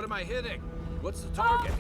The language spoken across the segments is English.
am I hitting? What's the target?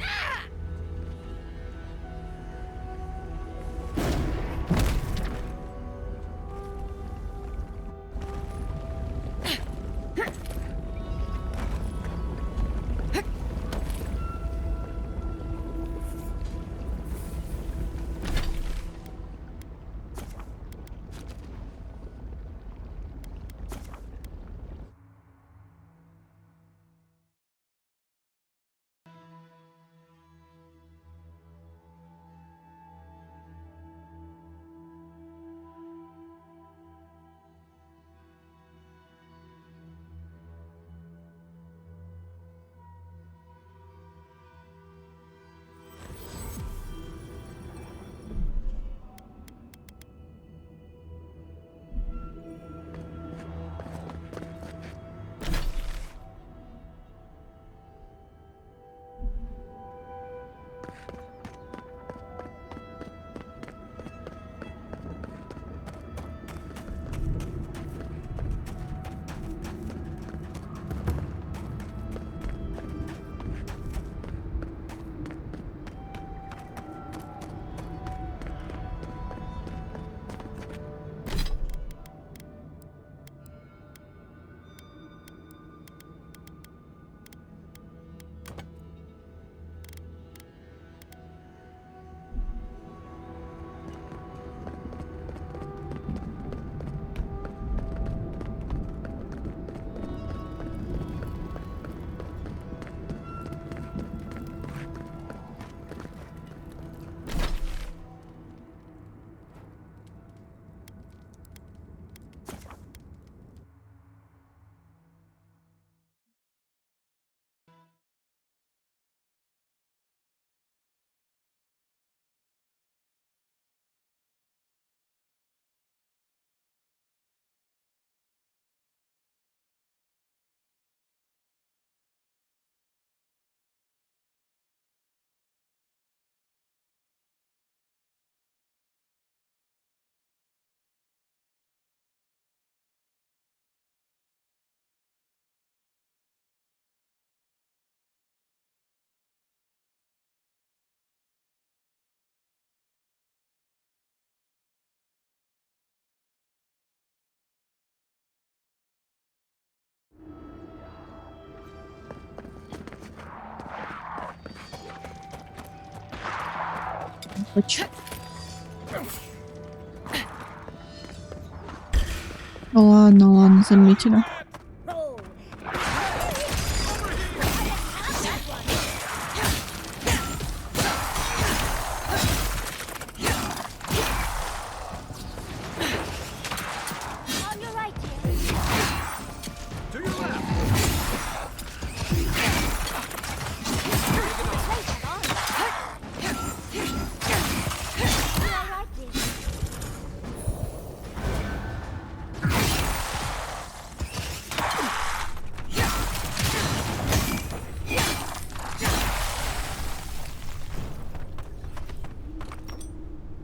Ладно, заметили.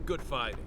Good fighting.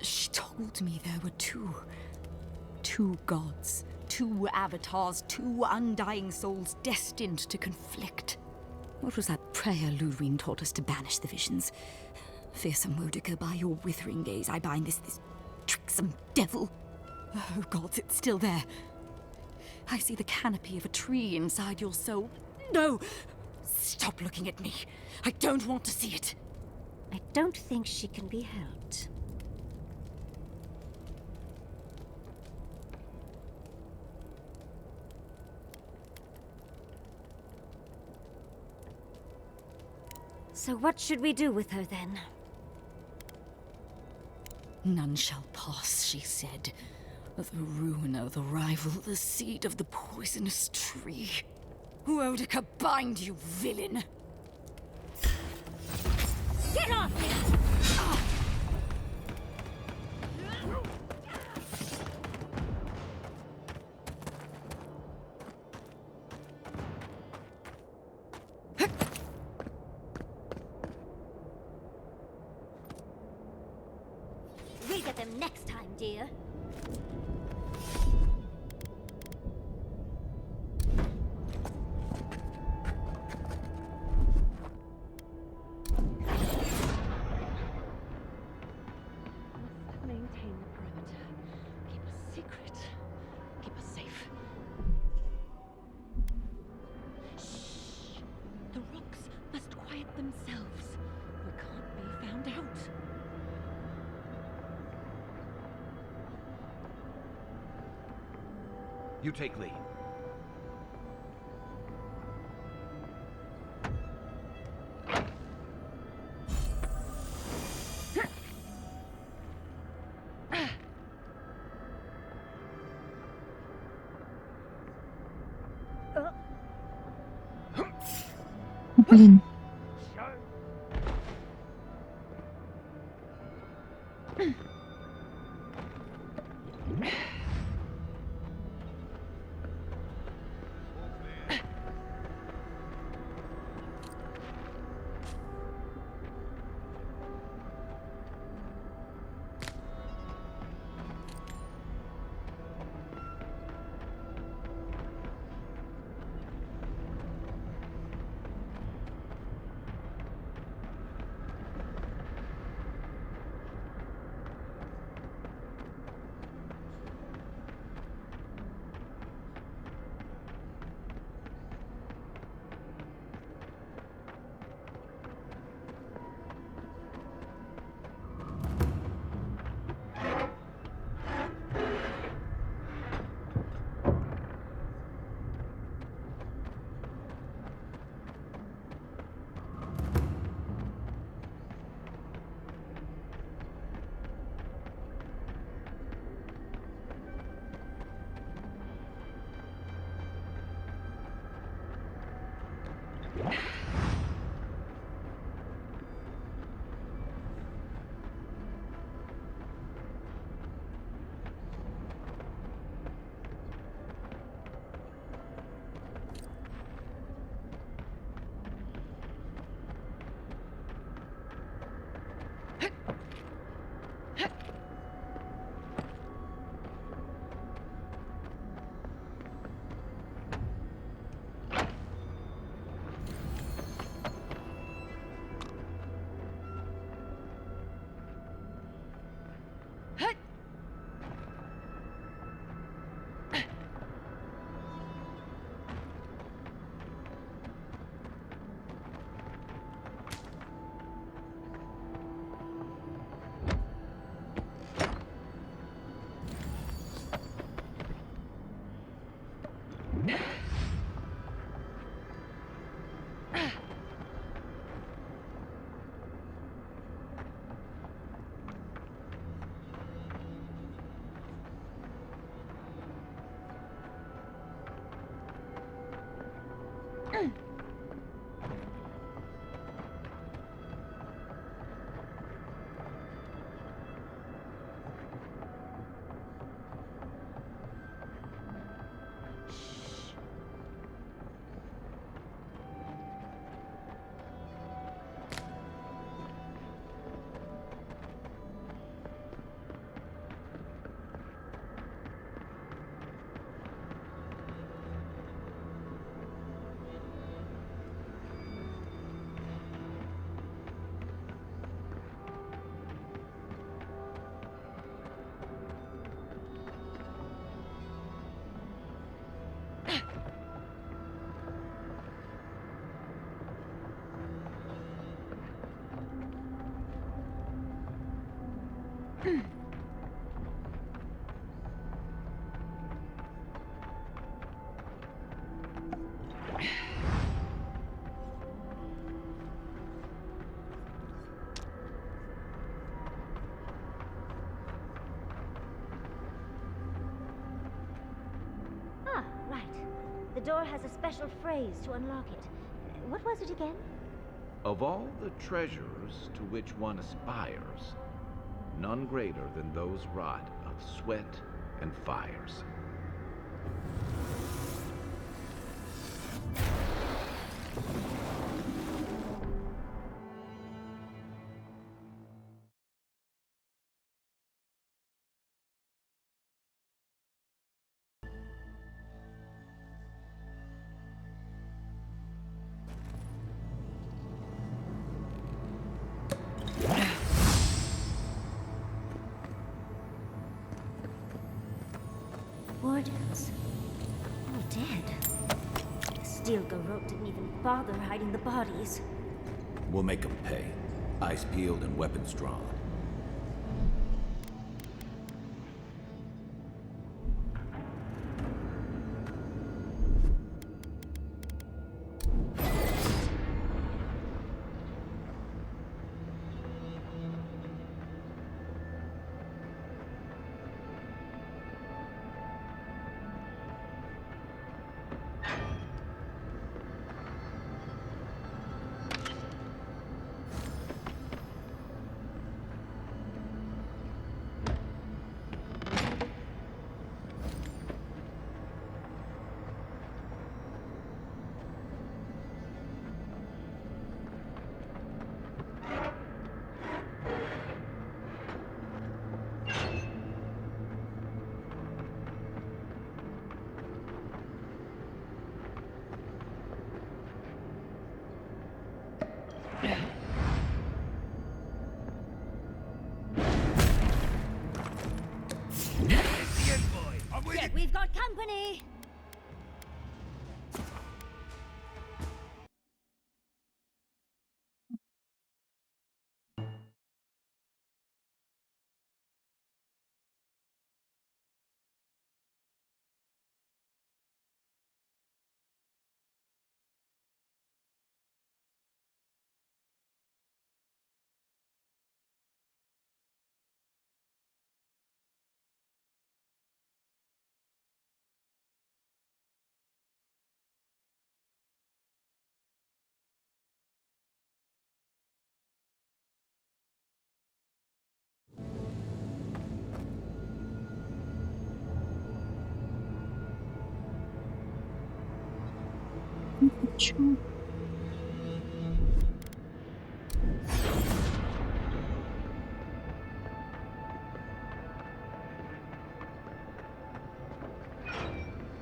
She told me there were two gods, two avatars, two undying souls destined to conflict. What was that prayer Lureen taught us to banish the visions? Fearsome Wodica, by your withering gaze, I bind this tricksome devil. Oh gods, it's still there. I see the canopy of a tree inside your soul. No! Stop looking at me. I don't want to see it. I don't think she can be helped. So what should we do with her then? None shall pass, she said. The ruiner, the rival, the seed of the poisonous tree. Woedica, bind, you villain! Get off me! We get them next time, dear. Maintain the perimeter. Keep us secret. Keep us safe. Shh! The rocks must quiet themselves. We can't be found out. You take lead. Блин. door has a special phrase to unlock it. What was it again? Of all the treasures to which one aspires, none greater than those wrought of sweat and fires. Wardens. All dead. The steel garrote didn't even bother hiding the bodies. We'll make them pay. Eyes peeled and weapons drawn. We've got company! Чё?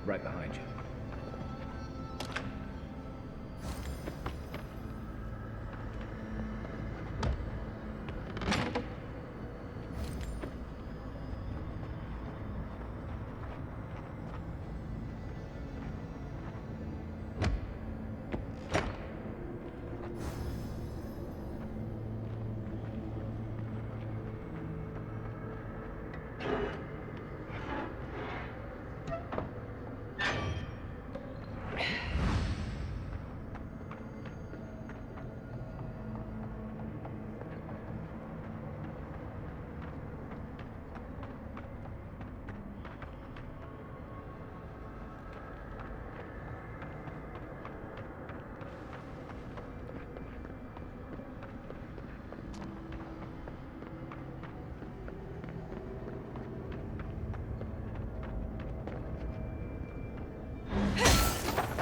Right behind you.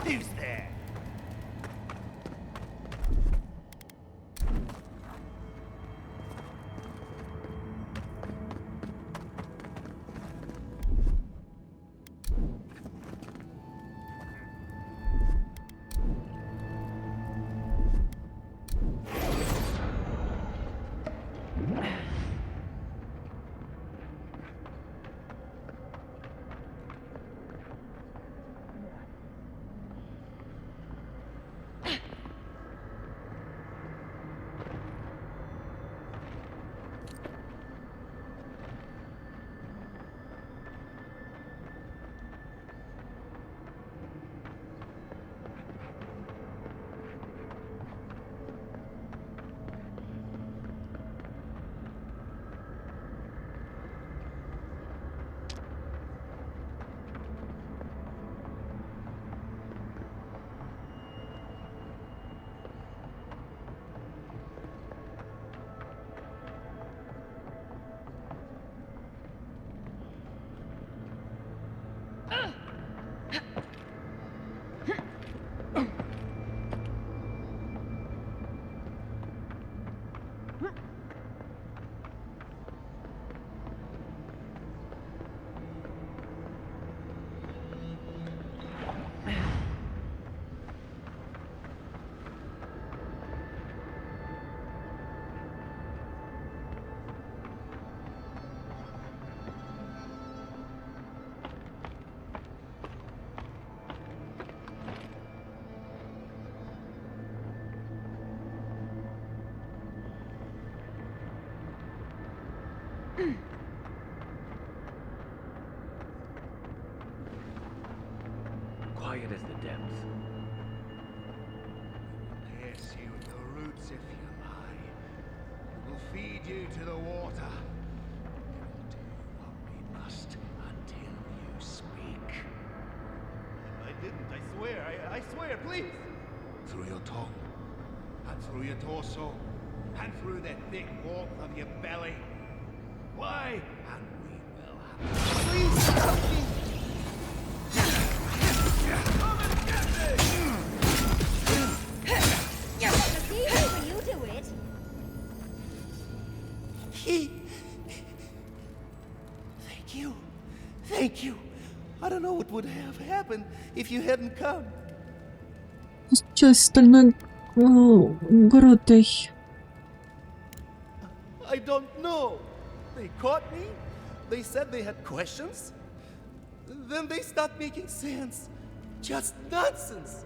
Who's there? quiet as the depths. Pierce you at the roots if you lie. We will feed you to the water. We will do what we must until you speak. I didn't, I swear, I swear, please! Through your tongue, and through your torso, and through the thick warmth of your belly. Why? And we will have... Please help me! Come and get me! It's easy when you do it. Thank you. Thank you. I don't know what would have happened if you hadn't come. Часть стальной гротой. I don't know. They caught me. They said they had questions. Then they stopped making sense. Just nonsense.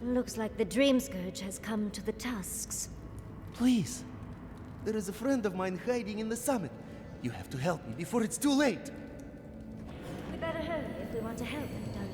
Looks like the Dream Scourge has come to the Tusks. Please. There is a friend of mine hiding in the summit. You have to help me before it's too late. We better hurry if we want to help him, darling.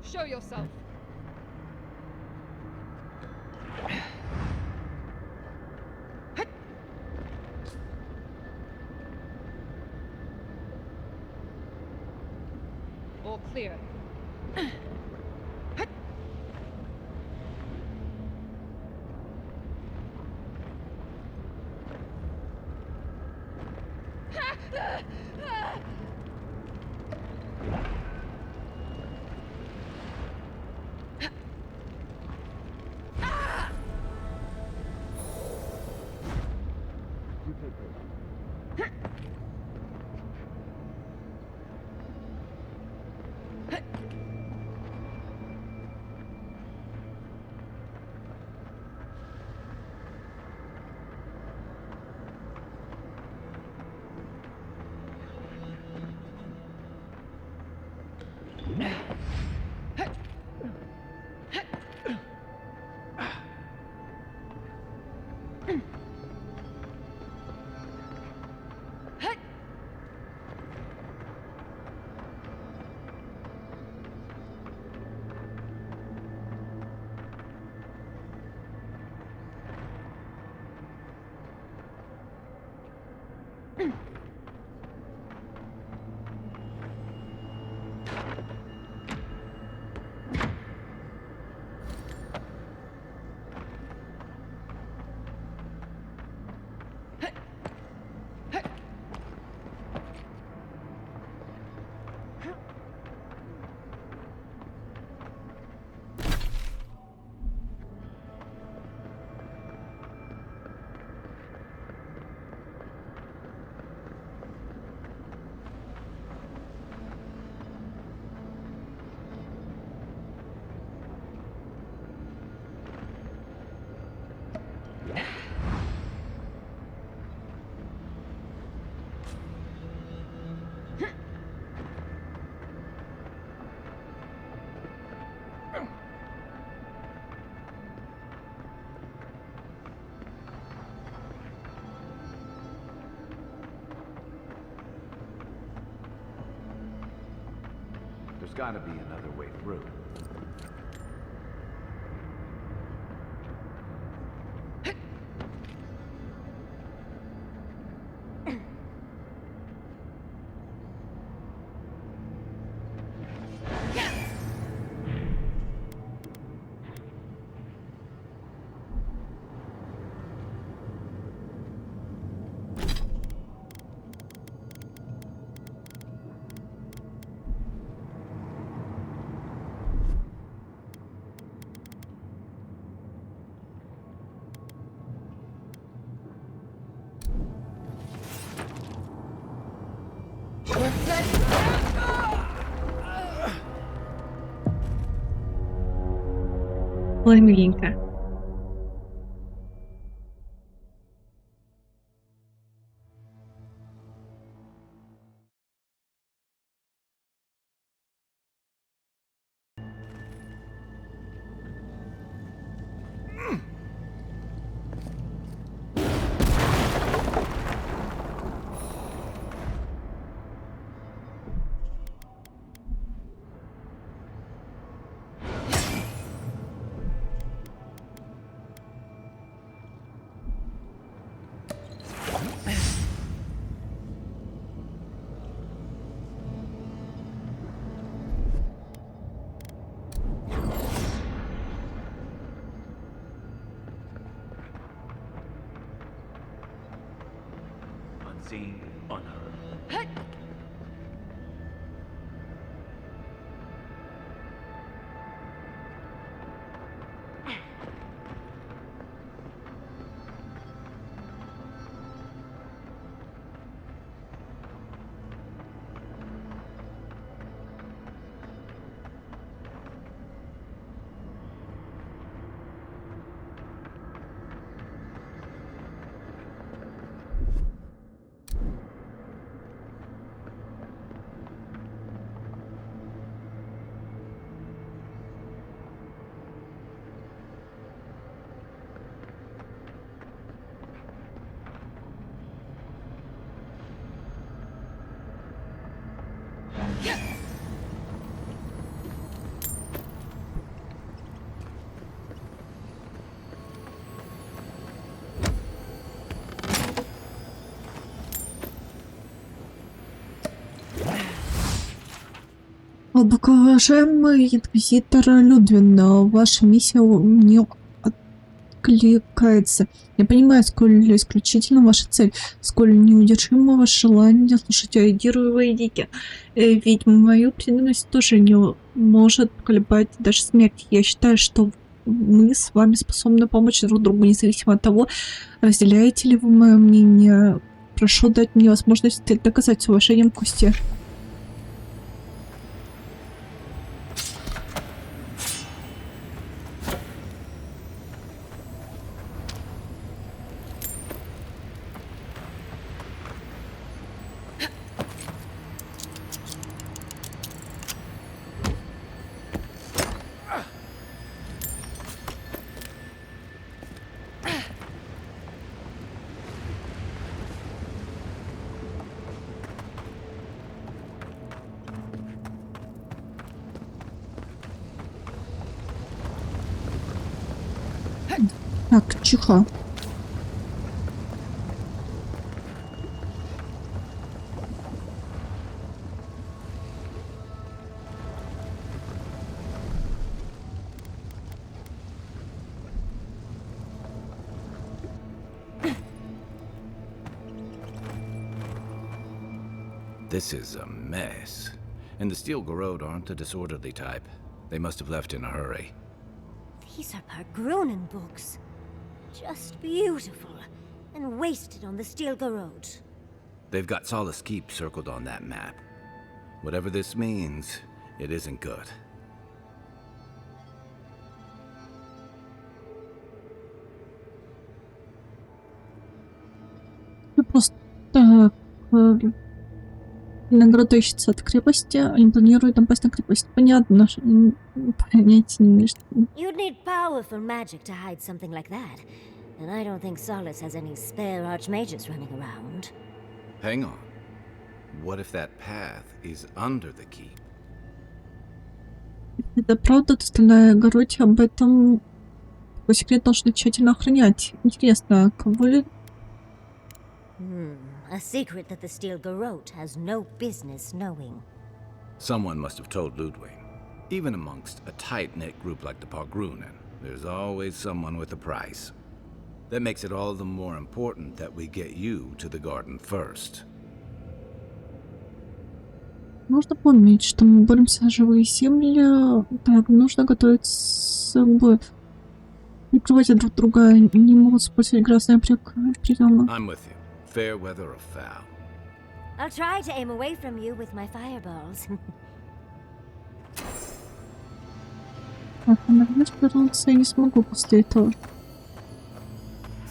Show yourself. All clear. There's gotta be another way through. Ой, миленькая. Unseen, unheard. Глубоко уважаемый инквизитор Людвин, ваша миссия не откликается. Я понимаю, сколь исключительно ваша цель, сколь неудержимо ваше желание слушать Айдиру и Вейдики. Ведь мою преданность тоже не может колебать даже смерть. Я считаю, что мы с вами способны помочь друг другу, независимо от того, разделяете ли вы мое мнение. Прошу дать мне возможность доказать с уважением к Косте. Так, тихо. This is a mess. And the Steel Garrod aren't the disorderly type. They must have left in a hurry. These are Pargrunen books. Just beautiful. And wasted on the Steel Garrod. They've got Solace Keep circled on that map. Whatever this means, it isn't good. Просто награда ищется от крепости, они планируют напасть на крепость. Понятно, понятия не имею, что... You'd need powerful magic to hide something like that. And I don't think Solace has any spare archmages running around. Hang on. What if that path is under the keep? Это правда, то остальная огородь об этом такой секрет должны тщательно охранять. Интересно, кого ли... A secret that the Steel Garrot has no business knowing. Someone must have told Ludwig. Even amongst a tight-knit group like the Pargrunen, there's always someone with a price. That makes it all the more important that we get you to the garden first. Нужно помнить, что мы боремся за живые земли, так, нужно готовиться к бою. Прикрывать друг друга, не могут использовать грязные приемы. I'm with you. Fair weather or foul. I'll try to aim away from you with my fireballs. Так, наверное, вернуться я не смогу после этого.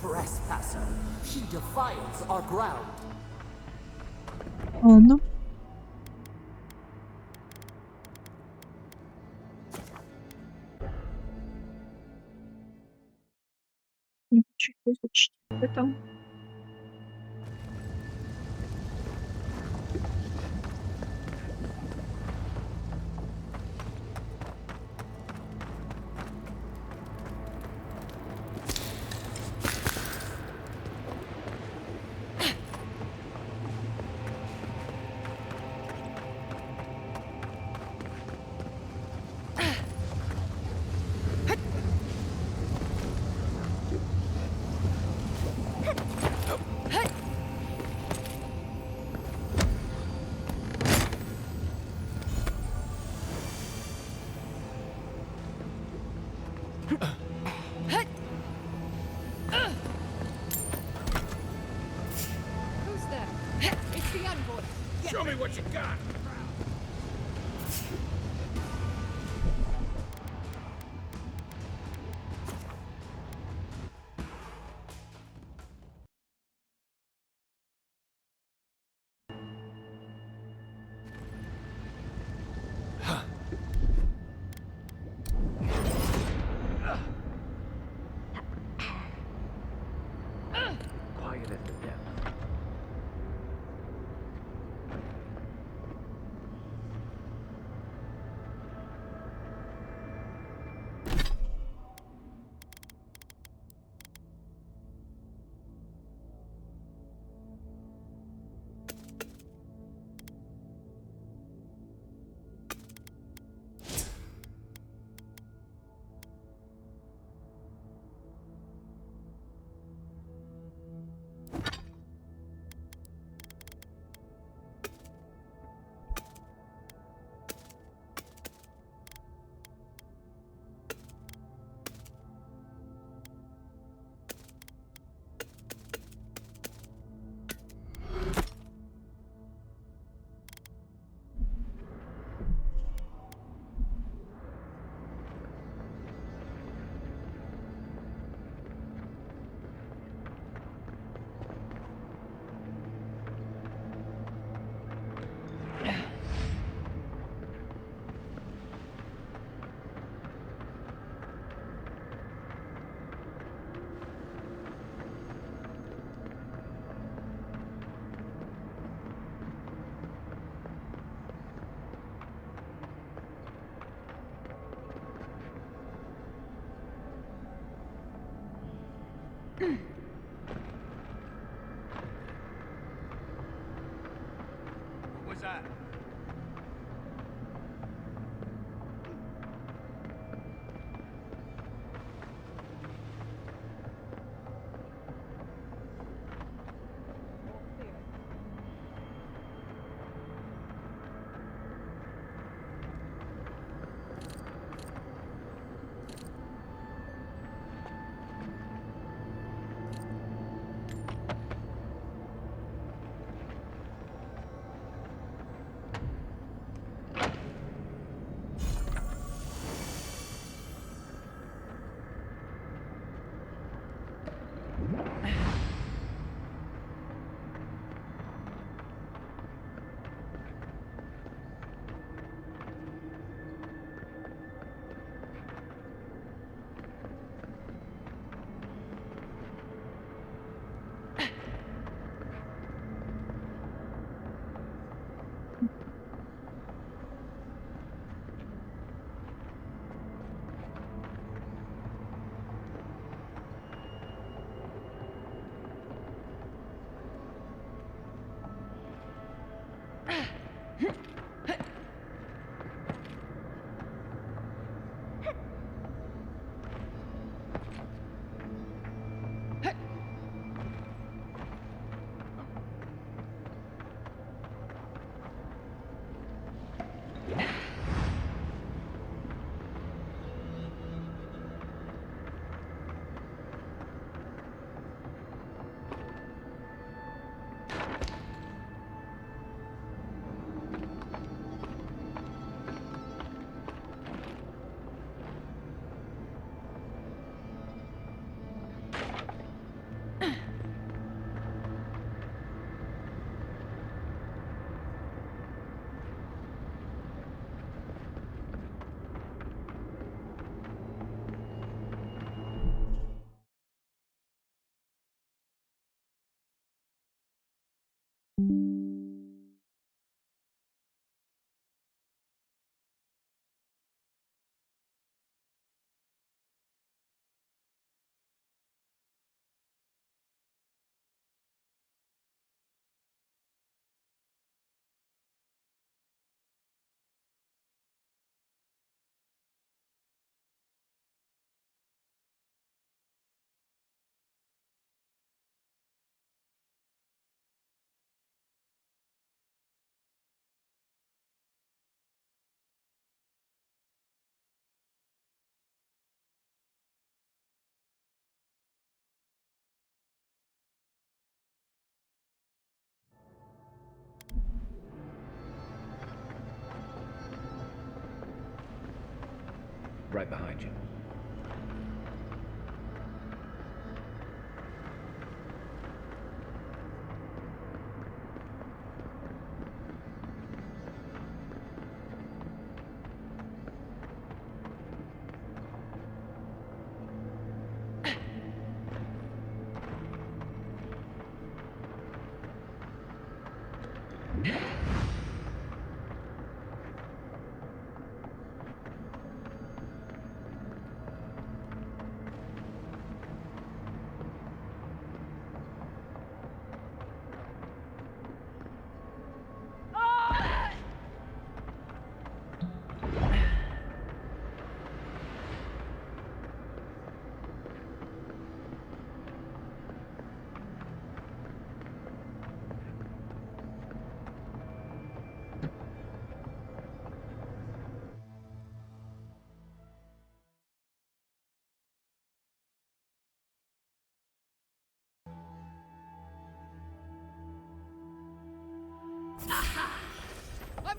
Trespasser, she defiles our ground. Ладно. Не хочу изучить это. Who's there? It's the envoy. Show me what you got! Quiet as the depths. What was that? Right behind you.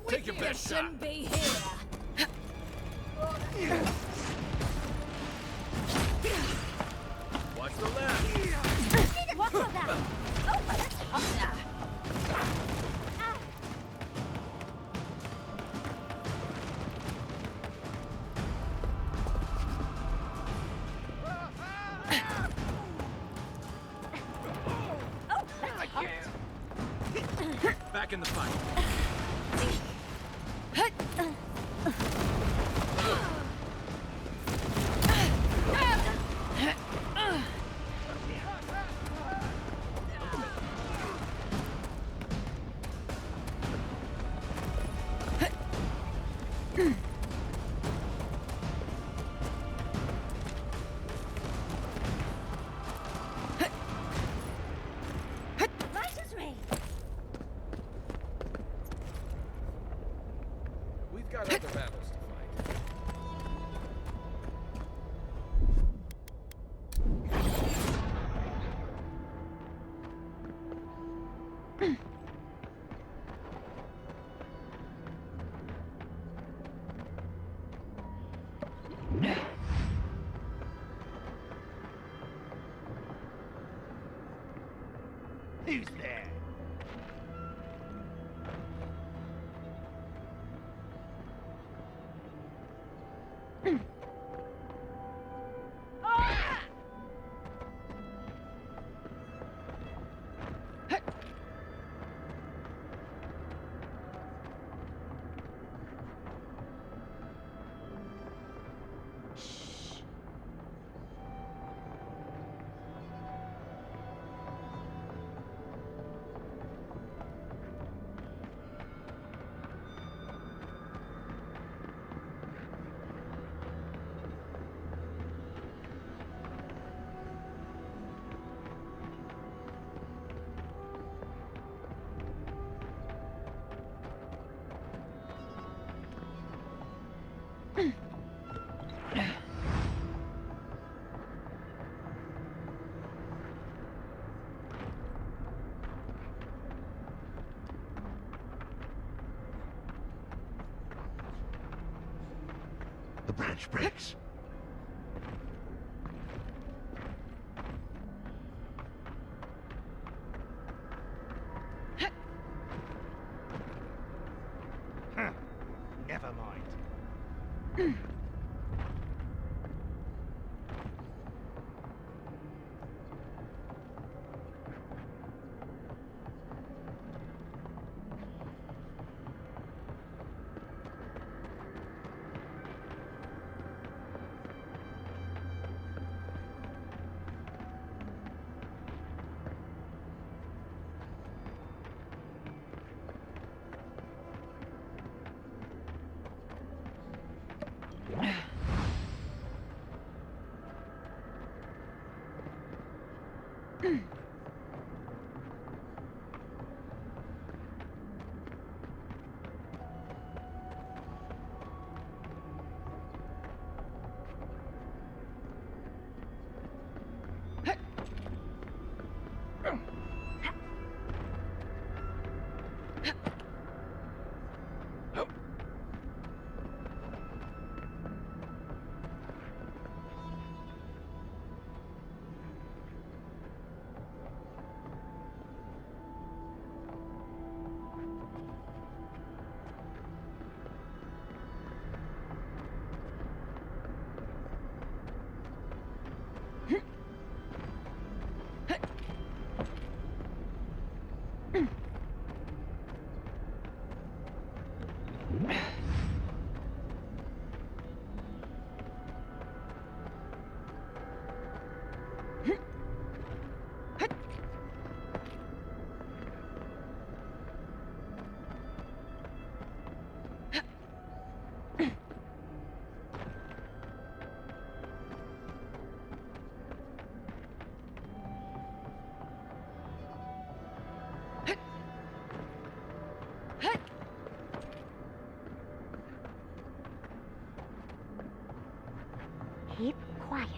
Take your best shot. Be here. Watch the left. Watch for that! Oh, that's hot. Back in the fight. Righteous Ray! We've got other battles to fight. Who's there? The branch breaks. Huh. Never mind. Keep quiet.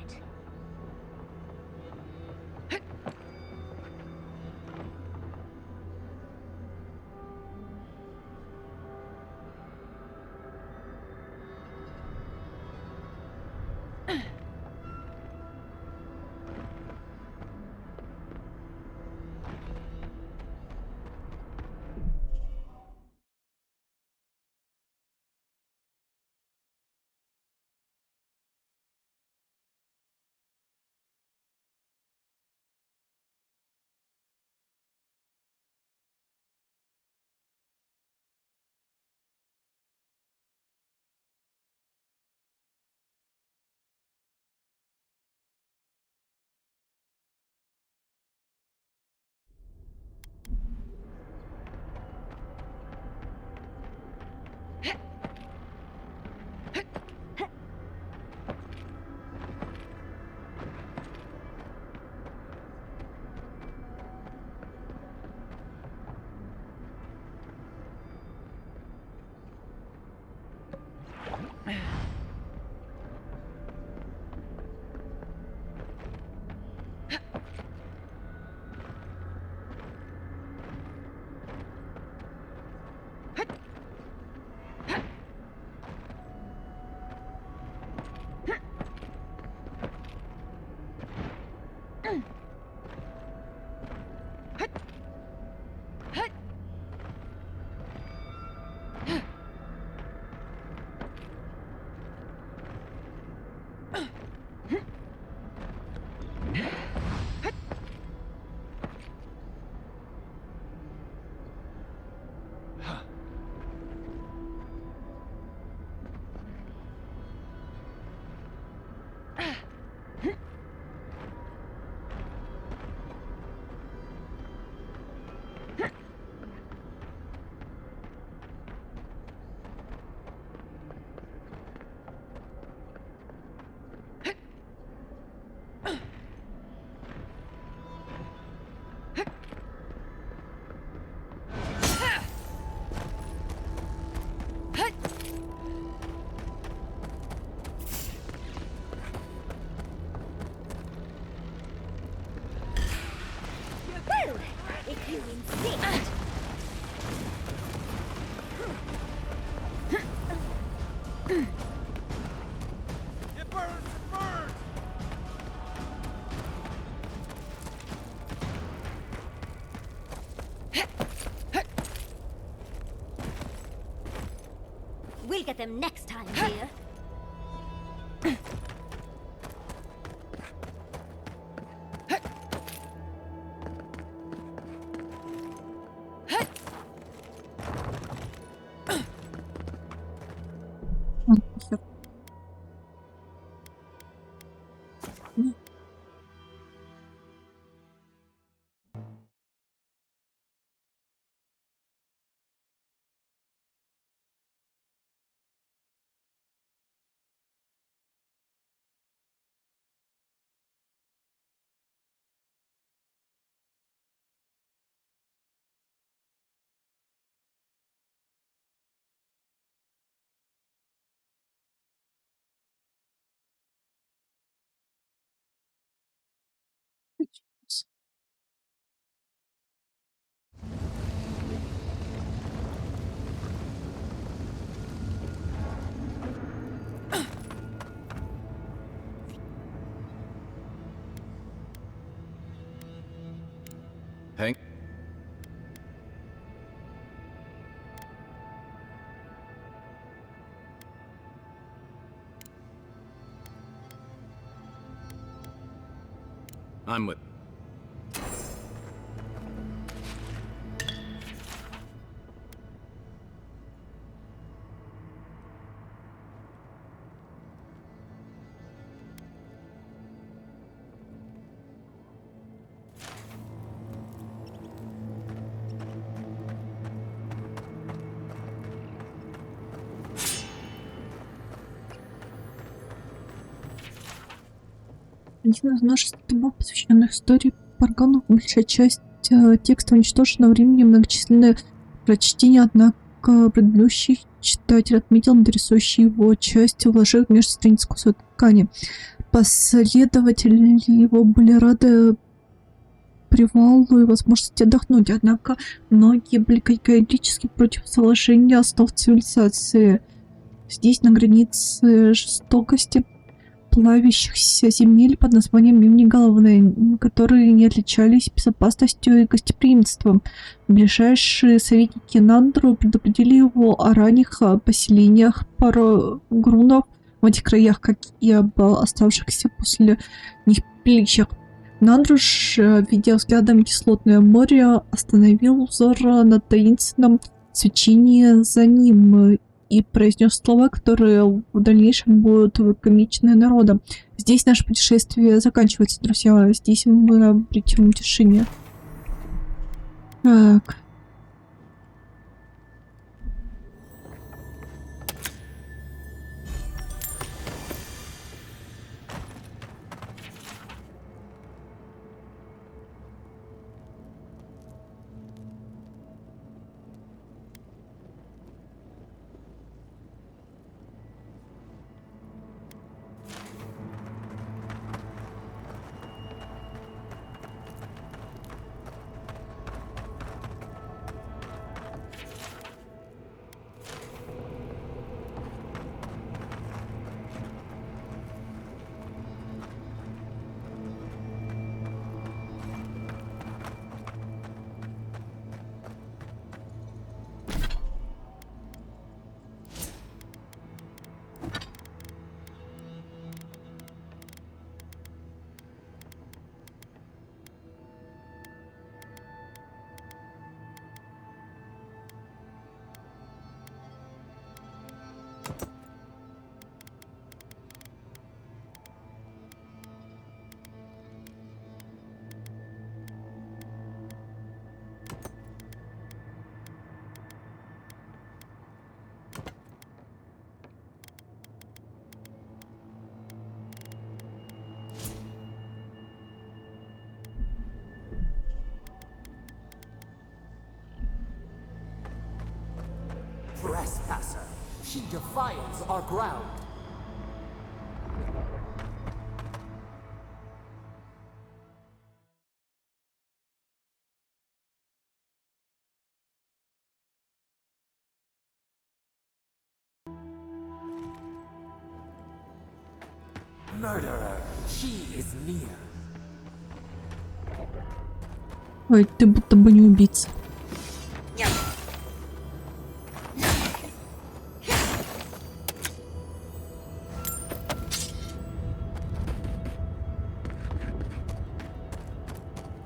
If you insist. It burns! It burns! We'll get them next time, dear. Hank? I'm with... Один из множества томов, посвященных истории парганов, большая часть текста уничтожена временем, многочисленные прочтения, однако предыдущих читатель отметил интересующие его части, уложив между страниц кусок ткани. Последователи его были рады привалу и возможности отдохнуть, однако многие были категорически против заложения основ цивилизации. Здесь, на границе жестокости, плавящихся земель под названием Мимни-Головные, которые не отличались безопасностью и гостеприимством. Ближайшие советники Нандру предупредили его о ранних поселениях парагрунов в этих краях, как и об оставшихся после них пилищах. Нандруш, видя взглядом кислотное море, остановил взор на таинственном свечении за ним и произнес слова, которые в дальнейшем будут комичны народом. Здесь наше путешествие заканчивается, друзья. Здесь мы обретем утешение. Так. Trespasser. She defiles our ground. Murderer. She is near. Ой, ты будто бы не убийца.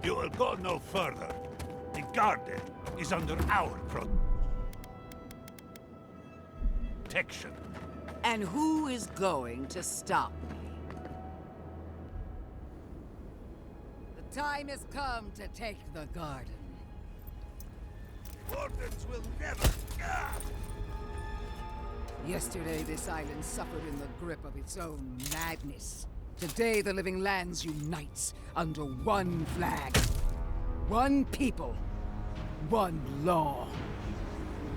You will go no further. The garden is under our protection. And who is going to stop me? The time has come to take the garden. Orders will never. Yesterday, this island suffered in the grip of its own madness. Today, the living lands unites under one flag. One people. One law.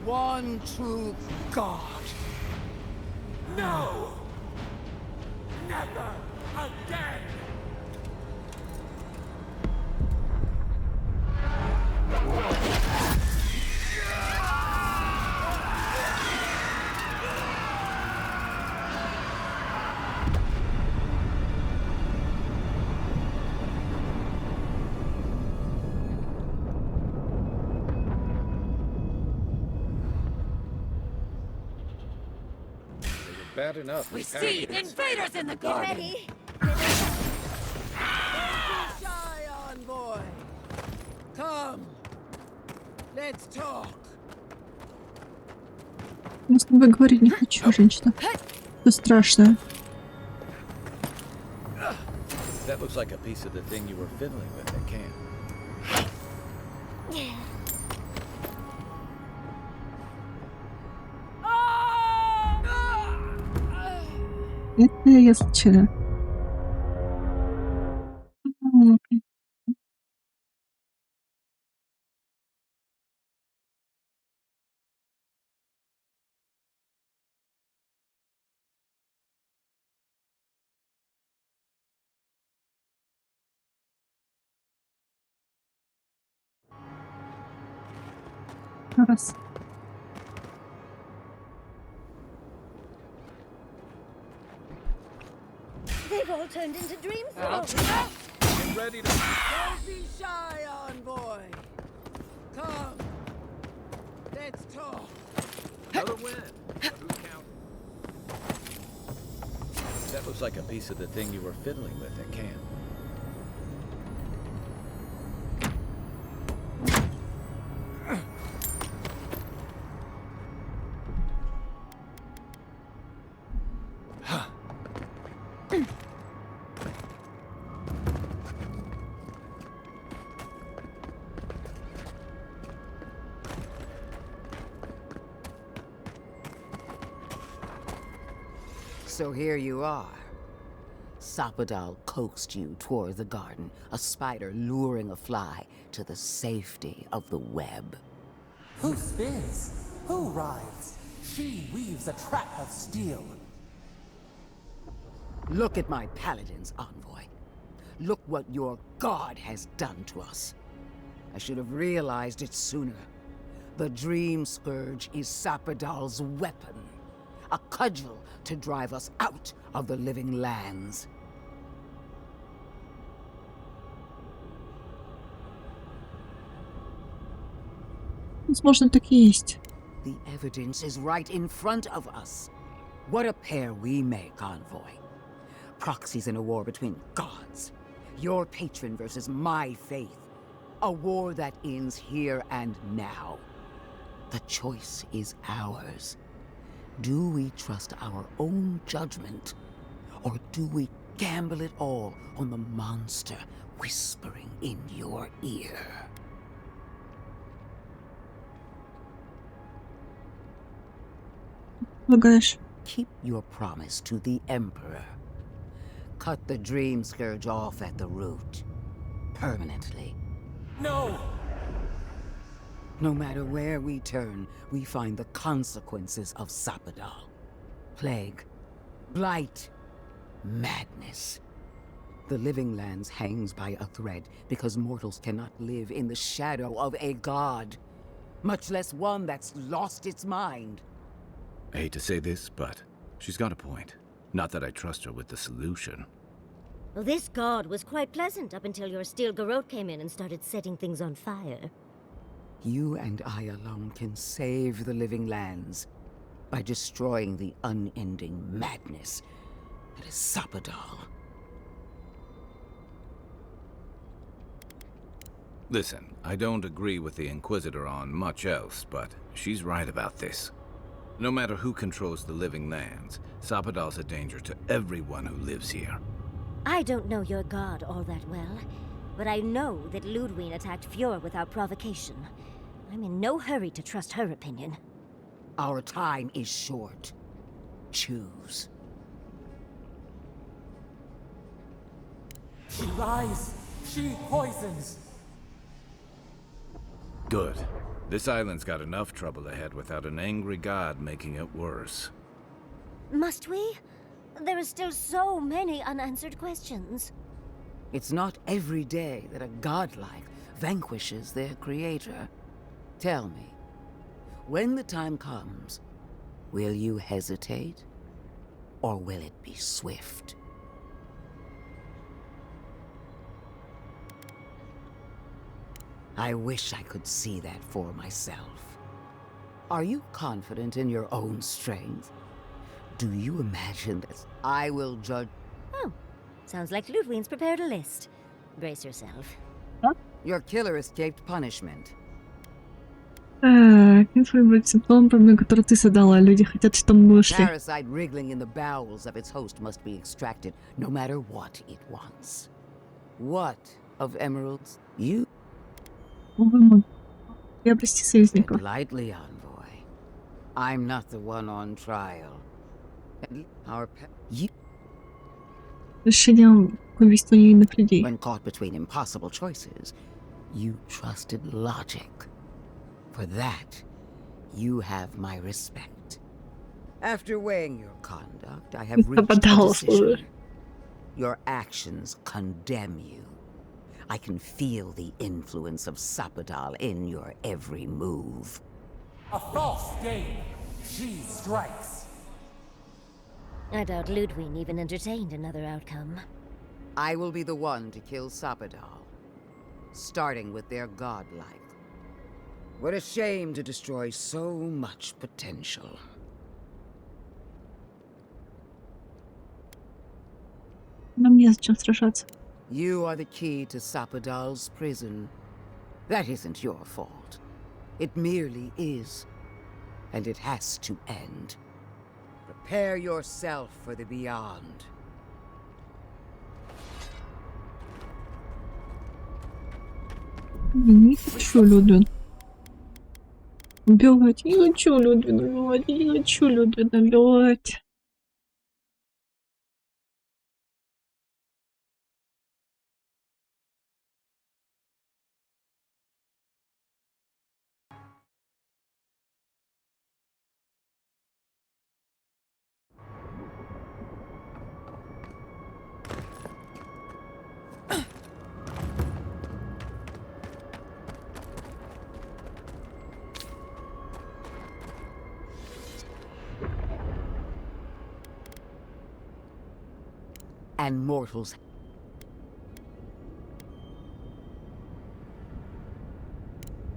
One true God. No! Never again! Bad enough. We see invaders in the garden! Ready? Shy envoy! Come! Let's talk! Я с тобой говорить не хочу, женщина. Это страшно. That looks like a piece of the thing you were fiddling with at camp. Это я случайно. Раз. They've all turned into dreams. Get ready to... Don't be shy, envoy. Come. Let's talk. Another win. But who counted? That looks like a piece of the thing you were fiddling with at camp. So here you are. Sapadal coaxed you toward the garden, a spider luring a fly to the safety of the web. Who spins? Who rides? She weaves a trap of steel. Look at my paladins, envoy. Look what your god has done to us. I should have realized it sooner. The Dream Scourge is Sapadal's weapon. A cudgel to drive us out of the living lands. Возможно, так и есть. The evidence is right in front of us. What a pair we make, envoy. Proxies in a war between gods. Your patron versus my faith. A war that ends here and now. The choice is ours. Do we trust our own judgment? Or do we gamble it all on the monster whispering in your ear? Полагаешь? Keep your promise to the Emperor. Cut the Dream Scourge off at the root. Permanently. No! No matter where we turn, we find the consequences of Sapadal. Plague, blight, madness. The living lands hangs by a thread because mortals cannot live in the shadow of a god, much less one that's lost its mind. I hate to say this, but she's got a point. Not that I trust her with the solution. Well, this god was quite pleasant up until your steel garrote came in and started setting things on fire. You and I alone can save the living lands by destroying the unending madness that is Sapadal. Listen, I don't agree with the Inquisitor on much else, but she's right about this. No matter who controls the living lands, Sapadal's a danger to everyone who lives here. I don't know your god all that well, but I know that Ludwig attacked Fjord without provocation. I'm in no hurry to trust her opinion. Our time is short. Choose. She lies. She poisons. Good. This island's got enough trouble ahead without an angry god making it worse. Must we? There are still so many unanswered questions. It's not every day that a godlike vanquishes their creator. Tell me, when the time comes, will you hesitate? Or will it be swift? I wish I could see that for myself. Are you confident in your own strength? Do you imagine that I will judge? Oh, sounds like Ludwig's prepared a list. Brace yourself. Your killer escaped punishment. Так, информировать симптом проблем, которые ты задала. Люди хотят, чтобы мы ушли. Parasite wriggling in the bowels of its host must be extracted, no matter what it wants. What of emeralds? You Вы приобрести союзников. tread lightly, envoy. I'm not the one on trial. Our you, Решением к убийству невинных людей. when caught between impossible choices, you trusted logic. For that, you have my respect. After weighing your conduct, I have reached a decision. Your actions condemn you. I can feel the influence of Sapadal in your every move. A false game. She strikes. I doubt Ludwig even entertained another outcome. I will be the one to kill Sapadal, starting with their godlike. What a shame to destroy so much potential. Нам не зачем сражаться. You are the key to Sapadal's prison. That isn't your fault. It merely is. And it has to end. Prepare yourself for the beyond. Не хочу Людвин. Убивать. Не хочу Людвина убивать. Не хочу Людвина убивать. And mortals.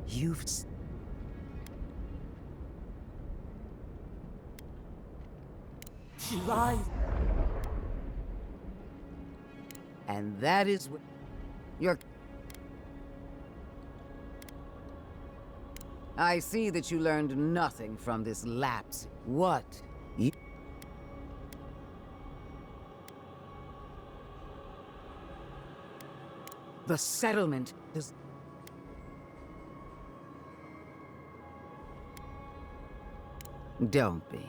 She lies. And that is what you're... I see that you learned nothing from this lapse. What? The settlement is... Don't be.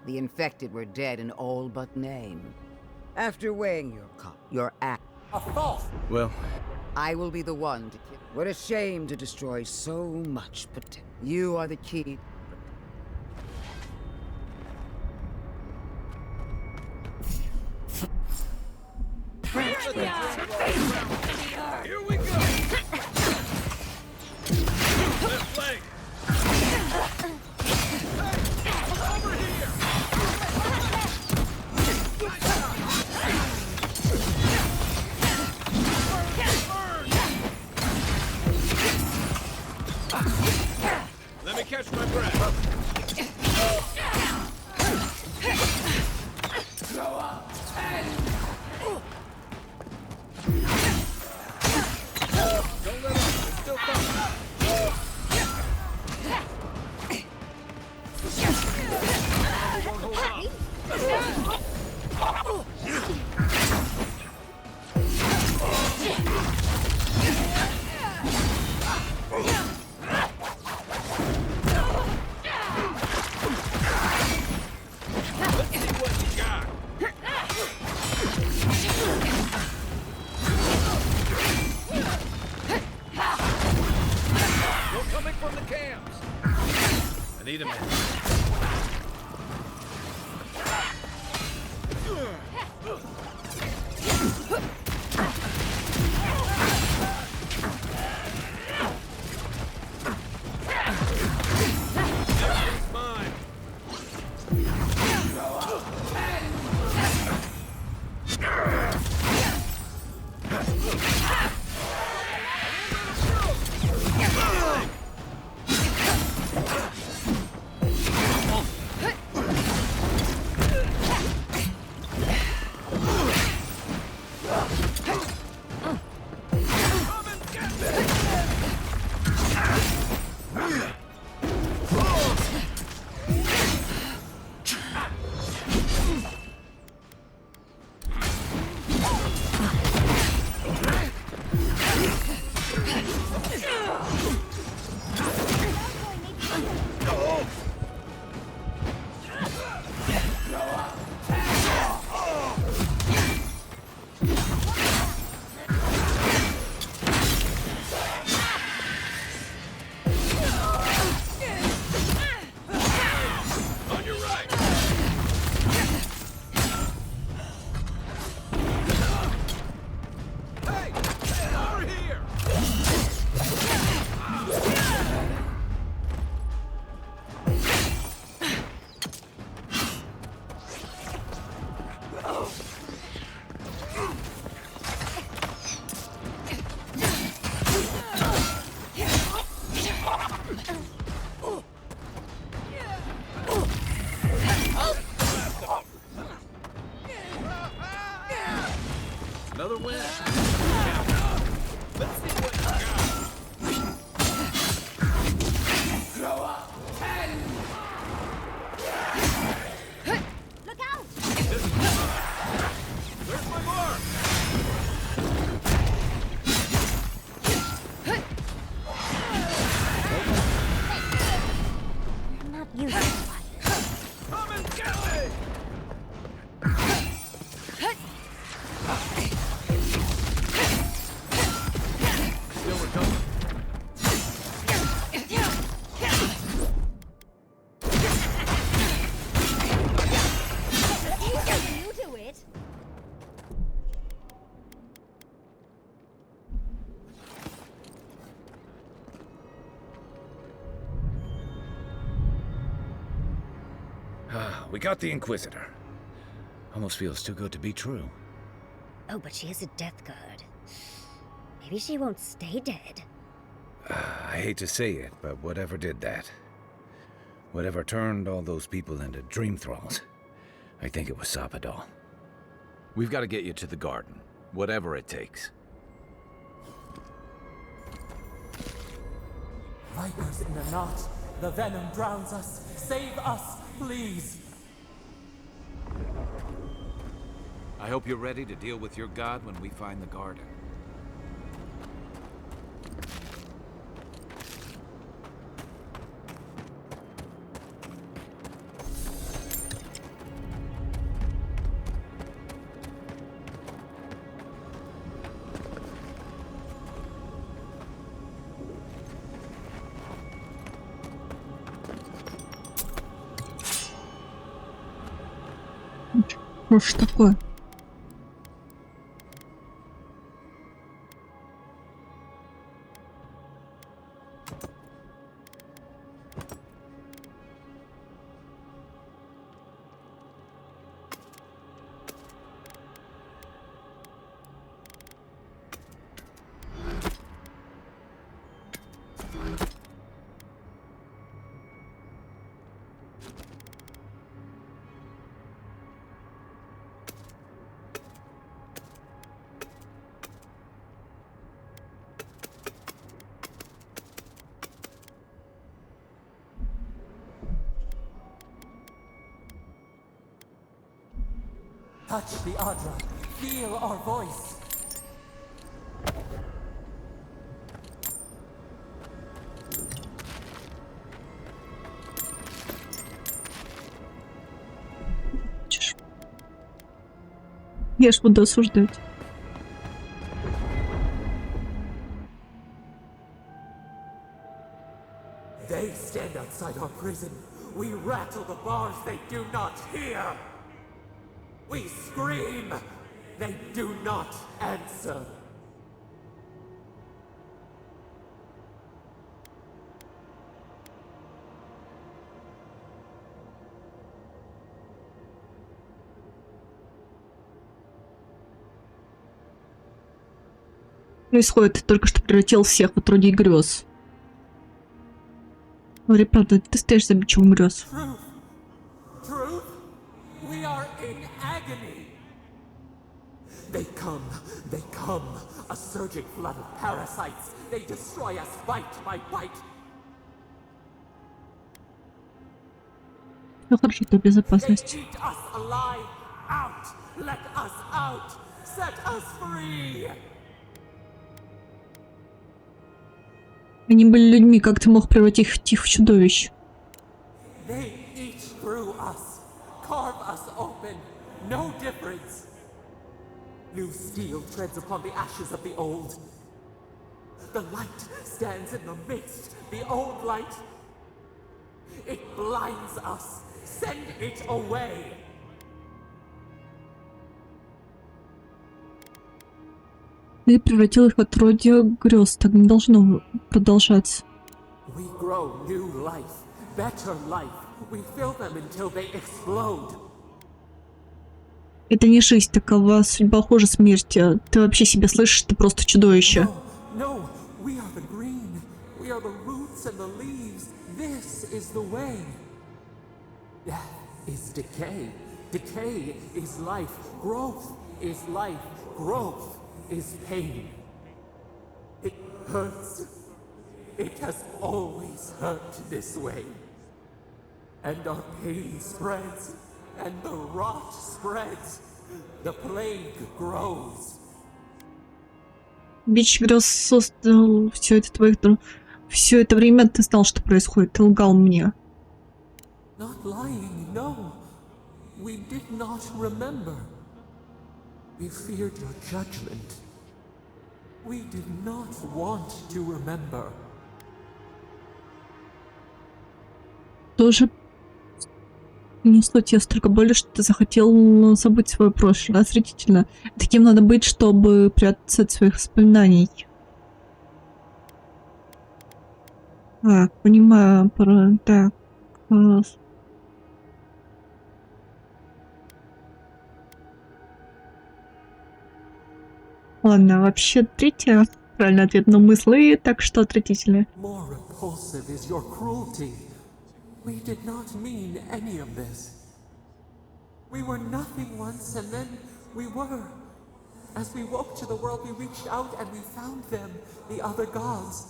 The infected were dead in all but name. After weighing your act... A false. Well, I will be the one to kill... What a shame to destroy so much potential. You are the key. Here we go! Left leg! Over here! Let me catch my breath. Go up and... Don't let up. It's still coming. Another win. Let's see what you got. Throw up 10! Look out! Where's my mark? I'm not used to fire. Come and get me! Still recovering. You do it. We got the Inquisitor. Almost feels too good to be true. Oh, but she has a death guard. Maybe she won't stay dead. I hate to say it, but whatever did that, whatever turned all those people into dream thralls, I think it was Sabadell. We've got to get you to the garden, whatever it takes. Vipers in a knot. The venom drowns us. Save us, please. I hope you're ready to deal with your god when we find the garden. Что ж такое? Touch the Adra. Feel our voice. Я ж буду осуждать. They stand outside our prison. We rattle the bars they do not hear. We scream. They do not answer. Происходит, ты только что превратил всех в отродье грез. Говори правду, ты стоишь за бичом грез. Truth. Truth. We are in agony. They come, a surging flood of parasites. They destroy us bite by bite. Все хорошо, ты в They безопасности. eat us alive. Out. Let us out. Set us free. Они были людьми, как ты мог превратить их в чудовищ? They eat through us. Carve us open. No difference. New steel treads upon the ashes of the old. The light stands in the midst. The old light. It blinds us. Send it away. Ты превратил их в отродье грез. Так не должно продолжаться. We grow new life. Better life. We fill them until they explode. Это не жизнь такова, судьба хуже смерти. Ты вообще себя слышишь, ты просто чудовище. No, we are the green. We are the roots and the leaves. This is the way. Death is decay. Decay is life. Growth is life. Growth is pain. It hurts. It has always hurt this way. And our pain spreads, and the rot spreads. The plague grows. Бич грез создал все это твоих... Все это время ты знал, что происходит. Ты лгал мне. Not lying, no. We did not remember. We feared your judgment. We did not want to remember. Тоже принесло тебе столько боли, что ты захотел забыть свое прошлое. Отвратительно. Таким надо быть, чтобы прятаться от своих воспоминаний. Так, понимаю. Так. Ладно, вообще третья правильный ответ, но мысли так что отвратительные. More repulsive is your cruelty. We did not mean any of this. We were nothing once, and then we were. As we woke to the world, we reached out and we found them, the other gods.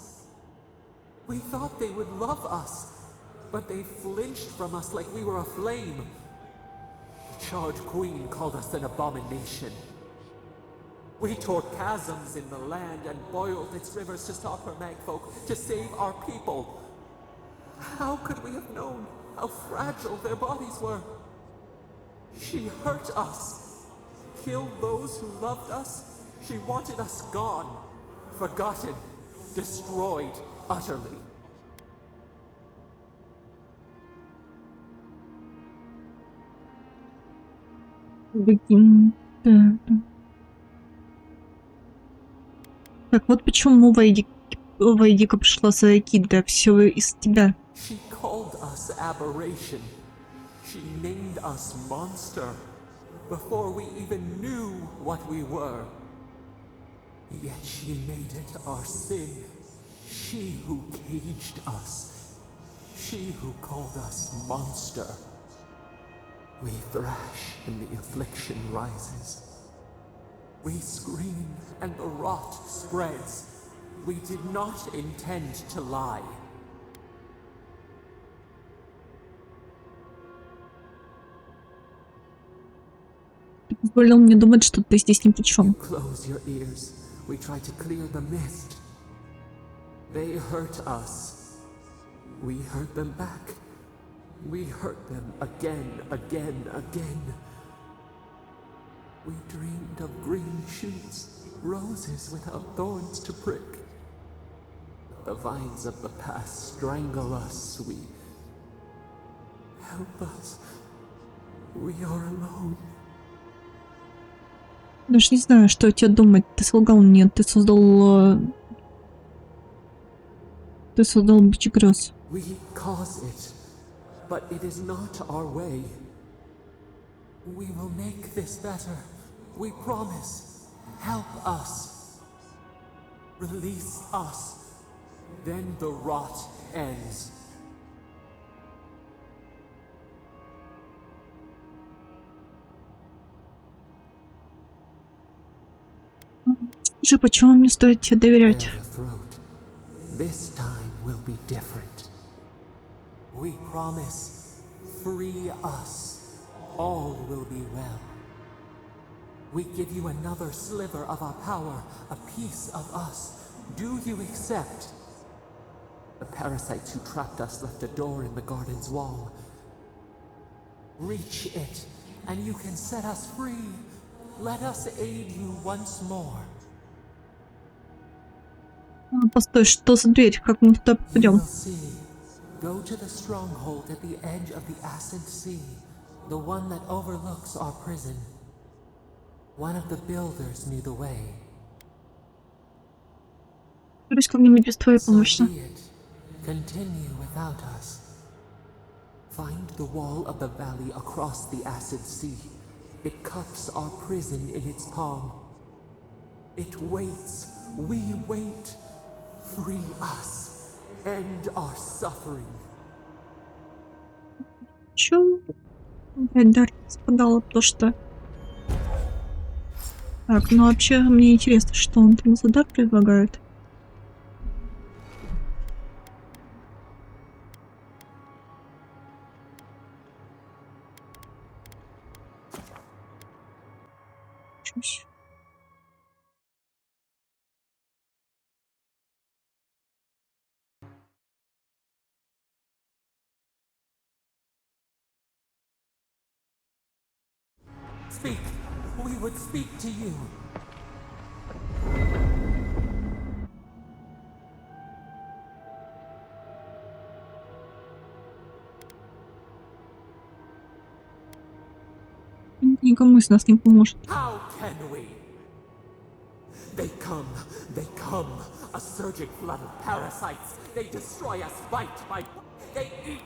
We thought they would love us, but they flinched from us like we were a flame. The charred queen called us an abomination. We tore chasms in the land and boiled its rivers to stop her magfolk, to save our people. How could we have known how fragile their bodies were? She hurt us, killed those who loved us. She wanted us gone, forgotten, destroyed utterly. Так вот почему Вайдика пришла за Кида, все из тебя. She called us aberration. She named us monster before we even knew what we were. Yet she made it our sin. She who caged us. She who called us monster. We thrash and the affliction rises. We scream and the rot spreads. We did not intend to lie. Ты позволил мне думать, что ты здесь ни при чем. Close your ears. We try to clear the mist. They hurt us. We hurt them back. We hurt them again, again, again. We dreamed of green shoots, roses without thorns to prick. The vines of the past strangle us. We... Help us. We are alone. Даже не знаю, что о тебе думать. Ты солгал мне, ты создал бич грез. We cause it, but it is not our way. We will make this better. We promise. Help us. Release us. Then the rot ends. Скажи, почему мне стоит тебе доверять? This time will be different. We promise. Free us. All will be well. We give you another sliver of our power, a piece of us. Do you accept? The parasites who trapped us left a door in the garden's wall. Reach it, and you can set us free. Let us aid you once more. Постой, что за дверь? Как мы туда попадем? Go to the stronghold at the edge of the acid sea, the one that overlooks our prison. One of the builders knew the way. Как-нибудь без твоей помощи. Continue without us. Find the wall of the valley across the acid sea. It cups our prison in its palm. It waits. We wait. Free us. End our suffering. Чё? Опять Дарья спадала, потому что... Так, ну вообще мне интересно, что он там за дар предлагает. Чусь. Speak. We would speak to you. Никому из нас не поможет. How can we? They come, a surging flood of parasites. They destroy us bite by bite. They eat.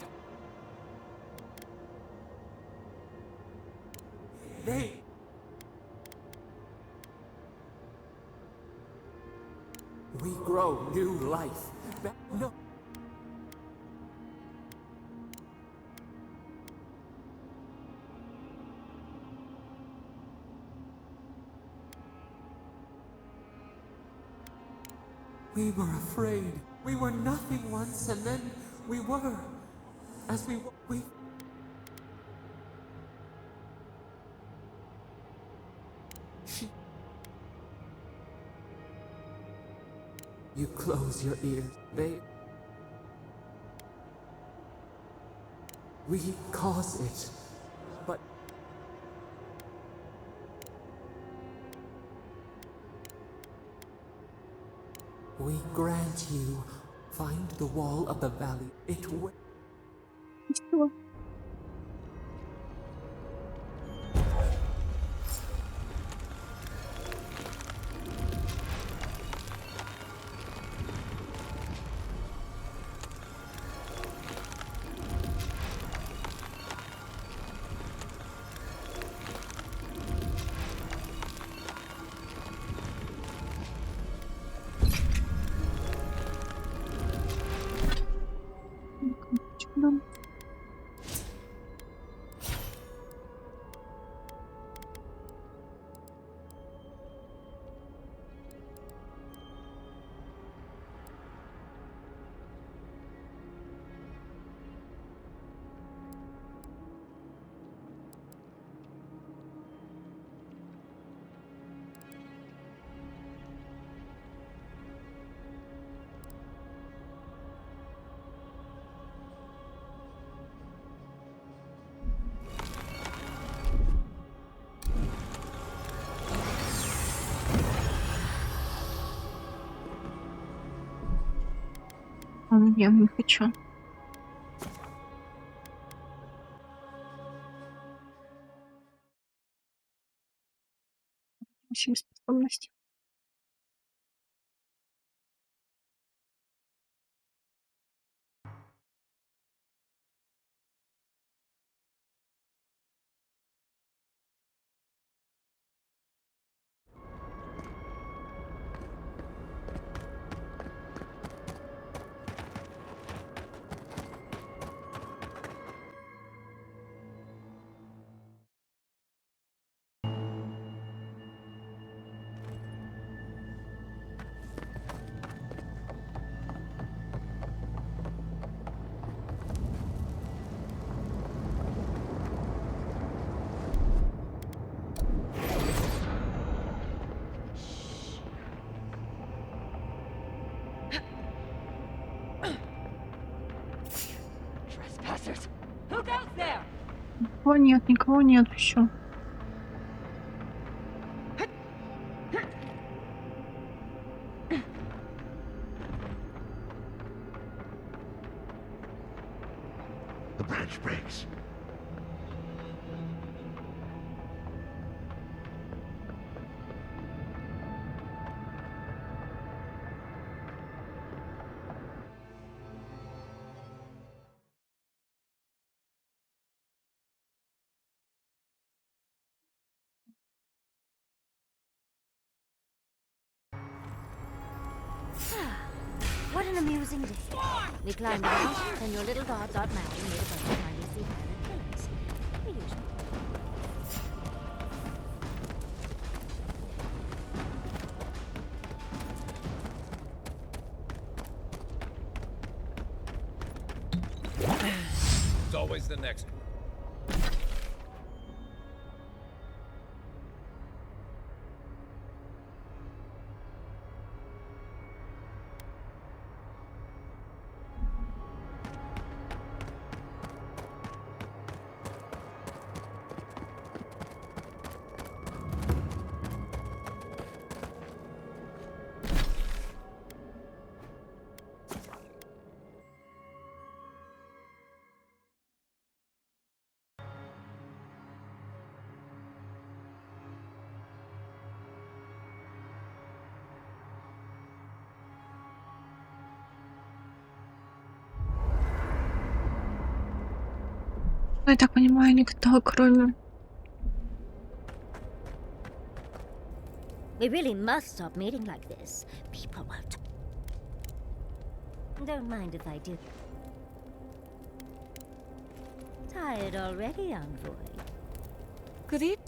We grow new life. No. We were afraid. We were nothing once, and then we were. As we were, You close your ears. We cause it, but we grant you. Find the wall of the valley. It will. Ничего. Чудом. Я не хочу. Всем способности. Никого нет еще. The branch breaks. What an amusing day. We climbed out, and your little dog got mad and made a bunch of tiny sea pirate killers. The usual. always the next one. Я так понимаю, никто, кроме... We really must stop meeting like this. People won't. Don't mind if I do. Tired already, envoy? Good evening.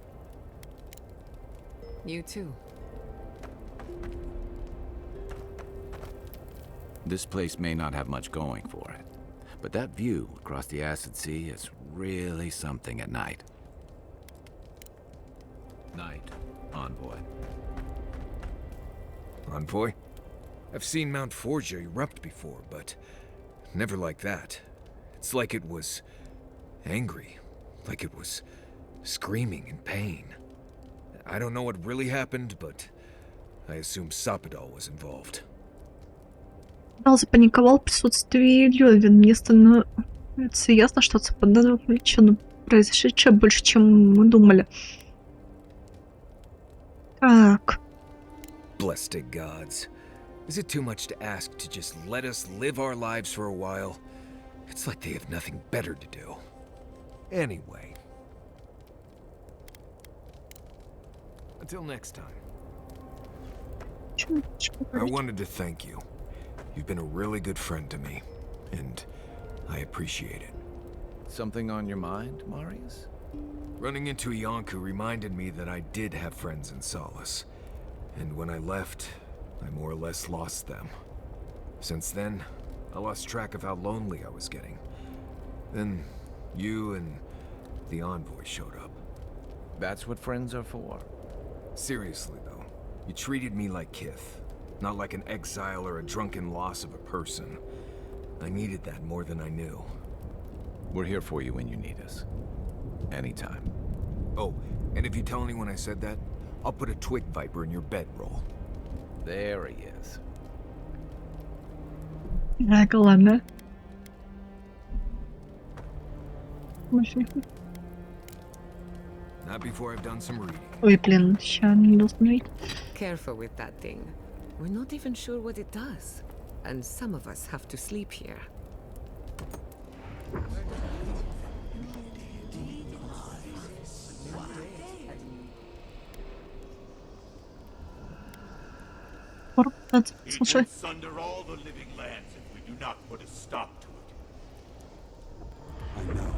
You too. This place may not have much going for it, but that view across the Acid Sea is really something at night. Night, Envoy. Envoy? I've seen Mount Forgia erupt before, but never like that. It's like it was angry, like it was screaming in pain. I don't know what really happened, but I assume Sapidal was involved. Дал запаниковал в присутствии Лёвин. Мне становится ясно, что Цепадан вовлечен в произошедшее больше, чем мы думали. Так. Blessed gods. Is it too much to ask to just let us live our lives for a while? It's like they have nothing better to do. Anyway. Until next time. I wanted to thank you. You've been a really good friend to me, and I appreciate it. Something on your mind, Marius? Running into Iancu reminded me that I did have friends in Solace. And when I left, I more or less lost them. Since then, I lost track of how lonely I was getting. Then, you and the envoy showed up. That's what friends are for. Seriously, though, you treated me like kith. Not like an exile or a drunken loss of a person. I needed that more than I knew. We're here for you when you need us. Anytime. Oh, and if you tell anyone I said that, I'll put a twig viper in your bedroll. There he is. Так, ладно. Not before I've done some reading. Ой, блин, ща не должен видеть. Careful with that thing. We're not even sure what it does. And some of us have to sleep here. Слушай. Sunder all the living lands if we do not put a stop to it. I know.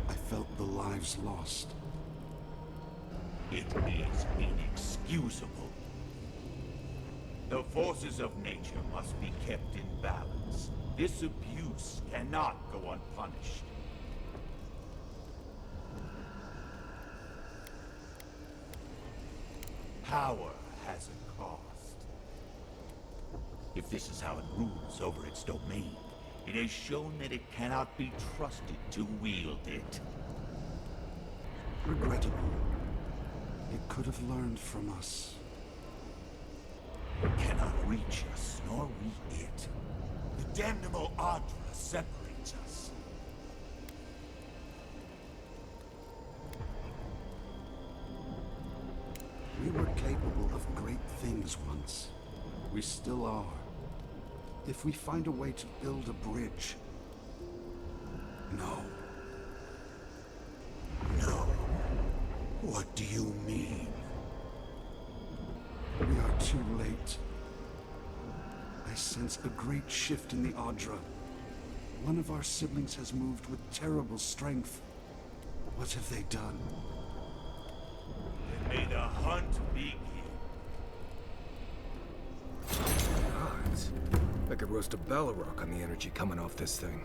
I felt the lives lost. It is inexcusable. The forces of nature must be kept in balance. This abuse cannot go unpunished. Power has a cost. If this is how it rules over its domain, it has shown that it cannot be trusted to wield it. Regrettable. It could have learned from us. It cannot reach us, nor we it. The damnable Adra separates us. We were capable of great things once. We still are. If we find a way to build a bridge. No. No. What do you mean? We are too late. I sense a great shift in the Adra. One of our siblings has moved with terrible strength. What have they done? Then may the hunt begin. Gods. I could roast a Balrog on the energy coming off this thing.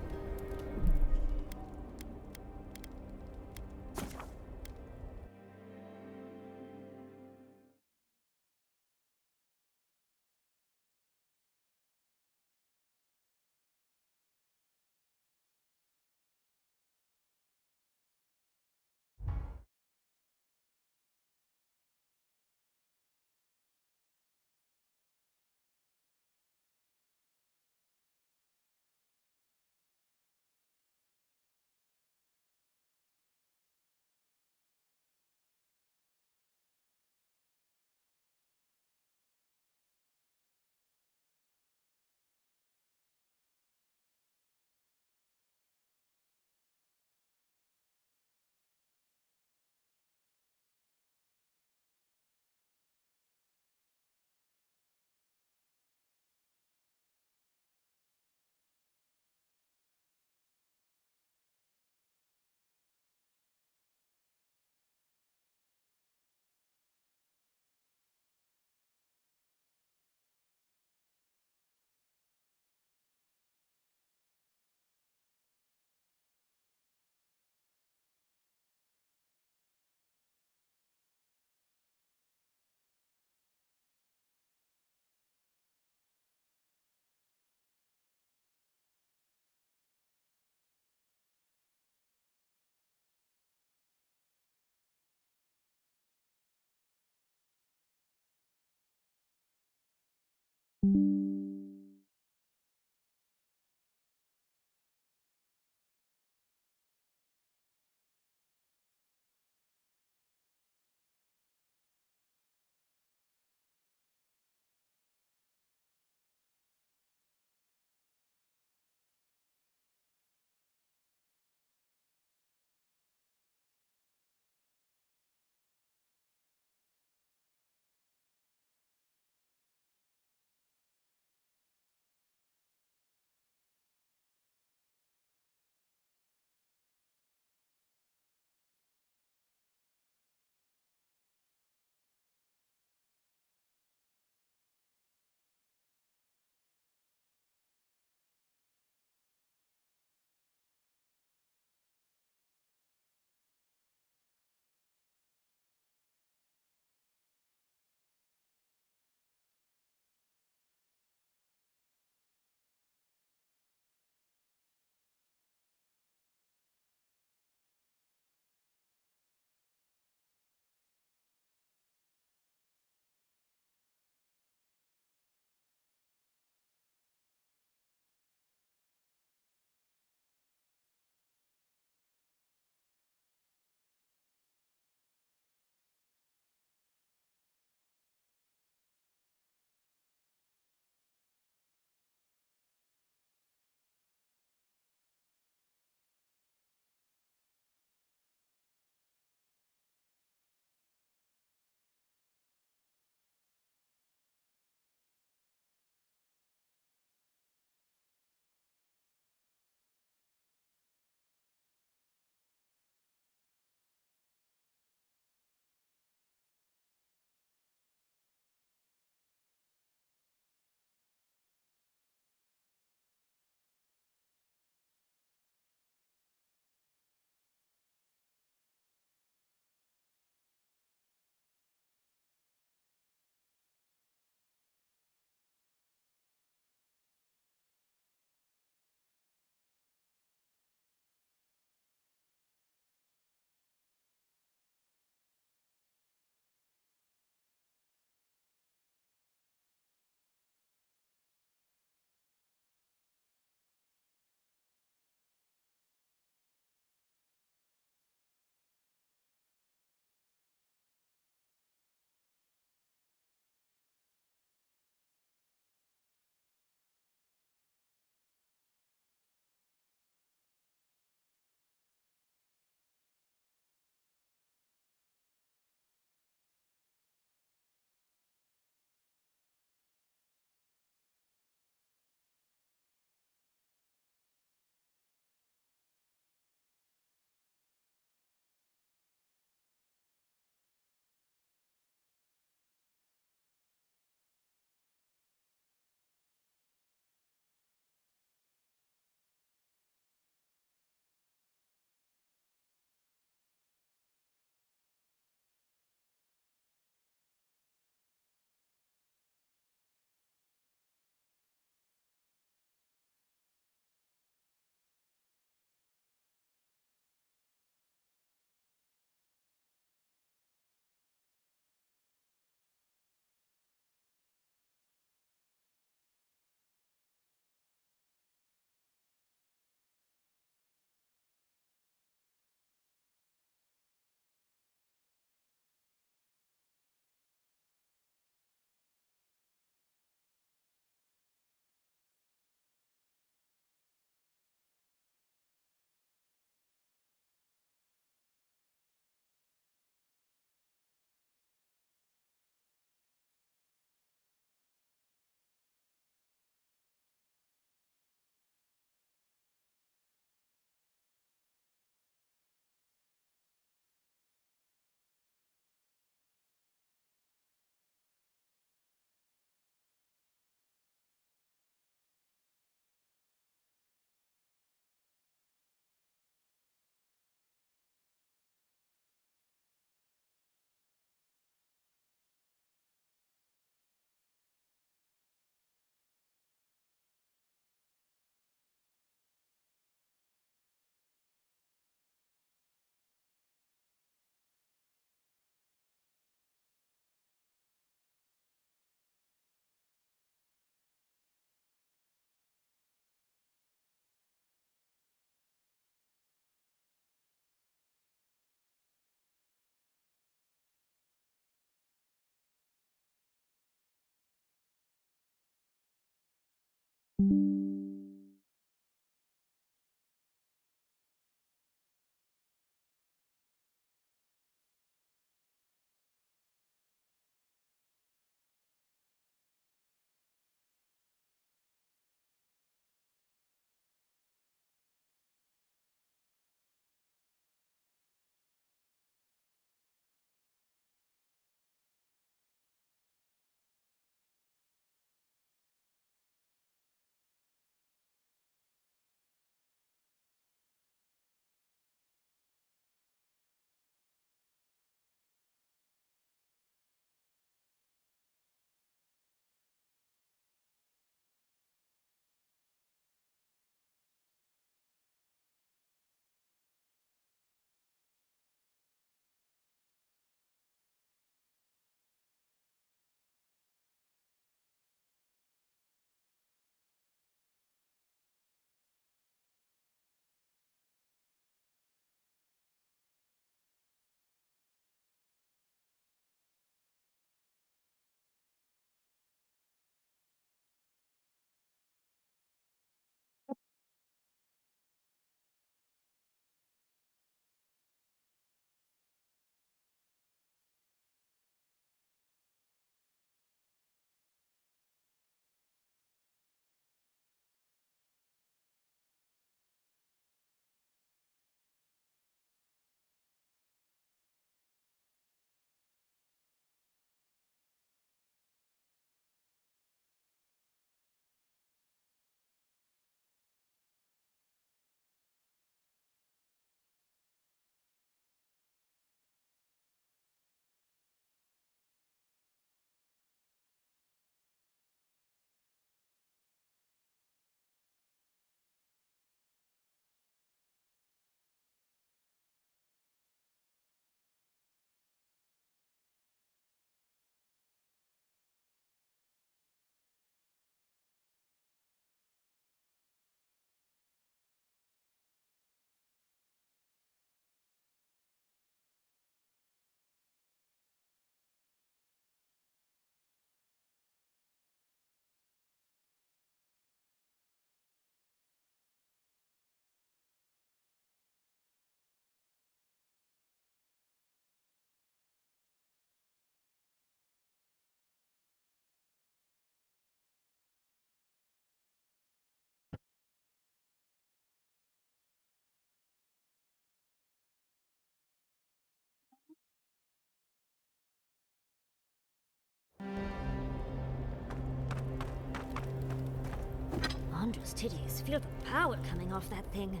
Sandra's titties. Feel the power coming off that thing.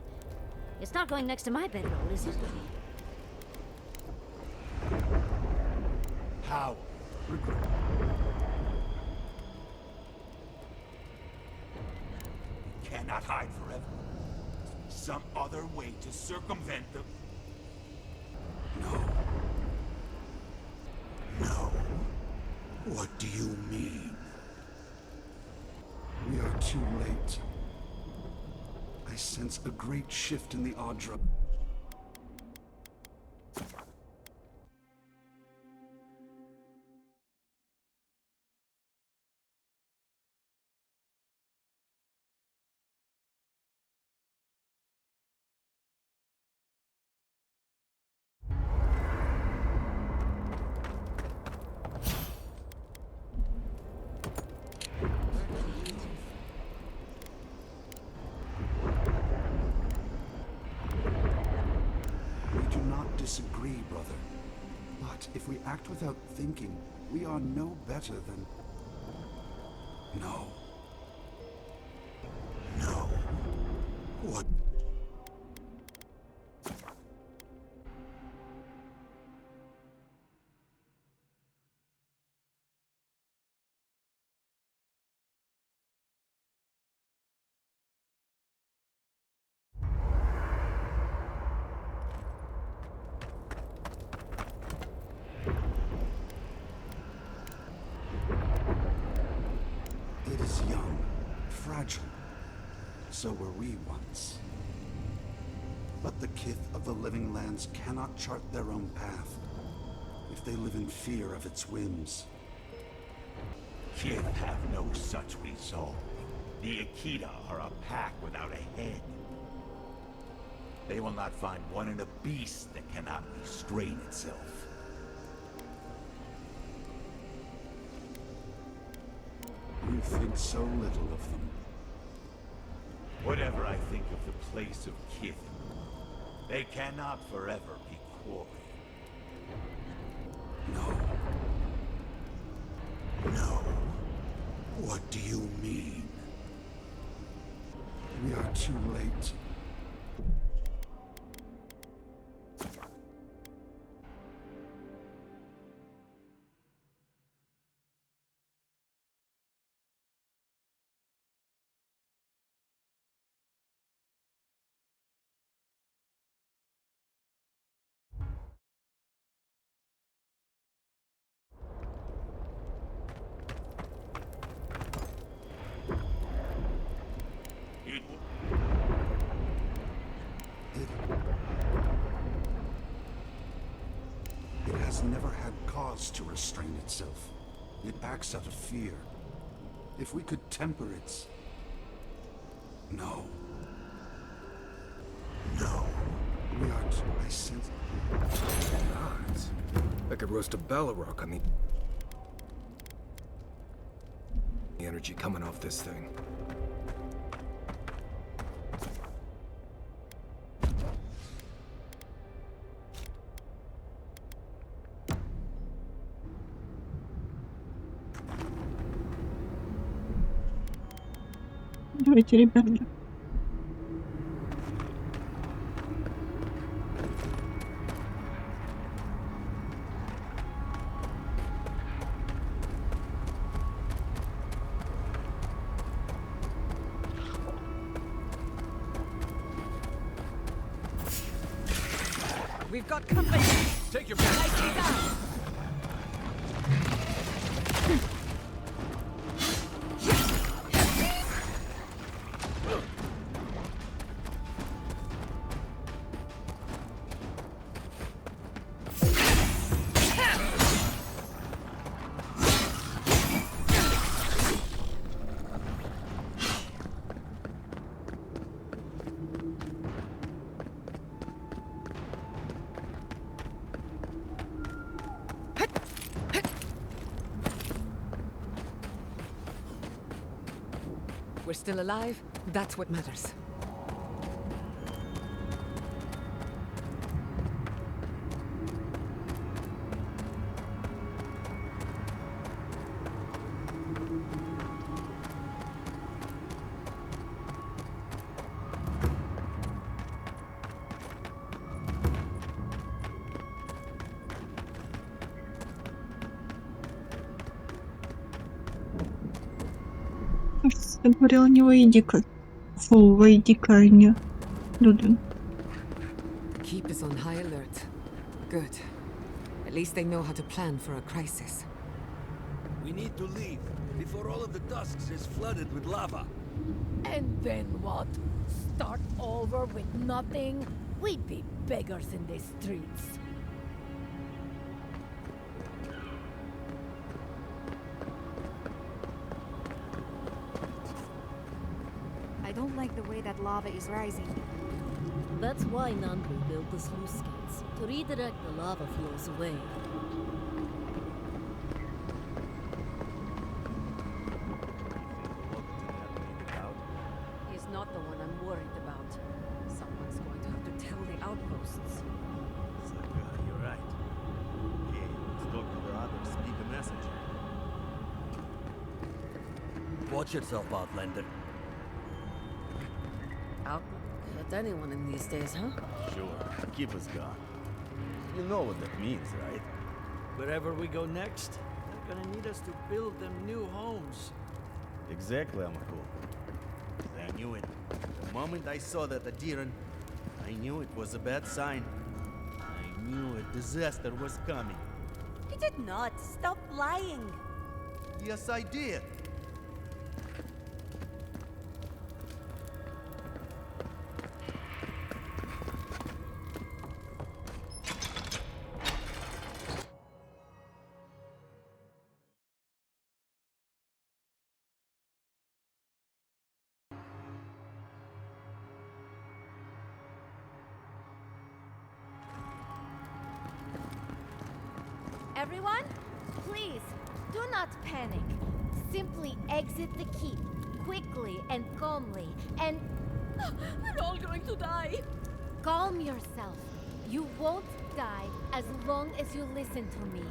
It's not going next to my bedroll, is it? How? You cannot hide forever. Some other way to circumvent them. No. No. What do you mean? We are too late. I sense a great shift in the Audra. Disagree, brother. But if we act without thinking, we are no better than... No. No. What? It is young, fragile. So were we once. But the kith of the living lands cannot chart their own path if they live in fear of its whims. Kith have no such resolve. The Akita are a pack without a head. They will not find one in a beast that cannot restrain itself. You think so little of them. Whatever I think of the place of Kith, they cannot forever be quarry. No. No. What do you mean? We are too late. It has never had cause to restrain itself. It acts out of fear. If we could temper its... No. No. We are I sense... Odds. I could roast a Balrog on the energy coming off this thing. Давайте, ребята. We've got company. Take your back. We're still alive. That's what matters. Кажется, я говорила не Вейдика. Фу, Вейдика, а не Людвин. The keep is on high alert. Good. At least they know how to plan for a crisis. We need to leave before all of the tusks is flooded with lava. And then what? Start over with nothing? We'd be beggars in the streets. I don't like the way that lava is rising. That's why Nandru built the sluice gates, to redirect the lava flows away. He's not the one I'm worried about. Someone's going to have to tell the outposts. You're right. Okay, let's talk to the others, speak a message. Watch yourself, Outlander. Out at anyone in these days, huh? Sure, keep us gone. You know what that means, right? Wherever we go next, they're gonna need us to build them new homes. Exactly, Amakul. I knew it. The moment I saw that Adiran, I knew it was a bad sign. I knew a disaster was coming. You did not. Stop lying. Yes, I did. Everyone, please, do not panic. Simply exit the keep, quickly and calmly, and... We're all going to die! Calm yourself. You won't die as long as you listen to me.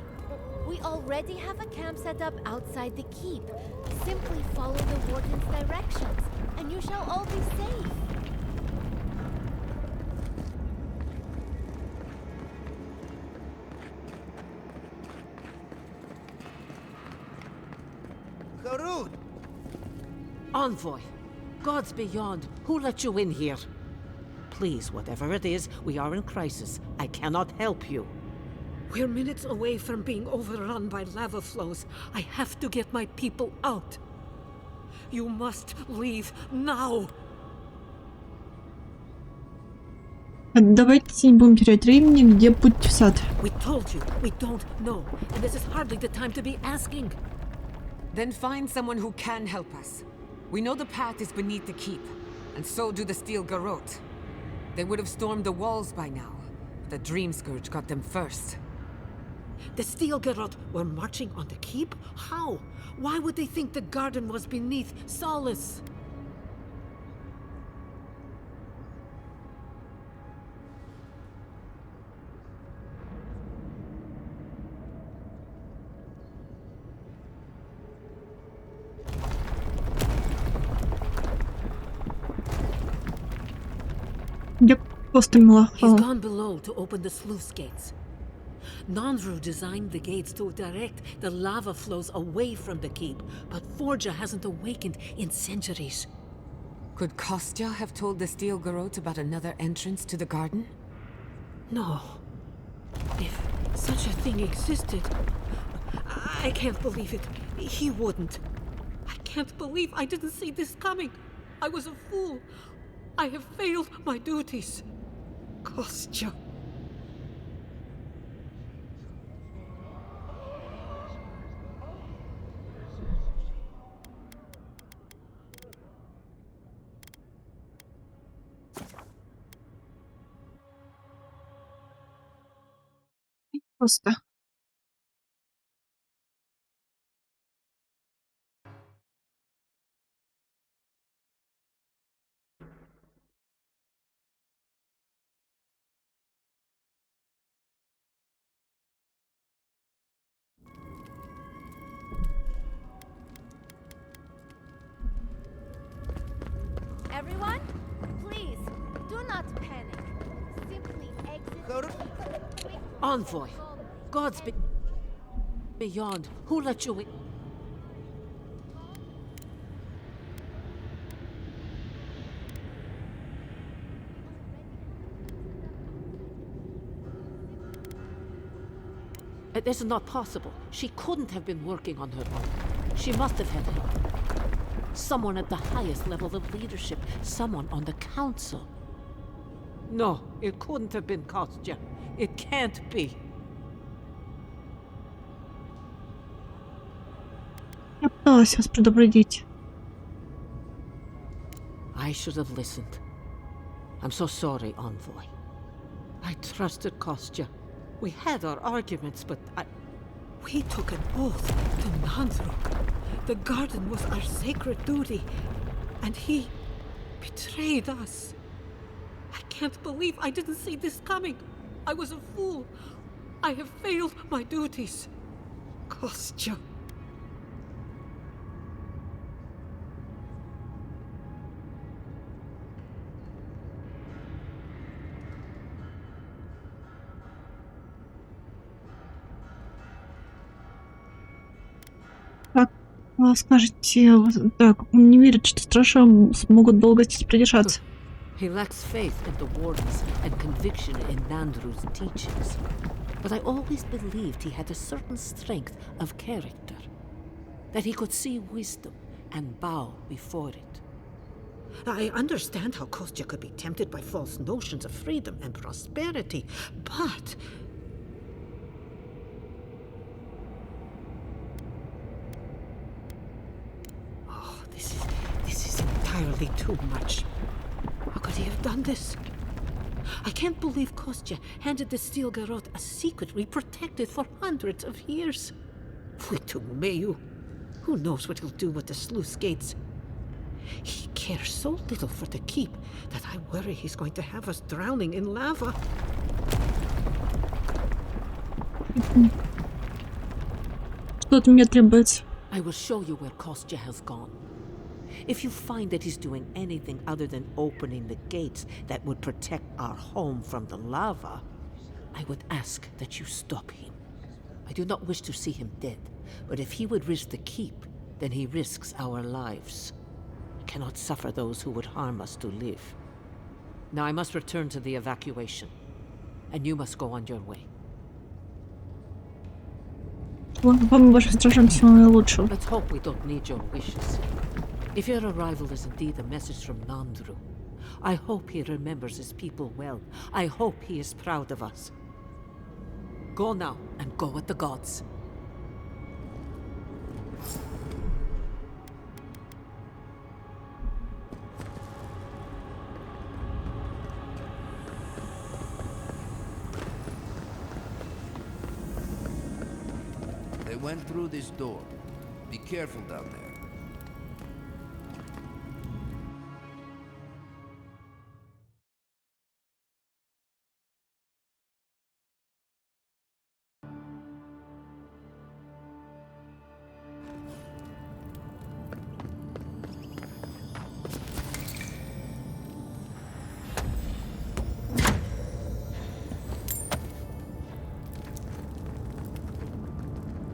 We already have a camp set up outside the keep. Simply follow the warden's directions, and you shall all be safe. Harut! Envoy! Gods beyond, who let you in here? Please, whatever it is, we are in crisis. I cannot help you. We're minutes away from being overrun by lava flows. I have to get my people out. You must leave now. Давайте не будем терять времени, где путь в сад. We told you, we don't know, and this is hardly the time to be asking. Then find someone who can help us. We know the path is beneath the keep, and so do the steel garrote. They would have stormed the walls by now, but the Dream Scourge got them first. The steel garrote were marching on the keep? How? Why would they think the garden was beneath Solace? He's gone below to open the sluice gates. Nandru designed the gates to direct the lava flows away from the keep, but Forja hasn't awakened in centuries. Could Kostya have told the steel garrote about another entrance to the garden? No. If such a thing existed, I can't believe it. He wouldn't. I can't believe I didn't see this coming. I was a fool. I have failed my duties. Kostya. Просто. Everyone, please, do not panic. Simply exit. Envoy! Gods beyond, who let you in? This is not possible. She couldn't have been working on her own. She must have had help. Someone at the highest level of leadership. Someone on the council. No, it couldn't have been Kostya. It can't be. Я пыталась вас предупредить. I should have listened. I'm so sorry, Envoy. I trusted Kostya. We had our arguments, but We took an oath to Nandru. The garden was our sacred duty, and he betrayed us. I can't believe I didn't see this coming. I was a fool. I have failed my duties. Kostya. Как скажете, так, он не верит, что стражи смогут долго здесь продержаться. He lacks faith in the wardens and conviction in Nandru's teachings. But I always believed he had a certain strength of character. That he could see wisdom and bow before it. I understand how Kostya could be tempted by false notions of freedom and prosperity, but... Oh, this is entirely too much. How could he have done this? I can't believe Kostya handed the steel garrote a secret we protected for hundreds of years. Meyu. Who knows what he'll do with the sluice gates? He cares so little for the keep that I worry he's going to have us drowning in lava. Что от меня требуется? I will show you where Kostya has gone. If you find that he's doing anything other than opening the gates that would protect our home from the lava, I would ask that you stop him. I do not wish to see him dead, but if he would risk the keep, then he risks our lives. I cannot suffer those who would harm us to live. Now I must return to the evacuation, and you must go on your way. Вам больше стражам всего наилучшего. Let's hope we don't need your wishes. If your arrival is indeed a message from Nandru, I hope he remembers his people well. I hope he is proud of us. Go now, and go with the gods. They went through this door. Be careful down there.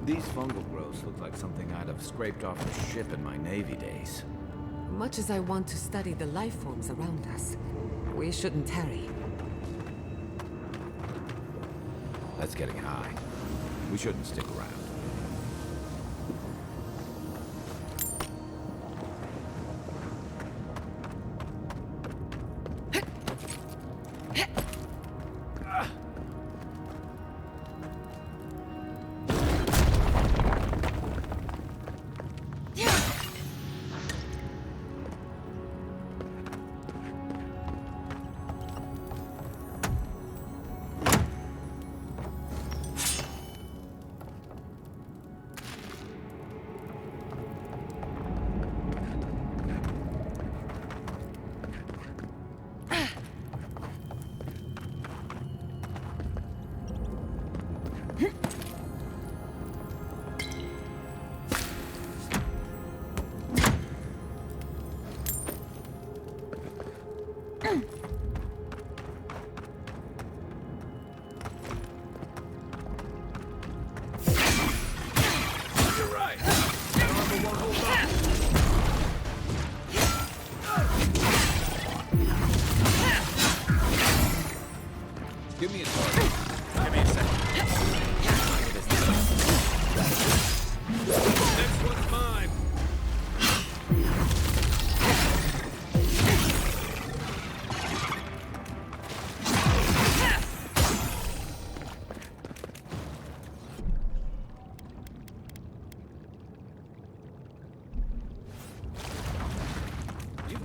These fungal growths look like something I'd have scraped off a ship in my Navy days. Much as I want to study the life forms around us, we shouldn't tarry. That's getting high. We shouldn't stick around.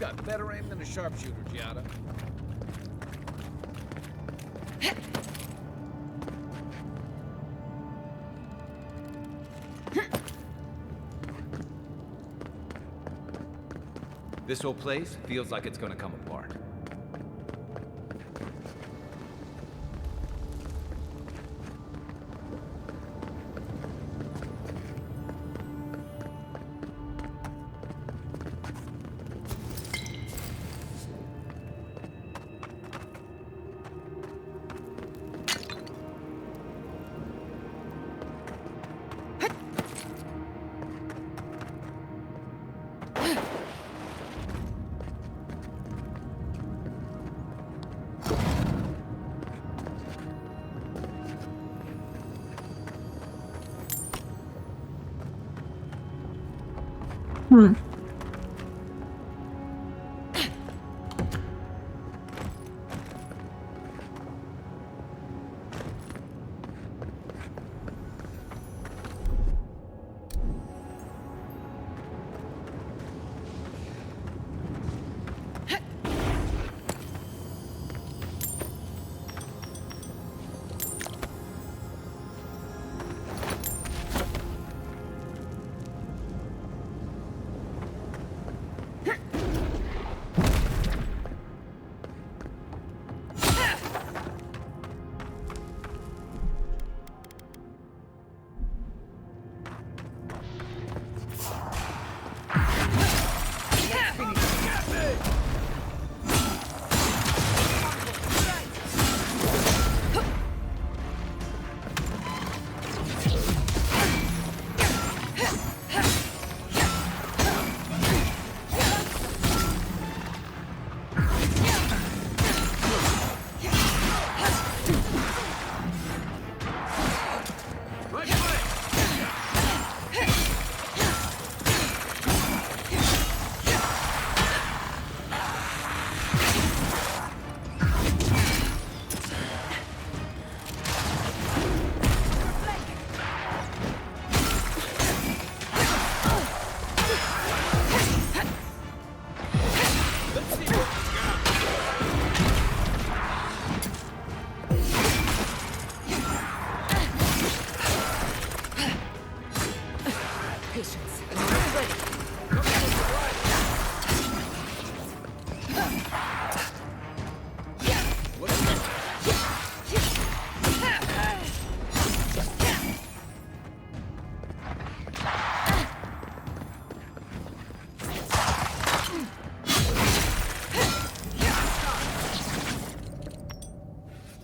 got better aim than a sharpshooter, Giada. This whole place feels like it's gonna come apart.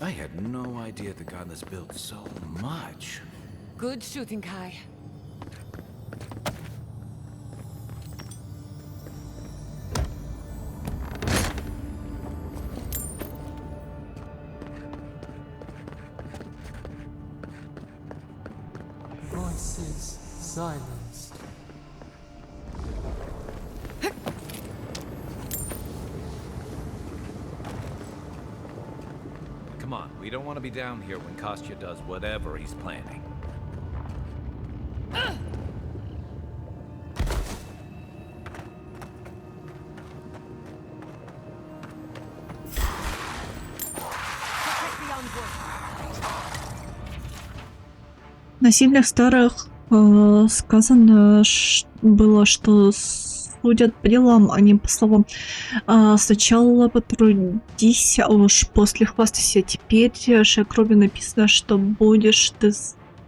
I had no idea the goddess built so much. Good shooting, Kai. Voices silenced. Come on, we don't want to be down here when Kostya does whatever he's planning. На сильных старых сказано было, что судят по делам, а не по словам. Сначала потрудись, а уж после хвастайся. Теперь же крови написано, что будешь ты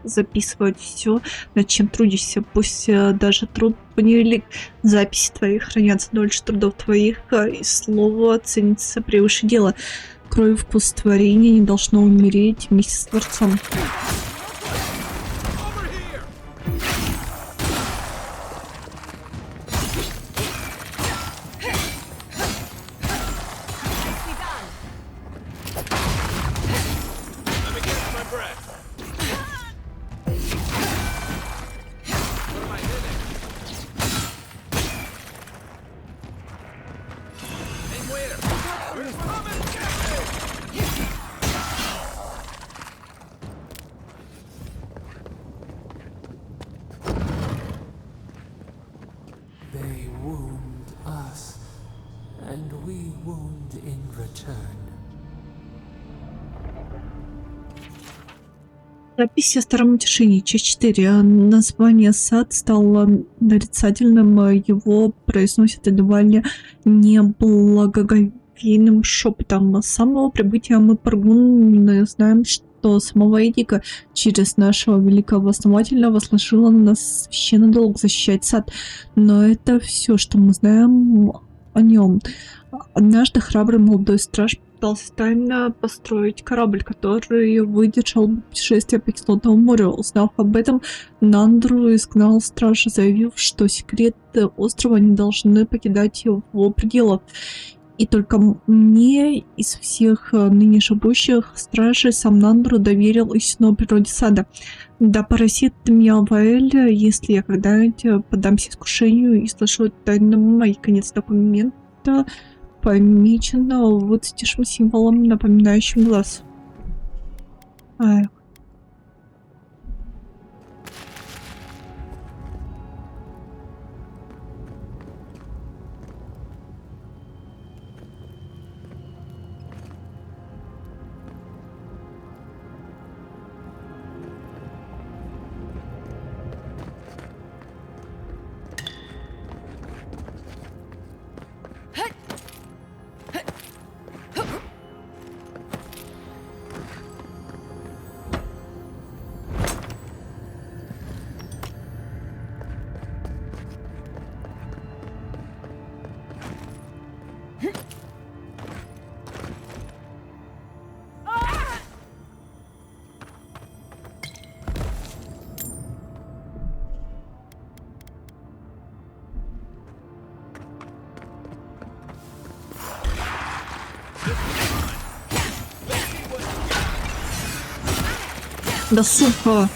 записывать все, над чем трудишься. Пусть даже труд невелик, записи твои хранятся дольше трудов твоих, и слово ценится превыше дела. Кровь вкус творения не должно умереть вместе с Творцом. They wound us. return. Запись о старом утешении, часть 4. Название «сад» стало нарицательным, его произносят едва ли не благоговейным шепотом. С самого прибытия мы, паргуны, знаем, что самого Эдика через нашего великого основателя возложила на нас священный долг защищать сад. Но это все, что мы знаем о нем. Однажды храбрый молодой страж пытался тайно построить корабль, который выдержал путешествие по Кислотному морю. Узнав об этом, Нандру изгнал стража, заявив, что секреты острова не должны покидать его пределов. И только мне из всех ныне живущих стражей сам Нандру доверил истину природе сада. Да поразит меня Ваэль, если я когда-нибудь поддамся искушению и слышу тайну мой конец документа помечено выцветшим символом, напоминающим глаз. Да сука!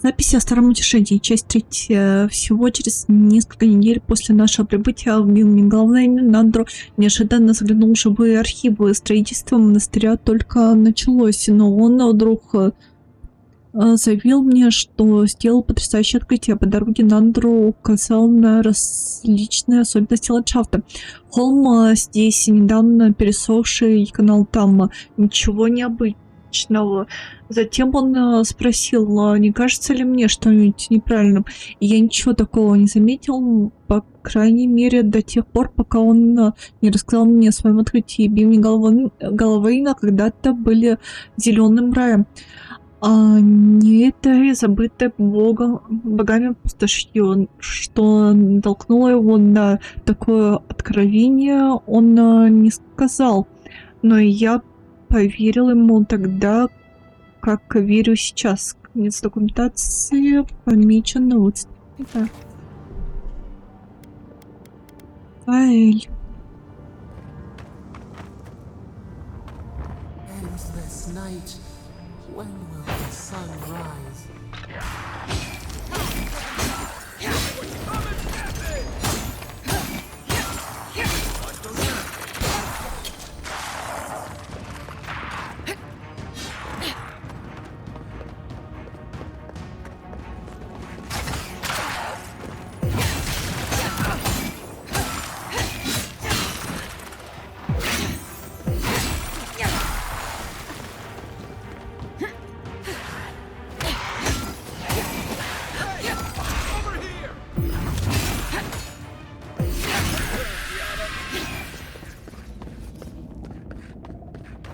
Записи о старом утешении, часть 3. Всего через несколько недель после нашего прибытия в Главный Нандро неожиданно заглянул в живые архивы. Строительство монастыря только началось, но он вдруг заявил мне, что сделал потрясающее открытие. По дороге Нандро указал на различные особенности ландшафта. Холм здесь, недавно пересохший, канал там. Ничего необычного. Затем он спросил, не кажется ли мне что-нибудь неправильным. И я ничего такого не заметил, по крайней мере, до тех пор, пока он не рассказал мне о своем открытии. Бивни Головейна когда-то были зеленым раем. А не это забытое богами пустошью, что натолкнуло его на такое откровение, он не сказал. Но я поверил ему тогда, как верю сейчас. Конец документации помечен на отступе. Фаэль. Endless night. When will the sun rise?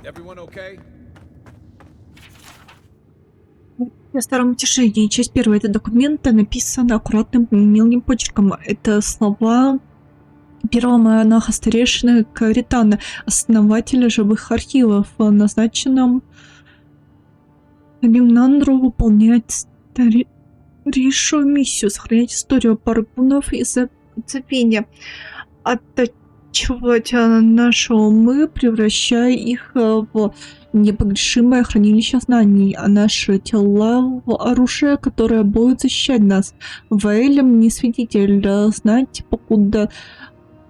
Everyone okay? О старом утешении. Часть 1. Это документ написан аккуратным мелким почерком. Это слова первого монаха старейшины Каритана, основателя живых архивов, назначенном Нандру выполнять старейшую миссию, сохранять историю паргунов и забвения, оттачивать наши умы, превращая их в непогрешимое хранилище знаний, а наши тела в оружие, которое будет защищать нас. Ваэлем не свидетель, знать, покуда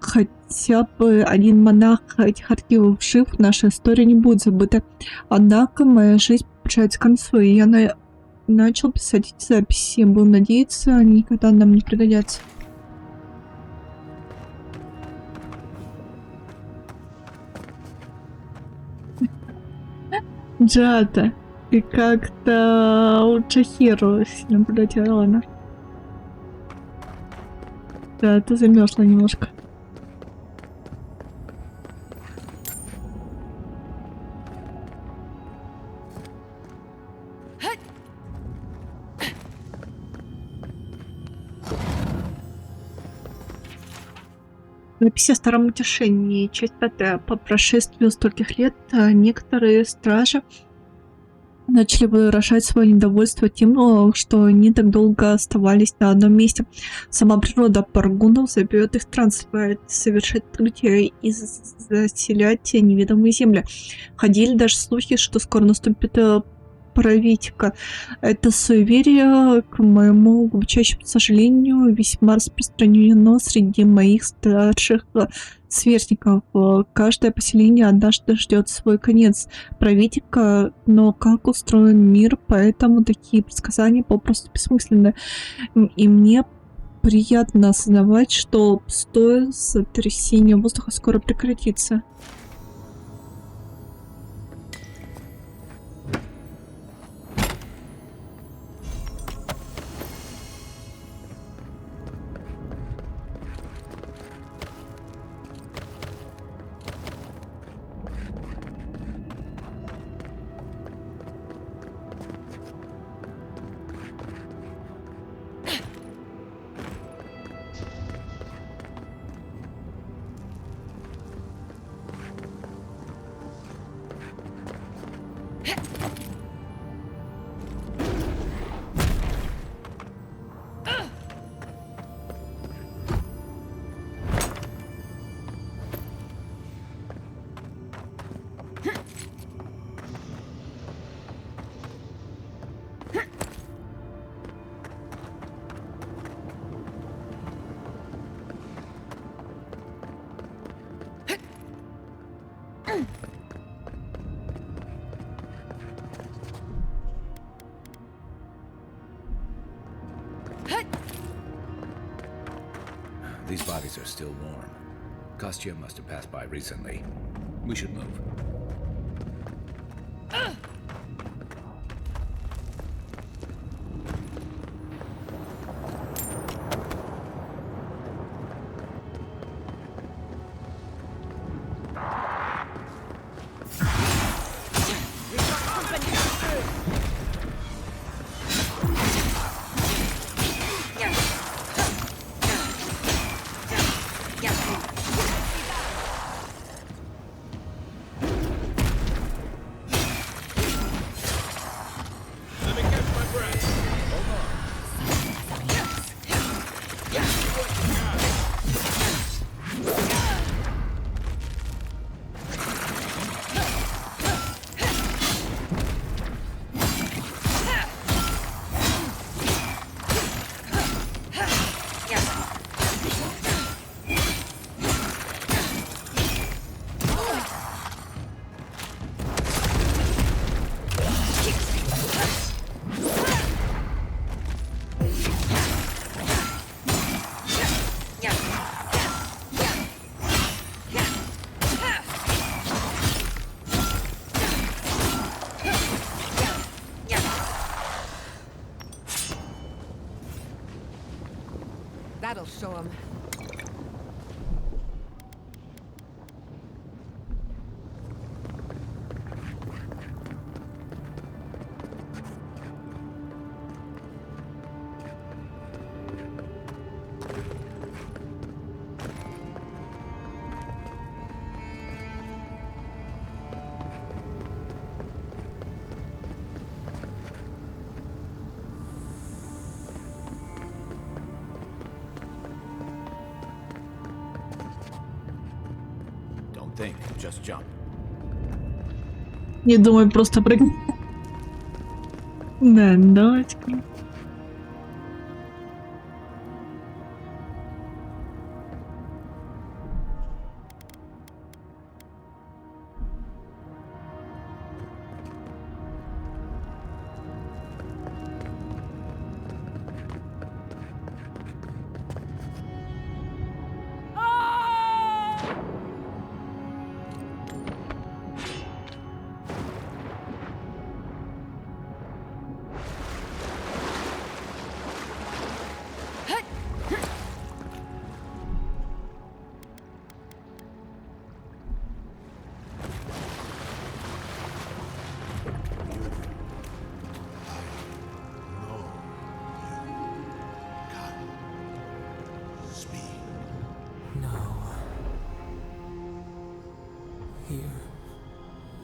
хотя бы один монах этих архивов жив, наша история не будет забыта. Однако моя жизнь приближается к концу, и я начал писать эти записи. Будем надеяться, они никогда нам не пригодятся. Джата, ты как-то учахиру наблюдала, ладно? Да, ты замерзла немножко. Записи о старом утешении. Часть 5. По прошествию стольких лет некоторые стражи начали выражать свое недовольство тем, что они так долго оставались на одном месте. Сама природа паргунов зовет их странствовать, совершать открытия и заселять неведомые земли. Ходили даже слухи, что скоро наступит правителька. Это суеверие, к моему глубочайшему сожалению, весьма распространено среди моих старших сверстников. Каждое поселение однажды ждет свой конец. Правителька, но как устроен мир, поэтому такие предсказания попросту бессмысленны. И мне приятно осознавать, что пустое сотрясение воздуха скоро прекратится. These bodies are still warm. Kostya must have passed by recently. We should move. That'll show him. Think, just jump. Не думай, просто прыгни. Да, давайте-ка.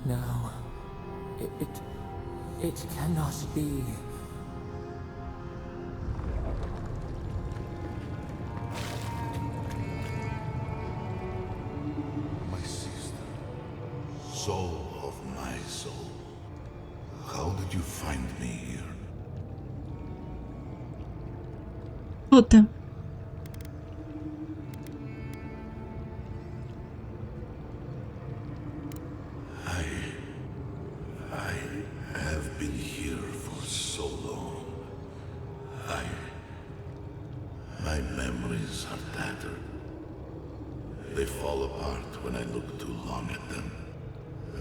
Now, it cannot be. My sister, soul of my soul, how did you find me here? Кто ты? My memories are tattered. They fall apart when I look too long at them.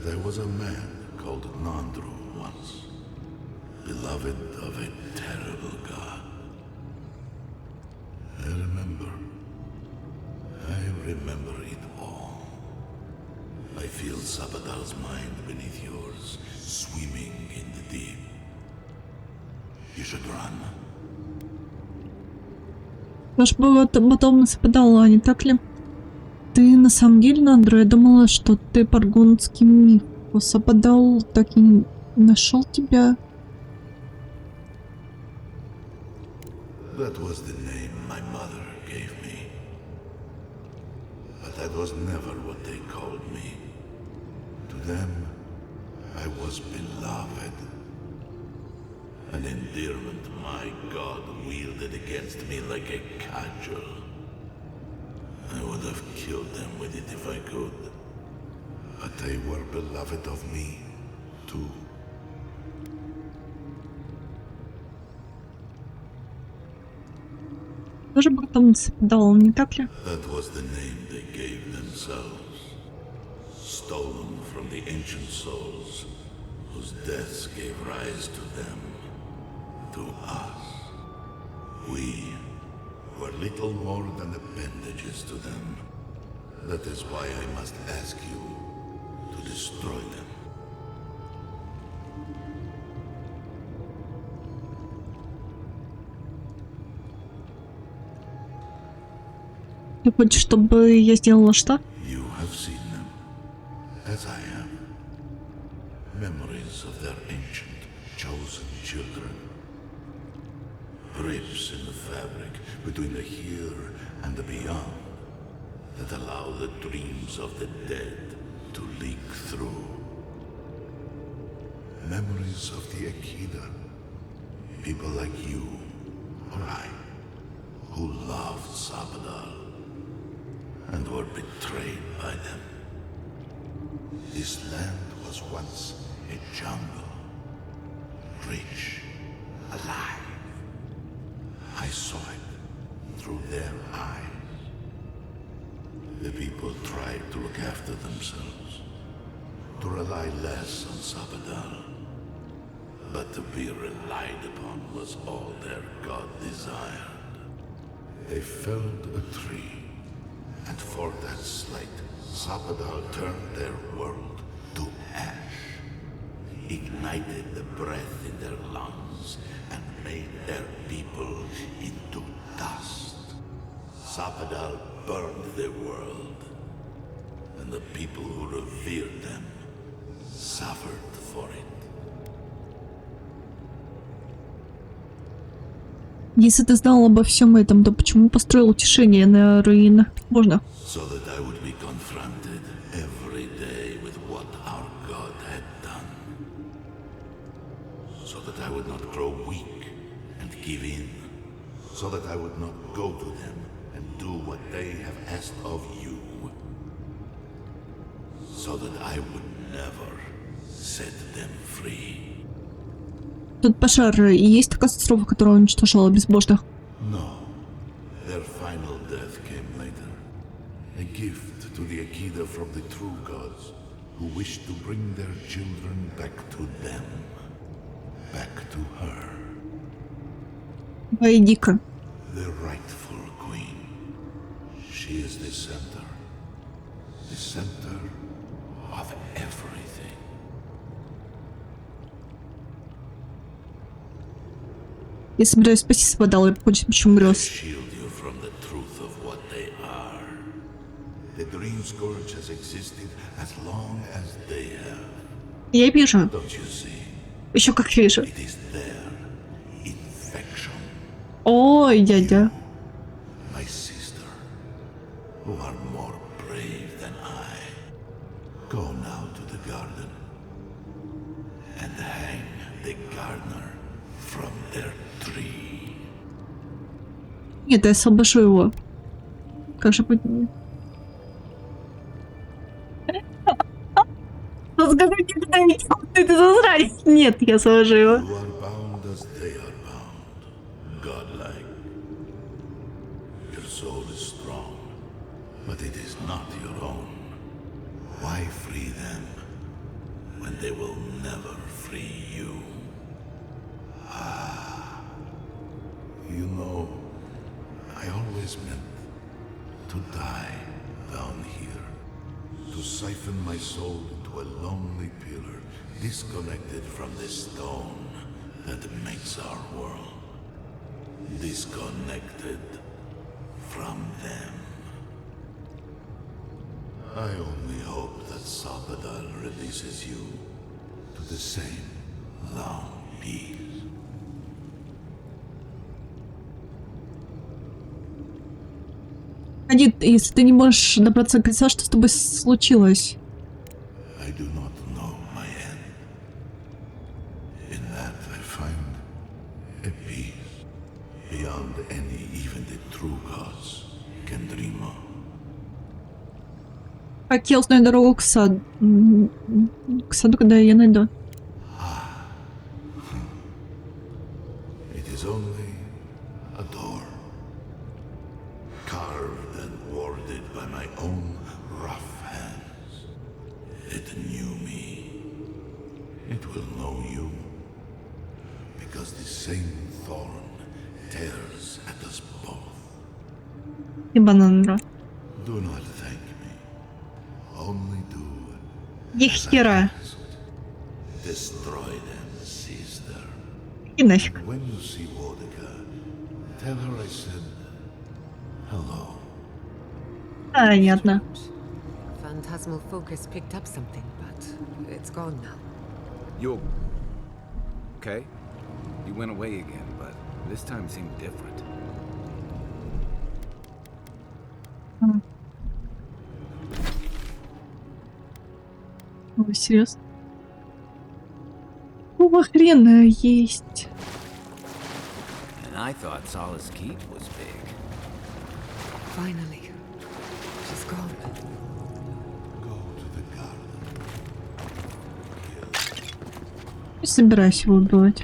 There was a man called Nandru once, beloved of a terrible god. I remember it all. I feel Sabadal's mind beneath yours, swimming in the deep. You should run. Ваш потом спадала, не так ли? Ты на самом деле, Нандро, я думала, что ты паргунский миф. Сападал так и нашел тебя. That was the name my mother gave me. But that was never what they called me. To them, I was beloved. An endearment my God wielded against me like a cudgel. I would have killed them with it if I could. But they were beloved of me, too. Тоже бы потом западал, не так ли? That was the name they gave themselves, stolen from the ancient souls whose deaths gave rise to them, to us. We were little more than appendages to them. That is why I must ask you to destroy them. Ты хочешь, чтобы я сделала что? You have seen them, as I have. Memories of their ancient, chosen children. Rips in the fabric between the here and the beyond that allow the dreams of the dead to leak through. Memories of the Akida. People like you or I who loved Sabadal and were betrayed by them. This land was once a jungle, rich, alive. I saw it through their eyes. The people tried to look after themselves, to rely less on Sabadal. But to be relied upon was all their god desired. They felled a tree, and for that slight, Sabadal turned their world to ash, ignited the breath in their lungs, and made their people into dust. Sabadal burned the world, and the people who revered them suffered for it. Если ты знал обо всем этом, то почему построил утешение на руинах? Можно? So that I would be confronted every day with what our God had done. So that I would not grow weak and give in. So that I would not go to them and do what they have asked of you. So that I would never set them free. Тут пожар, и есть та катастрофа, которая уничтожила безбожных? No. Their final death came later. A gift to the Akida from the true gods, who wished to bring their children back to them. Back to her. Войди-ка. The rightful queen. She is the center. The center of everything. Я собираюсь спасти Сабадал, и походить, почему грез. Shield you from the truth of what they are. The dream scourge has existed as long as they have. Я вижу. Don't you see? Еще как вижу. It is their infection. Ой, дядя. My sister, who are more brave than I, go now to the garden and hang the gardener from their tree. Нет, я освобожу его. Как же будет? Скажи, никогда не делал, ты засранец. Нет, я освобожу его. You are bound as they are bound, godlike. Your soul is strong, but it is not your own. Why free them when they will never free you? Ah, you know, I always meant to die down here, to siphon my soul into a lonely pillar, disconnected from the stone that makes our world, disconnected from them. I only hope that Sabadal releases you to the same long peace. Ходи, если ты не можешь добраться до конца, что с тобой случилось? I do not know my end. In that I find a peace beyond any even the true gods can dream of. Как я узнаю дорогу к саду? К саду, когда я найду. It is only a door. molded by my own rough hands. It knew me. It will know you. Because the same thorn tears at us both. И банан. Do not thank me. Only do Ехера. destroy them, sister. И нафиг. And when you see Wodika, tell her I said hello. Понятно. Phantasmal focus picked up something, but it's gone now. You okay? You went away again, but this time seemed different. Ой, серьезно? Какого хрена есть? And I thought Solace Keep was big. Finally, she's gone. Не собираюсь его убивать.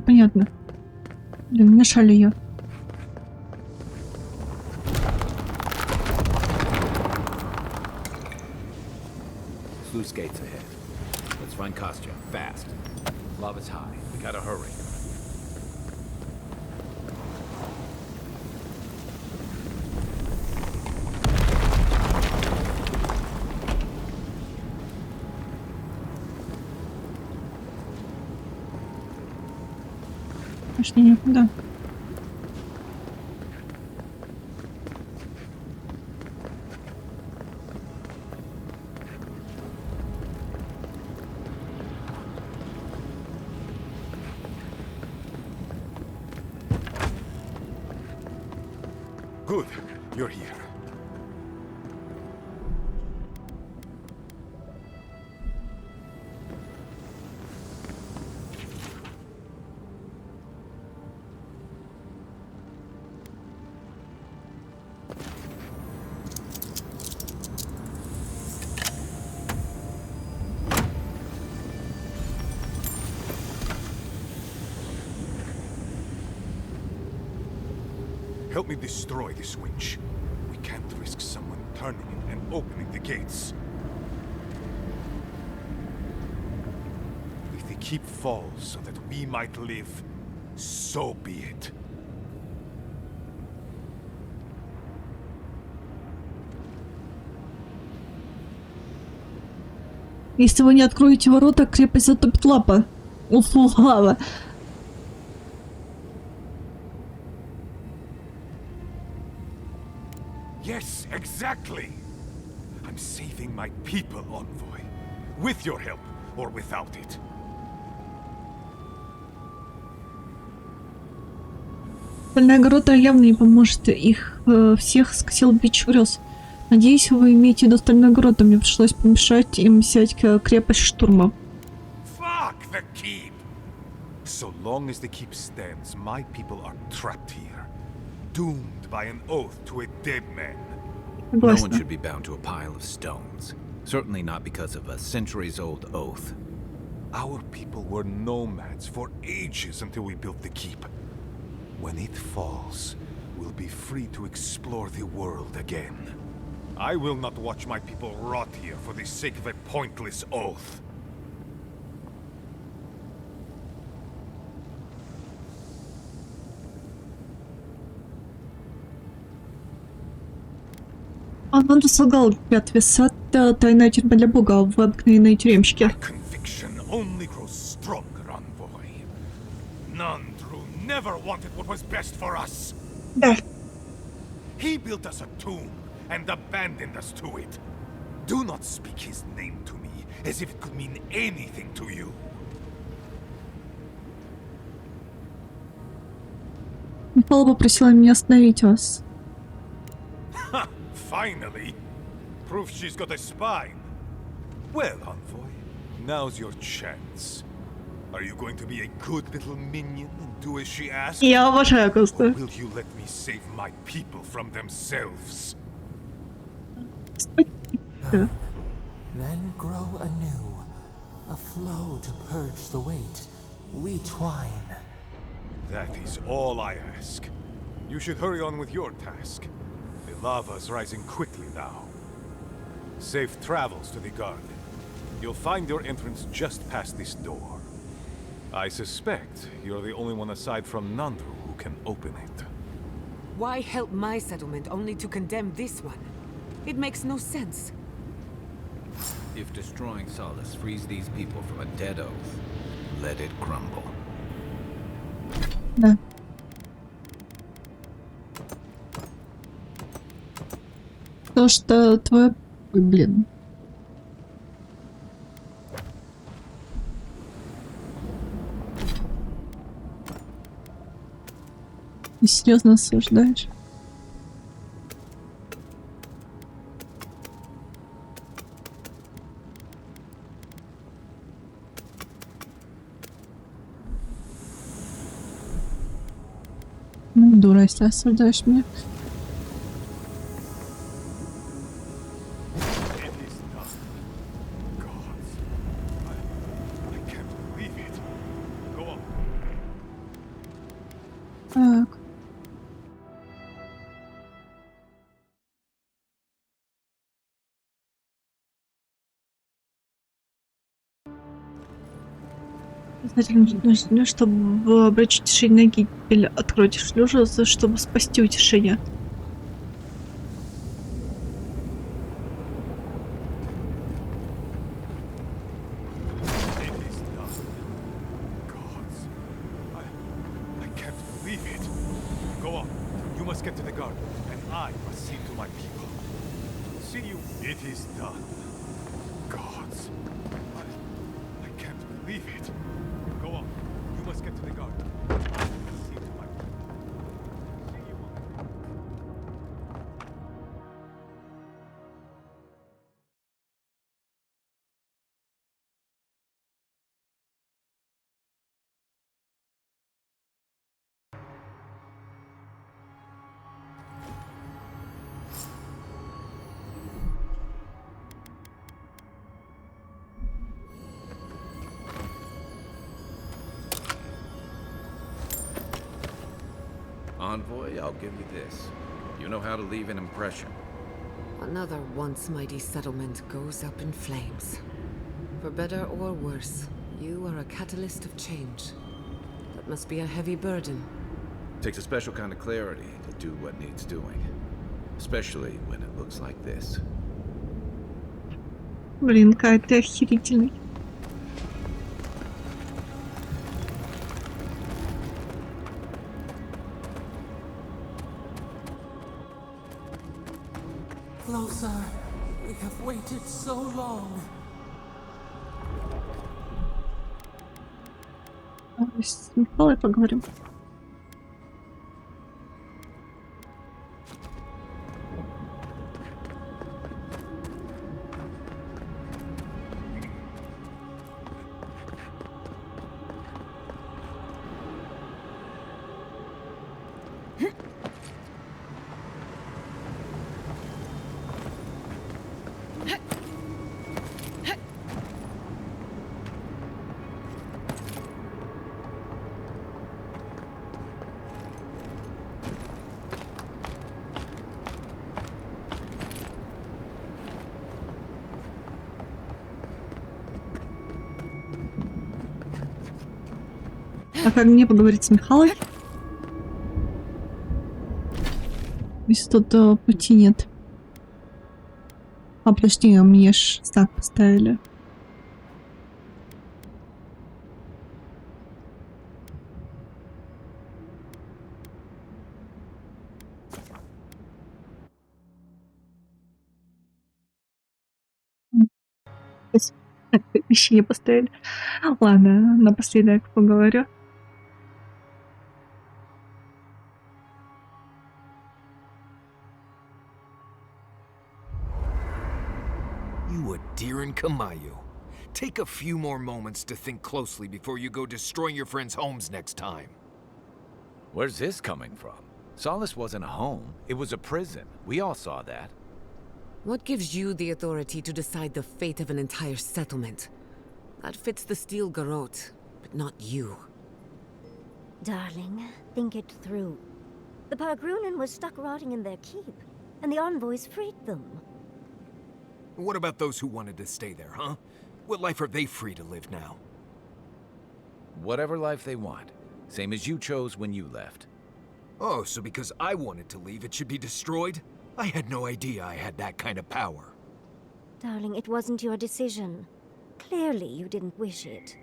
Понятно. Блин, мешали ее. Sluice gates ahead. Let's find Kostya, fast. Lava's high. We gotta hurry. Пошли никуда. Good, you're here. Help me destroy this winch. We can't risk someone turning it and opening the gates. If the keep falls so that we might live, so be it. Если вы не откроете ворота, крепость затопит лапа. Лава. Yes, exactly! I'm saving my people, Envoy. With your help, or without it. Стальная грота явно не поможет. Их всех скосил бич грез. Надеюсь, вы имеете в виду стальную гроту. Мне пришлось помешать им взять крепость штурмом. Fuck the keep! So long as the keep stands, my people are trapped here. Doomed by an oath to a dead man. No one should be bound to a pile of stones. Certainly not because of a centuries-old oath. Our people were nomads for ages until we built the keep. When it falls, we'll be free to explore the world again. I will not watch my people rot here for the sake of a pointless oath. Он же солгал в клятве. Сад — тайная тюрьма для бога, а вы обыкновенные тюремщики. Conviction only grows stronger, Envoy. Nandru never wanted what was best for us. Да. He built us a tomb and abandoned us to it. Do not speak his name to me as if it could mean anything to you. Михаила попросила меня остановить вас. Ha! Finally! Proof she's got a spine. Well, Envoy, now's your chance. Are you going to be a good little minion and do as she asks? Я обожаю Or просто. will you let me save my people from themselves? Then grow anew, a flow to purge the weight. We twine. That is all I ask. You should hurry on with your task. The lava's rising quickly now. Safe travels to the garden. You'll find your entrance just past this door. I suspect you're the only one aside from Nandru who can open it. Why help my settlement only to condemn this one? It makes no sense. If destroying Solace frees these people from a dead oath, let it crumble. Да. То, что твой... Ой, блин. Ты серьезно осуждаешь? Ну, дура, если осуждаешь меня. Так. Нужно, чтобы обречь тишине на гибель, откройте шлюзу, чтобы спасти утешение. Envoy, I'll give you this. You know how to leave an impression. Another once mighty settlement goes up in flames. For better or worse, you are a catalyst of change. That must be a heavy burden. Takes a special kind of clarity to do what needs doing. Especially when it looks like this. Блин, Кай, ты охерительный. Closer. We have waited so long. С Михалой поговорим. А как мне поговорить с Михалой? Если тут пути нет. А, подожди, мне ж знак поставили. Еще не поставили. Ладно, напоследок поговорю. You a Diran Kamayu. Take a few more moments to think closely before you go destroying your friends' homes next time. Where's this coming from? Solace wasn't a home, it was a prison. We all saw that. What gives you the authority to decide the fate of an entire settlement? That fits the Steel Garrote, but not you. Darling, think it through. The Pargrunen was stuck rotting in their keep, and the envoys freed them. What about those who wanted to stay there, huh? What life are they free to live now? Whatever life they want. Same as you chose when you left. Oh, so because I wanted to leave, it should be destroyed? I had no idea I had that kind of power. Darling, it wasn't your decision. Clearly you didn't wish it.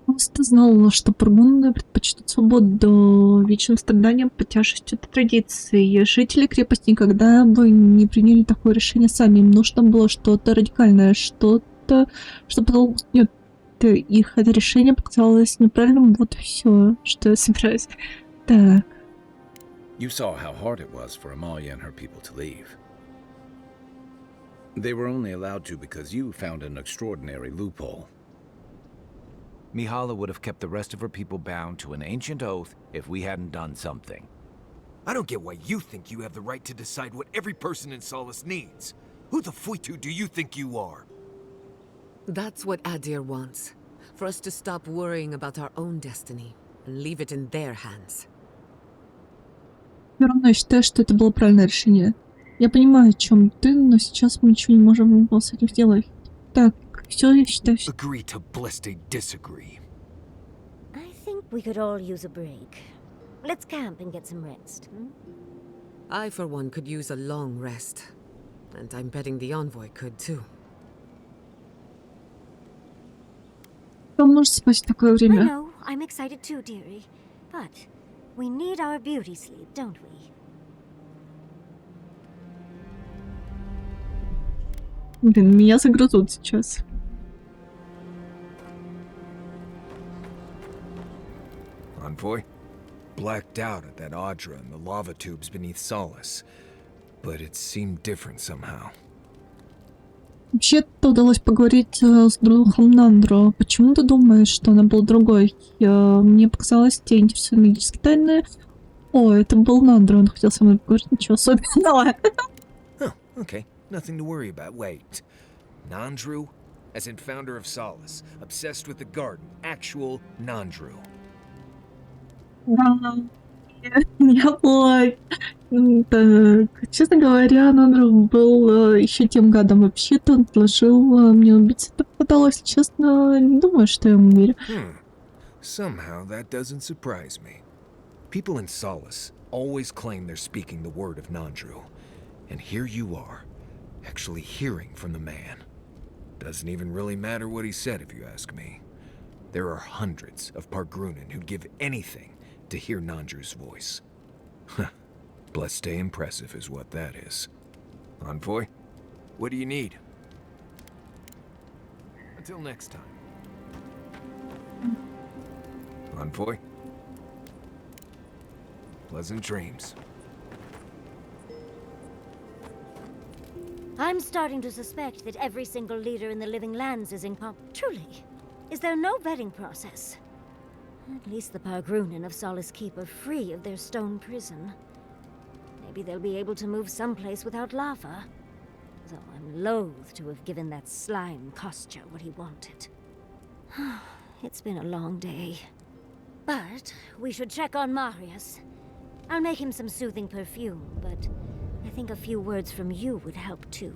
Просто знала, что Паргуны предпочтут свободу вечным страданиям по тяжести этой традиции. Жители крепости никогда бы не приняли такое решение сами. Им нужно было что-то радикальное, что-то, что подтолкнет их. Это решение показалось неправильным. Вот и все, что я собираюсь. Так. You saw how hard it was for Amalia and her people to leave. They were only allowed to because you found an extraordinary loophole. Mihala would have kept the rest of her people bound to an ancient oath if we hadn't done something. I don't get why you think you have the right to decide what every person in Solace needs. Who the fuitu do you think you are? That's what Adir wants. For us to stop worrying about our own destiny and leave it in their hands. Все равно я считаю, что это было правильное решение. Я понимаю, о чем ты, но сейчас мы ничего не можем с этим сделать. Так, все, я считаю, что... Agree to blessed disagree. I think we could all use a break. Let's camp and get some rest. I, for one, could use a long rest. And I'm betting the envoy could, too. Кто может спать в такое I время? know, I'm excited too, dearie. But we need our beauty sleep, don't we? Блин, меня загрызут сейчас. Envoy? Blacked out at that Audra and the lava tubes beneath Solace. But it seemed different somehow. Вообще-то удалось поговорить с духом Нандро. Почему ты думаешь, что она была другой? Мне показалось, тебя интересуют магические тайны. О, это был Нандро, он хотел со мной поговорить, ничего особенного. Huh, okay. Nothing to worry about. Wait. Nandru? As in founder of Solace. Obsessed with the garden. Actual Nandru. Я была... Так, честно говоря, Нандро был еще тем гадом. Вообще-то он предложил мне убить это пыталась. Честно, не думаю, что я ему верю. Somehow that doesn't surprise me. People in Solace always claim they're speaking the word of Nandru. And here you are, actually hearing from the man. Doesn't even really matter what he said, if you ask me. There are hundreds of Pargrunen who'd give anything to hear Nandru's voice. Huh. Blessed impressive is what that is. Envoy, what do you need? Until next time. Envoy? Pleasant dreams. I'm starting to suspect that every single leader in the Living Lands is Truly, is there no vetting process? At least the Pargrunen of Solace Keep are free of their stone prison. Maybe they'll be able to move someplace without lava. Though I'm loath to have given that slime Kostya what he wanted. It's been a long day. But we should check on Marius. I'll make him some soothing perfume, but I think a few words from you would help too.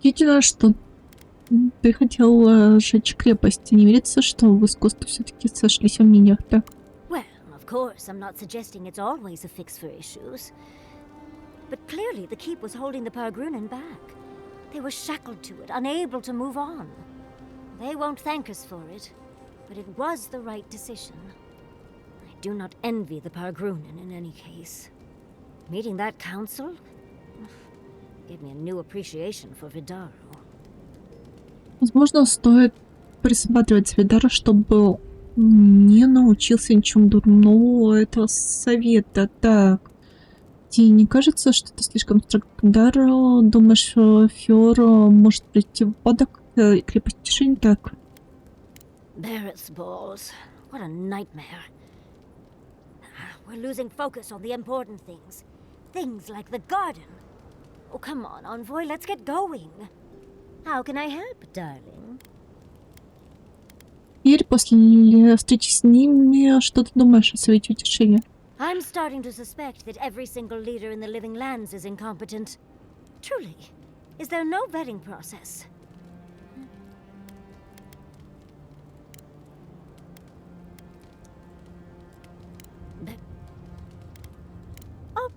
Единственное, что ты хотел сжечь крепость. Не верится, что в искусстве все-таки сошлись в мнениях, так? Well, of course, I'm not suggesting it's always a fix for issues. But clearly the keep was holding the Pargrunen back. They were shackled to it, unable to move on. They won't thank us for it, but it was the right decision. I do not envy the Pargrunen in any case. Meeting that council gave me a new appreciation for Vidaru. Возможно, стоит присматривать Видара, чтобы не научился ничему дурному этого совета. Так, Тебе не кажется, что ты слишком строг к Дару? Думаешь, Фиор может прийти в упадок? Крепость же не так. Barrett's balls. What a nightmare. We're losing focus on the important things. Things like the garden. Oh, come on, Envoy, let's get going. How can I help, darling? Теперь, после встречи с ними, что ты думаешь о Совете Утешения? I'm starting to suspect that every single leader in the living lands is incompetent. Truly. Is there no vetting process? Oh.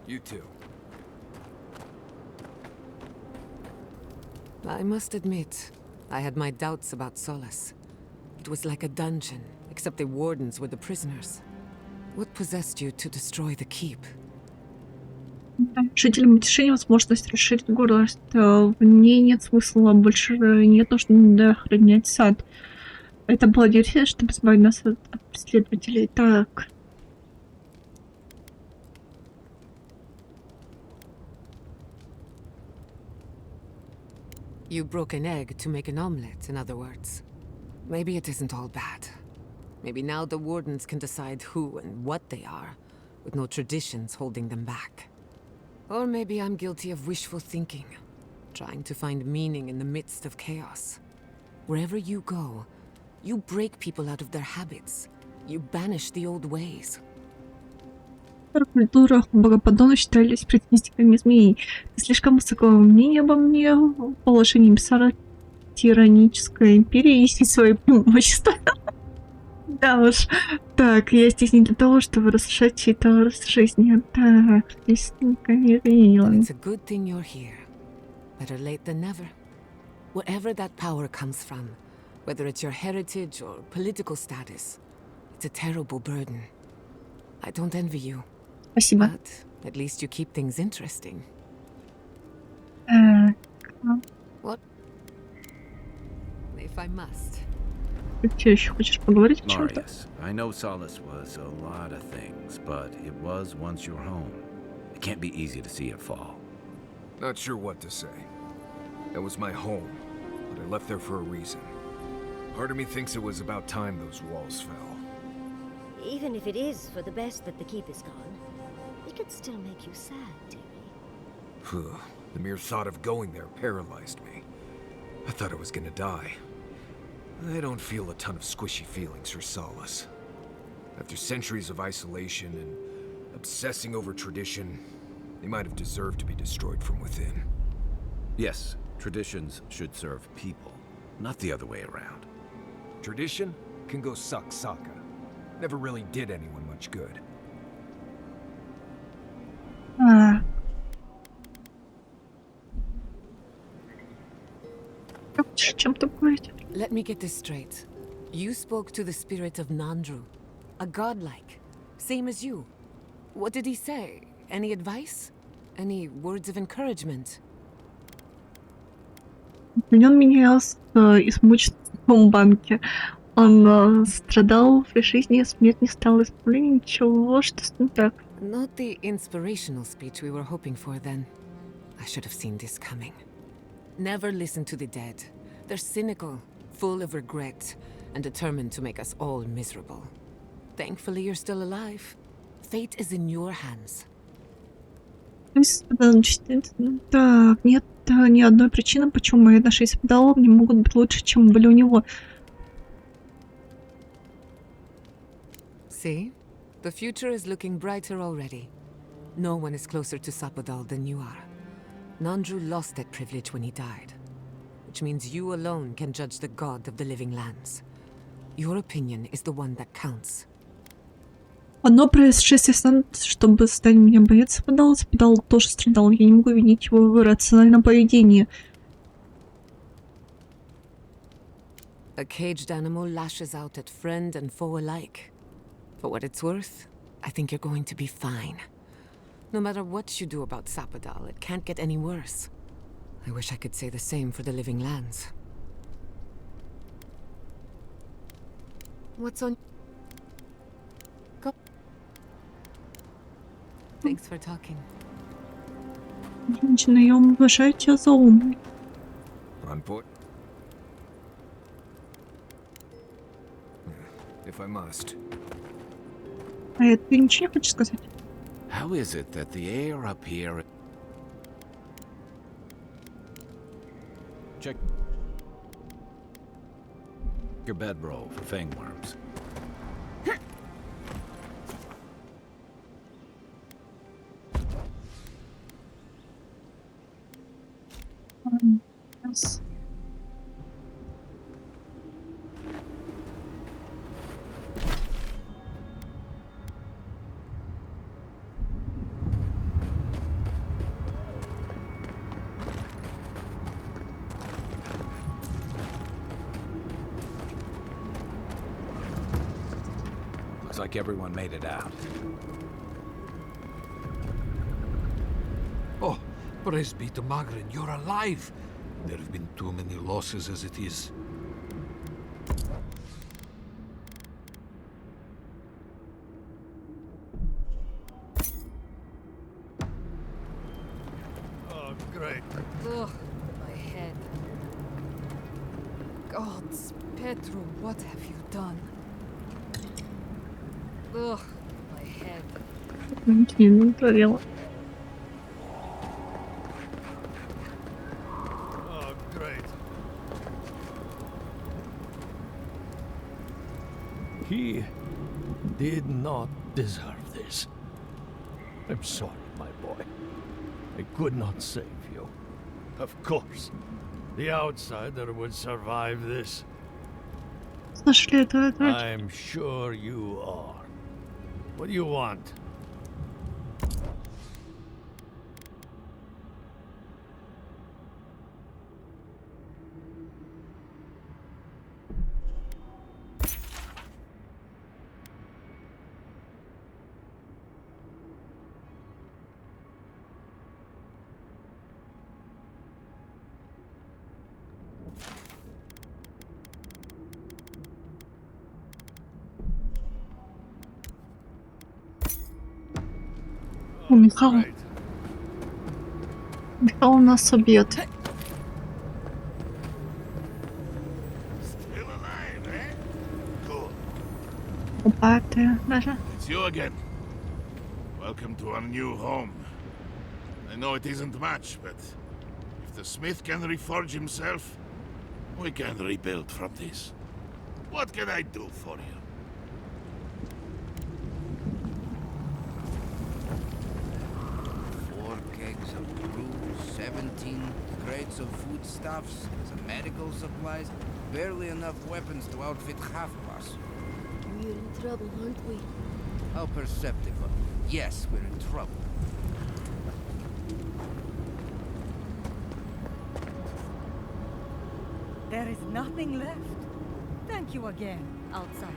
You too. I must admit, I had my doubts about Solace. It was like a dungeon, except the wardens were the prisoners. What possessed you to destroy the keep? Жителям Утешения возможность расширить город. В ней нет смысла, больше нет нужды охранять сад. Это была диверсия, чтобы избавить нас от преследователей. Так. You broke an egg to make an omelette, in other words. Maybe it isn't all bad. Maybe now the wardens can decide who and what they are, with no traditions holding them back. Or maybe I'm guilty of wishful thinking, trying to find meaning in the midst of chaos. Wherever you go, you break people out of their habits. You banish the old ways. В культурах богоподобно считались предвестниками змей. Ты слишком высокого мнения обо мне. Положение императора тиранической империи есть свои преимущества. Да уж. Так, я здесь не для того, чтобы разрушать чьи-то жизни. Так, здесь не верила. It's a good thing you're here. Better late than never. Wherever that power comes from, whether it's your heritage or political status, it's a terrible burden. I don't envy you. Спасибо. But at least you keep things interesting. What? If I must. Ты еще хочешь поговорить о чем-то? Marius, I know Solace was a lot of things, but it was once your home. It can't be easy to see it fall. Not sure what to say. That was my home, but I left there for a reason. Part of me thinks it was about time those walls fell. Even if it is for the best that the keep is gone, it could still make you sad, dearie. The mere thought of going there paralyzed me. I thought I was gonna die. I don't feel a ton of squishy feelings for Solace. After centuries of isolation and obsessing over tradition, they might have deserved to be destroyed from within. Yes, traditions should serve people, not the other way around. Tradition can go suck Sokka. Never really did anyone much good. Let me get this straight. You spoke to the spirit of Nandru, a godlike, same as you. What did he say? Any advice? Any words of encouragement? Он менялся измучен в том банке. Он страдал при жизни, смерть не стала исправлением, ничего, что с ним так. Not the inspirational speech we were hoping for then. I should have seen this coming. Never listen to the dead. They're cynical, full of regret, and determined to make us all miserable. Thankfully, you're still alive. Fate is in your hands. Так, нет ни одной причины, почему мои отношения с Педалом не могут быть лучше, чем были у него. See? The future is looking brighter already. No one is closer to Sapodal than you are. Nandru lost that privilege when he died, which means you alone can judge the god of the living lands. Your opinion is the one that counts. Одно происшествие станет, чтобы стать меня бояться Педала. Педал тоже страдал. Я не могу винить его в иррациональном поведении. A caged animal lashes out at friend and foe alike. For what it's worth, I think you're going to be fine. No matter what you do about Sapadal, it can't get any worse. I wish I could say the same for the Living Lands. What's on... Go. Thanks for talking. Женщина, я вам уважаю тебя за ум. On point. If I must. А ты ничего не хочешь сказать? How is it that the air up here... Check your bedroll for fangworms. Yes. Looks like everyone made it out. Oh, praise be to Magrin, you're alive! There have been too many losses as it is. Oh, great. Ugh, my head. Gods, Petru, what have you done? Ugh, my head. Ничего не творила. Oh, great. He did not deserve this. I'm sorry, my boy. I could not save you. Of course, the outsider would survive this. Слышали, это... I'm sure you are. What do you want? О, Михаил. Михаил нас убьет. Опа, ты даже. It's you again. Welcome to our new home. I know it isn't much, but if the smith can reforge himself, we can rebuild from this. What can I do for you? 4 kegs of brew, 17 crates of foodstuffs, some medical supplies, barely enough weapons to outfit half of us. We're in trouble, aren't we? How perceptible. Yes, we're in trouble. There is nothing left. Thank you again, outside.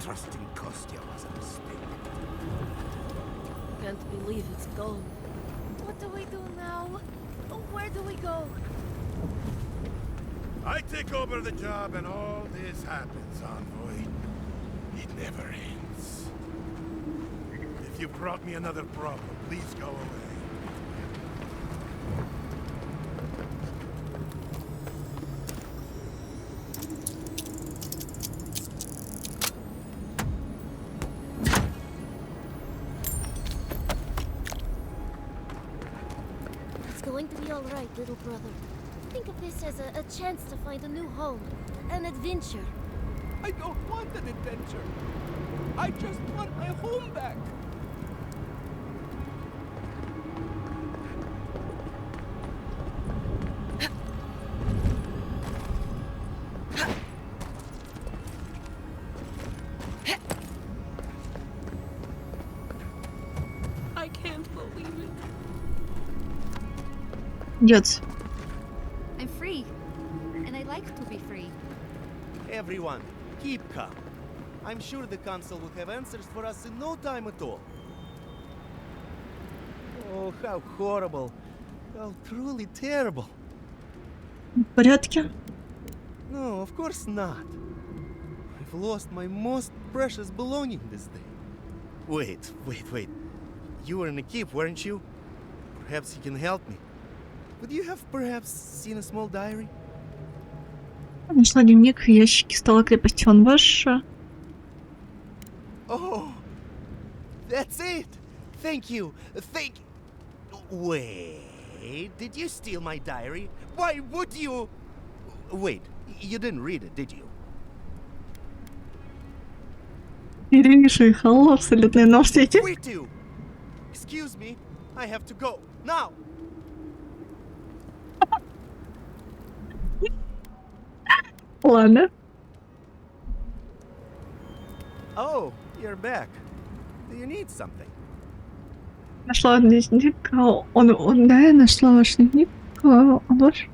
Trusting Kostya was a mistake. Can't believe it's gone. What do we do now? Where do we go? I take over the job and all this happens, envoy. It never ends. If you brought me another problem, please go away. It's going to be all right, little brother. Think of this as a chance to find a new home. An adventure. I don't want an adventure. I just want my home back. I can't believe it. Идет. I'm free. And I like to be free. Everyone, keep calm. I'm sure the council will have answers for us in no time at all. Oh, how horrible. How truly terrible. В порядке? No, of course not. I've lost my most precious belonging this day. Wait. You were in a keep, weren't you? Perhaps you can help me. Would you have perhaps seen a small diary? Нашла дневник в ящике стола крепости. Он ваш? Oh, that's it. Thank you. Wait, did you steal my diary? Why would you? Wait, you didn't read it, did you? Первейший хал абсолютно на свете. Where to? Excuse me, I have to go now. Ладно. Oh, you're back. Do you need something? Нашла дневник. Да, я нашла ваш дневник. Он ваш?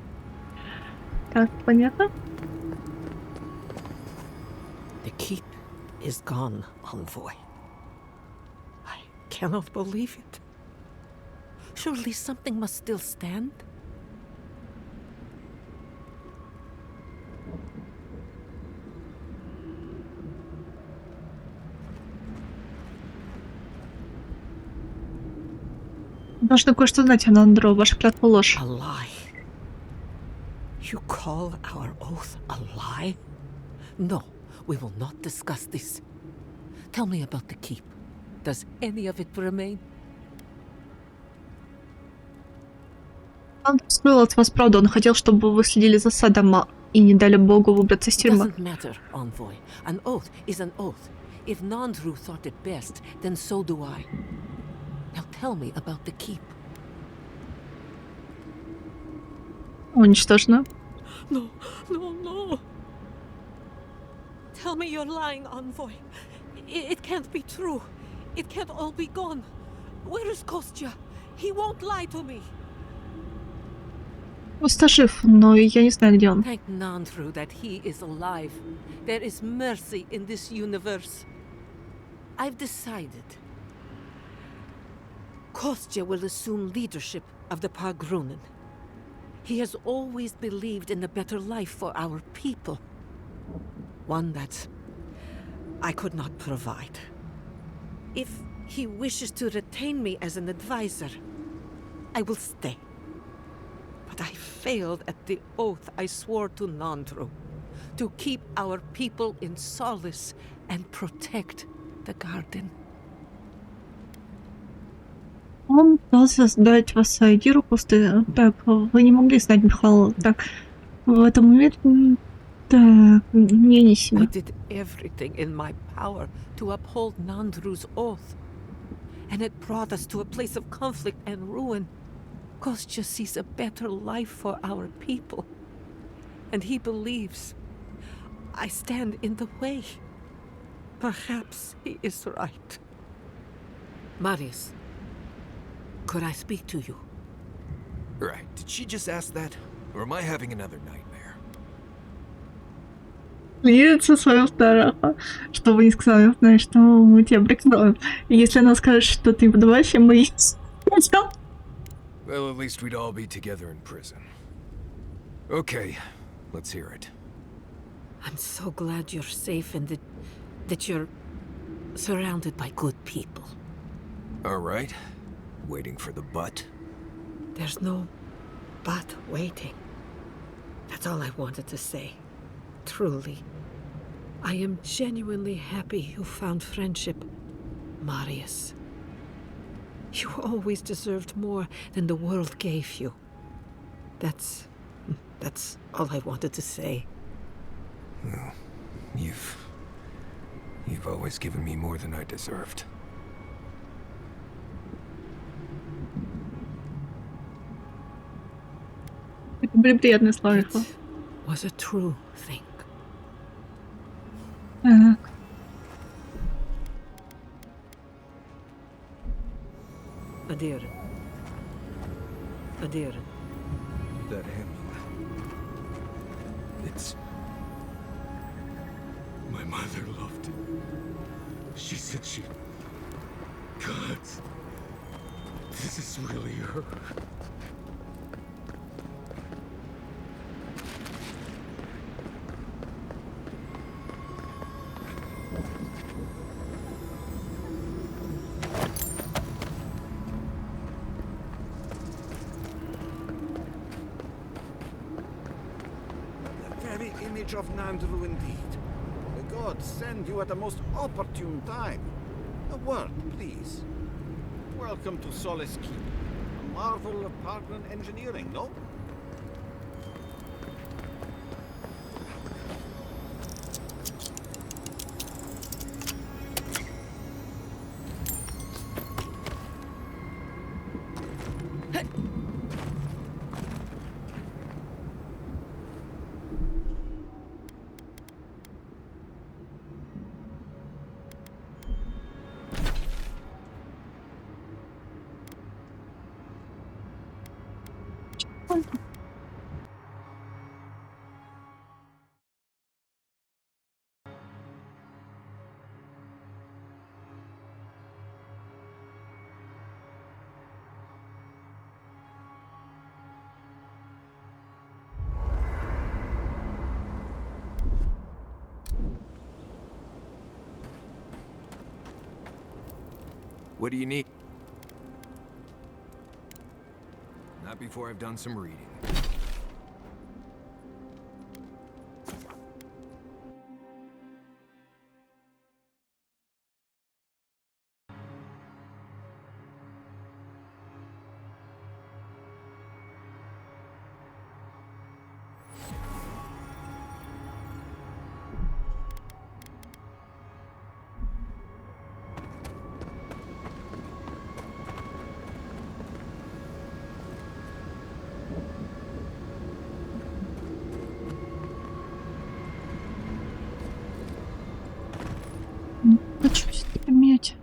Так, понятно. The keep is gone, envoy. I cannot believe it. Surely something must still stand? Должны кое-что знать, Анандро. Ваша клятва ложь. A lie? You call our oath a lie? No, we will not discuss this. Tell me about the keep. Does any of it remain? Он скрыл от вас правду. Он хотел, чтобы вы следили за садом и не дали Богу выбраться из тюрьмы. Doesn't matter, envoy. An oath is an oath. If Nandru thought it best, then so do I. Now tell me about the keep. Уничтожено. No. Tell me you're lying, envoy. It can't be true. It can't all be gone. Where is Kostya? He won't lie to me. Просто жив, но я не знаю, где он. Thank Nandru that he is alive. There is mercy in this universe. I've decided. Kostya will assume leadership of the Pargrunen. He has always believed in a better life for our people. One that I could not provide. If he wishes to retain me as an advisor, I will stay. But I failed at the oath I swore to Nandru, to keep our people in solace and protect the garden. Он пытался сдать вас Айдиру после... Так, вы не могли знать Михаила. Так, в этом моменте... Так, не I себе. did everything in my power to uphold Nandru's oath. And it brought us to a place of conflict and ruin. Kostya sees a better life for our people. And he believes I stand in the way. Perhaps he is right. Marius, could I speak to you? Right, did she just ask that? Or am I having another nightmare? Видится свою второго. Что вы не сказали, знаешь, что мы тебя прикроем. И если она скажет, что ты подавающий, мы ее съедем. Well, at least we'd all be together in prison. Okay, let's hear it. I'm so glad you're safe and that you're surrounded by good people. All right. Waiting for the but? There's no but waiting. That's all I wanted to say. Truly. I am genuinely happy you found friendship, Marius. You always deserved more than the world gave you. That's all I wanted to say. Well, you've always given me more than I deserved. Это были приятные слова. It was a true thing. Так. Adiran. That amulet. It's My mother loved it. She said she... God, this is really her. The very image of Nandru indeed. The gods send you at the most opportune time. A word, please. Welcome to Solace Keep. A marvel of Pargren engineering, no? What do you need? Not before I've done some reading. Хочу иметь.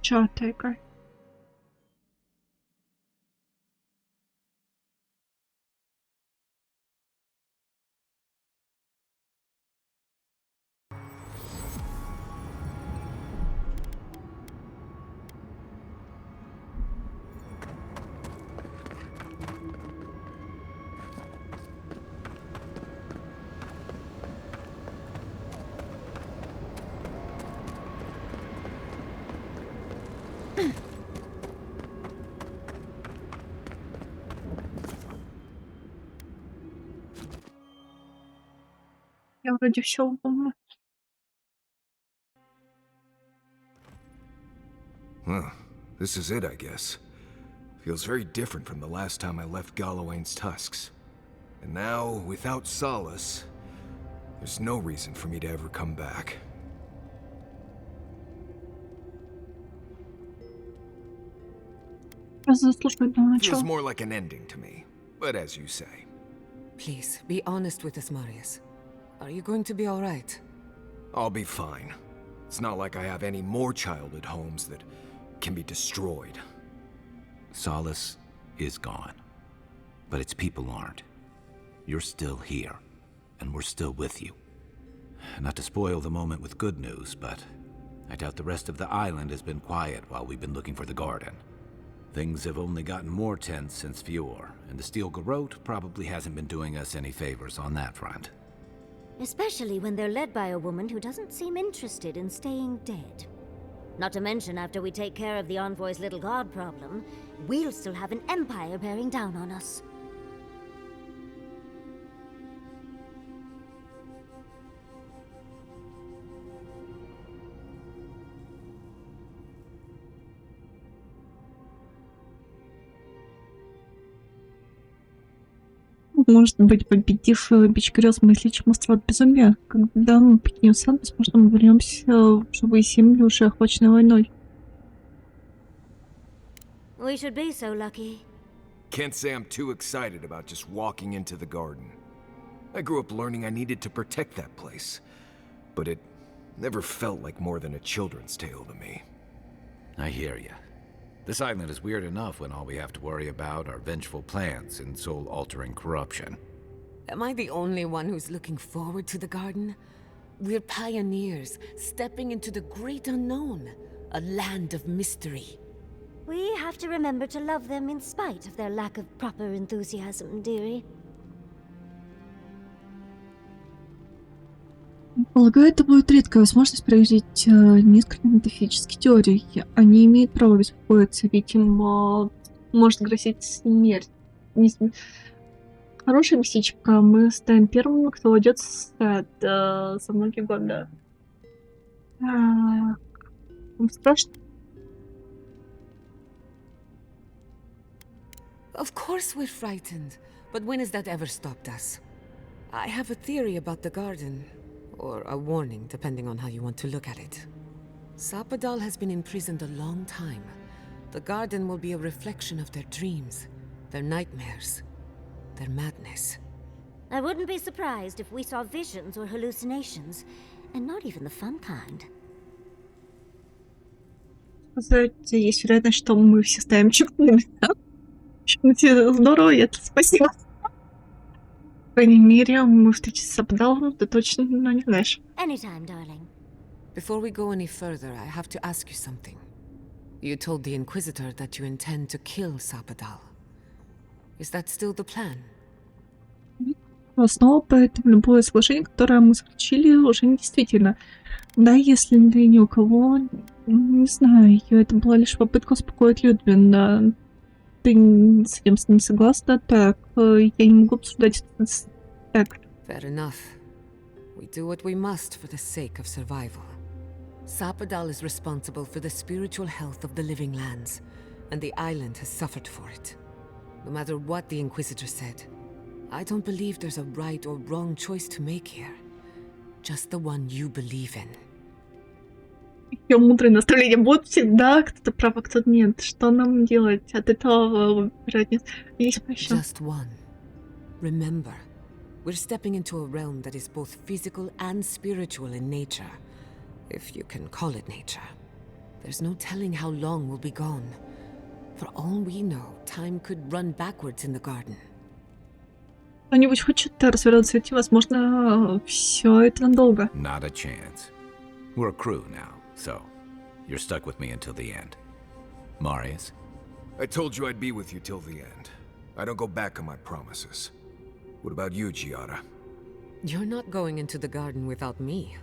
Чёртая игра. Я вроде всё помню. Well, this is it, I guess. Feels very different from the last time I left Galawain's tusks. And now, without Solace, there's no reason for me to ever come back. Feels more like an ending to me, but as you say. Please, be honest with us, Marius. Are you going to be alright? I'll be fine. It's not like I have any more childhood homes that can be destroyed. Solace is gone, but its people aren't. You're still here, and we're still with you. Not to spoil the moment with good news, but I doubt the rest of the island has been quiet while we've been looking for the garden. Things have only gotten more tense since Fjord, and the Steel Garrote probably hasn't been doing us any favors on that front. Especially when they're led by a woman who doesn't seem interested in staying dead. Not to mention, after we take care of the Envoy's little god problem, we'll still have an empire bearing down on us. Может быть, победив бич грез, мы излечим остров от безумия. Когда мы покинем сад, возможно, мы вернемся в живые земли, уже охваченные войной. We should be so lucky. Can't say I'm too excited about just walking into the garden. I grew up learning I needed to protect that place, but it never felt like more than a children's tale to me. I hear you. This island is weird enough when all we have to worry about are vengeful plans and soul-altering corruption. Am I the only one who's looking forward to the garden? We're pioneers, stepping into the great unknown, a land of mystery. We have to remember to love them in spite of their lack of proper enthusiasm, dearie. Полагаю, это будет редкая возможность проверить несколько метафизических теорий. Они имеют право беспокоиться, ведь им может грозить смерть. Хорошая местечко. Мы станем первыми, кто войдет в сад за многие годы. Вам страшно? Of course we're frightened, but when has that ever stopped us? I have a theory about the garden, or a warning, depending on how you want to look at it. Sapadal has been imprisoned a long time. The garden will be a reflection of their dreams, their nightmares, their madness. I wouldn't be surprised if we saw visions or hallucinations, and not even the fun kind. Знаете, есть вероятность, что мы все станем чокнутыми. Тебе здорово, это спасибо. По крайней мере, мы встретимся с Абдалом, ты точно не знаешь. Anytime, darling. Before we go any further, I have to ask you something. You told the Inquisitor that you intend to kill Sapadal. Is that still the plan? Снова поэтому любое соглашение, которое мы заключили, уже не действительно. Да, если ты ни у кого, не знаю, это была лишь попытка успокоить Людвин, да. Ты с этим не согласна? Так, я не могу обсуждать это. Так. Fair enough. We do what we must for the sake of survival. Sapadal is responsible for the spiritual health of the living lands, and the island has suffered for it. No matter what the Inquisitor said, I don't believe there's a right or wrong choice to make here. Just the one you believe in. Ее мудрые наставления будут всегда, кто-то прав, а кто-то нет. Что нам делать? От этого выбирать нет. Есть еще. Just one. Remember, we're stepping into a realm that is both physical and spiritual in nature. If you can call it nature. There's no telling how long we'll be gone. For all we know, time could run backwards in the garden. Кто-нибудь хочет развернуться идти? Возможно, все это надолго. Not a chance. We're a crew now, so you're stuck with me until the end. Marius? I told you I'd be with you till the end. I don't go back on my promises. What about you, Giada? You're not going into the garden without me.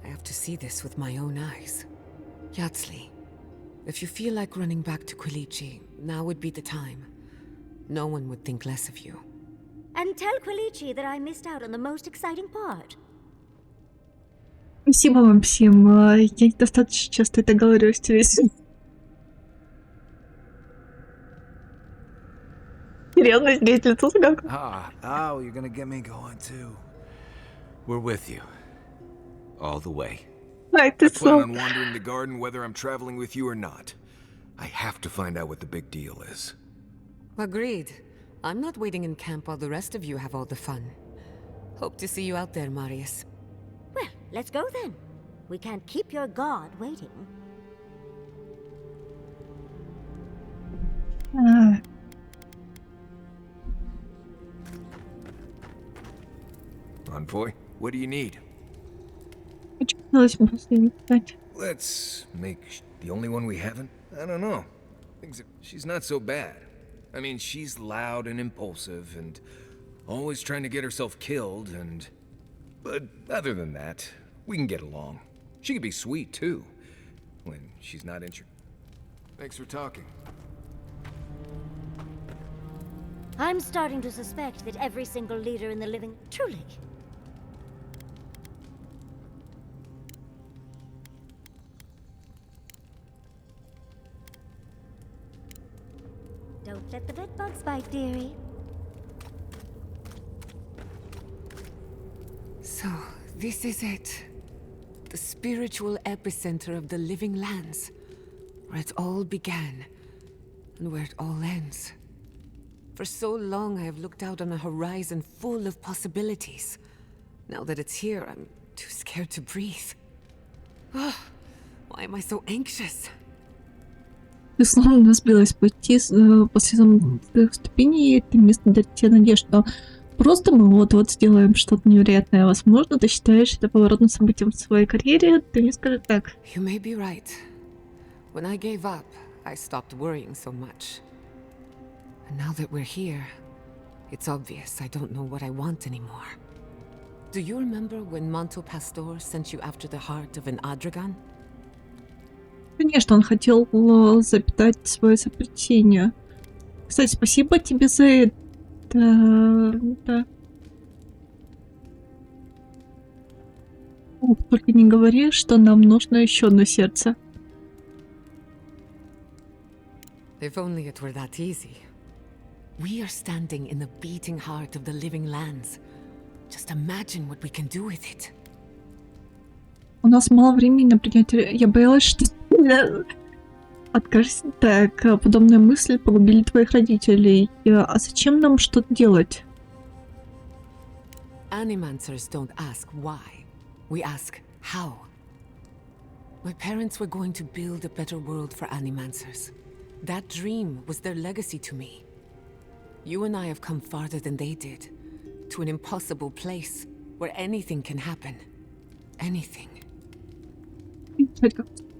I have to see this with my own eyes. Yatsley, if you feel like running back to Quilichi, now would be the time. No one would think less of you. And tell Quilichi that I missed out on the most exciting part. Спасибо вам всем. Я недостаточно часто это говорю, Стивен. Ревность деятельница как? Oh, you're gonna get me going too. We're with you. All the way. I plan on wandering the garden whether I'm traveling with you or not. I have to find out what the big deal is. Agreed. I'm not waiting in camp while the rest of you have all the fun. Hope to see you out there, Marius. Well, let's go then. We can't keep your god waiting. Envoy, what do you need? Let's make the only one we haven't? I don't know. She's not so bad. I mean, she's loud and impulsive and always trying to get herself killed and... But other than that, we can get along. She can be sweet, too, when she's not injured. Thanks for talking. I'm starting to suspect that every single leader in the living... Truly. Don't let the bed bugs bite, dearie. So, this is it. The spiritual epicenter of the living lands. Where it all began, and where it all ends. For so long I have looked out on a horizon full of possibilities. Now that it's here, I'm too scared to breathe. Why am I so anxious? Ты словно сбилась с пути после самых ступеней, и это место дает тебе надежду, что просто мы вот сделаем что-то невероятное. Возможно, ты считаешь это поворотным событием в своей карьере, ты мне скажи так. You may be right. When I gave up, I stopped worrying so much. And now that we're here, it's obvious I don't know what I want anymore. Do you remember when Manto Pastor sent you after the heart of an Adragan? Конечно, он хотел запитать свое изобретение. Кстати, спасибо тебе за это. Да. Только не говори, что нам нужно еще одно сердце. If only it were that easy. We are standing in the beating heart of the living lands. Just imagine what we can do with it. У нас мало времени на принятие. Я боялась, что откажись. Так, подобная мысль погубили твоих родителей. А зачем нам что-то делать? Animancers don't ask why. We ask how. My parents were going to build a better world for Animancers. That dream was their legacy to me. You and I have come farther than they did. To an impossible place where anything can happen. Anything.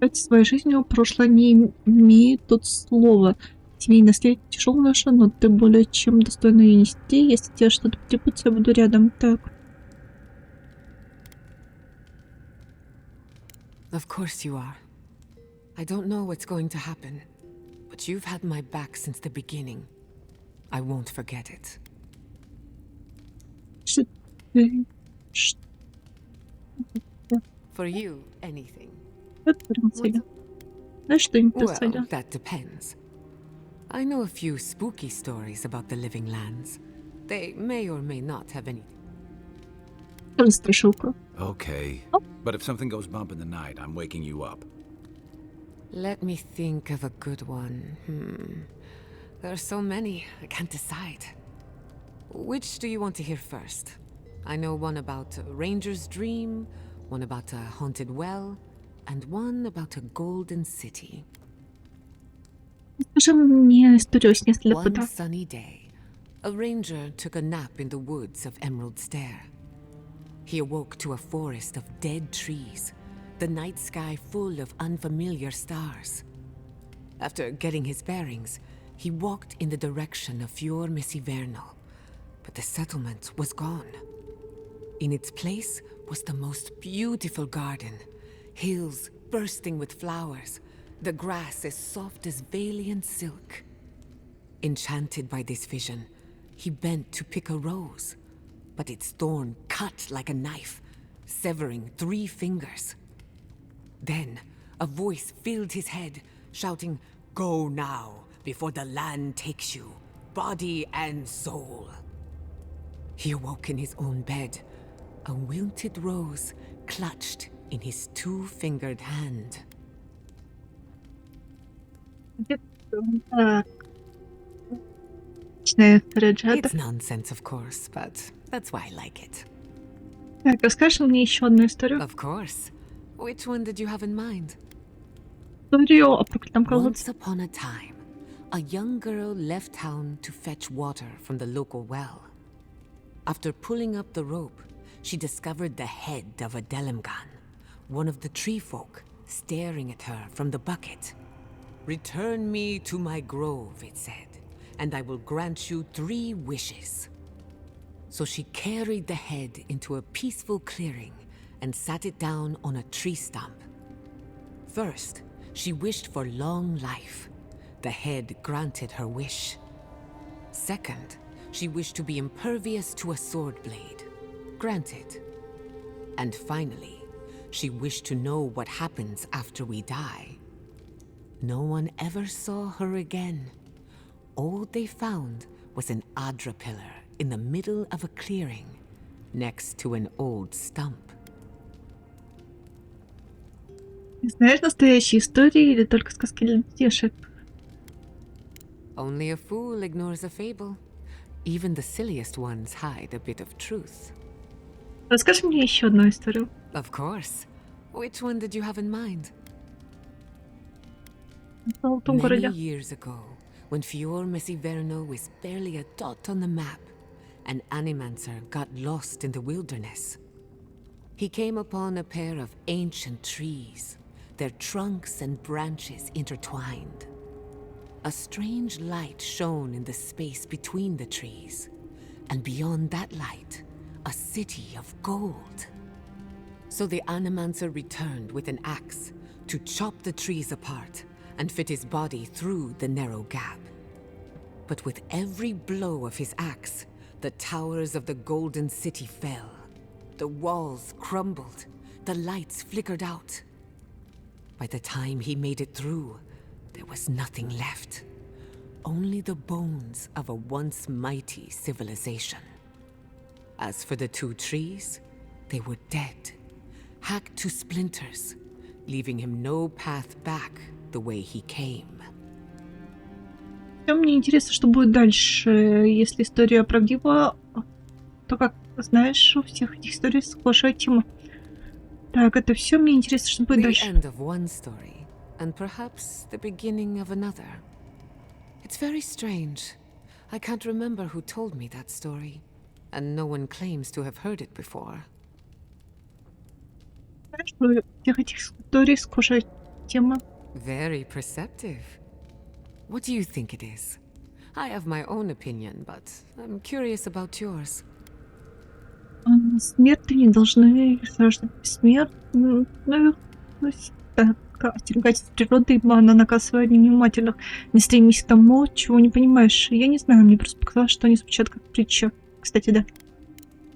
Как своей жизнью прошлое не имеет тут слова. Тебе и наследие тяжелая ноша, но ты более чем достойна ее нести. Если тебе что-то потребуется, я буду рядом. Так. Of course you are. I don't know what's going to happen, but you've had my back since the beginning. I won't forget it. For you, anything. Well, that depends. I know a few spooky stories about the living lands. They may or may not have any. Okay, but if something goes bump in the night, I'm waking you up. Let me think of a good one. There are so many, I can't decide. Which do you want to hear first? I know one about a ranger's dream, one about a haunted well, and one about a golden city. One sunny day, a ranger took a nap in the woods of Emerald Stair. He awoke to a forest of dead trees, the night sky full of unfamiliar stars. After getting his bearings, he walked in the direction of Fior Messivernal, but the settlement was gone. In its place was the most beautiful garden, hills bursting with flowers, the grass as soft as Valiant silk. Enchanted by this vision, he bent to pick a rose, but its thorn cut like a knife, severing 3 fingers. Then, a voice filled his head, shouting, "Go now, before the land takes you, body and soul." He awoke in his own bed, a wilted rose clutched in his 2-fingered hand. It's nonsense, of course, but that's why I like it. Так, расскажешь мне еще одну историю? Of course. Which one did you have in mind? Историю о проклятом колодце. Once upon a time, a young girl left town to fetch water from the local well. After pulling up the rope, she discovered the head of a Delimgan, one of the tree folk, staring at her from the bucket. "Return me to my grove," it said, "and I will grant you 3 wishes." So she carried the head into a peaceful clearing and sat it down on a tree stump. First, she wished for long life. The head granted her wish. Second, she wished to be impervious to a sword blade. Granted. And finally, she wished to know what happens after we die. No one ever saw her again. All they found was an Adra pillar in the middle of a clearing, next to an old stump. Знаешь настоящие истории или только сказки для детишек? Only a fool ignores a fable. Even the silliest ones hide a bit of truth. Расскажи мне еще одну историю. Of course. Which one did you have in mind? В Золотом Many городе. years ago, when Fior Messiverno was barely a dot on the map, an animancer got lost in the wilderness. He came upon a pair of ancient trees, their trunks and branches intertwined. A strange light shone in the space between the trees, and beyond that light, a city of gold. So the animancer returned with an axe to chop the trees apart and fit his body through the narrow gap. But with every blow of his axe, the towers of the golden city fell. The walls crumbled, the lights flickered out. By the time he made it through, there was nothing left. Only the bones of a once mighty civilization. As for the two trees, they were dead, hacked to splinters, leaving him no path back the way he came. Мне интересно, что будет дальше. Если история правдива, то, как знаешь, у всех этих историй схожая тема. Так, это все. Мне интересно, что будет The дальше. end of one story, and perhaps the beginning of another. It's very strange. I can't remember who told me that story, and no one claims to have heard it before. Знаешь, у всех этих историй схожая тема. Very perceptive. What do you think it is? I have my own opinion, but I'm curious about yours. Смерти не должны рождать бессмертных. Так, остерегайтесь природы, ибо она наказывает невнимательных. Не стремись к тому, чего не понимаешь. Я не знаю, мне просто показалось, что они звучат как притча. Кстати, да.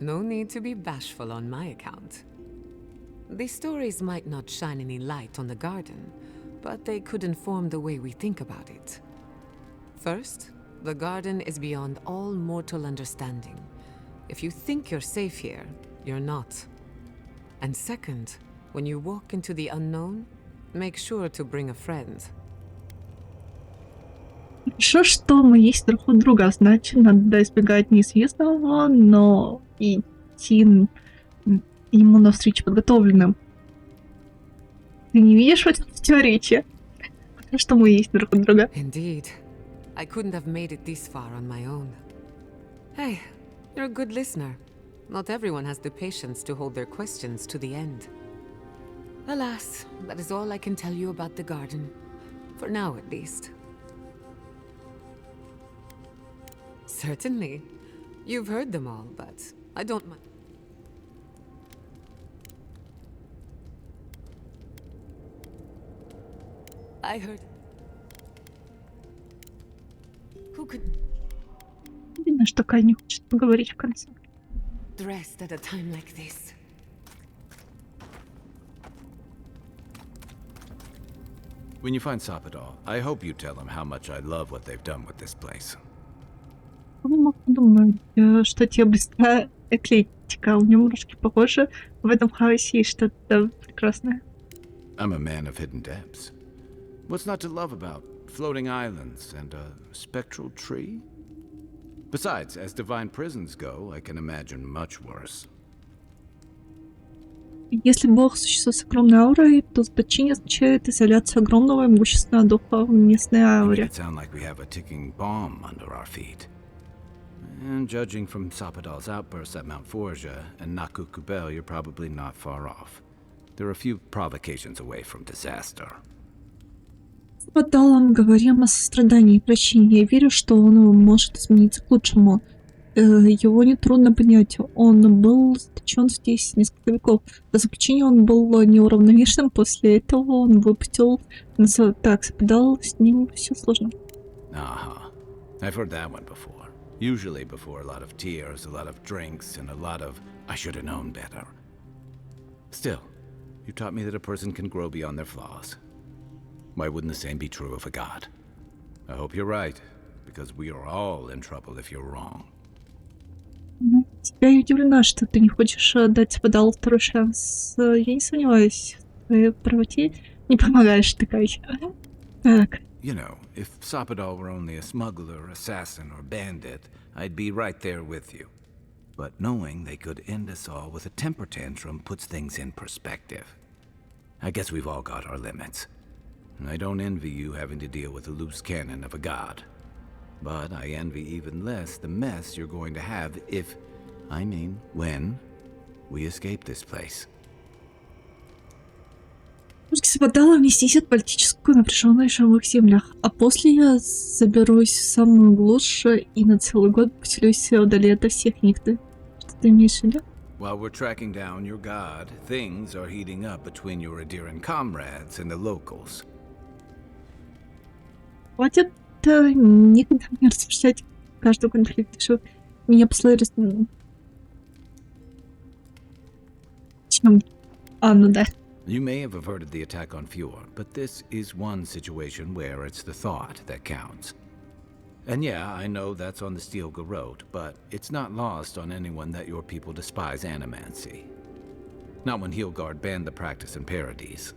No need to be bashful on my account. These stories might not shine any light on the garden, but they could inform the way we think about it. First, the garden is beyond all mortal understanding. If you think you're safe here, you're not. And second, when you walk into the unknown, make sure to bring a friend. Хорошо, что мы есть друг у друга, значит, надо избегать неизвестного, но идти ему навстречу подготовленным. Ты не видишь в этом противоречия? Потому что мы есть друг у друга. Indeed. I couldn't have made it this far on my own. Hey, you're a good listener. Not everyone has the patience to hold their questions to the end. Alas, that is all I can tell you about the garden. For now, at least. Certainly. You've heard them all, but I don't mind. I heard... Who could... Видно, что Кай не хочет поговорить в конце. dressed at a time like this? When you find Sapadal, I hope you tell him how much I love what they've done with this place. Он мог подумать, что тебе близка эклектика. У него ручки похожи. В этом хаосе есть что-то прекрасное. I'm a man of hidden depths. What's not to love about floating islands and a spectral tree? Besides, as divine prisons go, I can imagine much worse. Если Бог существует с огромной аурой, то заточение означает изоляцию огромного и могущественного духа в местной You make ауре. it sound like we have a ticking bomb under our feet. And judging from Sapadal's outbursts at Mount Forja and Naku Kubel, you're probably not far off. There are a few provocations away from disaster. С Падалом говорим о сострадании и прощении. Я верю, что он может измениться к лучшему. Его нетрудно понять. Он был заточен здесь несколько веков. До заключения он был неуравновешенным. После этого он выпустил... Так, с Падал, с ним все сложно. Uh-huh. I've heard that one before. Usually before a lot of tears, a lot of drinks, and a lot of I should have known better. Still, you taught me that a person can grow beyond their flaws. Why wouldn't the same be true of a god? I hope you're right, because we are all in trouble if you're wrong. Mm-hmm. Я удивлена, что ты не хочешь дать Падалу второй шанс. Я не сомневаюсь в твоей правоте. Не помогаешь, такая. Так. You know, if Sapadal were only a smuggler, assassin, or bandit, I'd be right there with you. But knowing they could end us all with a temper tantrum puts things in perspective. I guess we've all got our limits. And I don't envy you having to deal with a loose cannon of a god. But I envy even less the mess you're going to have if, when, we escape this place. Пусть Сападала не снесет политическую напряженность в их землях, а после я заберусь в самую глушь и на целый год поселюсь вдали от всех них. Что ты имеешь в виду? While we're tracking down your god, things are heating up between your Adiran comrades and the locals. Хватит никогда не рассуждать каждый конфликт, что меня послали... Чем? Ну да. You may have averted the attack on Fjord, but this is one situation where it's the thought that counts. And yeah, I know that's on the Steel Garrote, but it's not lost on anyone that your people despise animancy. Not when Heelgard banned the practice in Paradise.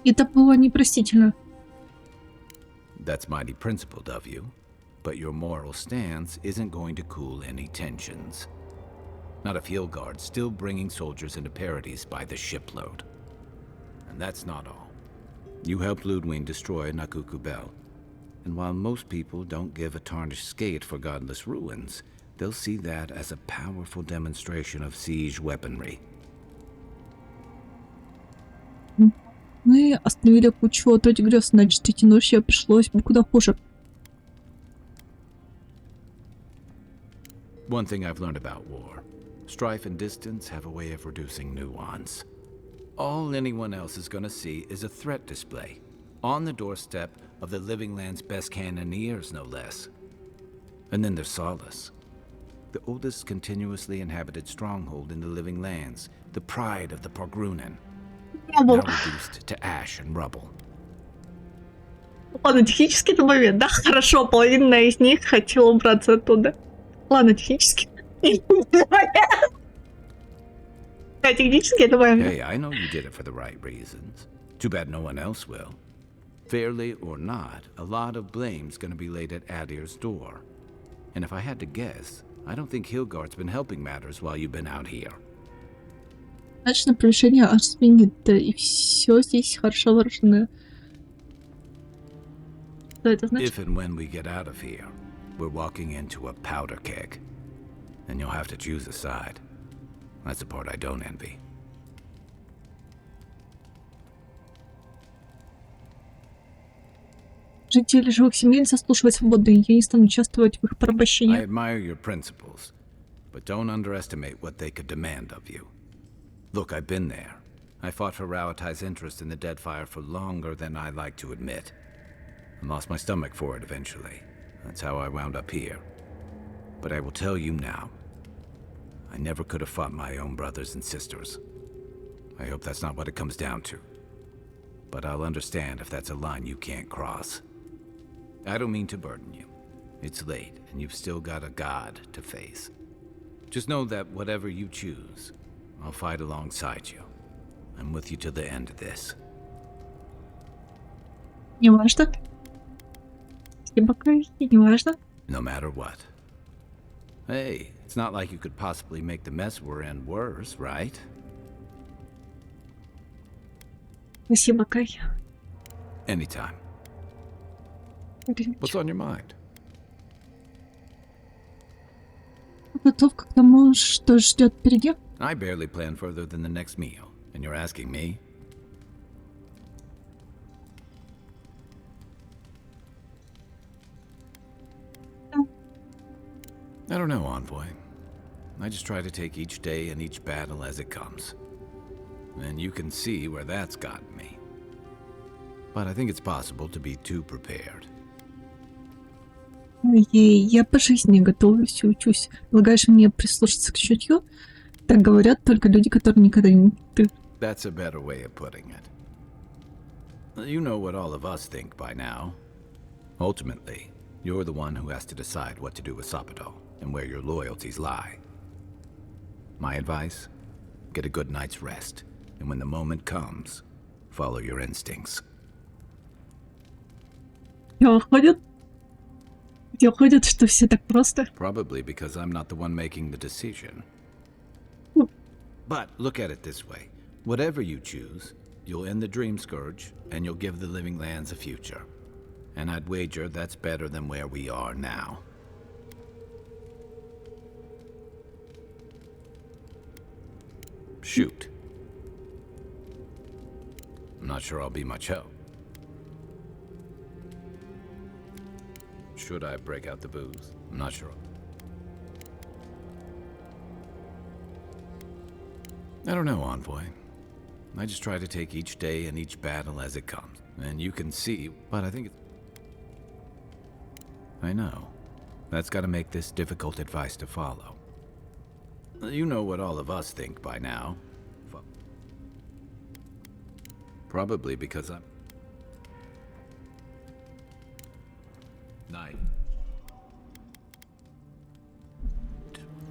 Это было непростительно. That's mighty principled of you, but your moral stance isn't going to cool any tensions. Not if Heelgard's still bringing soldiers into Paradise by the shipload. And that's not all. You helped Ludwig destroy Nakukubel, and while most people don't give a tarnished skate for godless ruins, they'll see that as a powerful demonstration of siege weaponry. Мы остановили кучу от грез, значит, эти ночи пришлось бы куда хуже. One thing I've learned about war. Strife and distance have a way of reducing nuance. All anyone else is gonna see is a threat display. On the doorstep of the Living Land's best cannoneers, no less. And then there's Solace. The oldest continuously inhabited stronghold in the Living Lands. The pride of the Pargrunen. Now reduced to ash and rubble. Ладно, технически это момент, да? Хорошо, половина из них хотела убраться оттуда. Ладно, технически. Да, технически это момент. Hey, I know you did it for the right reasons. Too bad no one else will. Fairly or not, a lot of blame's gonna be laid at Adir's door. And if I had to guess, I don't think Heelgard's been helping matters while you've been out here. Значит, напряжение аж сменит, да, и все здесь хорошо выражено. Что это значит? If and when we get out of here, we're walking into a powder keg. And you'll have to choose a side. That's the part I don't envy. Жители живых земель заслуживают свободы, и я не стану участвовать в их порабощении. I admire your principles, but don't underestimate what they could demand of you. Look, I've been there. I fought for Rauatai's interest in the Deadfire for longer than I like to admit. And lost my stomach for it eventually. That's how I wound up here. But I will tell you now, I never could have fought my own brothers and sisters. I hope that's not what it comes down to. But I'll understand if that's a line you can't cross. I don't mean to burden you. It's late, and you've still got a god to face. Just know that whatever you choose, I'll fight alongside you. I'm with you to the end of this. Не важно. Спасибо, Кай, не важно. No matter what. Hey, it's not like you could possibly make the mess we're in worse, right? Спасибо, Кай. Anytime. What's on your mind? Готовка к тому, что ждет впереди. I barely plan further than the next meal, and you're asking me? I don't know, Envoy. I just try to take each day and each battle as it comes. And you can see where that's gotten me. But I think it's possible to be too prepared. Я по жизни готовлюсь и учусь. Полагаешь мне прислушаться к чутью? Так говорят только люди, которые никогда не... That's a better way of putting it. You know what all of us think by now. Ultimately, you're the one who has to decide what to do with Sapato and where your loyalties lie. My advice? Get a good night's rest, and when the moment comes, follow your instincts. Выходит, что все так просто. Probably because I'm not the one making the decision. But look at it this way. Whatever you choose, you'll end the Dream Scourge, and you'll give the Living Lands a future. And I'd wager that's better than where we are now. Shoot. I'm not sure I'll be much help. Should I break out the booze? I'm not sure. I don't know, Envoy. I just try to take each day and each battle as it comes. And you can see, but I think it's... I know. That's gotta make this difficult advice to follow. You know what all of us think by now. Probably because I'm... Night.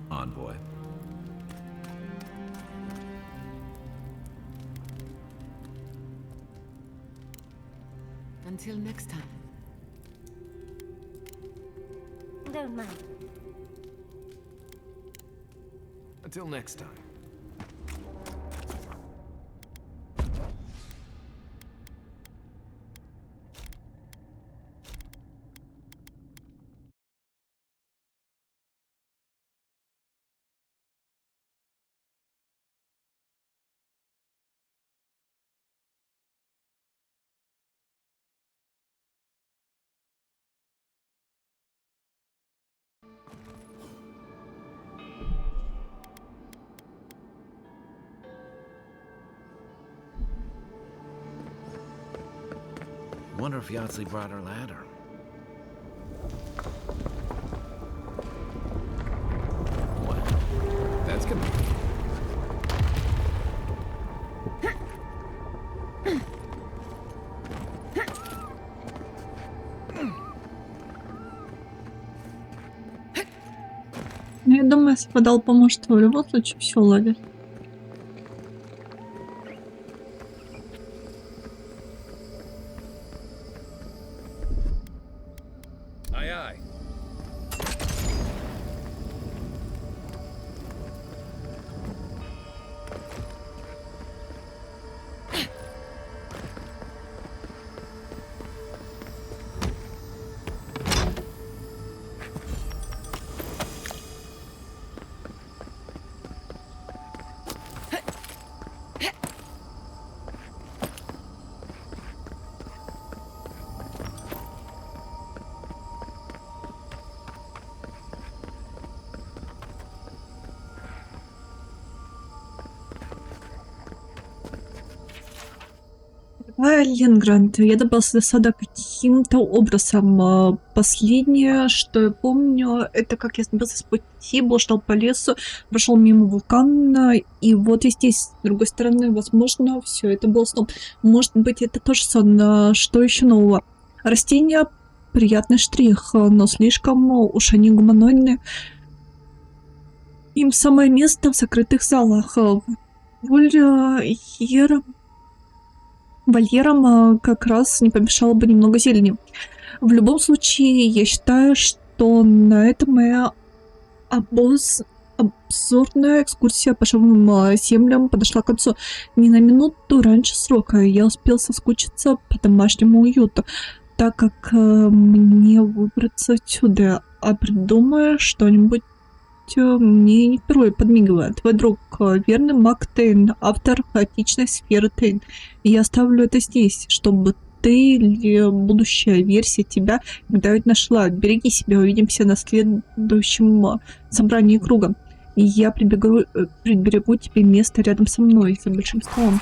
Envoy. Until next time. Don't mind. Until next time. Wonder if Yahtzee brought her ladder. Well, that's convenient. Я думаю, если подал поможет, в любом случае все ловит. Aye, aye. Ленгранд, я добрался до сада каким-то образом. Последнее, что я помню, это как я сбился с пути, блуждал по лесу, прошел мимо вулкана, и вот я здесь, с другой стороны, возможно, все это было сном. Может быть, это тоже сон, но что еще нового? Растения — приятный штрих, но слишком уж они гуманоидны. Им самое место в закрытых залах. Вольерам как раз не помешало бы немного зелени. В любом случае, я считаю, что на этом моя обзорная экскурсия по живым землям подошла к концу. Не на минуту раньше срока. Я успел соскучиться по домашнему уюту, так как мне выбраться отсюда, а придумаю что-нибудь мне не впервые подмигивает. Твой друг, верный маг Тейн, автор хаотичной сферы Тейн. И я оставлю это здесь, чтобы ты или будущая версия тебя когда-нибудь нашла. Береги себя, увидимся на следующем собрании круга. И я приберегу тебе место рядом со мной, за большим столом.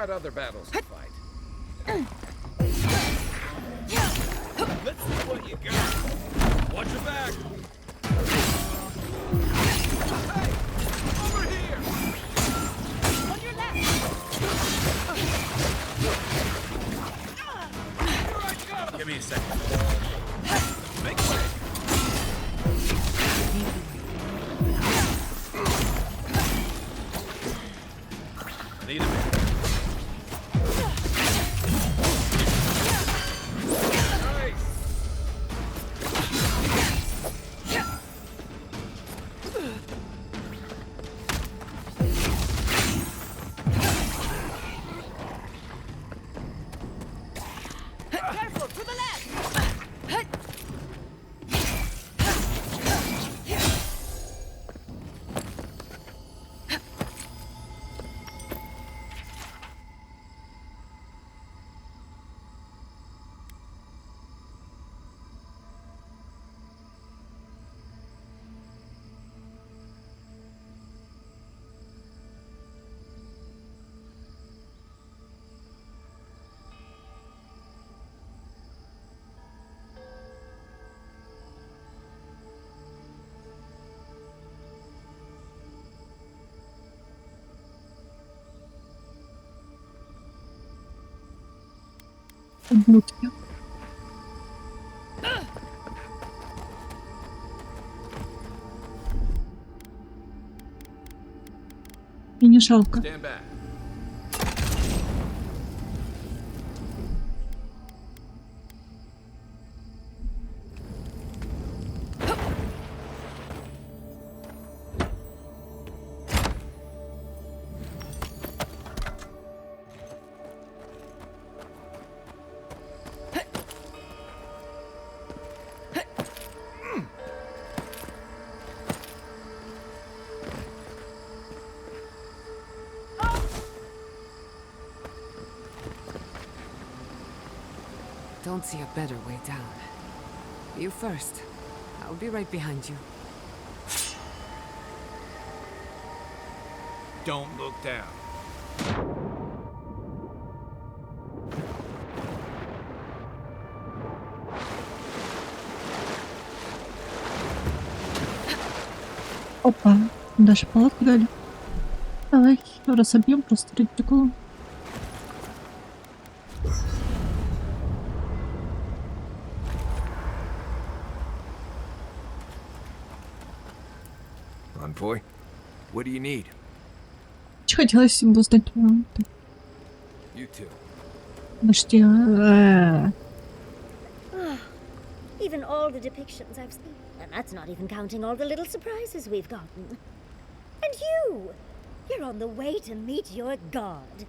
got other battles to fight. Let's see what you got. Watch your back. Hey, over here. On your left! Here I go. Give me a second. Make way. Need a minute. Careful, to the left! Ублюдки. И не жалко. Stand back. Don't see a better way down. You first. I'll be right behind you. Don't look down. Опа, даже палатку дали. Давай, разобьем просто ради прикола. Envoy, what do you need? Очень хотелось бы узнать. You too. Подожди. Even all the depictions I've seen. And that's not even counting all the little surprises we've gotten. And you! You're on the way to meet your god.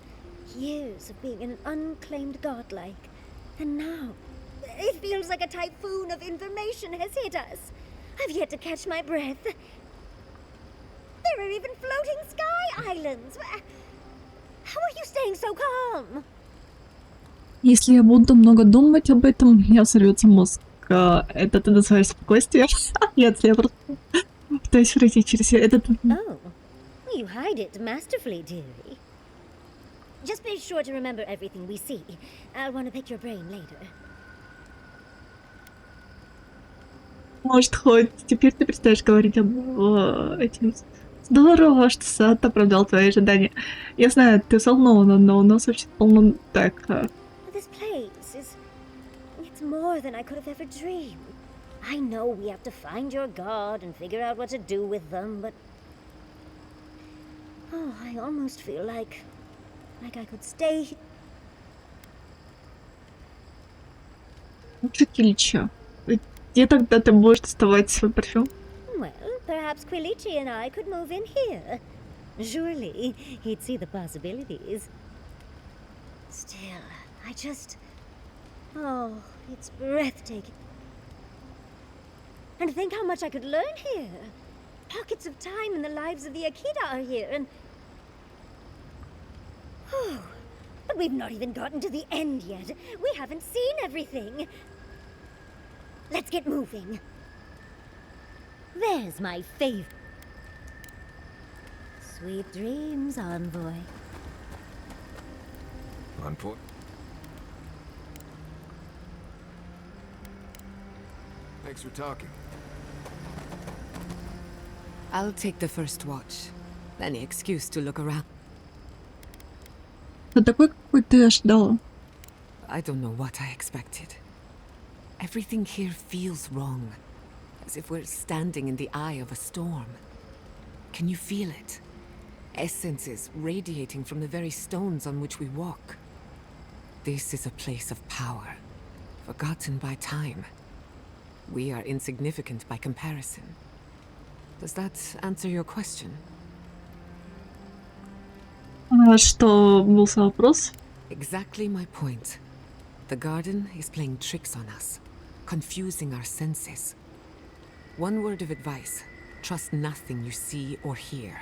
Years of being an unclaimed godlike. And now, it feels like a typhoon of information has hit us. I've yet to catch my breath. There are even floating sky islands. How are you staying so calm? Если я буду много думать об этом, у меня взорвется мозг. Это ты называешь спокойствие? Нет, я просто пытаюсь пройти через этот... Oh, you hide it masterfully, dearie. Just be sure to remember everything we see. I'll want to pick your brain later. Может, хоть теперь ты перестаешь говорить об этим... Здорово, что сад оправдал твои ожидания. Я знаю, ты взволнована, но у нас вообще полно... Так... This place is... It's more than I could have ever dreamed. I know we have to find your god and figure out what to do with them, but... Oh, I almost feel like I could stay... Чукилича. Где тогда ты будешь доставать свой парфюм? Well, perhaps Quilici and I could move in here. Surely, he'd see the possibilities. Still, I just... Oh, it's breathtaking. And think how much I could learn here. Pockets of time in the lives of the Akita are here, and... Oh, but we've not even gotten to the end yet. We haven't seen everything. Let's get moving. There's my favorite. Sweet dreams, envoy. On point. Thanks for talking. I'll take the first watch. Any excuse to look around. Ты такой, какой ты ожидала. I don't know what I expected. Everything here feels wrong, as if we're standing in the eye of a storm. Can you feel it? Essences radiating from the very stones on which we walk. This is a place of power, forgotten by time. We are insignificant by comparison. Does that answer your question? Что был за вопрос? Exactly my point. The garden is playing tricks on us, confusing our senses. One word of advice: trust nothing you see or hear.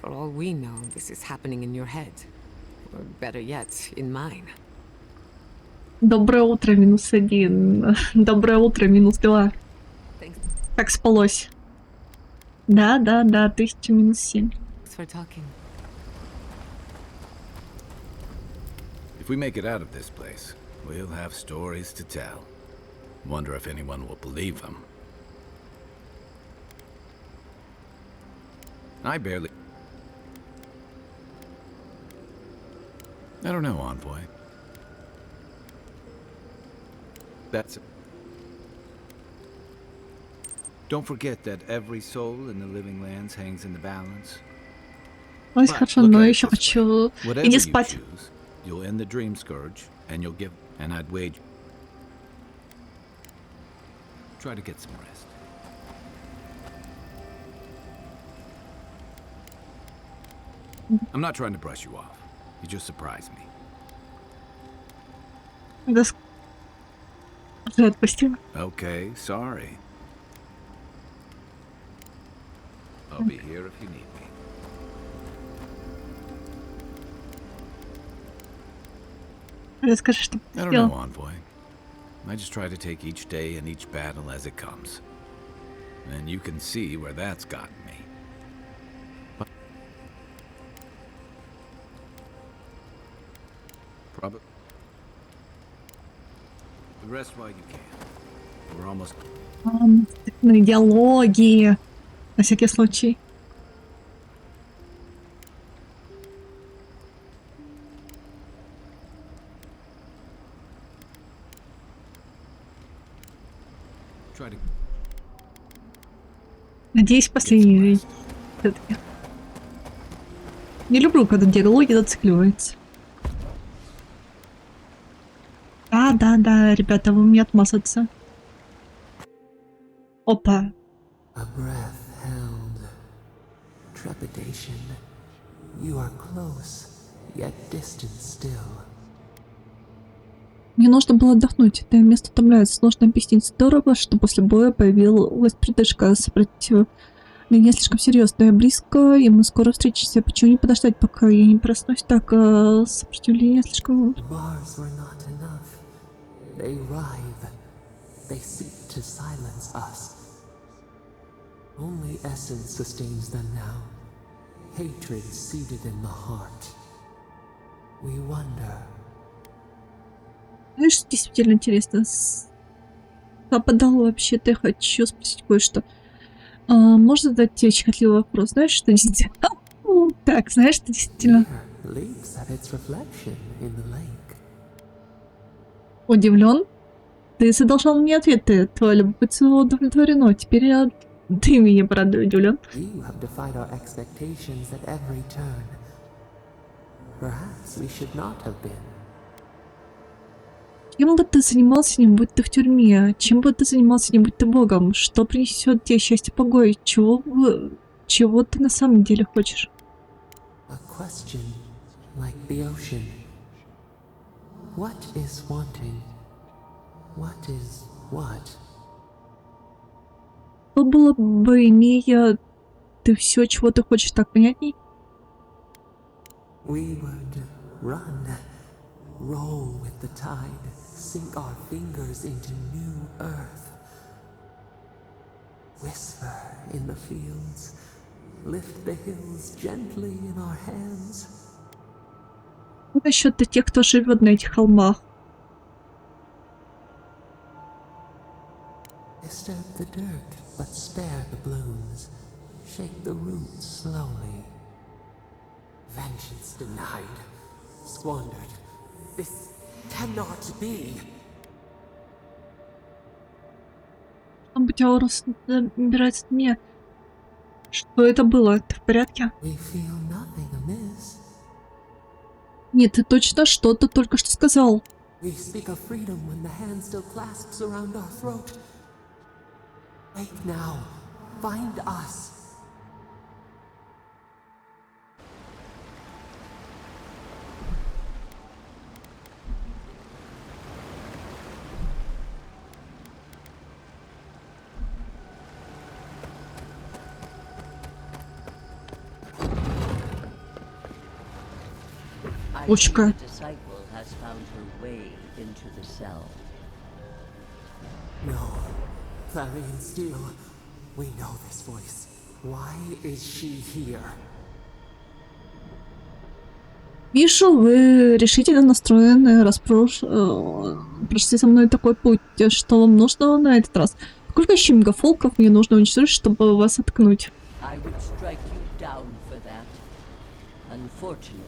For all we know, this is happening in your head. Or better yet, in mine. Доброе утро, -1. Доброе утро, -2. Как спалось? Да, 1000 -7. Thanks for talking. If we make it out of this place, we'll have stories to tell. Wonder if anyone will believe them. I don't know, Envoy. That's it. Don't forget that every soul in the living lands hangs in the balance. Ой, хорошо, но еще хочу и не спать. You'll end the dream scourge, and you'll give. And I'd wager. Try to get some rest. I'm not trying to brush you off. You just surprised me. Да уже отпустил. Okay, sorry. I'll be here if you need me. Расскажи, что I don't know, Envoy. I just try to take each day and each battle as it comes. And you can see where that's gotten me. But probably rest while you can. We're almost. Диалоги. На всякий случай. Надеюсь, последний. Не люблю, когда диалоги зацикливаются. Да, ребята, вы мне отмазаться. Опа. A breath held. Trepidation. You are close, yet distant still. Мне нужно было отдохнуть. Это место утомляет. Сложно объяснить. Здорово, что после боя появилась придышка. Сопротивление слишком серьезно. Я близко, и мы скоро встретимся. Почему не подождать, пока я не проснусь? Так, сопротивление слишком... They writhe. They seek to silence us. Only essence sustains them now. Hatred seated in the heart. We wonder. Знаешь, действительно интересно. Попадал вообще-то, я хочу спросить кое-что. Можно задать тебе щекотливый вопрос? Знаешь, что действительно... Так, знаешь, что действительно... Удивлен? Ты задолжал мне ответы. Твое любопытство удовлетворено. Теперь ты меня порадуй, удивлен. Чем бы ты занимался, не будь ты в тюрьме? Чем бы ты занимался, не будь ты богом? Что принесет тебе счастье, покой? Чего ты на самом деле хочешь? Что было бы, имея ты все, чего ты хочешь, так понятней? Roll with the tide, sink our fingers into new earth. Whisper in the fields, lift the hills gently in our hands. Что насчет тех, кто живет на этих холмах? Disturb the dirt, but spare the blooms. Shake the roots slowly. Vengeance denied, squandered. This cannot be. Что-нибудь Аурус набирается от меня. Что это было? Ты в порядке? We feel nothing amiss. Нет, ты точно что-то только что сказал. We speak of freedom when the hand still clasps around our throat. Wake now. Find us. Очка. Disciple has found her way into the cell. No. Clarion Steel. We know this voice. Why is she here? Вижу, вы решительно настроены, раз прошли со мной такой путь. Что вам нужно на этот раз? Сколько еще мегафолков мне нужно уничтожить, чтобы вас откнуть? I would strike you down for that. Unfortunately,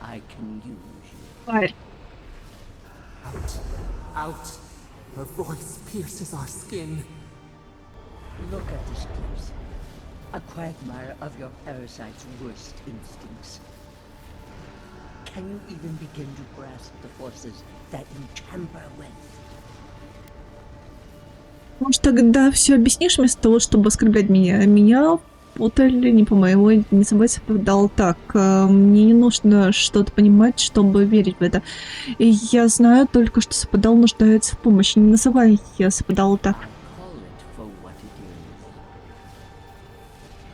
I can use you. Тварь. Out. Her voice pierces our skin. Look at this place. A quagmire of your parasite's worst instincts. Can you even begin to grasp the forces that you tamper with? Может, тогда все объяснишь вместо того, чтобы оскорблять меня? Меня путали не по моему, не собой совпадал так. Мне не нужно что-то понимать, чтобы верить в это. И я знаю только, что Сападал нуждается в помощи. Не называй я Сападала так. Call it for what it is.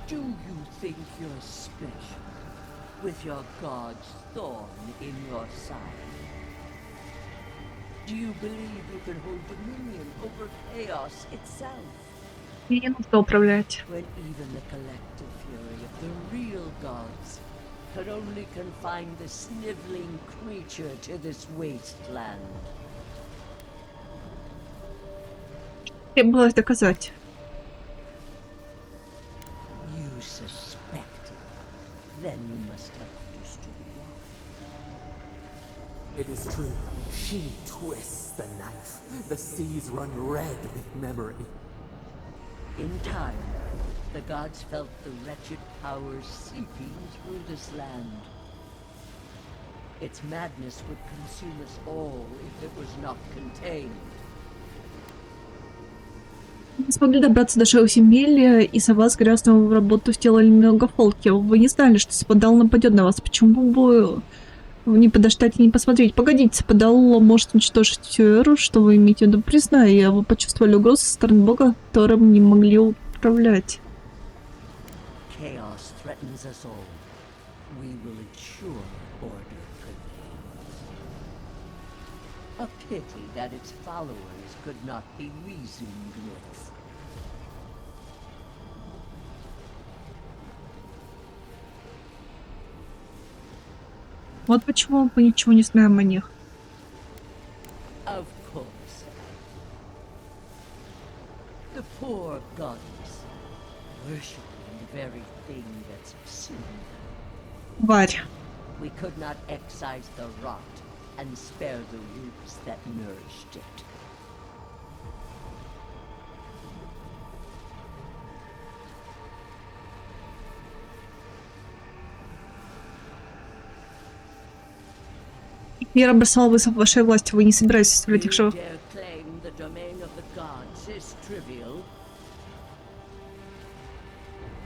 Do you think you're special with your god's thorn in your side? Do you believe you can hold dominion over chaos itself? Мне не нужно управлять. When even the collective fury of the real gods could only confine the sniveling creature to this wasteland. Требовалось доказать. You suspected. Then you must have understood why. It is true. She twists the knife. The seas run red with memory. In time, the gods felt the wretched powers seeping through this land. Its madness would consume us all if it was not contained. Не смогли добраться до Шелсимелия, и за вас грязную работу сделали многофолки. Вы не знали, что Сападал нападет на вас. Почему бы не подождать и не посмотреть? Погодите, Сападал может уничтожить всю эру, что вы имеете в виду? Признаю, вы почувствовали угрозу со стороны бога, которым не могли управлять. Chaos threatens us all. We will ensure order prevails. A pity that its followers could not be reasoned with. Вот почему мы ничего не знаем о них. Of course. The poor gods, worshipping the very thing that's obscene. Тварь. We could not excise the rot and spare the roots that nourished it. Мир бросал вызов вашей власти. Вы не собираетесь оставлять их живых. Dare claim the domain of the gods is trivial.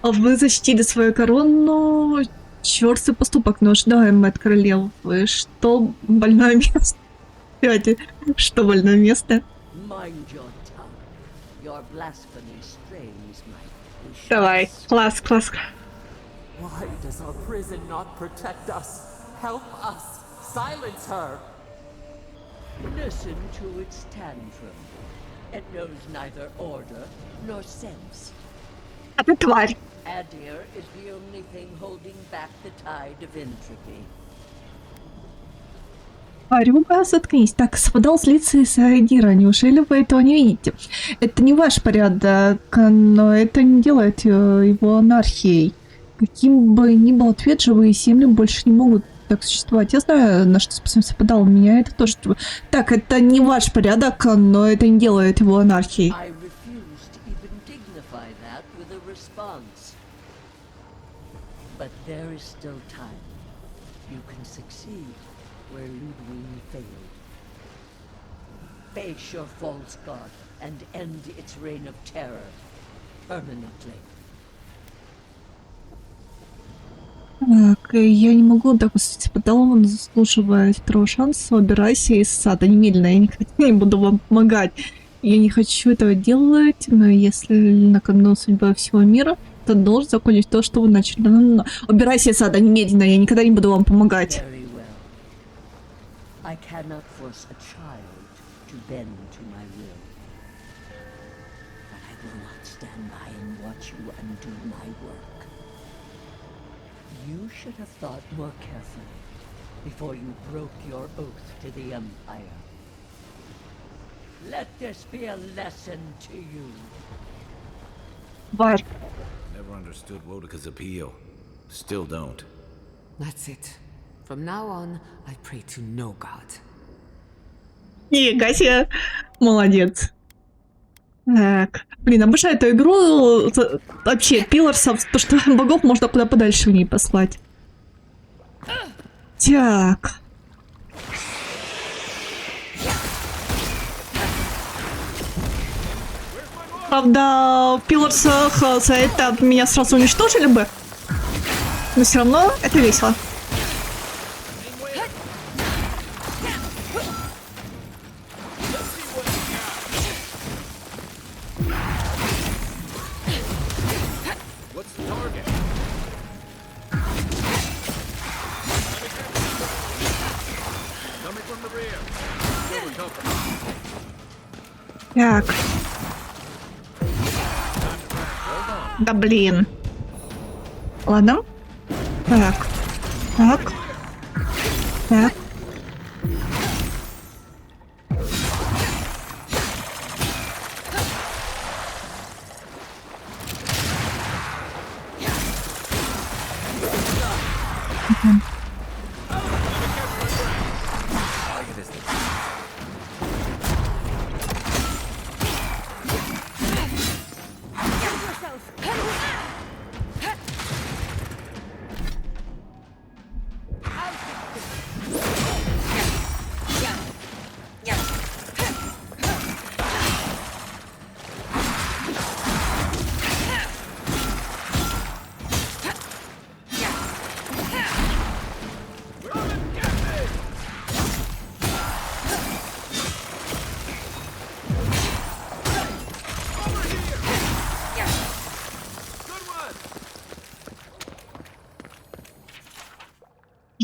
Вы защитили свою корону. Черствый поступок, но ожидаемый от королевы. Что больное место? Что больное место? Mind your tongue. Your blasphemy strains my patience. Давай, класс. Why does our prison not protect us? Help us. Silence her. Listen to its tantrum. It knows neither order nor sense. А ты тварь. Adir is the only thing holding back the tide of entropy. Тварюга, заткнись. Так, совпадал с лицей Сайдира. Неужели вы этого не видите? Это не ваш порядок, но это не делает его анархией. Каким бы ни был ответ, живые земли больше не могут так существовать. Я знаю, на что совпадал. У меня это тоже... Так, это не ваш порядок, но это не делает его анархией. I refuse to even dignify that with a response. But there is still time. You can succeed where Ludwig failed. Face your false god and end its reign of terror permanently. Так, я не могу допустить подал, он заслуживает второго шанса. Убирайся из сада немедленно. Я не буду вам помогать. Я не хочу этого делать, но если на кону судьба всего мира, то должен закончить то, что вы начали. Убирайся из сада немедленно. Я никогда не буду вам помогать. Very well. I cannot force a child to bend to my will. But I will not stand by and watch you undo my work. You should have thought more carefully before you broke your oath to the Empire. Let this be a lesson to you. Вар. Never understood Wodika's appeal. Still don't. That's it. From now on, I pray to no god. Нифига себе. Молодец. Так. Блин, обожаю эту игру. Вообще, пилорсов, то, что богов можно куда подальше в ней послать. Так. Правда, в пилорсах за это меня сразу уничтожили бы. Но все равно это весело. Так. Да блин. Ладно. Так. Так. Так.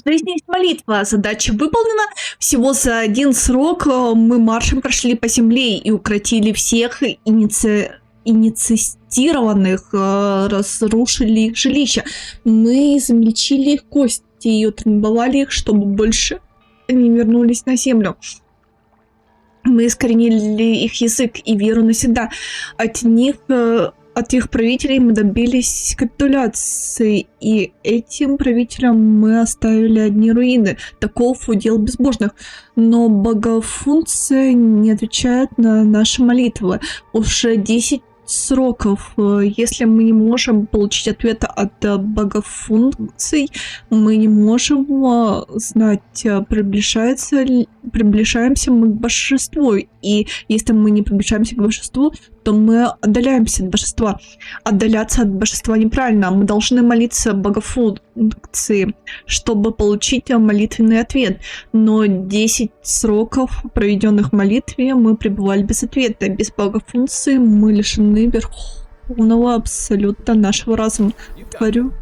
Жизнь есть молитва. Задача выполнена. Всего за один срок мы маршем прошли по земле и укротили всех инициированных, разрушили их жилища. Мы измельчили их кости и утрамбовали их, чтобы больше не вернулись на землю. Мы искоренили их язык и веру навсегда. От их правителей мы добились капитуляции, и этим правителям мы оставили одни руины. Таков удел безбожных. Но богофункция не отвечает на наши молитвы. Уже 10 сроков. Если мы не можем получить ответа от богофункций, мы не можем знать, приближаемся мы к божеству. И если мы не приближаемся к божеству, то мы отдаляемся от божества. Отдаляться от божества неправильно. Мы должны молиться богофункции, чтобы получить молитвенный ответ. Но 10 сроков, проведенных в молитве, мы пребывали без ответа. Без богофункции мы лишены верховного абсолюта нашего разума. Тварю.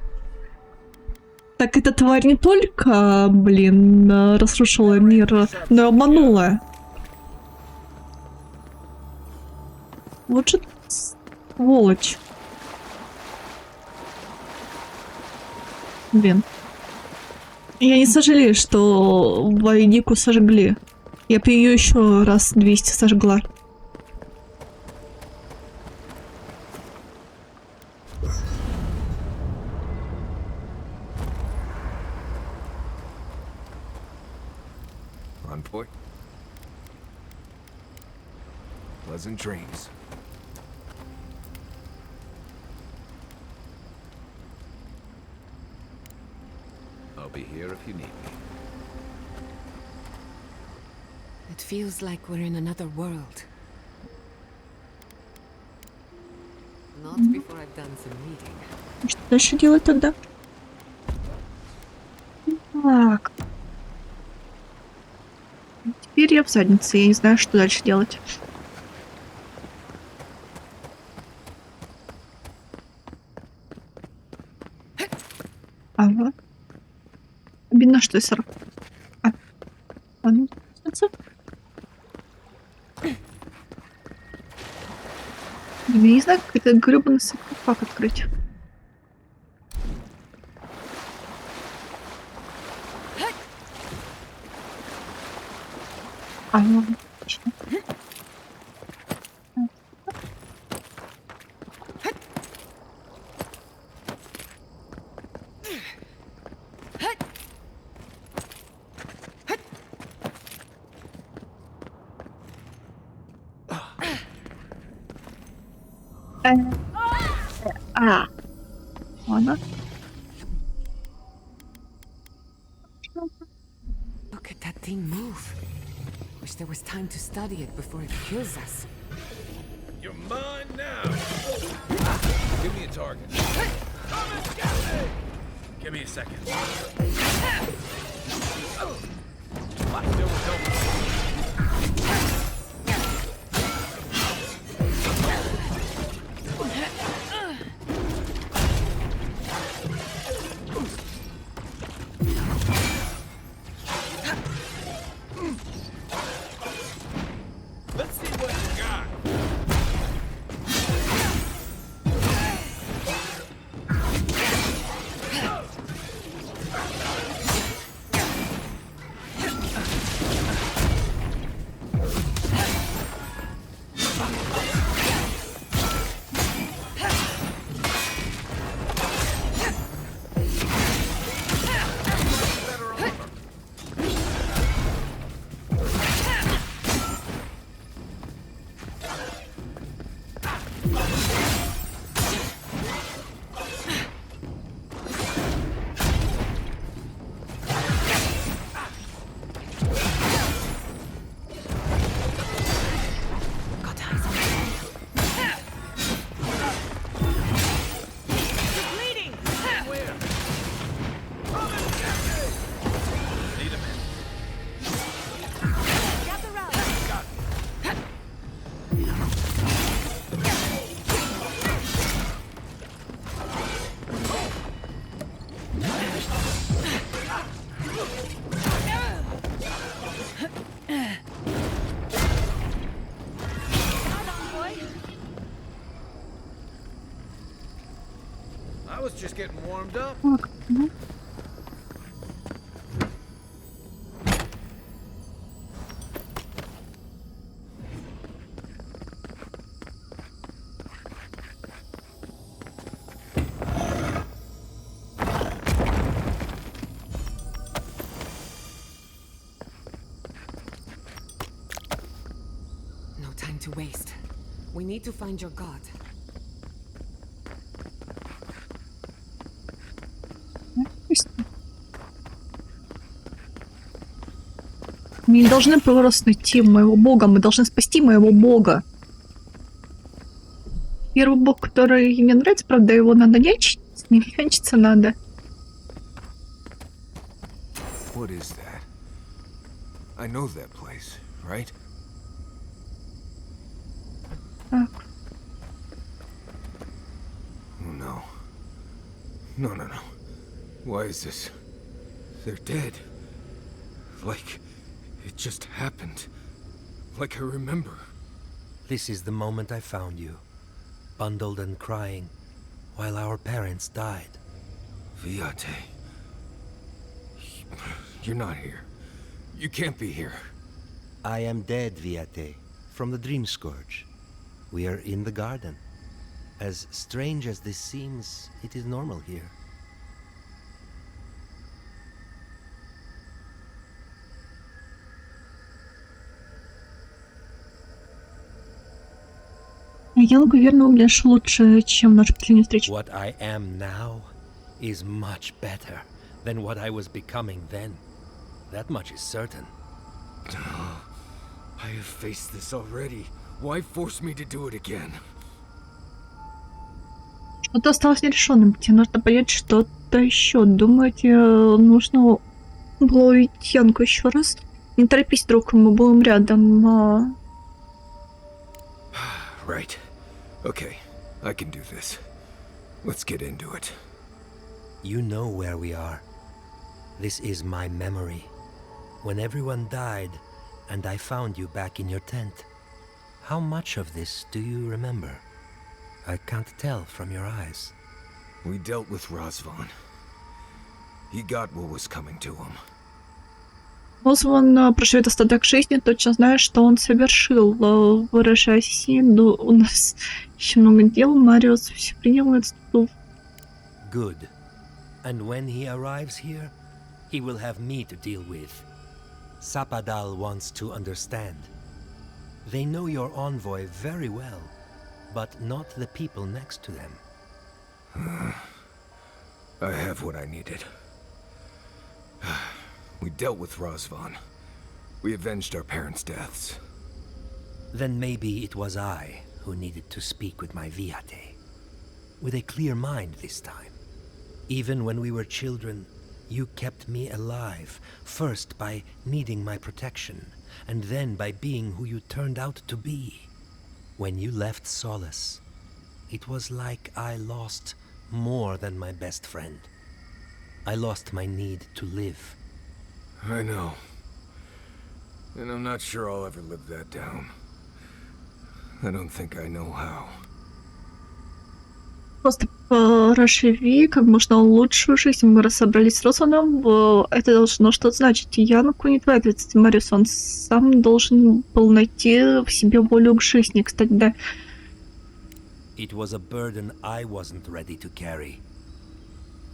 Так эта тварь не только, блин, разрушила мир, но и обманула. Вот же сволочь. Блин. Я не сожалею, что Вайдику сожгли. Я бы ее еще раз 200 сожгла. On point. Pleasant dreams. I'll be here if you need me. It feels like we're in another world. Not before I've done some reading. Что дальше делать тогда? Так. Теперь я в заднице. Я не знаю, что дальше делать. Ага. Обидно, что я 40. А ну, я не знаю, как этот грёбаный саркофаг открыть. А, ну, отлично. Ладно. Look at that thing move. Wish there was time to study it before it kills us. You're mine now. Give me a target. Give me a second. Let's see what you got. I was just getting warmed up. No time to waste. We need to find your god. Мы не должны просто найти моего бога, мы должны спасти моего бога. Первый бог, который мне нравится, правда, его надо нянчить, с ним нянчиться надо. What is that? I know that place, right? Так. Oh no. No, no, no. Why is this? They're dead. Like it just happened. Like I remember. This is the moment I found you, bundled and crying, while our parents died. Viate. He You're not here. You can't be here. I am dead, Viate, from the Dream Scourge. We are in the garden. As strange as this seems, it is normal here. Янг, верно, выглядишь лучше, чем наша последняя встреча. What I am now is much better than what I was becoming then. That much is certain. I have faced this already. Why force me to do it again? Что-то осталось нерешенным. Тебе нужно понять что-то еще. Думаете, нужно было увидеть Янку еще раз? Не торопись, друг, мы будем рядом. Right. Okay, I can do this. Let's get into it. You know where we are. This is my memory. When everyone died, and I found you back in your tent. How much of this do you remember? I can't tell from your eyes. We dealt with Razvan. He got what was coming to him. Озван проживет остаток жизни, точно зная, что он совершил. Выражаясь сильно, у нас еще много дел. Мариус все принял и отступил. Good. And when he arrives here, he will have me to deal with. Sapadal wants to understand. They know your envoy very well, but not the people next to them. I have what I needed. We dealt with Razvan. We avenged our parents' deaths. Then maybe it was I who needed to speak with my Viate. With a clear mind this time. Even when we were children, you kept me alive, first by needing my protection, and then by being who you turned out to be. When you left Solace, it was like I lost more than my best friend. I lost my need to live. I know. And I'm not sure I'll ever live that down. I don't think I know how. Просто проживи как можно лучшую жизнь. Мы разобрались с Розаном. Это должно что-то значить. Янку не твоя ответственность, Мариус. Он сам должен был найти в себе волю к жизни. Кстати, да. It was a burden I wasn't ready to carry.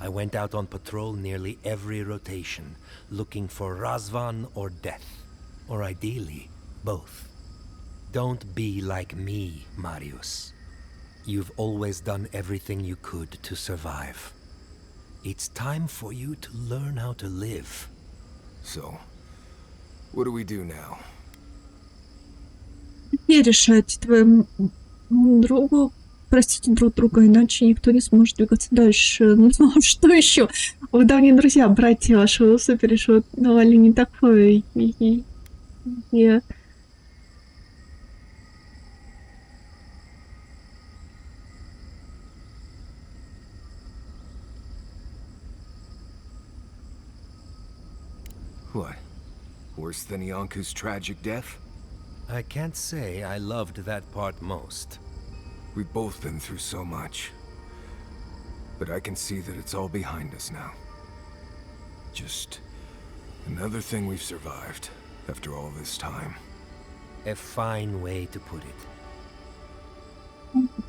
I went out on patrol nearly every rotation, looking for Razvan or death. Or ideally, both. Don't be like me, Marius. You've always done everything you could to survive. It's time for you to learn how to live. So, what do we do now? Не решать твоему другу. Простите друг друга, иначе никто не сможет двигаться дальше. Ну, что еще? Вы давние друзья, братья ваши сопереживали не такое. What? Worse than Yanku's tragic death? I can't say I loved that part most. We've both been through so much. But I can see that it's all behind us now. Just another thing we've survived after all this time. A fine way to put it.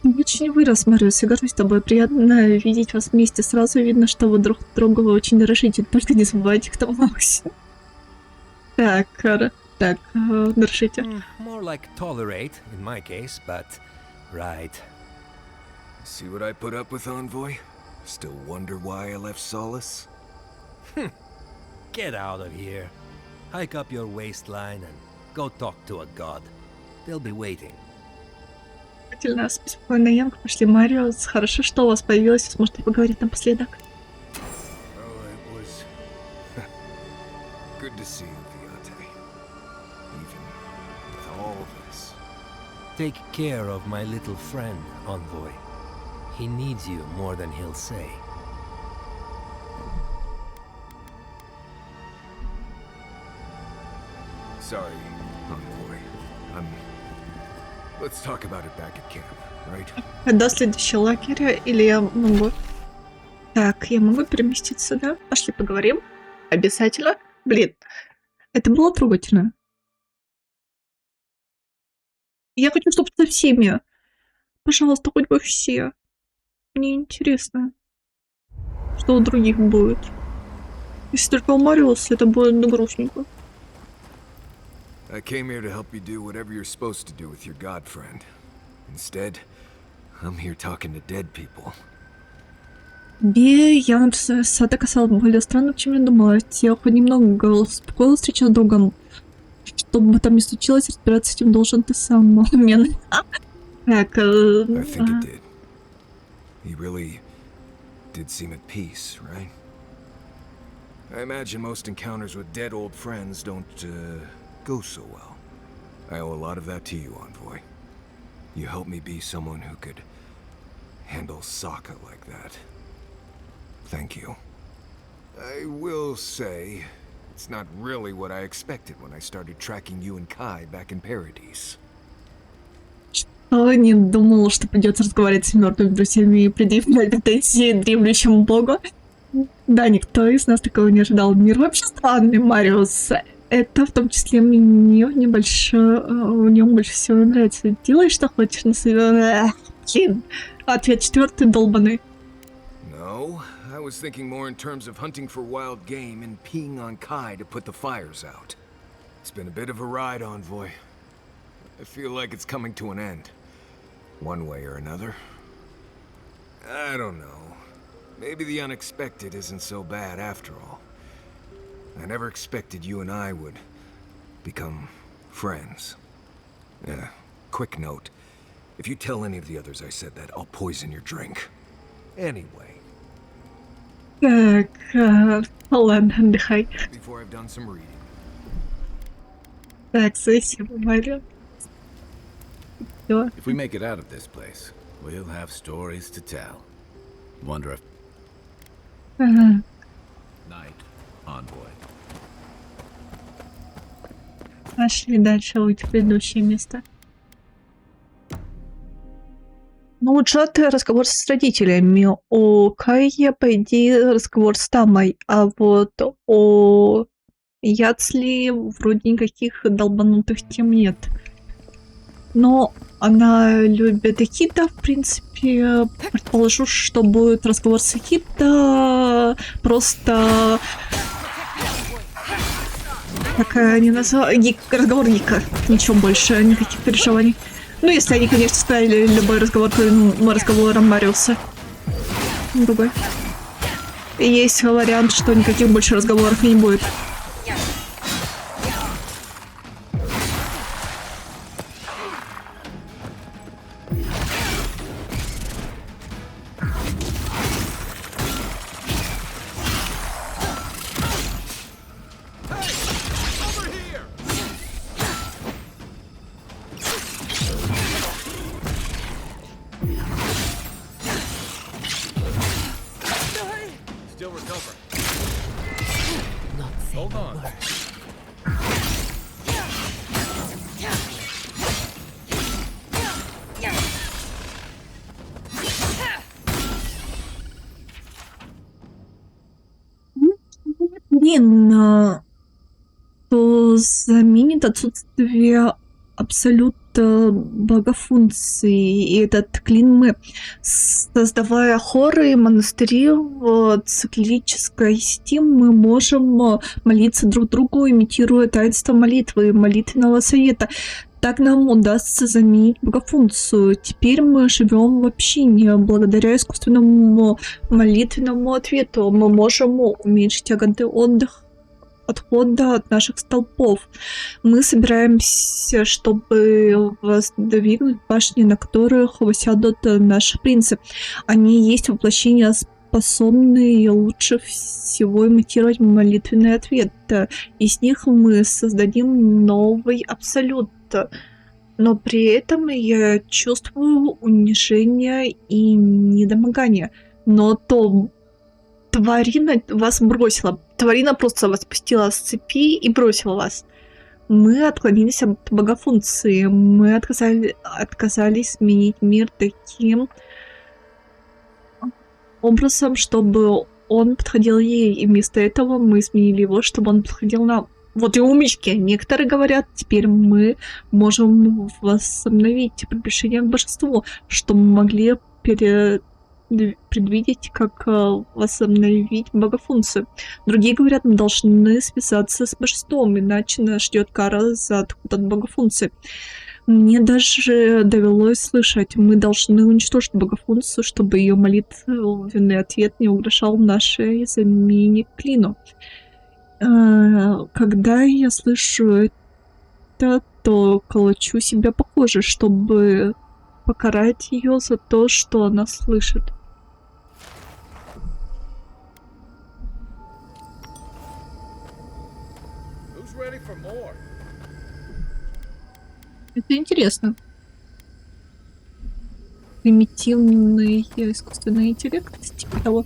Очень вырос, Мариус, я горжусь тобой. Приятно видеть вас вместе. Сразу видно, что вы друг друга очень дорожите. Только не забывайте, кто Макс. Так, дорожите. More like tolerate, in my case, but... Right. See what I put up with, Envoy? Still wonder why I left Solace? Get out of here. Hike up your waistline and go talk to a god. They'll be waiting. Спокойно, Янка, пошли, Мариус. Хорошо, что у вас появилось. Сможете поговорить напоследок. Oh, it was good to see you, Viate. Even with all this. Take care of my little friend, Envoy. He needs you more than he'll say. Sorry, Envoy. Let's talk about it back at camp, right? До следующего лагеря, или я могу... Так, я могу переместиться, да? Пошли поговорим. Обязательно? Блин, это было трогательно. Я хочу, чтобы со всеми. Пожалуйста, хоть бы все. Мне интересно, что у других будет. Если только у Мариуса, это будет грустненько. I came here to help you do whatever you're supposed to do with your god friend. Instead, I'm here talking to dead people. Я это оказалось более странным, чем я думала. Я хоть немного успокоилась встреча с другом. Что бы там ни случилось, разбираться с этим должен ты сам. Так, I think it did. He really did seem at peace, right? I imagine most encounters with dead old friends don't go so well. I owe a lot of that to you, Envoy. You helped me be someone who could handle Sokka like that. Thank you. I will say, it's not really what I expected when I started tracking you and Kai back in Paradise. Не думала, что придется разговаривать с мертвыми друзьями и предъявлять претензии дремлющему богу. Да, никто из нас такого не ожидал. Мир вообще странный, Мариус. Это в том числе мне в нем больше всего нравится. Делай, что хочешь на своем... Ответ четвертый долбаный. No, I was thinking more in terms of hunting for wild game and peeing on Kai to put the fires out. It's been a bit of a ride, Envoy. I feel like it's coming to an end. One way or another. I don't know. Maybe the unexpected isn't so bad after all. I never expected you and I would become friends. Quick note. If you tell any of the others I said that, I'll poison your drink. Anyway. Так, ладно, отдыхай. Before I've done some reading. Так, спасибо, Марио. If we make it out of this place, we'll have stories to tell. Wonder if... Ага. Night, Envoy. Пошли дальше уйти в предыдущее место. Ну, у Джоты разговор с родителями, у Кая, по идее, разговор с Тамой, а вот у Яцли вроде никаких долбанутых тем нет. Но она любит Акита, в принципе, предположу, что будет разговор с Акита, просто... Как они называют? Разговор Гика. Ничего больше, никаких переживаний. Ну, если они, конечно, ставили любой разговор разговором Мариуса. Другой. И есть вариант, что никаких больше разговоров не будет. Still recovering. Hold on. Блин, то заменит отсутствие абсолют богофункции. И этот клин мы, создавая хоры и монастыри в циклической сети, мы можем молиться друг другу, имитируя таинство молитвы, молитвенного совета. Так нам удастся заменить богофункцию. Теперь мы живем в общине. Благодаря искусственному молитвенному ответу мы можем уменьшить тяготы отхода от наших столпов. Мы собираемся, чтобы воздвигнуть башни, на которых восядут наши принцы. Они есть воплощения, способные лучше всего имитировать молитвенный ответ. Из них мы создадим новый абсолют. Но при этом я чувствую унижение и недомогание. Но то тварина вас бросила. Тварина просто вас спустила с цепи и бросила вас. Мы отклонились от богофункции. Мы отказались сменить мир таким образом, чтобы он подходил ей, и вместо этого мы сменили его, чтобы он подходил нам. Вот и умечки. Некоторые говорят, теперь мы можем восстановить приближение к божеству, что мы могли предвидеть, как восстановить богофункцию. Другие говорят, мы должны связаться с божеством, иначе нас ждет кара за отход от богофункции. Мне даже довелось слышать, мы должны уничтожить богофункцию, чтобы ее молитвенный ответ не угрожал нашей замене клину. Когда я слышу это, то колочу себя по коже, чтобы покарать ее за то, что она слышит. Это интересно. Примитивный искусственный интеллект, типа того.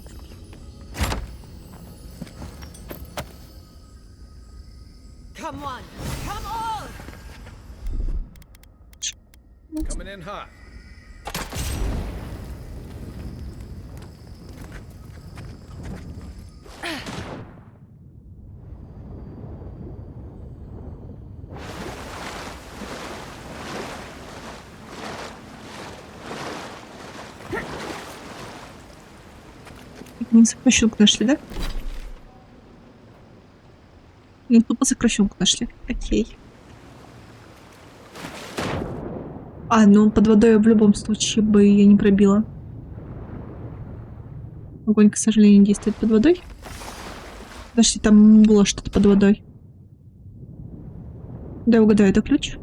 Come on! Come on! Coming in hot. Не сокращенку нашли, да? Не тупо сокращенку нашли. Окей. Ну под водой в любом случае бы я не пробила. Огонь, к сожалению, действует под водой. Подожди, там было что-то под водой. Да, угадаю, это ключ?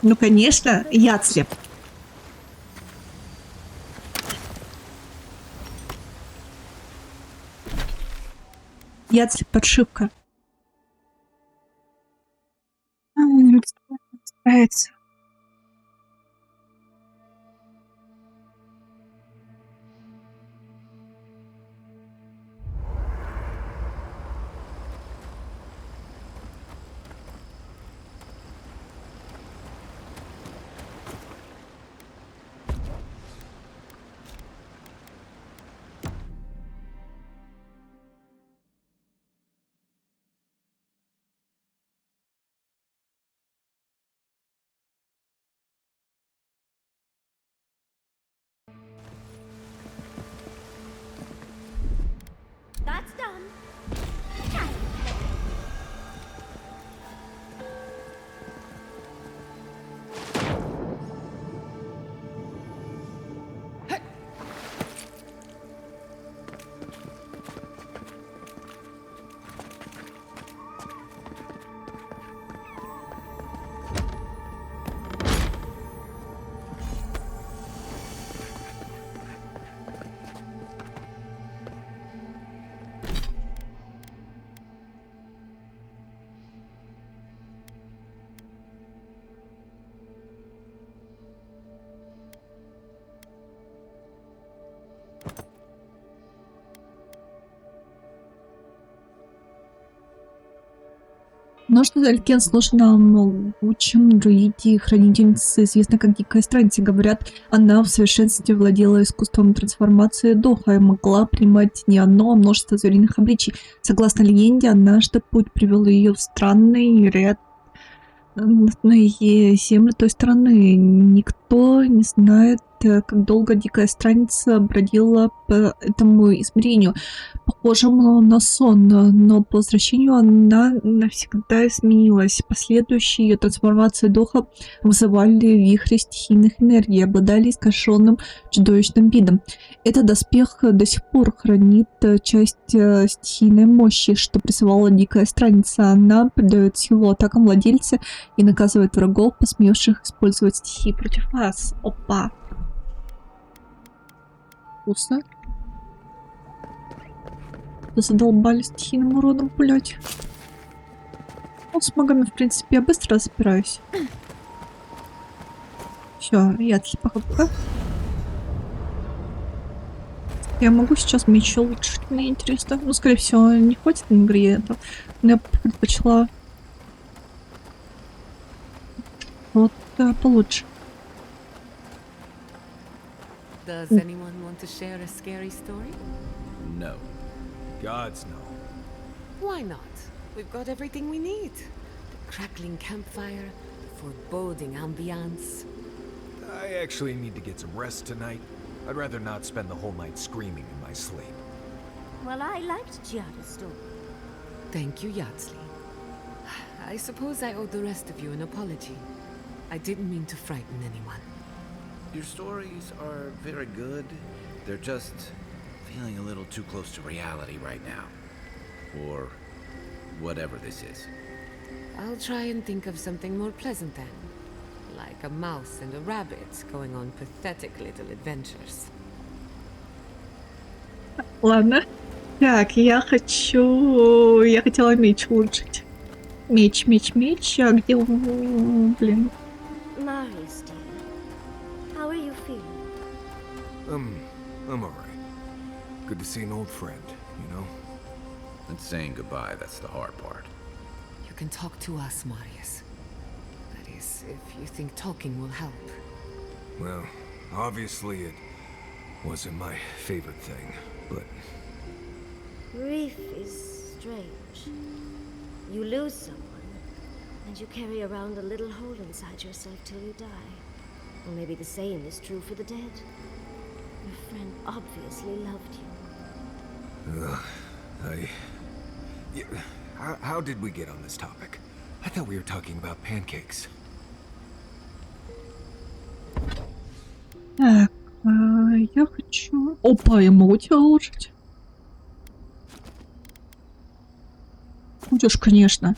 Ну, конечно, яцлеп. Яцлеп, подшивка. Нравится. That's done. Множество Алькен сложно могучим друиде, хранительнице, известной как Дикая Странница. Говорят, она в совершенстве владела искусством трансформации духа и могла принимать не одно, а множество звериных обличий. Согласно легенде, однажды путь привел ее в странный ряд земли той страны. Никто не знает, как долго Дикая Странница бродила по этому измерению, похожему на сон, но по возвращению она навсегда изменилась. Последующие ее трансформации духа вызывали вихри стихийных энергий, обладали искаженным чудовищным видом. Этот доспех до сих пор хранит часть стихийной мощи, что призывала Дикая Странница. Она придает силу атакам владельца и наказывает врагов, посмевших использовать стихии против вас. Опа. Вкусно. Задолбали стихийным уродом пулять. Ну, с магами, в принципе, я быстро разбираюсь. Все, я пока. Я могу сейчас меч улучшить, мне интересно. Ну, скорее всего, не хватит ингредиентов. Но я предпочла вот получше. Does anyone want to share a scary story? No. Gods no. Why not? We've got everything we need. The crackling campfire, foreboding ambiance. I actually need to get some rest tonight. I'd rather not spend the whole night screaming in my sleep. Well, I liked Giada's story. Thank you, Yardsley. I suppose I owe the rest of you an apology. I didn't mean to frighten anyone. Your stories are very good. They're just feeling a little too close to reality right now. Or whatever this is. I'll try and think of something more pleasant then. Like a mouse and a rabbit going on pathetic little adventures. Ладно. Так, я хотела меч улучшить. Меч. А где он? Блин. Marius, dear, how are you feeling? I'm alright. Good to see an old friend, you know? And saying goodbye, that's the hard part. You can talk to us, Marius. That is, if you think talking will help. Well, obviously it wasn't my favorite thing, but... Grief is strange. You lose someone, and you carry around a little hole inside yourself till you die. Or maybe the same is true for the dead. Your friend obviously loved you. How did we get on this topic? I thought we were talking about pancakes. Так, я хочу... Опа, я могу тебя улучшить? Будешь, конечно.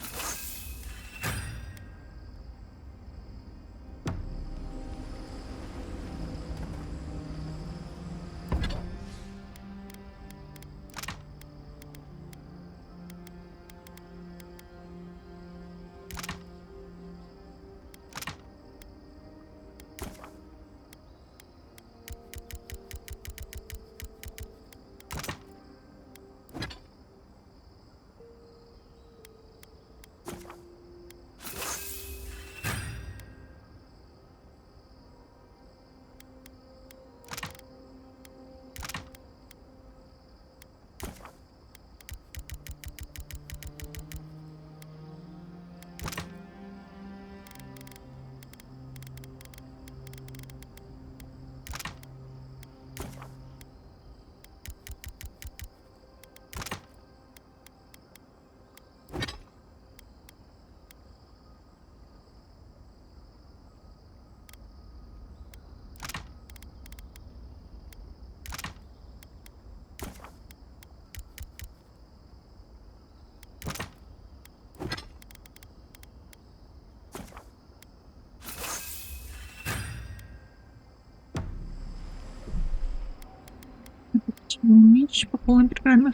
Меч по полной программе.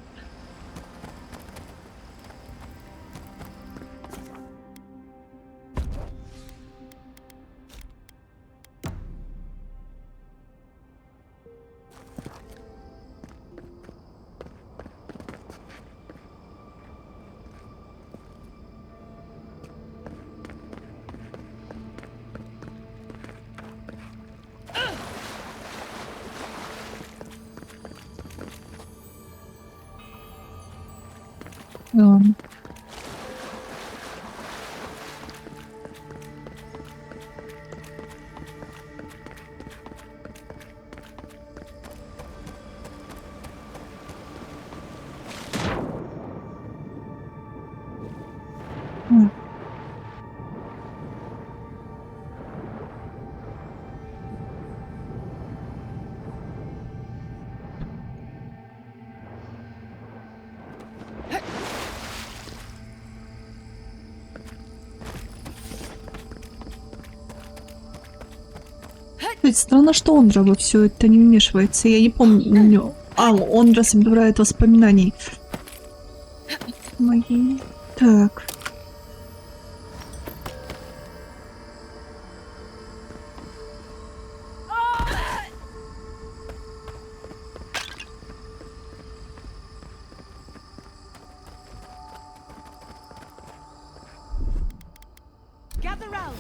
Странно, что он во все это не вмешивается. Я не помню. Он собирает воспоминаний. Мои. Так. Another round.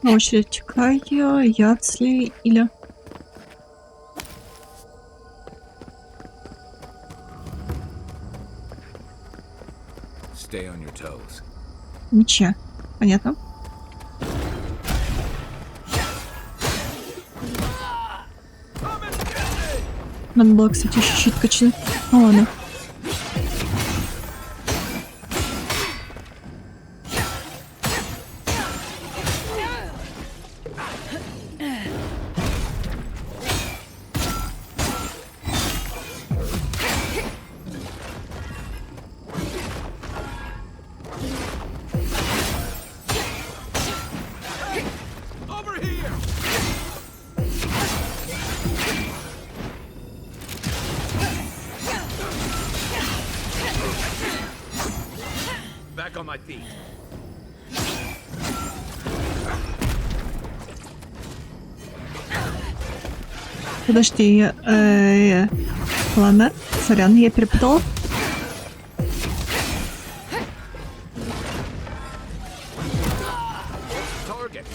Очередь Кайо, Яцли или... Stay on your toes. Меча. Понятно. Надо было, кстати, еще щит качнуть. Ну ладно. Back on my feet. Подожди, ладно, сорян, я перепутала. Target.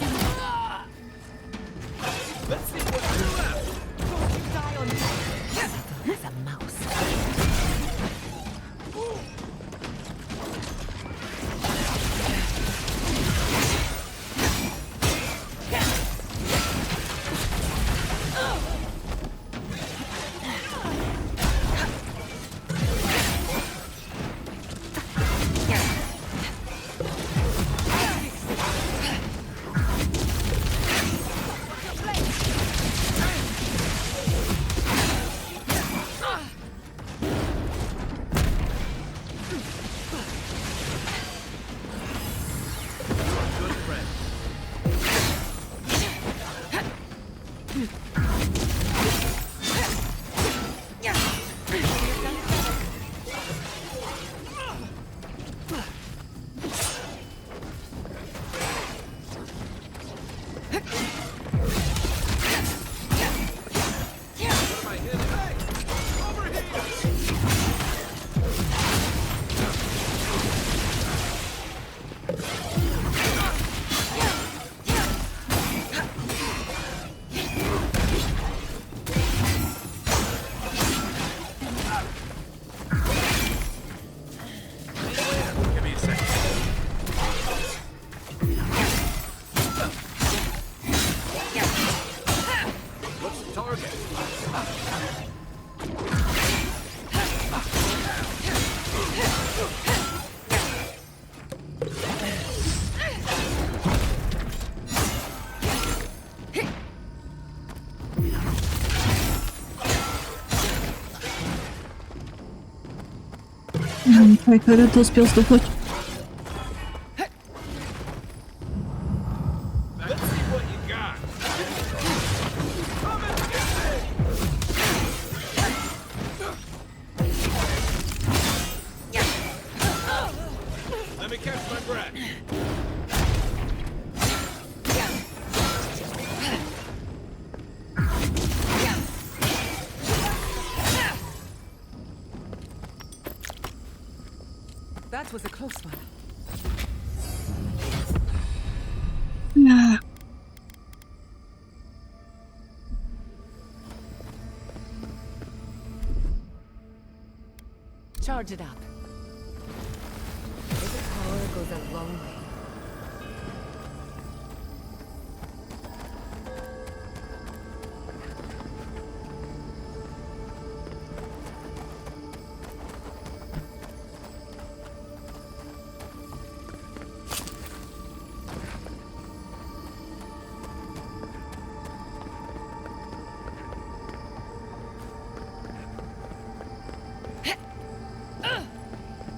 As a mouse. Ой, когда ты успел сдохнуть? Let me catch my breath. That was a close one. Yeah. Charge it up. Little power goes a long way.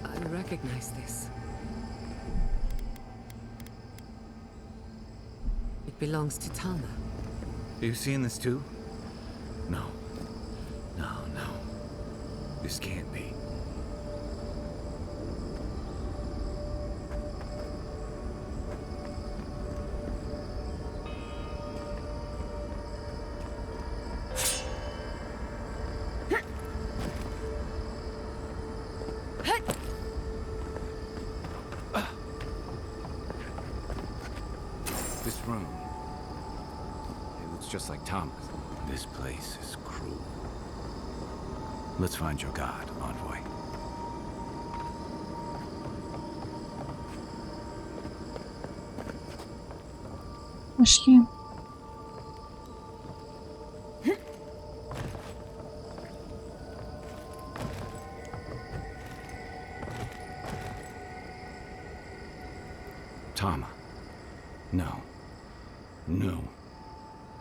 I recognize this. It belongs to Tana. You seeing this too? No. No, no. This can't be. This room, it looks just like Thomas. This place is cruel. Let's find your god, envoy. Пошли. Tama. No. No.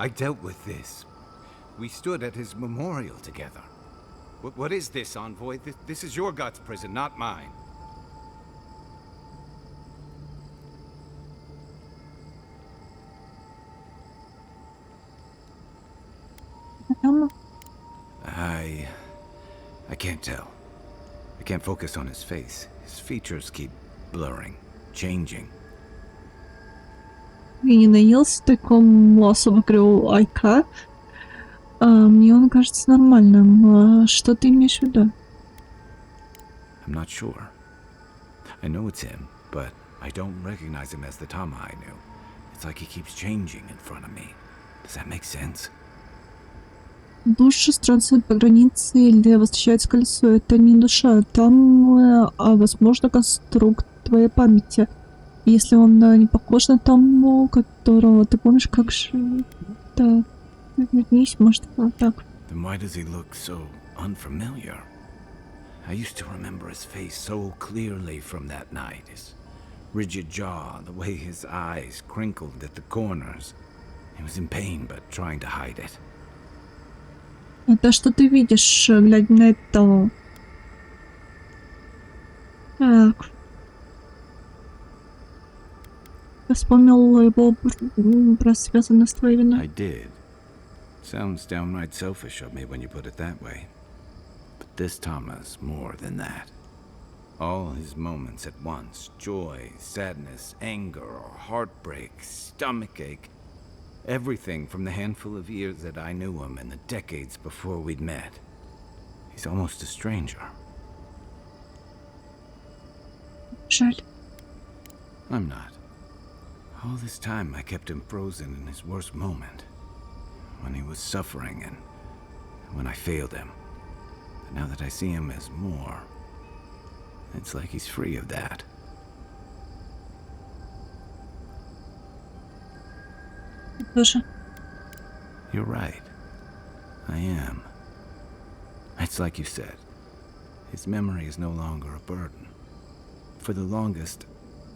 I dealt with this. We stood at his memorial together. What is this, envoy? This is your god's prison, not mine. I can't tell. I can't focus on his face. His features keep blurring, changing. Я не наелся такому особо кривого айка. Мне он кажется нормальным. Что ты имеешь в виду? I'm not sure. I know it's him, but I don't recognize him as the Tama I knew. It's like he keeps changing in front of me. Does that make sense? Души странствуют по границе или возвращаются к колесу. Это не душа, там, возможно, конструкт твоей памяти. Если он не похож на тому, которого ты помнишь, как же... Да, вернись, может, вот так. Then why does he look so unfamiliar? I used to remember his face so clearly from that night. His rigid jaw, the way his eyes crinkled at the corners. He was in pain, but trying to hide it. Это что ты видишь, глядя на этого? Так. Я вспомнил его про связанное с твоей виной. I did. Sounds downright selfish of me when you put it that way. But this Tama's more than that. All his moments at once, joy, sadness, anger, or heartbreak, stomachache, everything from the handful of years that I knew him and the decades before we'd met. He's almost a stranger. Жаль. I'm not. All this time I kept him frozen in his worst moment. When he was suffering and when I failed him. But now that I see him as more, it's like he's free of that. Тоже. You're right. I am. It's like you said. His memory is no longer a burden. For the longest,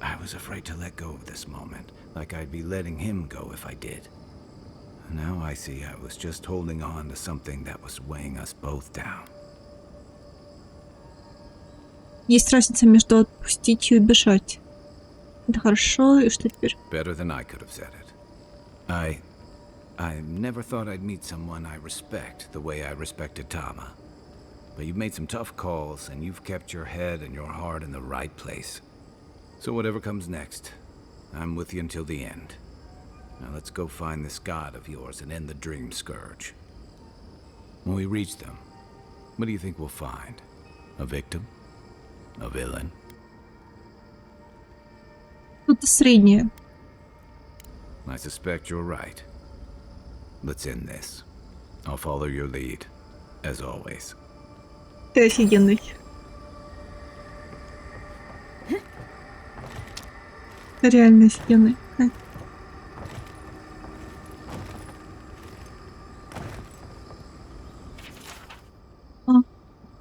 I was afraid to let go of this moment, like I'd be letting him go if I did. And now I see I was just holding on to something that was weighing us both down. Есть разница между отпустить и убежать. Это хорошо, и что теперь? Better than I could have said it. I never thought I'd meet someone I respect the way I respected Tama. But you've made some tough calls, and you've kept your head and your heart in the right place. So whatever comes next, I'm with you until the end. Now let's go find this god of yours and end the dream scourge. When we reach them, what do you think we'll find? A victim? A villain? Что-то среднее. I suspect you're right. Let's end this. I'll follow your lead, as always. Ты офигенный. Реально офигенный.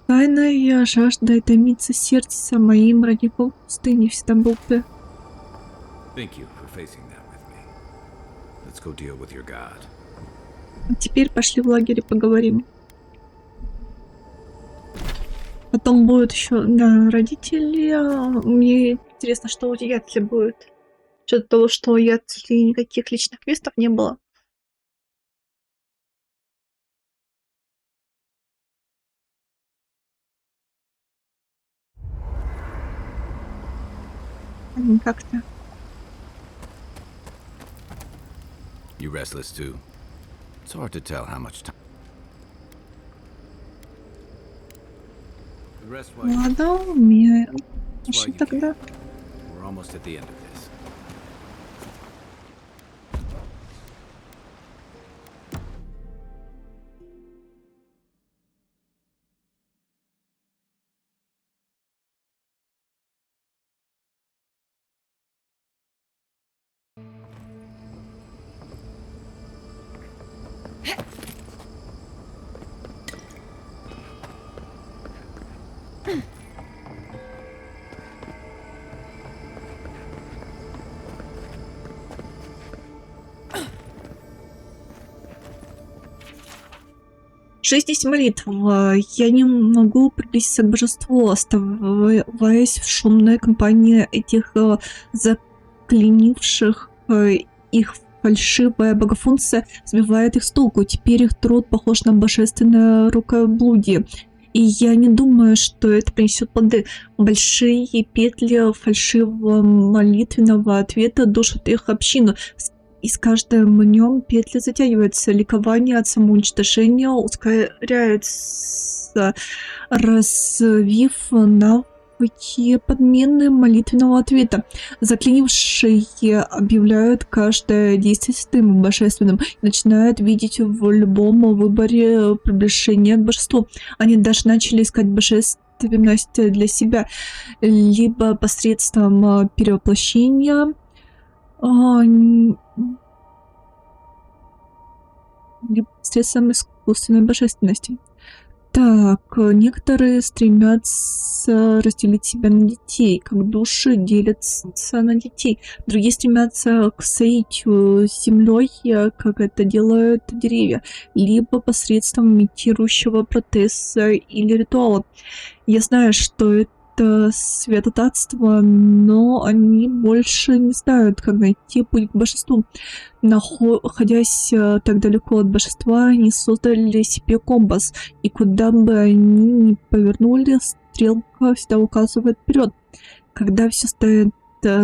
Тайная жажда и томится сердце моим ради пустыни всегда был ты. Thank you for facing that with me. Let's go deal with your god. А теперь пошли в лагерь и поговорим. Потом будут еще, да, родители. Мне интересно, что у Ятли будет. Что-то того, что у Ятли никаких личных квестов не было. Как-то. You restless too? It's hard to tell how much time. Ладно, мне еще тогда. We're almost at the end of this. Что здесь молитва? Я не могу приблизиться к божеству, оставаясь в шумной компании этих заклинивших их фальшивая богофункция сбивает их с толку. Теперь их труд похож на божественное рукоблудие. И я не думаю, что это принесет плоды. Большие петли фальшивого молитвенного ответа душат их общину. И с каждым днем петли затягиваются. Ликование от самоуничтожения ускоряется, развив навыки подмены молитвенного ответа. Заклинившие объявляют каждое действие святым и божественным и начинают видеть в любом выборе приближение к божеству. Они даже начали искать божественность для себя, либо посредством перевоплощения, либо посредством искусственной божественности. Так, некоторые стремятся разделить себя на детей, как души делятся на детей. Другие стремятся к соитию с землей, как это делают деревья, либо посредством имитирующего протеза или ритуала. Я знаю, что это святотатство, но они больше не знают, как найти путь к божеству. Находясь так далеко от божества, они создали себе компас, и куда бы они ни повернули, стрелка всегда указывает вперед. Когда все станет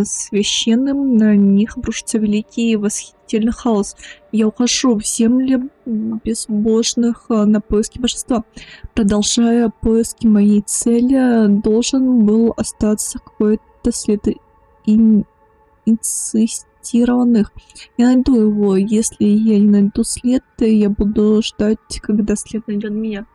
священным, на них обрушится великий и восхитительный хаос. Я ухожу в земли безбожных на поиски божества. Продолжая поиски моей цели, должен был остаться какой-то след инцистированных. Я найду его. Если я не найду след, я буду ждать, когда след найдет меня.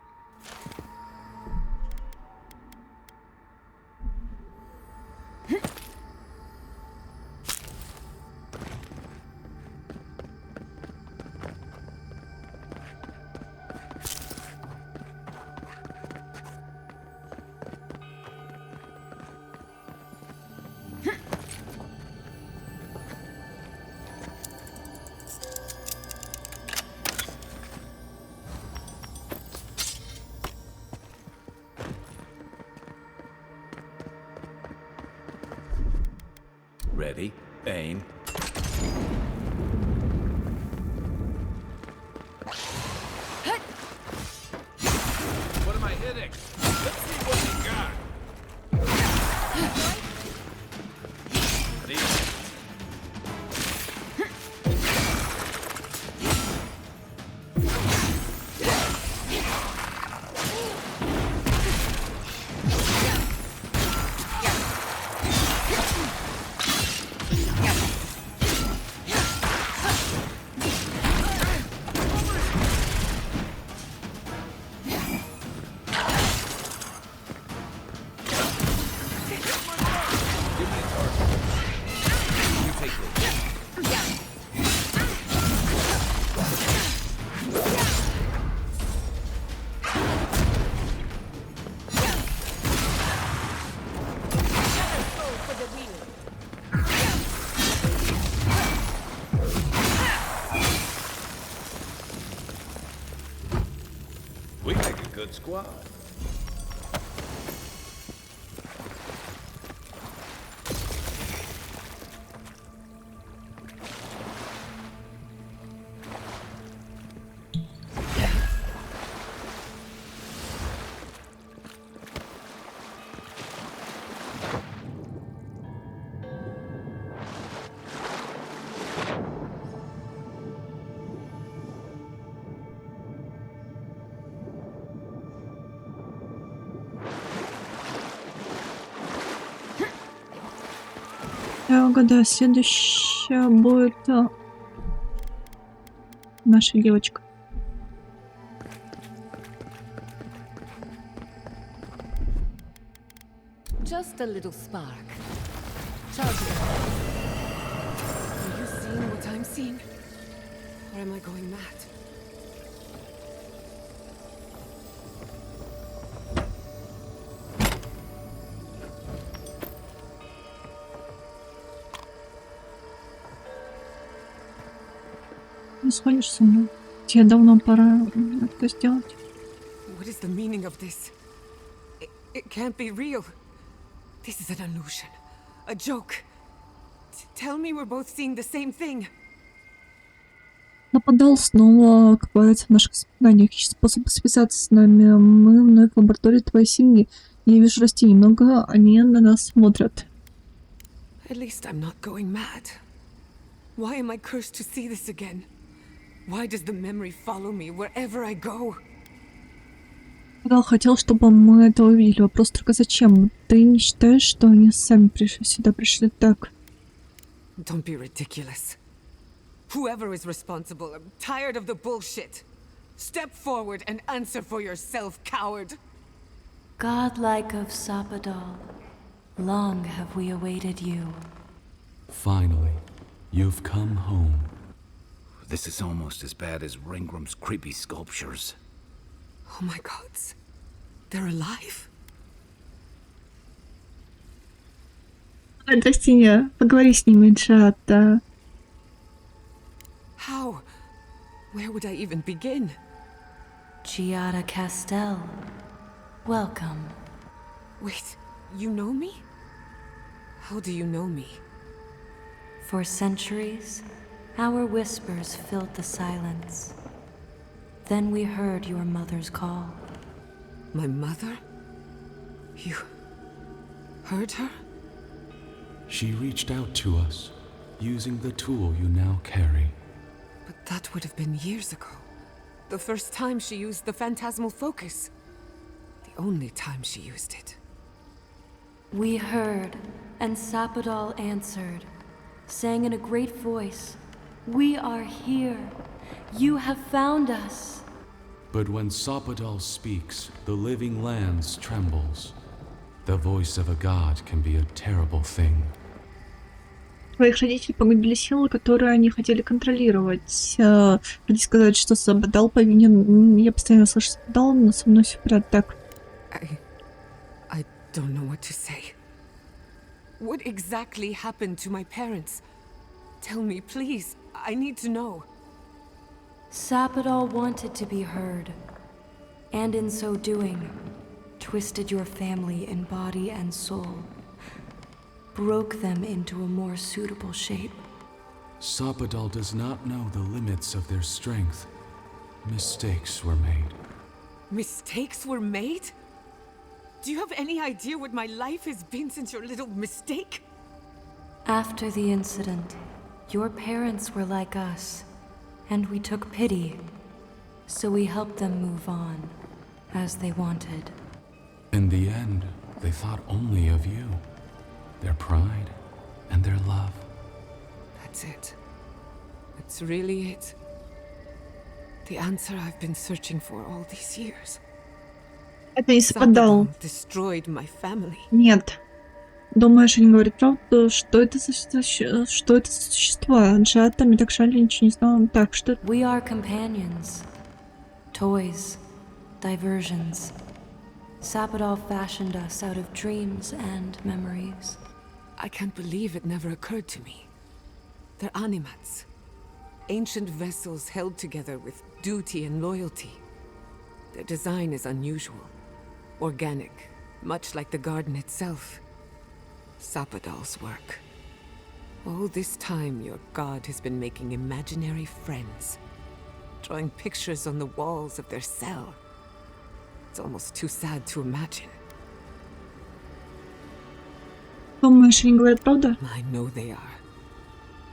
Ready, aim. What am I hitting? Let's see what you got. We make a good squad. Я угадаю, следующая будет наша девочка. Just a little spark. Charging. Are you seeing what I'm seeing? Or am I going mad? Не сходишь со мной? Тебе давно пора это сделать. What is the meaning of this? It can't be real. This is an illusion. A joke. Tell me we're both seeing the same thing. Нападал снова копается в наших воспоминаниях, ищет способы связаться с нами. Мы вновь в лаборатории твоей семьи. Я вижу растений много, они на нас смотрят. At least I'm not going mad. Why am I cursed to see this again? Why does the memory follow me wherever I go? Гадал хотел, чтобы мы это увидели. Вопрос только зачем? Ты не считаешь, что они сами пришли так? Don't be ridiculous. Whoever is responsible, I'm tired of the bullshit. Step forward and answer for yourself, coward. Godlike of Sapadal, long have we awaited you. Finally, you've come home. This is almost as bad as Ringram's creepy sculptures. Oh my gods. They're alive? Достиня, поговори с ними, Джата. How? Where would I even begin? Giada Castell, welcome. Wait, you know me? How do you know me? For centuries, our whispers filled the silence. Then we heard your mother's call. My mother? You heard her? She reached out to us, using the tool you now carry. But that would have been years ago. The first time she used the phantasmal focus. The only time she used it. We heard, and Sapadal answered, saying in a great voice, "We are here. You have found us." But when Sapadal speaks, the living lands trembles. The voice of a god can be a terrible thing. Твоих родителей погубили силы, которые они хотели контролировать. Хотите сказать, что Сабадал повинен? Я постоянно слышу Сабадал, но со мной все в порядке. Так. I don't know what to say. What exactly happened to my parents? Tell me, please. I need to know. Sapadal wanted to be heard, and in so doing, twisted your family in body and soul, broke them into a more suitable shape. Sapadal does not know the limits of their strength. Mistakes were made. Mistakes were made? Do you have any idea what my life has been since your little mistake? After the incident, your parents were like us, and we took pity, so we helped them move on, as they wanted. In the end, they thought only of you, their pride, and their love. That's it. That's really it. The answer I've been searching for all these years. Это не Сабадал. Destroyed my family. Нет. Думаешь, они говорят правду? Что это за существа? Джата, мне так жаль, я ничего не знала. Так, что... We are companions. Toys. Diversions. Sapadal fashioned us out of dreams and memories. I can't believe it never occurred to me. They're animats. Ancient vessels held together with duty and loyalty. Their design is unusual. Organic, much like the garden itself. Sapadal's work. All this time, your god has been making imaginary friends. Drawing pictures on the walls of their cell. It's almost too sad to imagine. Думаешь, они говорят правду? I know they are.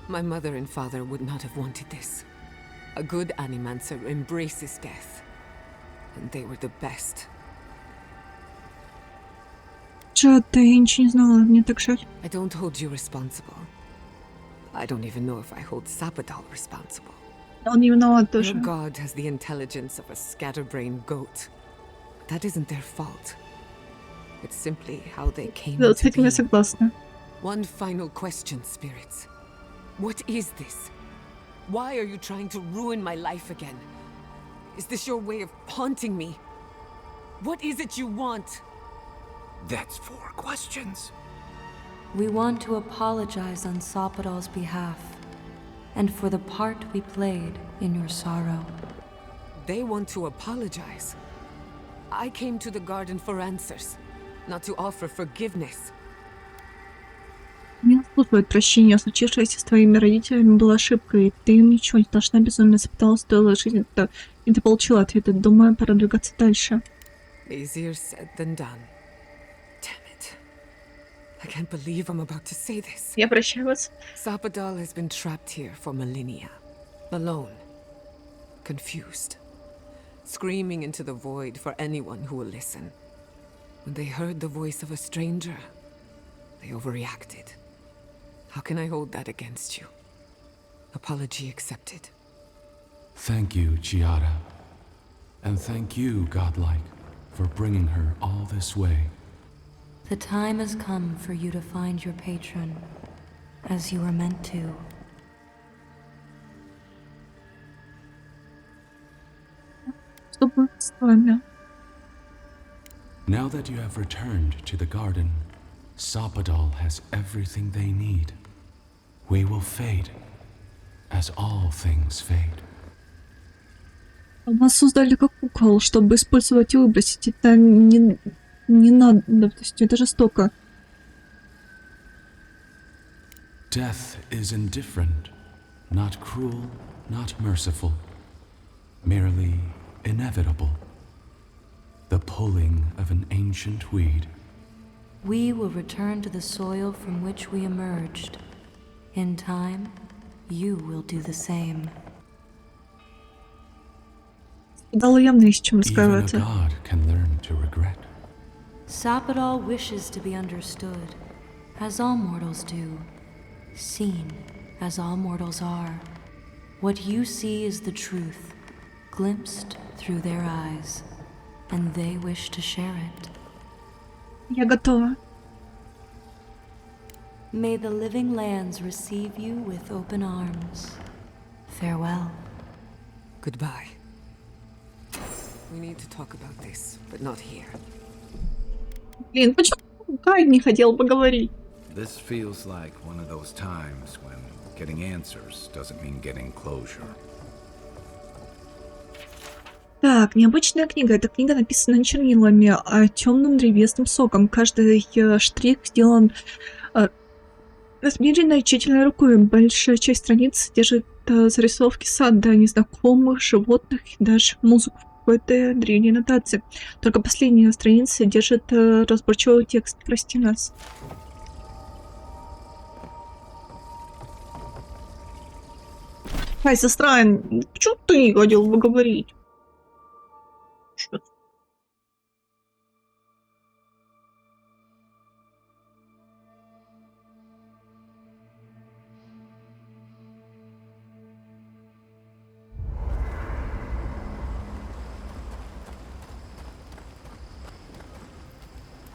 My mother and father would not have wanted this. A good animancer embraces death. And they were the best. Джата, я ничего не знала, мне так жаль. I don't hold you responsible. I don't even know if I hold Sapadal responsible. Он не виноват тоже. Your god has the intelligence of a scatterbrained goat. That isn't their fault. It's simply how they came Да, с to этим я be. согласна. One final question, spirits. What is this? Why are you trying to ruin my life again? Is this your way of haunting me? What is it you want? That's 4 questions. We want to apologize on Sapadal's behalf, and for the part we played in your sorrow. They want to apologize. I came to the garden for answers, not to offer forgiveness. Не заслуживает прощения. Случившееся с твоими родителями было ошибкой. Ты им ничего не должна, безумно пыталась стоила жизнь, и ты получила ответы. Думаю, пора двигаться дальше. Easier said than done. Damn it. I can't believe I'm about to say this. Я прощаю вас. Sapadal has been trapped here for millennia. Alone. Confused. Screaming into the void for anyone who will listen. When they heard the voice of a stranger, they overreacted. How can I hold that against you? Apology accepted. Thank you, Giada. And thank you, Godlike, for bringing her all this way. The time has come for you to find your patron, as you were meant to. Что будет с вами? Now that you have returned to the garden, Sapadal has everything they need. We will fade, as all things fade. Нас создали как кукол, чтобы использовать и выбросить. Это не надо, то есть это жестоко. Death is indifferent, not cruel, not merciful, merely inevitable. The pulling of an ancient weed. We will return to the soil from which we emerged. In time, you will do the same. Дало явно есть чем Even a раскаиваться. god can learn to regret. Sapadal wishes to be understood, as all mortals do. Seen, as all mortals are. What you see is the truth, glimpsed through their eyes, and they wish to share it. Я готова. May the living lands receive you with open arms. Farewell. Goodbye. We need to talk about this, but not here. Блин, почему Кай не хотел поговорить? This feels like one of those times when getting answers doesn't mean getting closure. Так, необычная книга. Эта книга написана не чернилами, а темным древесным соком. Каждый штрих сделан размеренной тщательной рукой. Большая часть страниц содержит зарисовки сада, незнакомых животных и даже музыку в какой-то древней нотации. Только последняя страница содержит разборчивый текст. Прости нас. Ай, Сестрайн, что ты хотел бы говорить?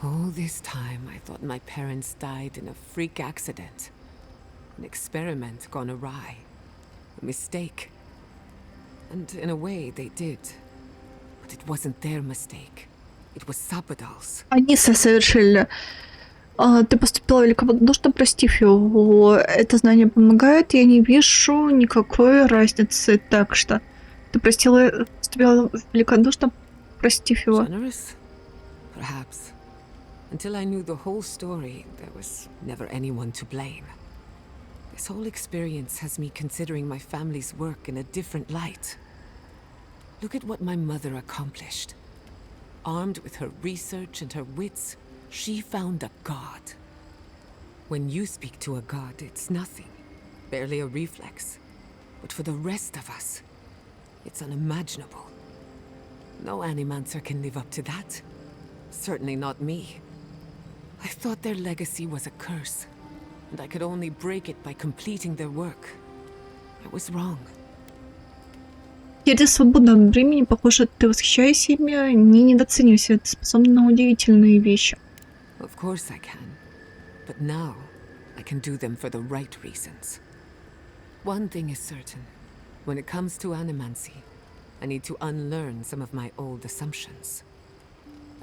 All this time, I thought my parents died in a freak accident. An experiment gone awry. A mistake. And in a way, they did. But it wasn't their mistake. It was Sapadal's. Они совершили. Ты поступила великодушно, простив его. Это знание помогает, я не вижу никакой разницы. Так что ты поступила великодушно, простив его. Generous? Perhaps. Until I knew the whole story, there was never anyone to blame. This whole experience has me considering my family's work in a different light. Look at what my mother accomplished. Armed with her research and her wits, she found a god. When you speak to a god, it's nothing. Barely a reflex. But for the rest of us, it's unimaginable. No animancer can live up to that. Certainly not me. I thought their legacy was a curse, and I could only break it by completing their work. I was wrong. Теперь в свободном времени, похоже, ты восхищаешься ими, не недооценивайся, ты способна на удивительные вещи. Of course I can. But now, I can do them for the right reasons. One thing is certain. When it comes to animancy, I need to unlearn some of my old assumptions.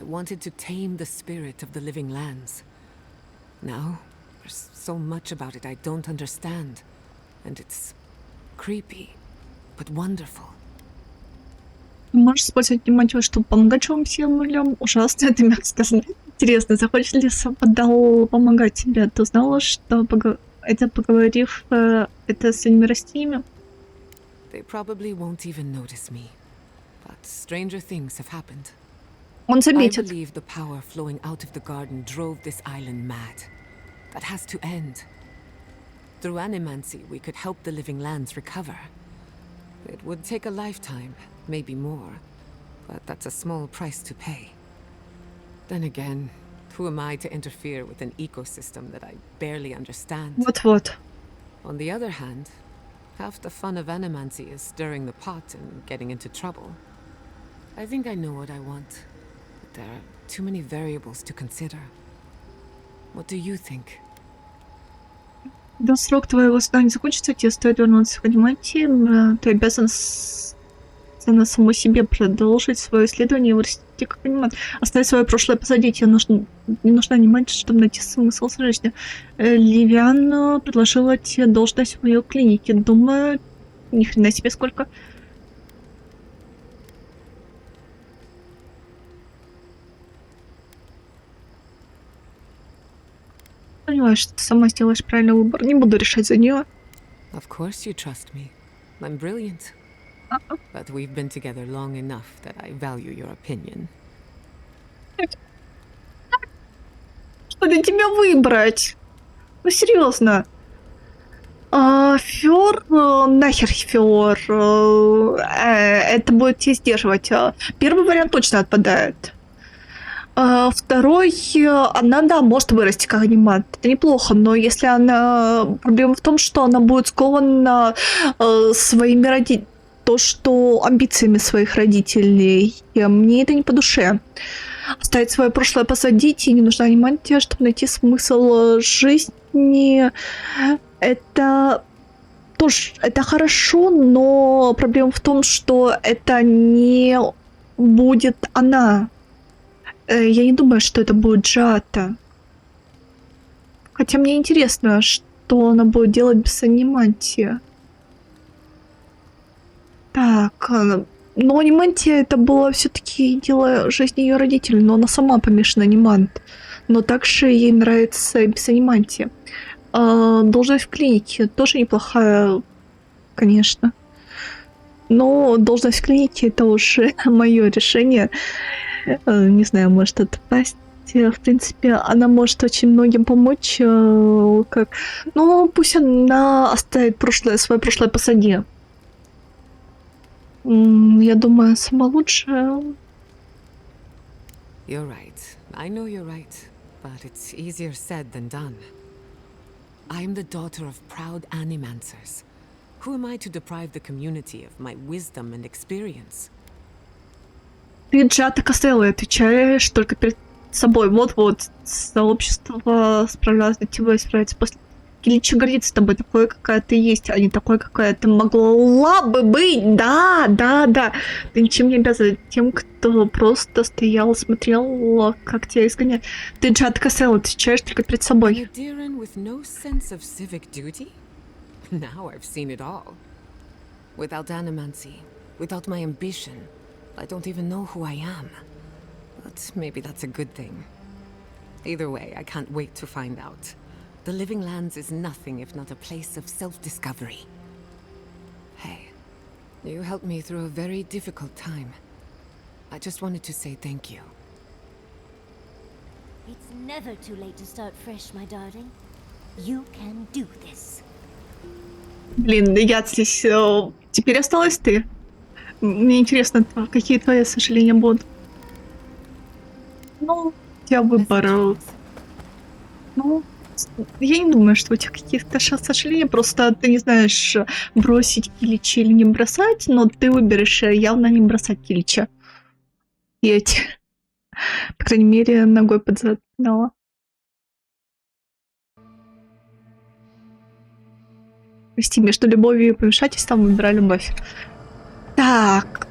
I wanted to tame the spirit of the living lands. Now, there's so much about it I don't understand. And it's creepy, but wonderful. Ты можешь использовать внимание, чтобы помогать живым землям. Ужасно, это мягко сказано. Интересно, захочет ли Сападал помогать тебе? Ты знала, что поговорив это с этими растениями? They probably won't even notice me. But stranger things have happened. Он I заметит. believe the power flowing out of the garden drove this island mad. That has to end. Through animancy, we could help the living lands recover. It would take a lifetime, maybe more, but that's a small price to pay. Then again, who am I to interfere with an ecosystem that I barely understand? Вот-вот. On the other hand, half the fun of animancy is stirring the pot and getting into trouble. I think I know what I want, but there are too many variables to consider. What do you think? Когда срок твоего сна не закончится, тебе стоит вернуться в анимате. Ты обязан на самой себе продолжить свое исследование и вырасти как анимат. Оставить свое прошлое позади. Тебе не нужно анимат, чтобы найти смысл жизни. Ливиан предложила тебе должность в ее клинике. Думаю, ни хрена себе сколько. Понимаю, что ты сама сделаешь правильный выбор. Не буду решать за нее. Of course you trust me. I'm brilliant. But we've been together long enough that I value your opinion. Что для тебя выбрать? Ну, серьезно. Фёр, нахер Фёр. Это будет тебя сдерживать. Первый вариант точно отпадает. Второй, она, да, может вырасти как анимат. Это неплохо, но если она... Проблема в том, что она будет скована своими родителями. То, что амбициями своих родителей. Мне это не по душе. Оставить свое прошлое позади, тебе не нужна аниматия, чтобы найти смысл жизни. Это тоже это хорошо, но проблема в том, что это не будет она. Я не думаю, что это будет Джата. Хотя мне интересно, что она будет делать без аниматии. Так, но анимантия это было все-таки дело жизни ее родителей, но она сама помешана на анимант. Но также ей нравится без анимантии. Должность в клинике тоже неплохая, конечно. Но должность в клинике это уже мое решение. Не знаю, может отпасть. В принципе, она может очень многим помочь. Как... Ну, пусть она оставит свое прошлое позади. Я думаю, сама лучшая. You're right. I know you're right. But it's easier said than done. I am the daughter of proud animancers. Who am I to deprive the community of my wisdom and experience? Ты, Джата Костелло, отвечаешь только перед собой. Вот-вот, сообщество справлялось над тобой, справится после... Киличи гордится тобой такой, какая ты есть, а не такой, какая ты могла бы быть. Да. Ты ничем не обязан тем, кто просто стоял, смотрел, как тебя изгоняют. Ты, Джата Костелло, отвечаешь только перед собой. Now I've seen it all. Without animancy, without my ambition, I don't even know who I am. But maybe that's a good thing. Either way, I can't wait to find out. The Living Lands is nothing if not a place of self-discovery. Hey, you helped me through a very difficult time. I just wanted to say thank you. It's never too late to start fresh, my darling. You can do this. Блин, я здесь... Теперь осталась ты. Мне интересно, какие твои сожаления будут. Ну, у тебя выбор. Ну, я не думаю, что у тебя каких-то сожаления. Просто ты не знаешь, бросить Килича или не бросать, но ты выберешь явно не бросать Килича. Я тебе, по крайней мере, ногой под зад дала. Прости, между любовью и помешательством выбирай любовь. Так.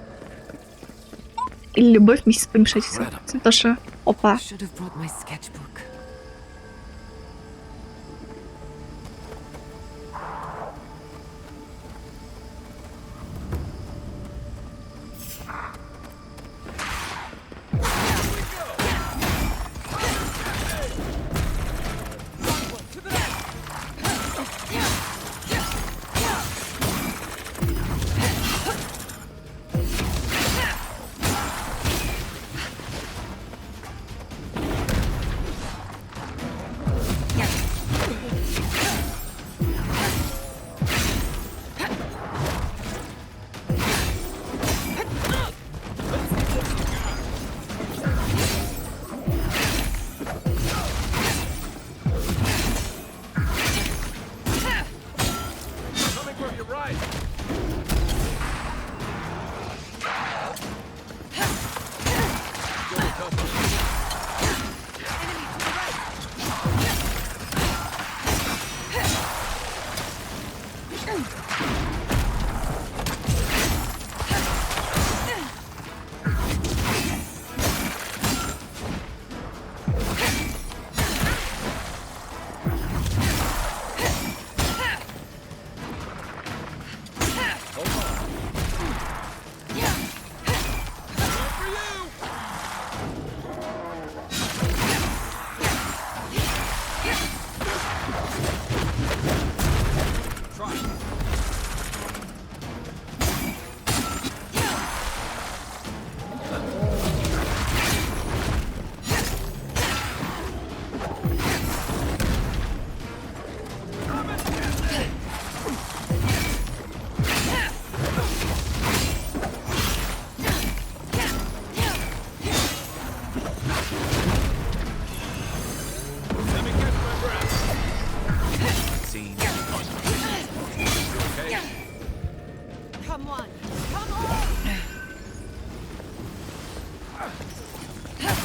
Или любовь вместе с помешательством. Это тоже... Опа.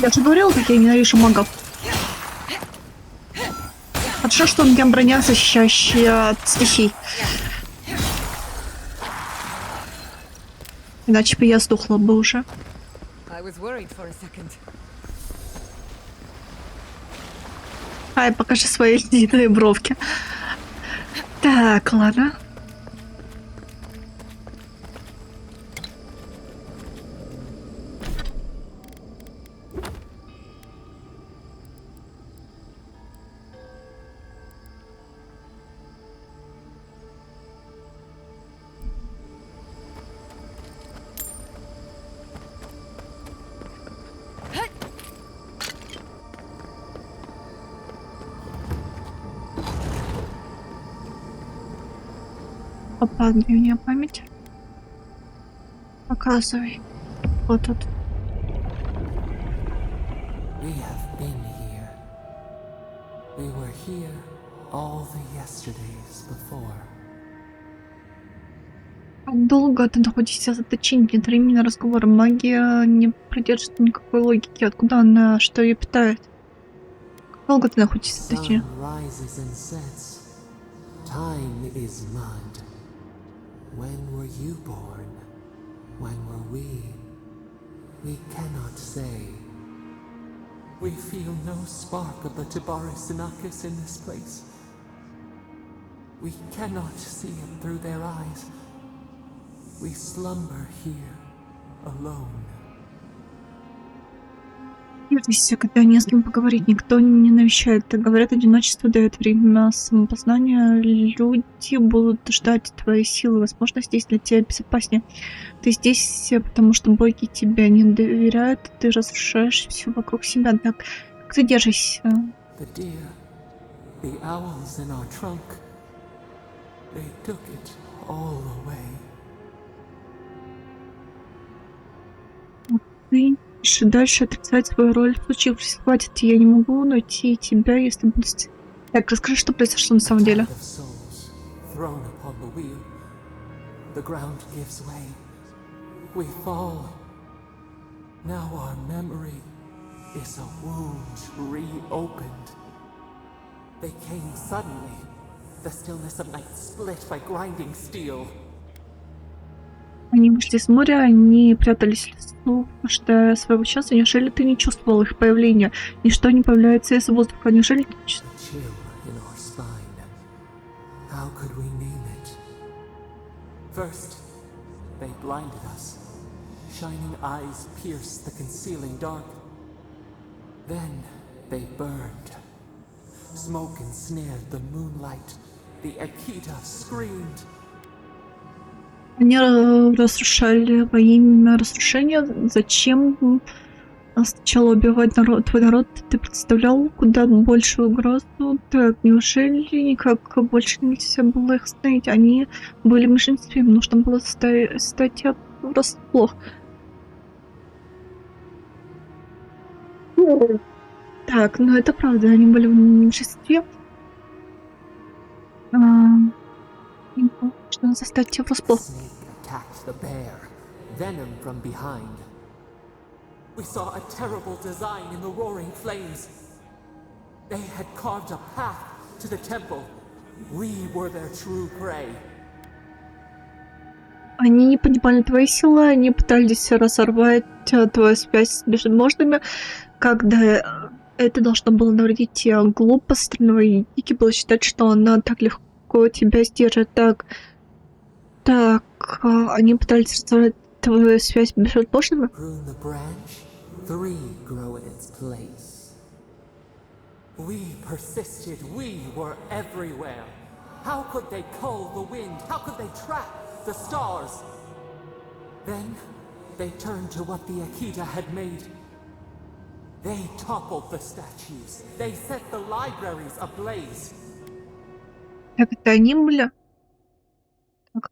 Я же говорила, как я ненавижу магов. Хорошо, что у меня броня, защищающая от стихий. Иначе бы я сдохла бы уже. Ай, покажи свои ледяные бровки. Так, ладно. Опа, где у меня память? Показывай. Вот тут. We have been here. We were here all the yesterdays before. Как долго ты находишься в заточении? Нет времени на разговор. Магия не продержит никакой логики. Откуда она? Что ее питает? Как долго ты находишься в заточении? Sun rises and sets. Time is mud. When were you born? When were we? We cannot say. We feel no spark of the Tibaris Sinakis in this place. We cannot see it through their eyes. We slumber here, alone. Здесь, когда не с кем поговорить, никто не навещает. Говорят, одиночество дает время самопознания. Люди будут ждать твоей силы. Возможно, здесь для тебя безопаснее. Ты здесь, потому что боги тебя не доверяют. Ты разрушаешь все вокруг себя. Так, как ты держишься? The deer, the owls in our trunk, they took it all away. Ты дальше отрицать свою роль в случившемся. Хватит, я не могу найти тебя, если буду... Так, расскажи, что произошло на самом деле. Thrown upon the wheel, the ground gives way. We fall. Now our memory is a wound reopened. They came suddenly. The stillness of night split by grinding steel. Они вышли из моря, они прятались в лесу, ждая своего часа. Неужели ты не чувствовал их появления? Ничто не появляется из воздуха. Неужели ты не чувствовал? How could we name it? First, they blinded us. Shining eyes pierced the concealing dark. Then they burned. Smoke ensnared the moonlight. The Akita screamed. Они разрушали во имя разрушения. Зачем сначала убивать народ? Твой народ, ты представлял куда большую угрозу? Так, неужели никак больше нельзя было их остановить? Они были в меньшинстве, им нужно было стать врасплох. Так, ну это правда, они были в меньшинстве. Нужно застать их врасплох. Attacked the bear, venom from behind. We saw a terrible design in the roaring flames. They had carved a path to the temple. We were their true prey. Они не понимали твои силы, они пытались разорвать твою связь с безможными, когда это должно было навредить тебе. Глупо со стороны Вайдики было считать, что она так легко тебя сдержит. Они пытались разорвать твою связь с безможными? Prune the branch, 3 grow in its place. We persisted, we were everywhere. How could they cull the wind? How could they trap the stars? Then they turned to what the Akita had made. They toppled the statues. They set the libraries ablaze. Так это они были? Так.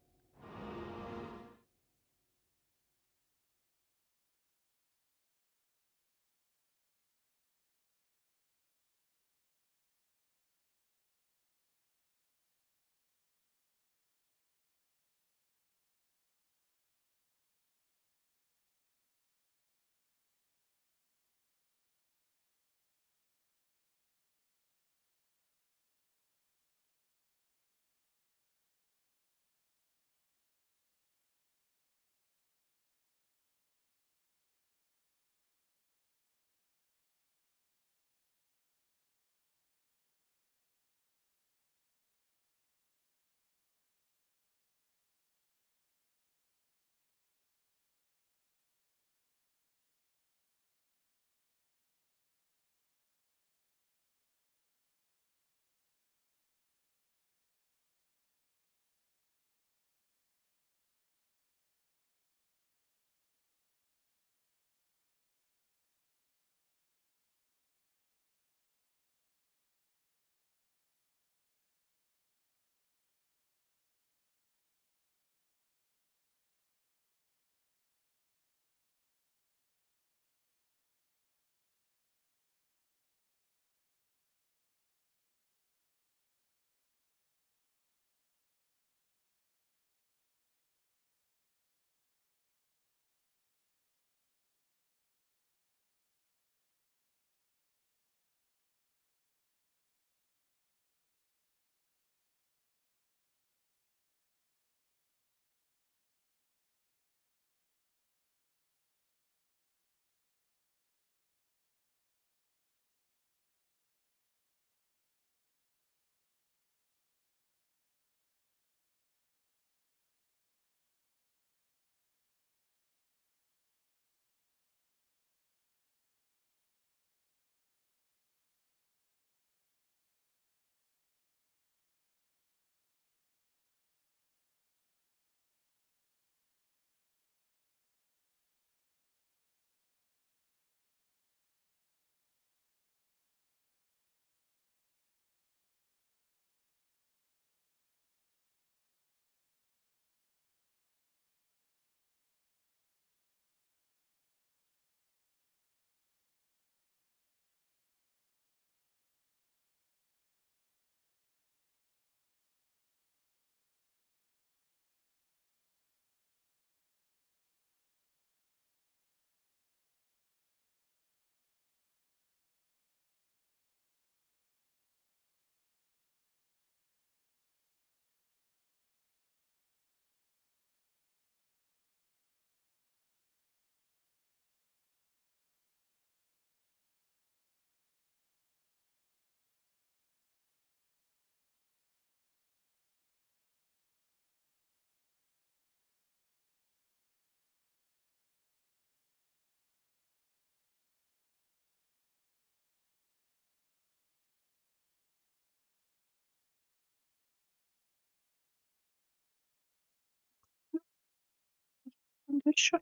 Дальше.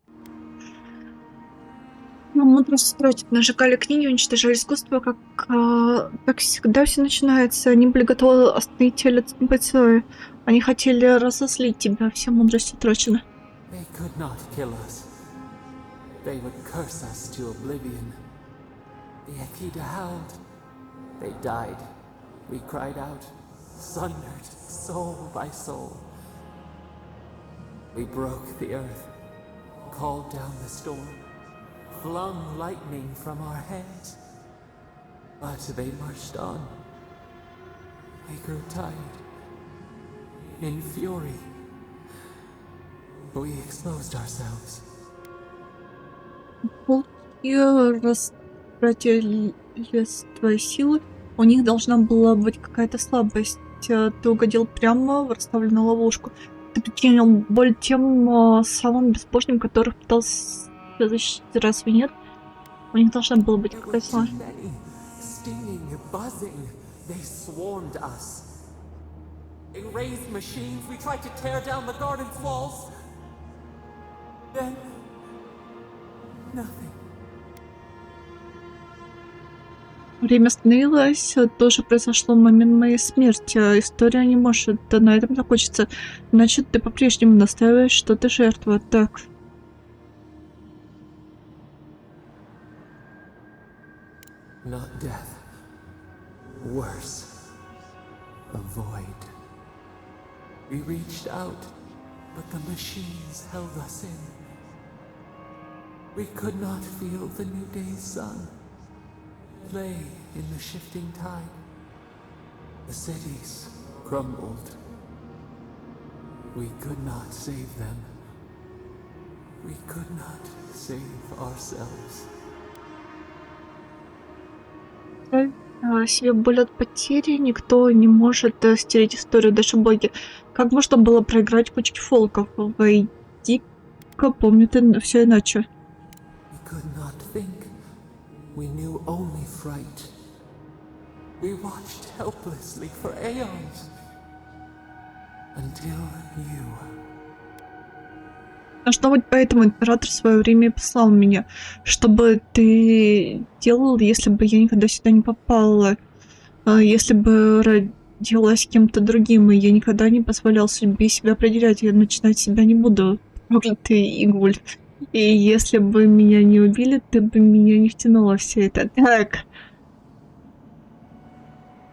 Мудрость строить. Нажигали книги, уничтожали искусство, как всегда все начинается. Они были готовы остановить тело поцелуя. Они хотели разозлить тебя. Вся мудрость утрачена. They could not kill us. They would curse us to oblivion. The Akita howled. They died. We cried out, sundered soul by soul. We broke the earth, called down the storm, flung lightning from our hands. But they marched on. We grew tired. In fury, We exposed ourselves. И растратили свои силы. У них должна была быть какая-то слабость. Ты угодил прямо в расставленную ловушку. Ты причинил боль тем самым беспомощным, которых пытался защитить. Разве нет? У них должна была быть какая-то слабость. Stinging, buzzing, they swarmed us. They raised machines, we tried to tear down the garden's walls. Then... nothing. Время остановилось, тоже произошло момент моей смерти. История не может на этом закончиться. Значит, ты по-прежнему настаиваешь, что ты жертва. Так. Not death. Worse. A void. We reached out, but the machines held us in. We could not feel the new day's sun. Play in the shifting tide. The cities crumbled. We could not save them. We could not save ourselves. Себе боль от потери никто не может стереть историю, даже боги. Как можно было проиграть кучке фолков? Войди-ка, помню ты все иначе. We could not think. We knew only fright. We watched helplessly for aeons. Until you... Должно быть, поэтому император в свое время послал меня, чтобы ты делал, если бы я никогда сюда не попала, если бы родилась кем-то другим, и я никогда не позволял судьбе себя определять, я начинать себя не буду, проклятый Игуль. И если бы меня не убили, ты бы меня не втянула в все это. Так.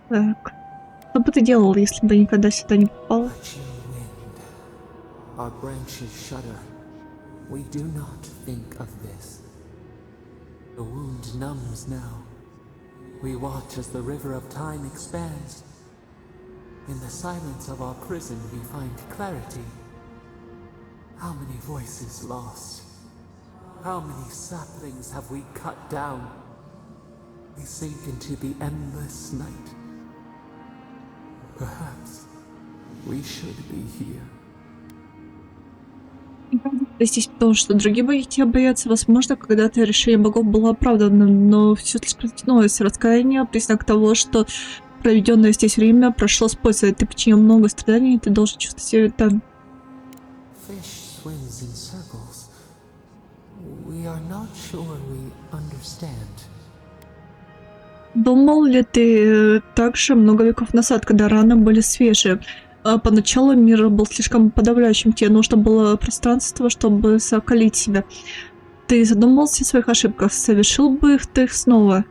Что бы ты делал, если бы никогда сюда не попала? Our branches shudder. We do not think of this. The wound numbs now. We watch as the river of time expands. In the silence of our prison we find clarity. How many voices lost? How many saplings have we cut down? We sink into the endless night. Perhaps we should be here. Здесь потому, что другие боги тебя боятся. Возможно, когда-то решение богов было оправданным, но все слишком затянулось. Раскаяние — признак того, что проведенное здесь время прошло с пользой. Ты причинил много страданий, и ты должен чувствовать себя там. Думал ли ты также много веков назад, когда раны были свежие? Поначалу мир был слишком подавляющим, тебе нужно было пространство, чтобы закалить себя. Ты задумался о своих ошибках, совершил бы их ты снова?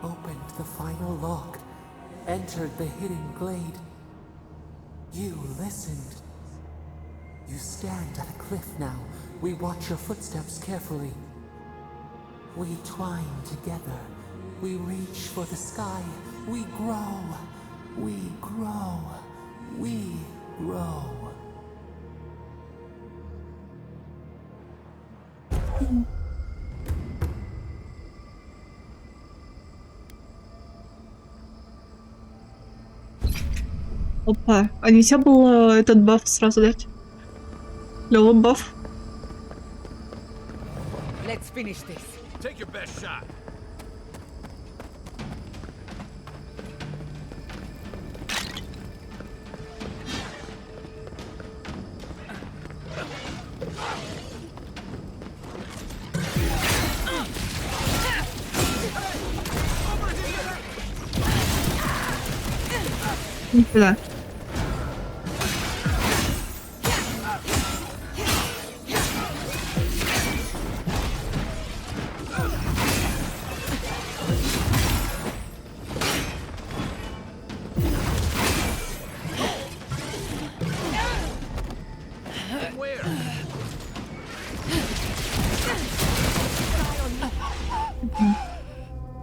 Opened the final lock, entered the hidden glade. You listened. You stand at a cliff now. We watch your footsteps carefully. We twine together. We reach for the sky. We grow. We grow. We grow. Опа, а нельзя было этот баф сразу дать? Лёва баф. Let's finish this. Take your best shot. Нифига.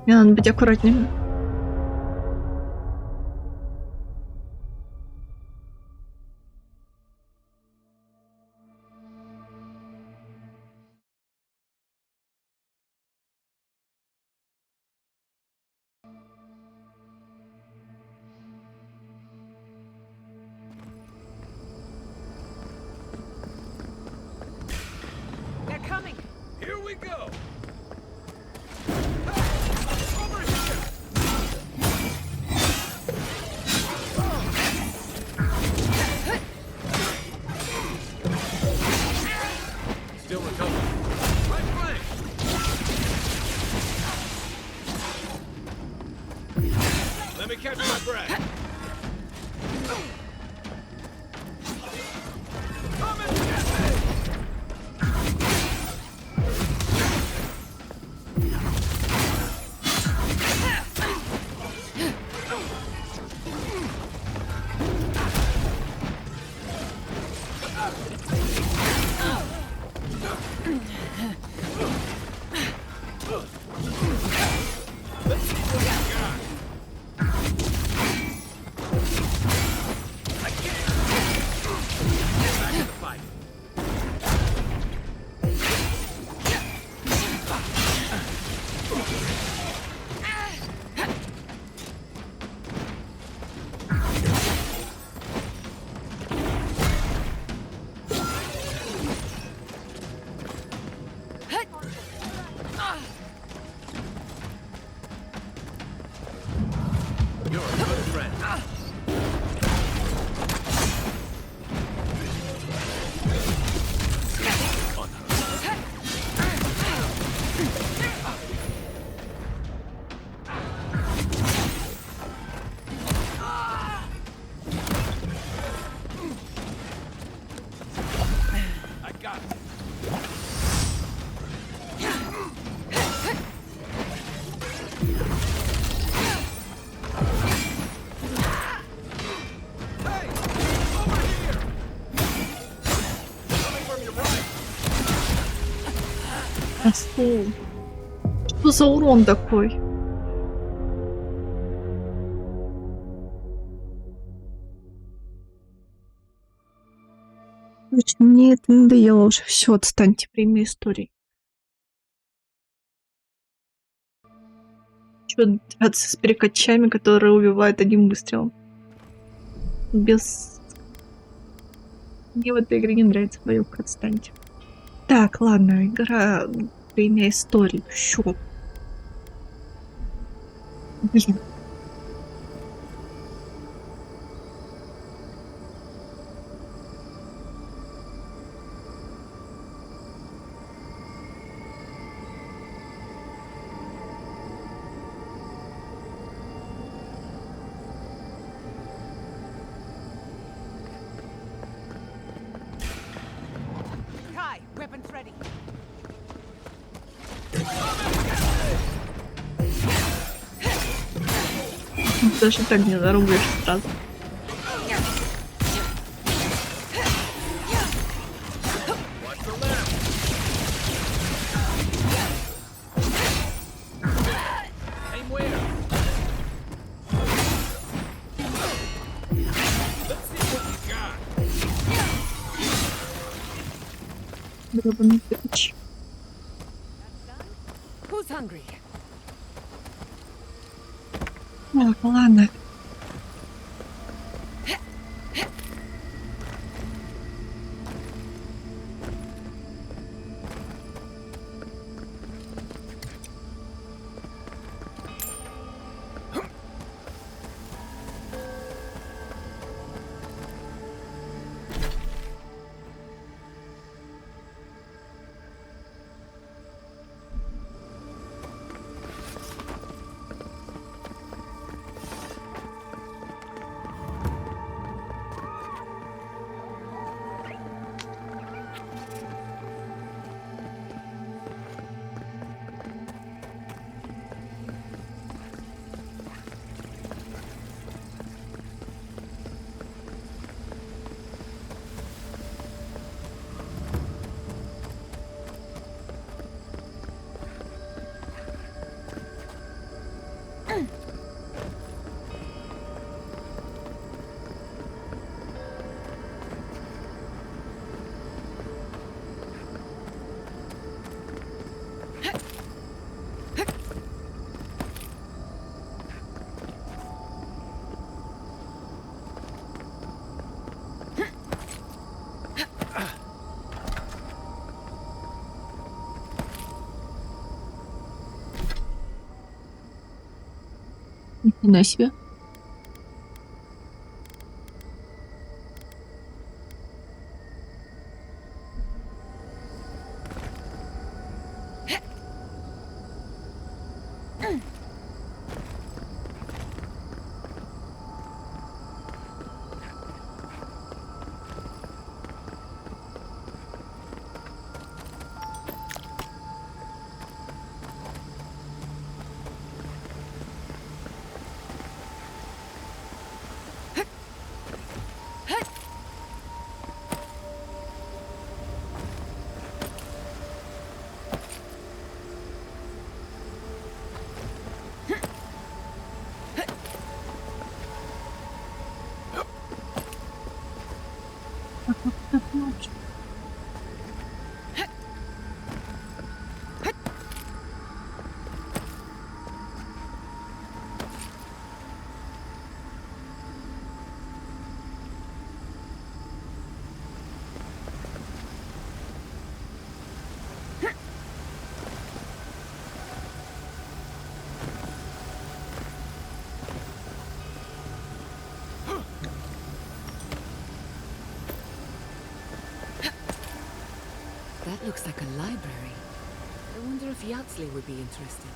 Мне надо быть аккуратнее. They're coming! Here we go! Still recovering. Right flank! Let me catch my breath. Come and get me! Let's see what we got. I can't. Get back in the fight. You're a good friend. I got it. Hey! Over here! Coming from your right. Фу. Что за урон такой? Короче, мне это надоело уже. Все, отстаньте, время истории. Чё драться с перекачами, которые убивают одним выстрелом? Без... Мне в этой игре не нравится боевка, отстаньте. Так, ладно, игра время истории. Всё. Бежим. Kai, weapons ready. Даже так не заругаешь сразу. Watch the left. Aim where? Let's see what you got. Гребаный перекач. Who's hungry? Так, ладно. И на себе. That looks like a library. I wonder if Yatsley would be interested.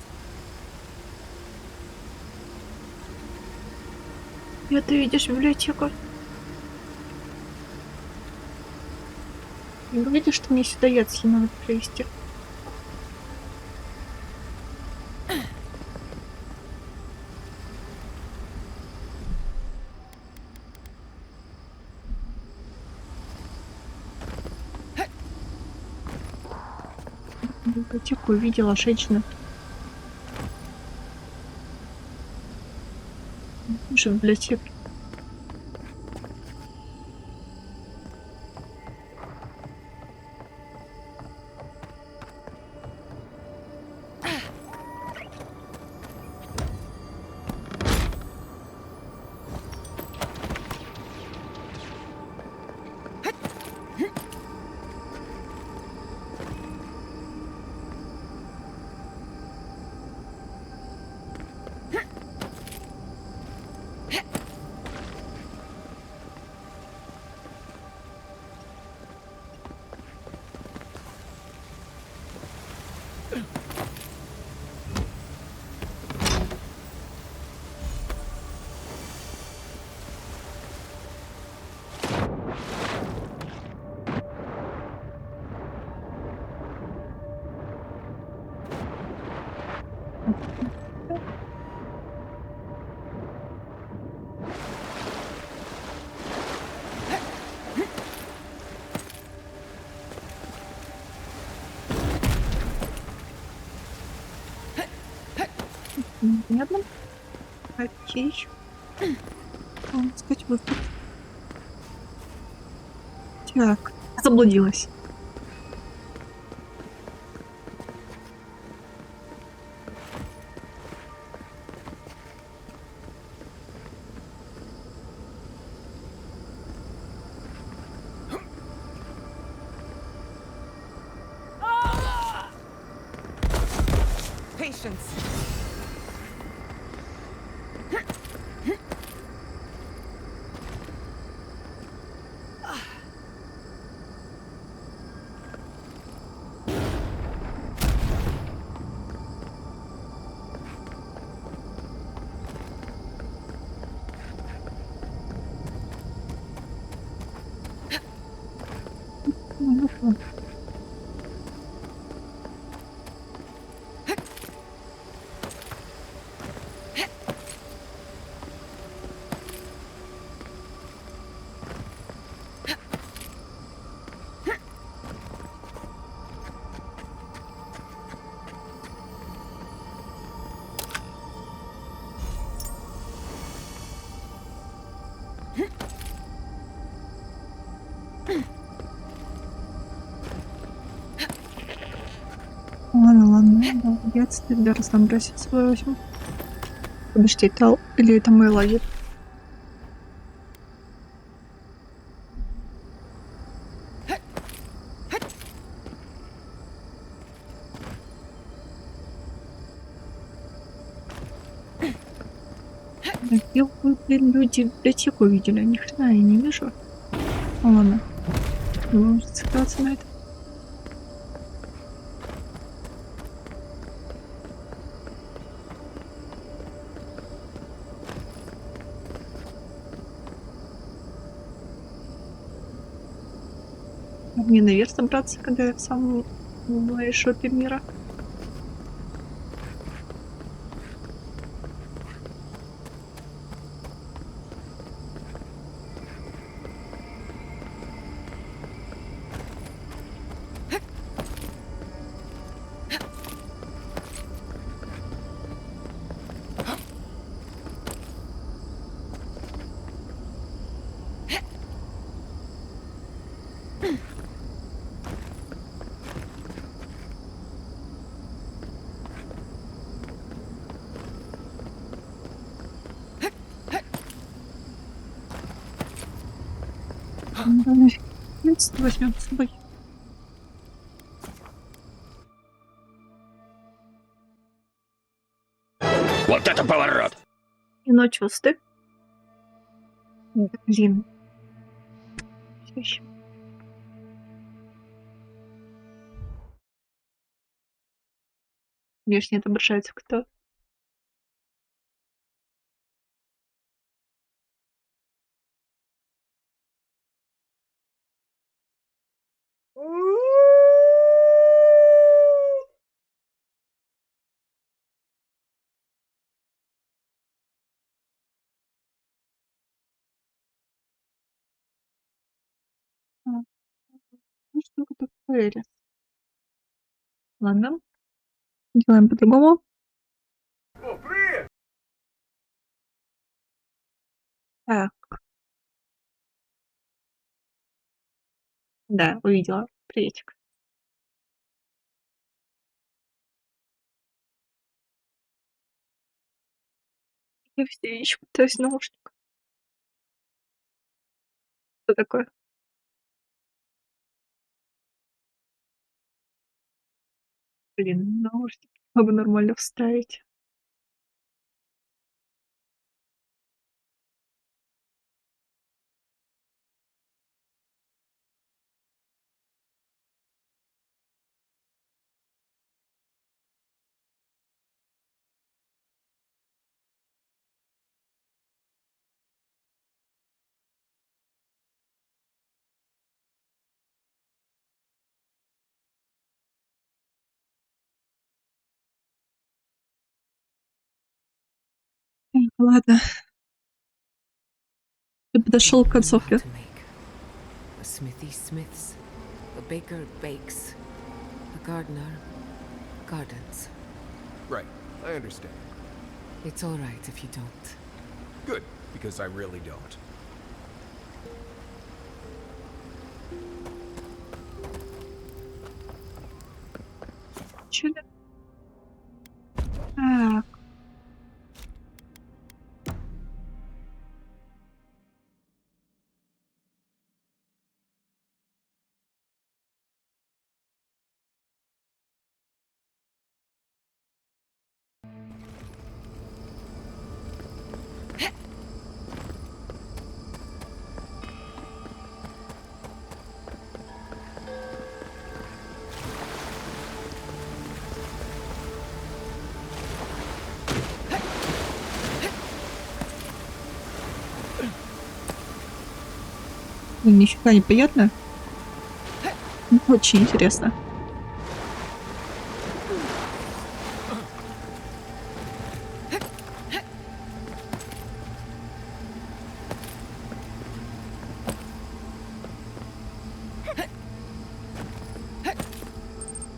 Я, ты видишь библиотеку? Не говорите, что мне сюда Яцли надо привезти. Библиотеку увидела женщина. Уже в библиотеке. Понятно? Окей. Можно сказать, вот тут. Так, заблудилась. Patience. Ладно, молодец, ты для разнообразия свой возьму. Подожди, это или это мой лагерь? Где вы, блин, люди библиотеку видели? Ни хрена я не вижу. Ну ладно. Не будем зацикливаться на это. Мне наверх забраться, когда я в самой моей шопе мира. Давай, возьмем с собой. Вот это поворот! И ночью стык. Блин. Всё ещё. Внешне отображается кто? Ну что такое? Ладно. Делаем по-другому. Так. Да, увидела. Приветик. Я все ещё пытаюсь наушник. Что такое? Блин, наушники не могу нормально вставить. Так, ладно. Ты подошёл к концовке. The smithy smiths, the baker bakes, the gardener gardens. Right, I understand. It's all right if you don't. Good, because I really don't. Чудо. Так. Нифига непонятно. Очень интересно.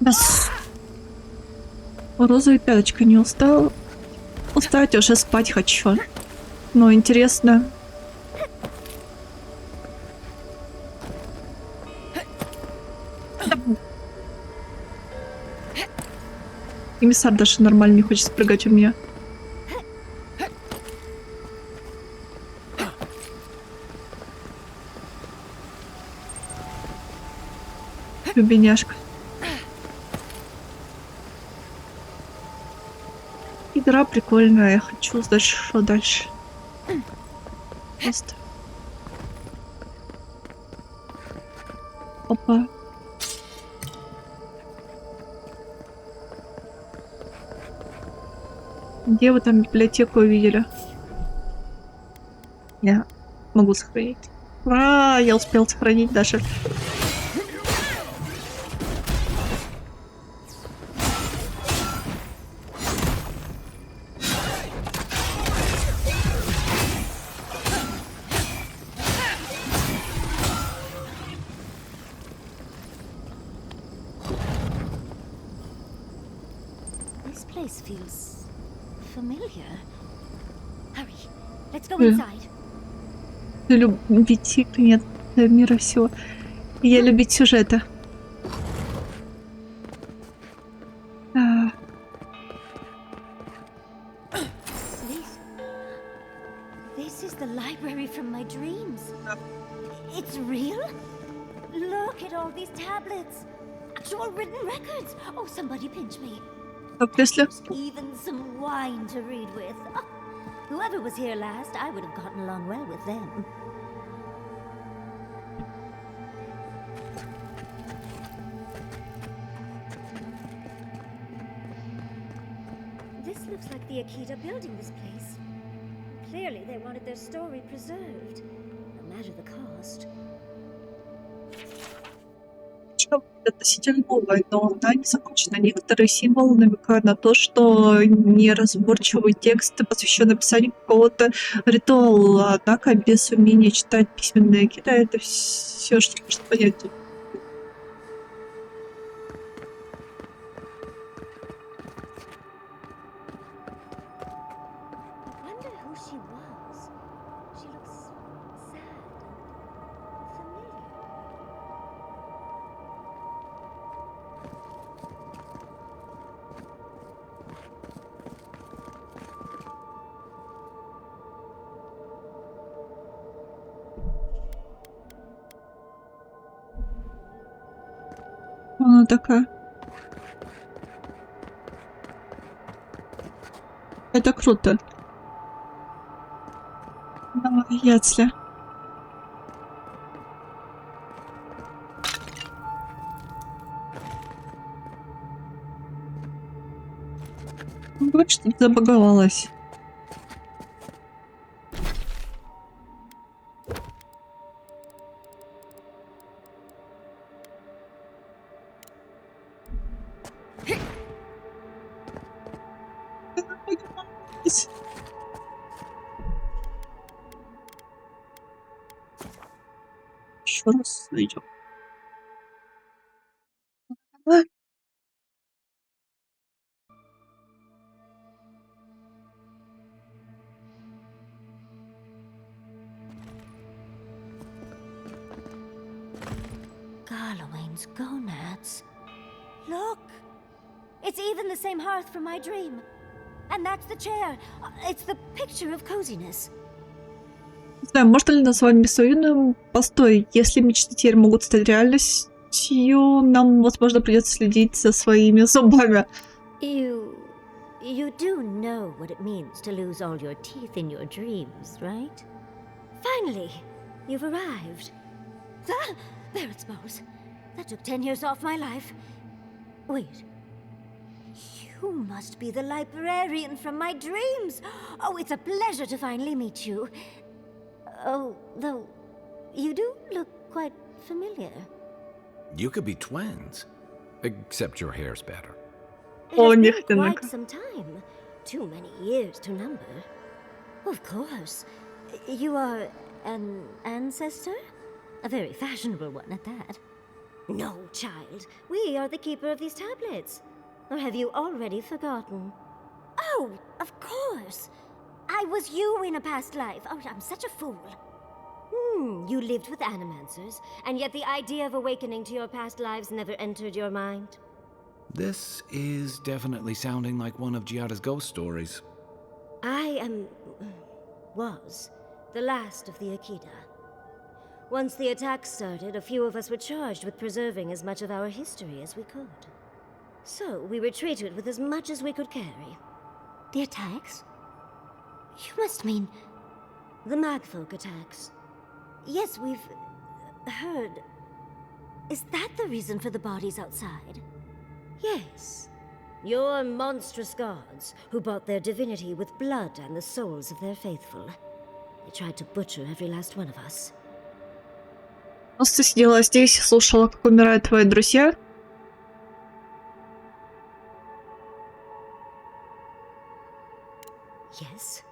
Раз. Розовая пяточка не устала. Устать уже спать хочу. Но интересно. Эмиссар даже нормально не хочет спрыгать у меня. Бедняжка. Игра прикольная, я хочу знать, что дальше. просто. Опа. Где вы там библиотеку увидели? Я могу сохранить. Я успел сохранить даже. This place feels familiar. Hurry, let's go Э. inside. Любить нет мира всего. Я любить сюжета. This is the library from my dreams. It's real? Look at all these tablets. Actual written records. Oh, somebody pinch me. Even some wine to read with. Oh, whoever was here last, I would have gotten along well with them. This looks like the Akita building this place. Clearly they wanted their story preserved, no matter the cost. Относительно новая, но она не закончена. Некоторые символы намекают на то, что неразборчивый текст посвящен описанию какого-то ритуала, однако без умения читать письменные кита это все, что можно понять. I wonder who she was. She looks sad and familiar. Она такая. Это круто. Давай, ясли. Вот что-то забаговалось. Еще раз зайдем. Garlowain's gonads. Look! It's even the same hearth from my dream. And that's the chair. It's the picture of coziness. Не знаю, можно ли назвать бессовестным? Постой, если мечты теперь могут стать реальностью, нам, возможно, придется следить за своими зубами. You do know what it means to lose all your teeth in your dreams, right? Finally, you've arrived. Ah, there it smells. That took 10 years off my life. Wait. You must be the librarian from my dreams. Oh, it's a pleasure to finally meet you. Oh, though, you do look quite familiar. You could be twins. Except your hair's better. It has been quite some time. Too many years to number. Of course. You are an ancestor? A very fashionable one at that. No, child. We are the keeper of these tablets. Or have you already forgotten? Oh, of course. I was you in a past life. Oh, I'm such a fool. You lived with animancers, and yet the idea of awakening to your past lives never entered your mind. This is definitely sounding like one of Giada's ghost stories. I was the last of the Akita. Once the attack started, a few of us were charged with preserving as much of our history as we could. So we retreated with as much as we could carry. The attacks? You must mean The Magfolk attacks. Yes, we've heard. Is that the reason for the bodies outside? Yes. Your monstrous gods, who bought their divinity with blood and the souls of their faithful. They tried to butcher every last one of us. Просто сидела здесь и слушала, как умирают твои друзья. Yes.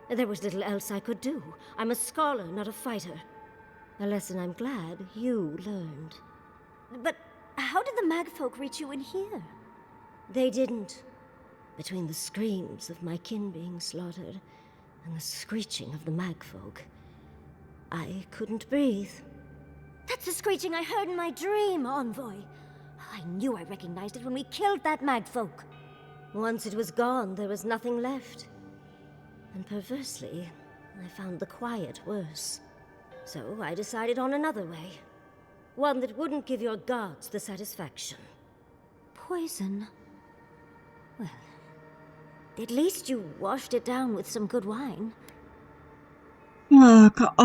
There was little else I could do. I'm a scholar, not a fighter. A lesson I'm glad you learned. But how did the Magfolk reach you in here? They didn't. Between the screams of my kin being slaughtered and the screeching of the Magfolk, I couldn't breathe. That's the screeching I heard in my dream, Envoy. I knew I recognized it when we killed that Magfolk. Once it was gone, there was nothing left. And perversely, I found the quiet worse. So I decided on another way. One that wouldn't give your gods the satisfaction. Poison? Well, at least you washed it down with some good wine. Так,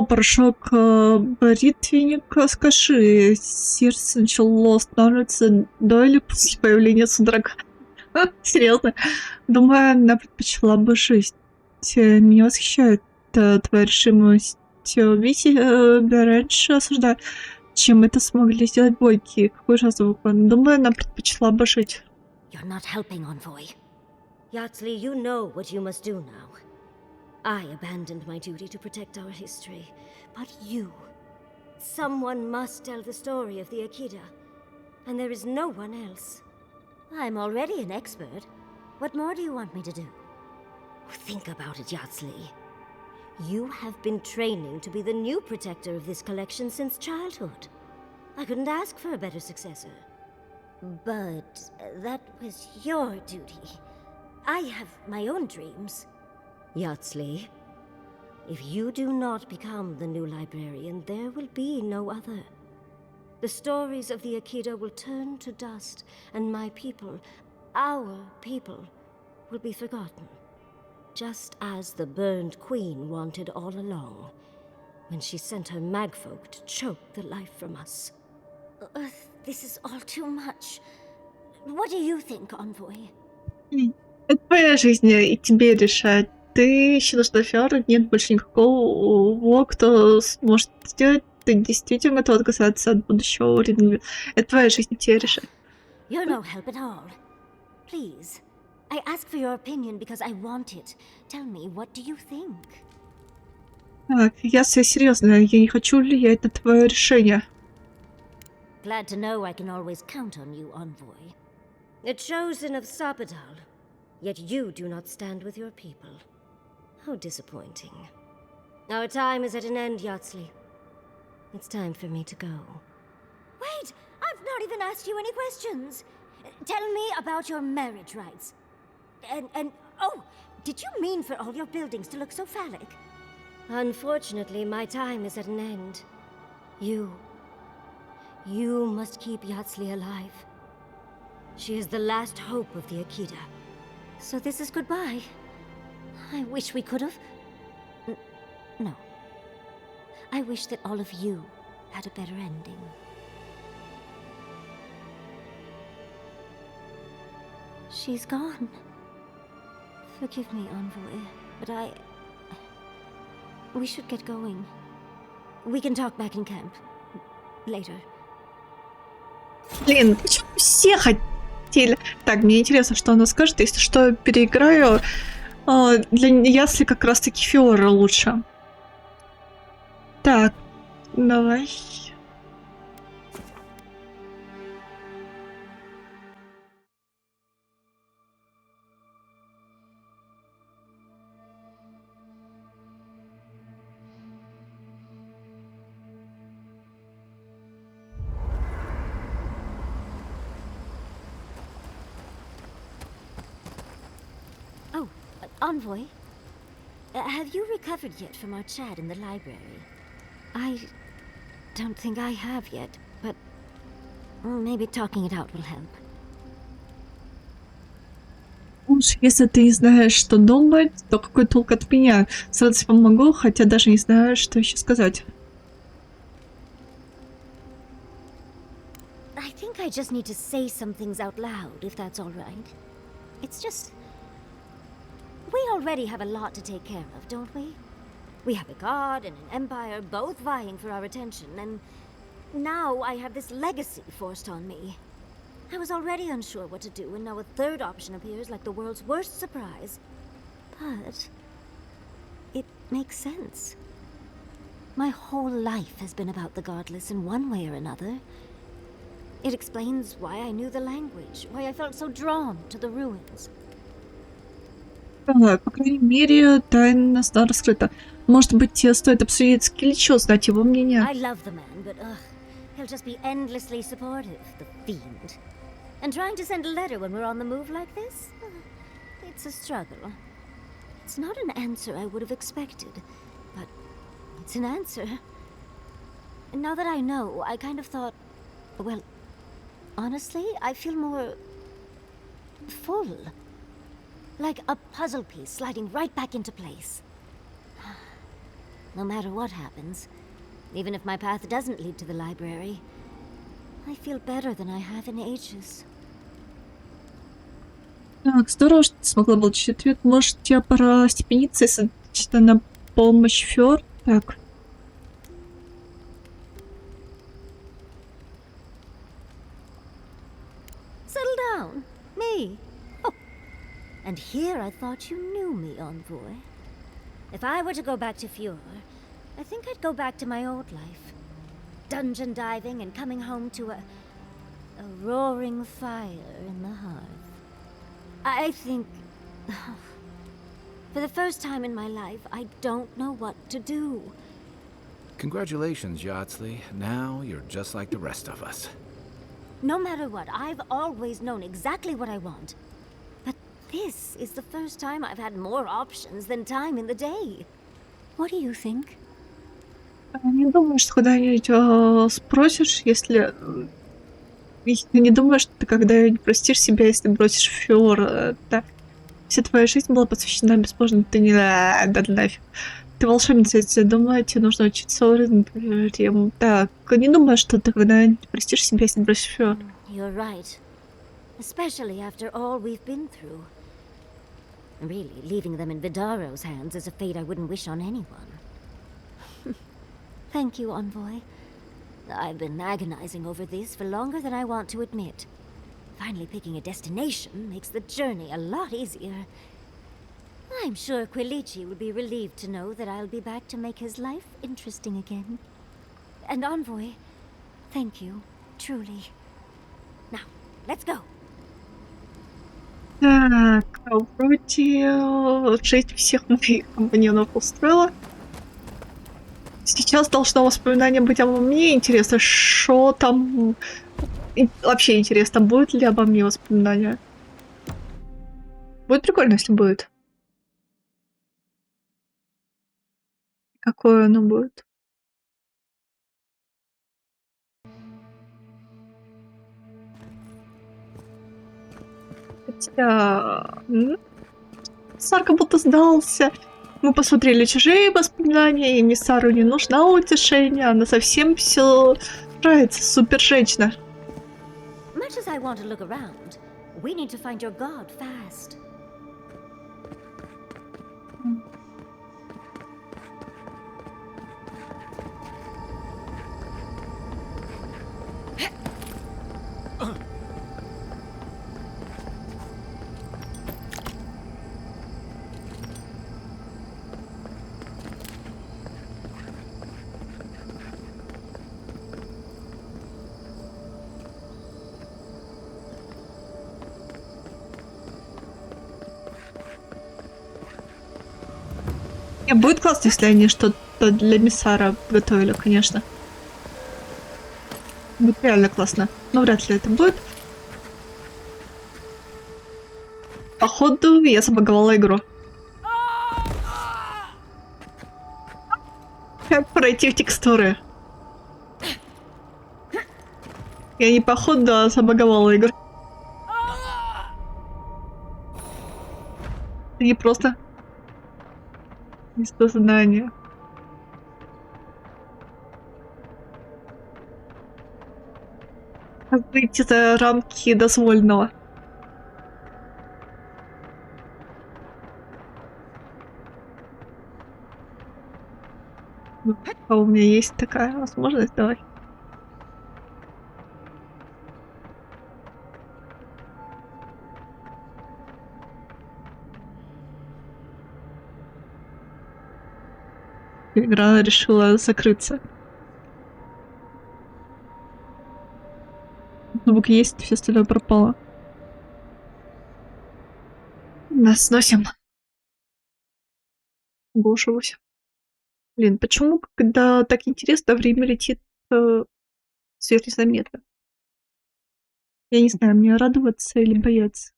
порошок бритвенника, скажи, сердце начало останавливаться до или после появления судорог? Серьезно? Думаю, она предпочла бы жизнь. Меня восхищает твоя решимость убить себя раньше, осуждаю, чем это смогли сделать бойки. Какой ужасный выпад. Думаю, она предпочла бы жить. You're not helping, Envoy. Yatsley, you know what you must do now. I abandoned my duty to protect our history, but you... Someone must tell the story of the Akita, and there is no one else. I'm already an expert. What more do you want me to do? Think about it, Yatsley. You have been training to be the new protector of this collection since childhood. I couldn't ask for a better successor. But that was your duty. I have my own dreams. Yatsley, if you do not become the new librarian, there will be no other. The stories of the Akita will turn to dust, and my people, our people, will be forgotten. Just as the burned queen wanted all along, when she sent her magfolk to choke the life from us. This is all too much. What do you think, Envoy? Это твоя жизнь, и тебе решать. Ты считаешь, что Фиора нет больше никакого, кто сможет сделать. Ты действительно готов отказаться от будущего Оринга. Это твоя жизнь, тебе решать. You're no help at all. Please, I ask for your opinion because I want it. Tell me, what do you think? Так, я серьезно, я не хочу влиять на твое решение. Glad to know I can always count on you, Envoy. A chosen of Sapadal, yet you do not stand with your people. How disappointing. Our time is at an end, Yatsley. It's time for me to go. Wait! I've not even asked you any questions! Tell me about your marriage rites. And oh, did you mean for all your buildings to look so phallic? Unfortunately, my time is at an end. You must keep Yatsley alive. She is the last hope of the Akita. So this is goodbye. I wish we could have... No. I wish that all of you had a better ending. She's gone. Forgive me, Envoy, but we should get going. We can talk back in camp. Later. Блин, почему все хотели... Так, мне интересно, что она скажет. Если что, переиграю. Для Ясли как раз-таки Фиора лучше. Так, давай. Oh, Envoy, have you recovered yet from our chat in the library? I don't think I have yet, but maybe talking it out will help. Уж если ты не знаешь, что думать, то какой толк от меня? С радостью помогу, хотя даже не знаю, что еще сказать. I think I just need to say some things out loud, if that's all right. It's just... We already have a lot to take care of, don't we? We have a god and an empire, both vying for our attention, and now I have this legacy forced on me. I was already unsure what to do, and now a third option appears like the world's worst surprise. But... it makes sense. My whole life has been about the godless in one way or another. It explains why I knew the language, why I felt so drawn to the ruins. Да, по крайней мере, тайна раскрыта. Может быть, тебе стоит обсудить с Киличо, узнать его мнение. I love the man, but he'll just be endlessly supportive, the fiend. And trying to send a letter when we're on the move like this? It's a struggle. It's not an answer I would have expected, but it's an answer. And now that I know, I kind of thought, well, honestly, I feel more... full. Like a puzzle piece sliding right back into place. No matter what happens, even if my path doesn't lead to the library, I feel better than I have in ages. Так, здорово, что ты смогла получить ответ. Может, тебе пора степениться и соответственно на помощь Фёр? Так. Settle down. Me. Oh. And here I thought you knew me, Envoy. If I were to go back to Fjord, I think I'd go back to my old life. Dungeon diving and coming home to a roaring fire in the hearth. I think... for the first time in my life, I don't know what to do. Congratulations, Yardsley. Now you're just like the rest of us. No matter what, I've always known exactly what I want. But this is the first time I've had more options than time in the day. What do you think? Не думаю, что когда-нибудь спросишь, если... Не думаю, что ты когда-нибудь простишь себя, если бросишь Фёр. Да. Вся твоя жизнь была посвящена безбожным... Ты не... Да нафиг. Ты волшебница, если думаю, тебе нужно учиться оружием. Так, не думаю, что ты когда-нибудь простишь себя, если бросишь Фёр. You're right. Especially after all we've been through. Really, leaving them in Vidaro's hands is a fate I wouldn't wish on anyone. Thank you, Envoy. I've been agonizing over this for longer than I want to admit. Finally picking a destination makes the journey a lot easier. I'm sure Quilici would be relieved to know that I'll be back to make his life interesting again. And Envoy, thank you, truly. Now, let's go. Так, вроде жизнь всех моих компаньонов устроила. Сейчас должно воспоминание быть обо мне. Интересно, что там... Вообще интересно, будет ли обо мне воспоминания? Будет прикольно, если будет. Какое оно будет? Хотя... Сар как будто сдался. Мы посмотрели чужие воспоминания, и Миссару не нужна утешение. Она совсем все нравится. Супер женщина. Much as I want to look around, we need to find your god fast. Не, будет классно, если они что-то для Миссара готовили, конечно. Будет реально классно. Но вряд ли это будет. Походу, я забаговала игру. Как пройти в текстуры? Я не походу, а забаговала игру. Это не просто место задания. Как выйти за рамки дозволенного. Ну, а у меня есть такая возможность, давай. Игра решила закрыться. Звук есть, все остальное пропало. Нас сносим. Бушевусь. Блин, почему, когда так интересно, время летит сверхнезаметно? Я не знаю, мне радоваться или бояться.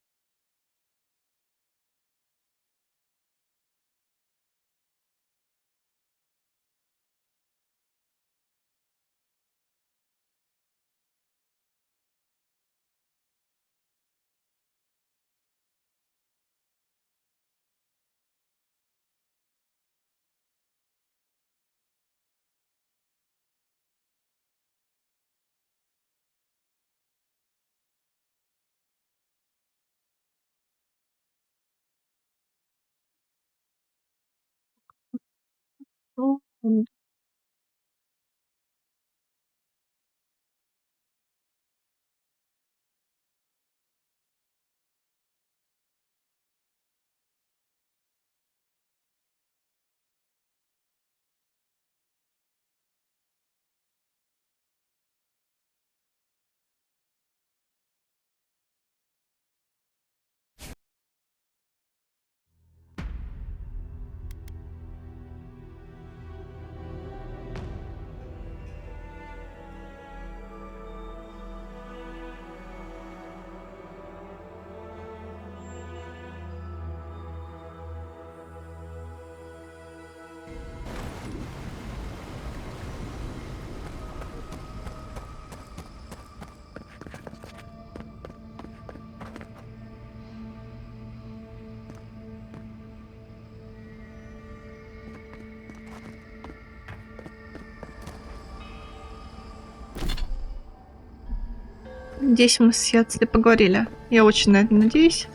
Ну, Надеюсь, мы с Яцей поговорили. Я очень на это надеюсь.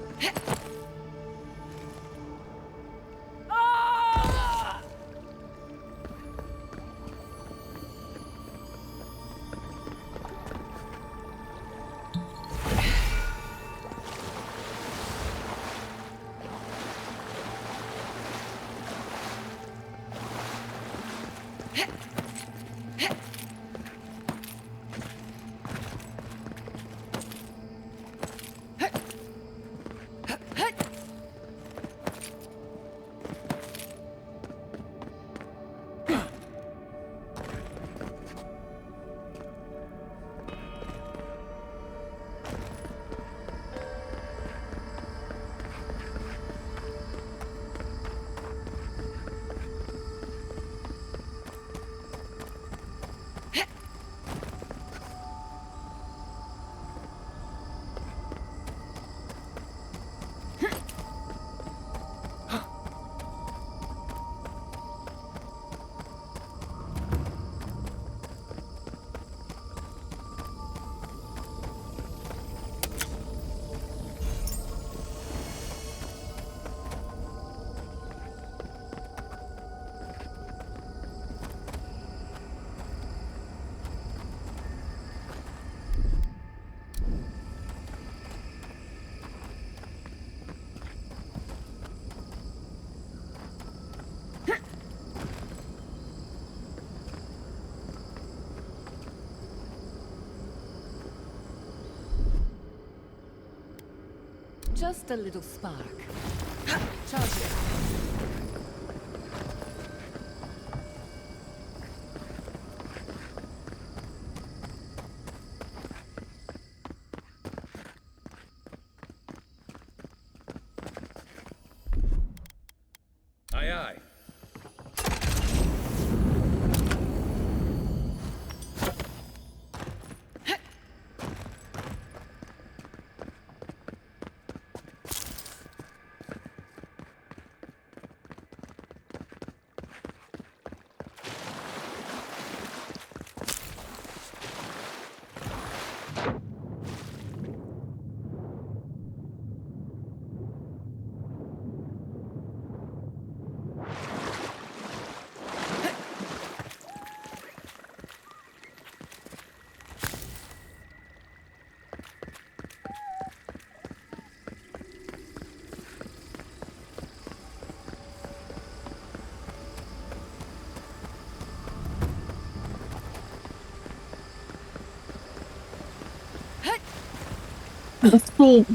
Just a little spark. Charge it. Aye, aye. Да стол.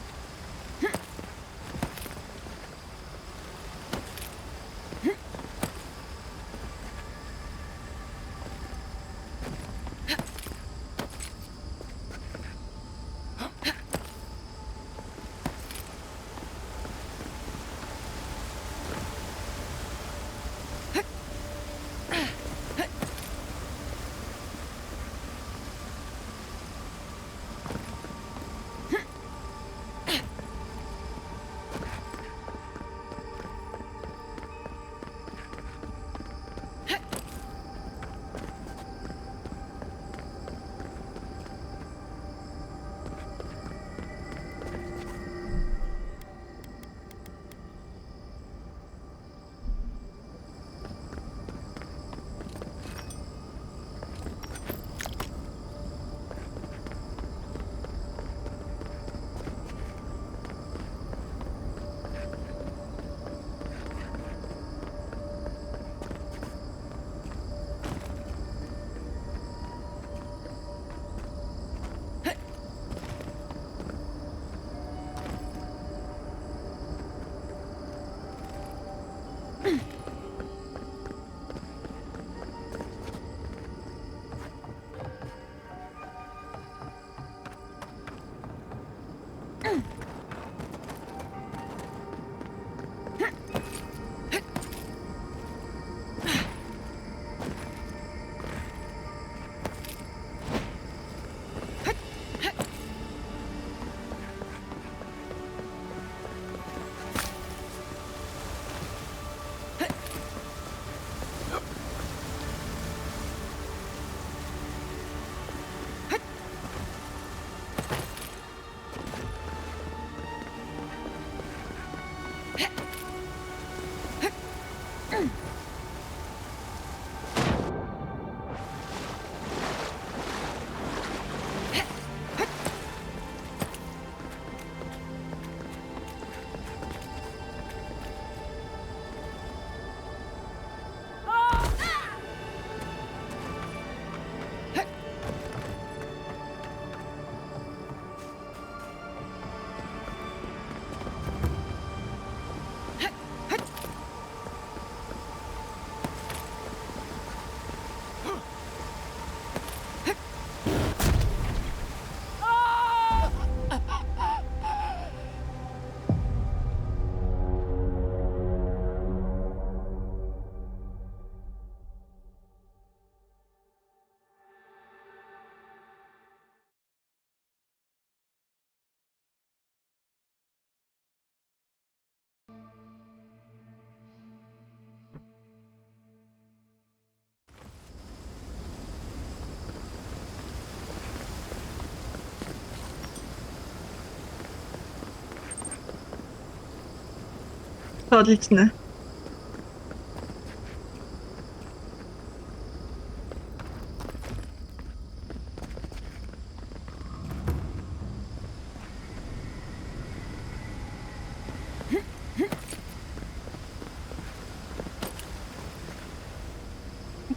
Отлично.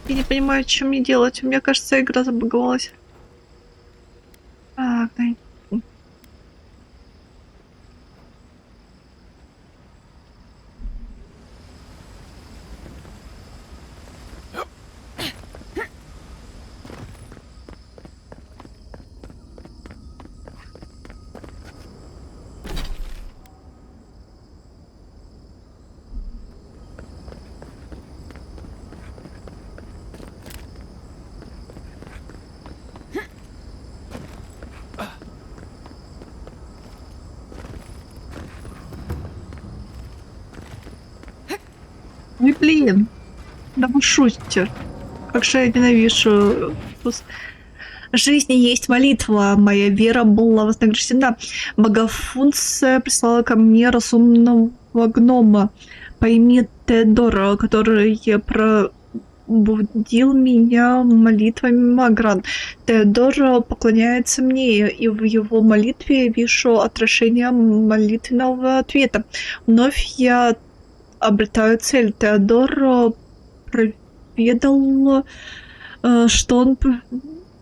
Я не понимаю, что мне делать. У меня, кажется, игра забаговалась. Так, да. Ой, блин. Да вы шутите. Как же я ненавижу. В жизни есть молитва. Моя вера была вознаграждена. Богофунция прислала ко мне разумного гнома по имени Теодора, который пробудил меня молитвами Магран. Теодор поклоняется мне, и в его молитве вижу отражение молитвенного ответа. Вновь я обретаю цель. Теодор проведал, что он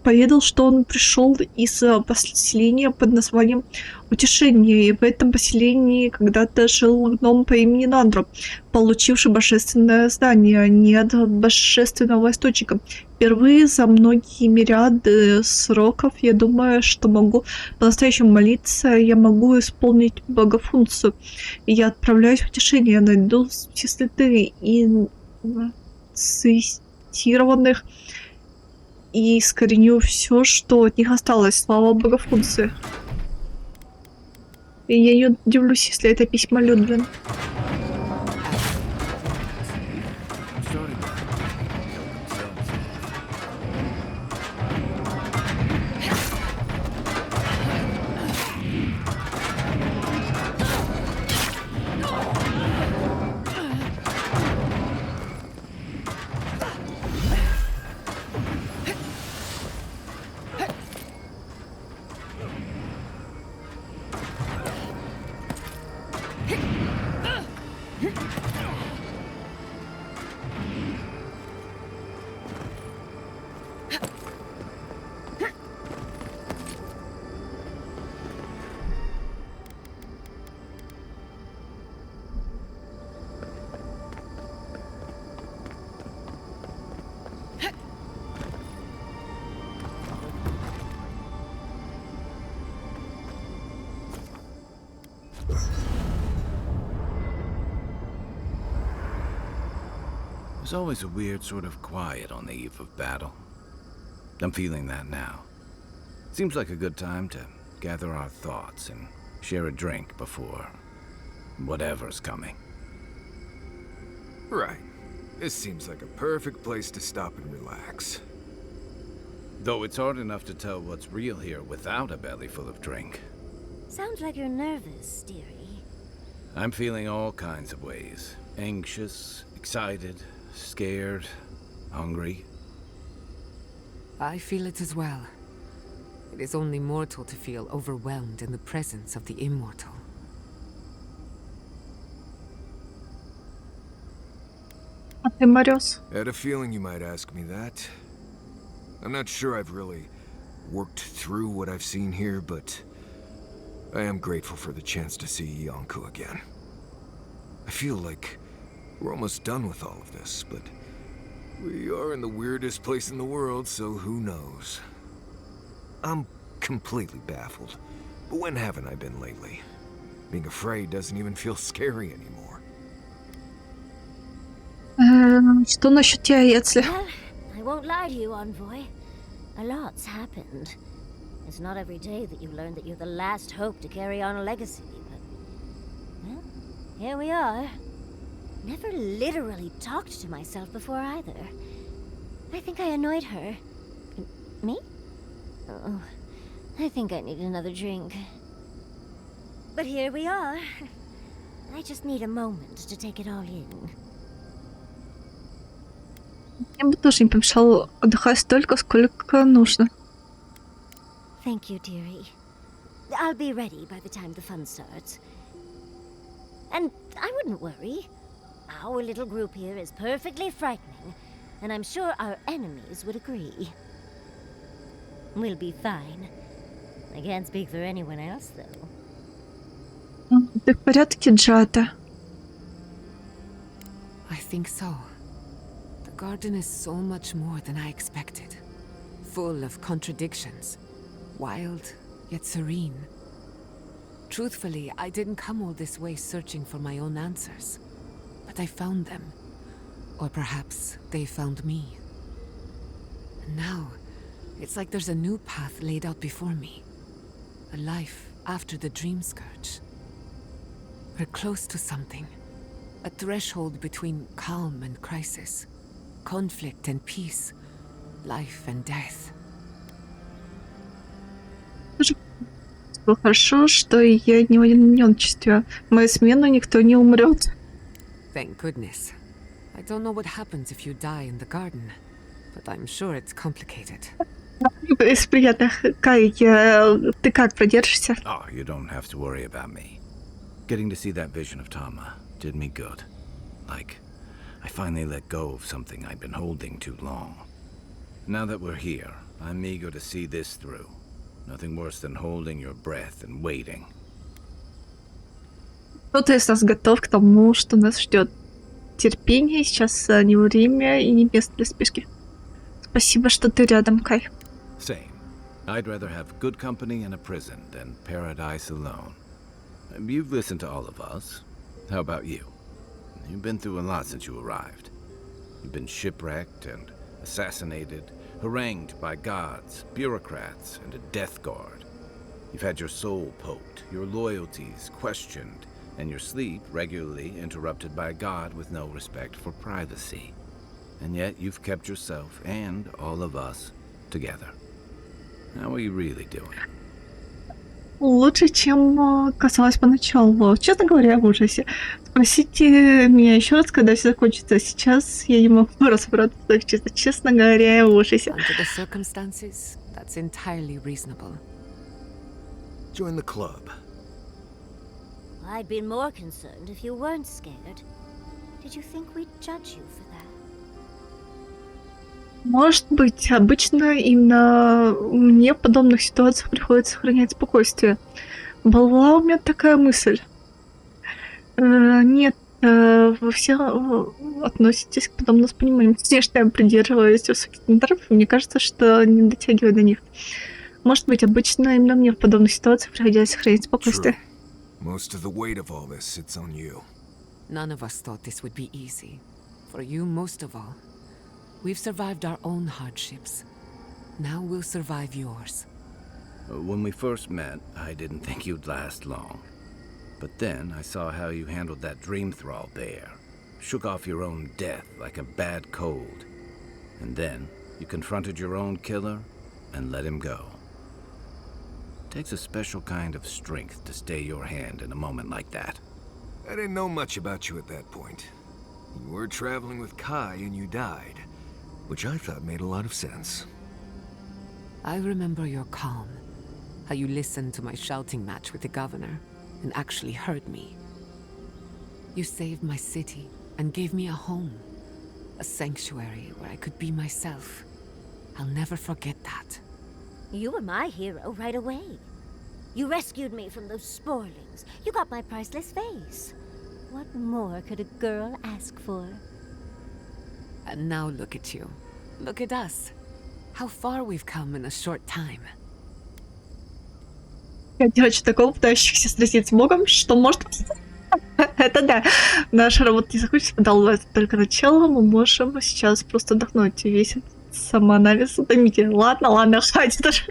поведал, что он пришел из поселения под названием Утешение, и в этом поселении когда-то жил гном по имени Нандро, получивший божественное знание не от божественного источника. Впервые за многие мириады сроков я думаю, что могу по-настоящему молиться, я могу исполнить богофункцию. И я отправляюсь в Утешение, найду все следы инцистированных и искореню все, что от них осталось. Слава богофункции. И я не удивлюсь, если это письмо Людвин. There's always a weird sort of quiet on the eve of battle. I'm feeling that now. Seems like a good time to gather our thoughts and share a drink before whatever's coming. Right. This seems like a perfect place to stop and relax. Though it's hard enough to tell what's real here without a belly full of drink. Sounds like you're nervous, dearie. I'm feeling all kinds of ways. Anxious, excited, scared, hungry. I feel it as well. It is only mortal to feel overwhelmed in the presence of the immortal. А ты, Мариус? I had a feeling you might ask me that. I'm not sure I've really worked through what I've seen here, but I am grateful for the chance to see Yonko again. I feel like we're almost done with all of this, but we are in the weirdest place in the world, so who knows? I'm completely baffled. But when haven't I been lately? Being afraid doesn't even feel scary anymore. Что насчет тебя, если? Well, I won't lie to you, Envoy. A lot's happened. It's not every day that you learn that you're the last hope to carry on a legacy, but... well, here we are. Never literally talked to myself before either. I think I annoyed her. Me? Oh, I think I need another drink. But here we are. I just need a moment to take it all in. Мне бы тоже не помешало отдыхать столько, сколько нужно. Thank you, dearie. I'll be ready by the time the fun starts. And I wouldn't worry. Our little group here is perfectly frightening, and I'm sure our enemies would agree. We'll be fine. I can't speak for anyone else, though. Ты в порядке, Джата? I think so. The garden is so much more than I expected. Full of contradictions. Wild, yet serene. Truthfully, I didn't come all this way searching for my own answers. But I found them. Or perhaps they found me. And now, it's like there's a new path laid out before me. A life after the Dream Scourge. We're close to something. A threshold between calm and crisis. Conflict and peace. Life and death. Хорошо, что я не в одиночестве. В мою смену никто не умрет. Thank goodness. I don't know what happens if you die in the garden, but I'm sure it's complicated. Из приятных. Кай, ты как, продержишься? Oh, you don't have to worry about me. Getting to see that vision of Tama did me good. Like, I finally let go of something I'd been holding too long. Now that we're here, I'm eager to see this through. Nothing worse than holding your breath and waiting. Кто-то из нас готов к тому, что нас ждет. Терпение, сейчас не время и не место для спешки. Спасибо, что ты рядом, Кай. Same. I'd rather have good company in a prison than paradise alone. You've listened to all of us. How about you? You've been through a lot since you arrived. You've been shipwrecked and assassinated, harangued by gods, bureaucrats, and a death guard. You've had your soul poked, your loyalties questioned, and your sleep regularly interrupted by God with no respect for privacy. And yet you've kept yourself and all of us together. How are you really doing? Лучше, чем казалось поначалу. Честно говоря, я в ужасе. Спросите меня еще раз, когда все закончится. Сейчас я не могу разобраться так чисто. Честно говоря, я в ужасе. Under the circumstances, that's entirely reasonable. Join the club. I'd been more concerned if you weren't scared. Did you think we'd judge you for that? Может быть, обычно именно мне в подобных ситуациях приходится сохранять спокойствие. Была у меня такая мысль. Нет, вы все относитесь к подобному с пониманием. Конечно, я придерживаюсь высоких стандартов, и мне кажется, что не дотягиваю до них. Может быть, обычно именно мне в подобных ситуациях приходилось сохранять спокойствие. Most of the weight of all this sits on you. None of us thought this would be easy. For you, most of all. We've survived our own hardships. Now we'll survive yours. When we first met, I didn't think you'd last long. But then I saw how you handled that dream thrall bear. Shook off your own death like a bad cold. And then you confronted your own killer and let him go. It takes a special kind of strength to stay your hand in a moment like that. I didn't know much about you at that point. You were traveling with Kai and you died, which I thought made a lot of sense. I remember your calm, how you listened to my shouting match with the governor and actually heard me. You saved my city and gave me a home, a sanctuary where I could be myself. I'll never forget that. You were my hero right away. You rescued me from those sporlings. You got my priceless vase. What more could a girl ask for? And now look at you. Look at us. How far we've come in a short time. 5 девочек такого, пытающихся сразиться с Богом, что может... Это да. Наша работа не закончится, подалась только начало. Мы можем сейчас просто отдохнуть. Весь этот самоанализ утомите. Ладно, хватит уже.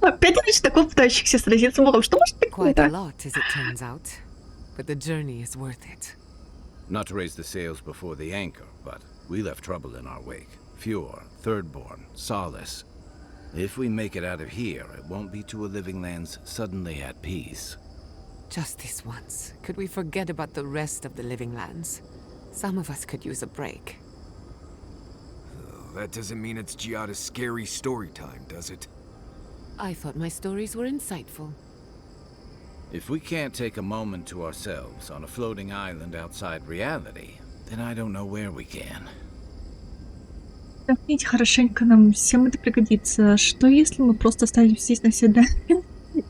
5 девочек такого, пытающихся сразиться с Богом. Что может быть? Quite a lot, as it turns out. But the journey is worth it. Not to raise the sails before the anchor, but we left trouble in our wake. Fjord, Thirdborn, Solace. If we make it out of here, it won't be to a living lands suddenly at peace. Just this once, could we forget about the rest of the living lands? Some of us could use a break. That doesn't mean it's Giada's scary story time, does it? I thought my stories were insightful. If we can't take a moment to ourselves on a floating island outside reality, then I don't know where we can. Вдохните хорошенько, нам всем это пригодится. Что если мы просто останемся здесь навсегда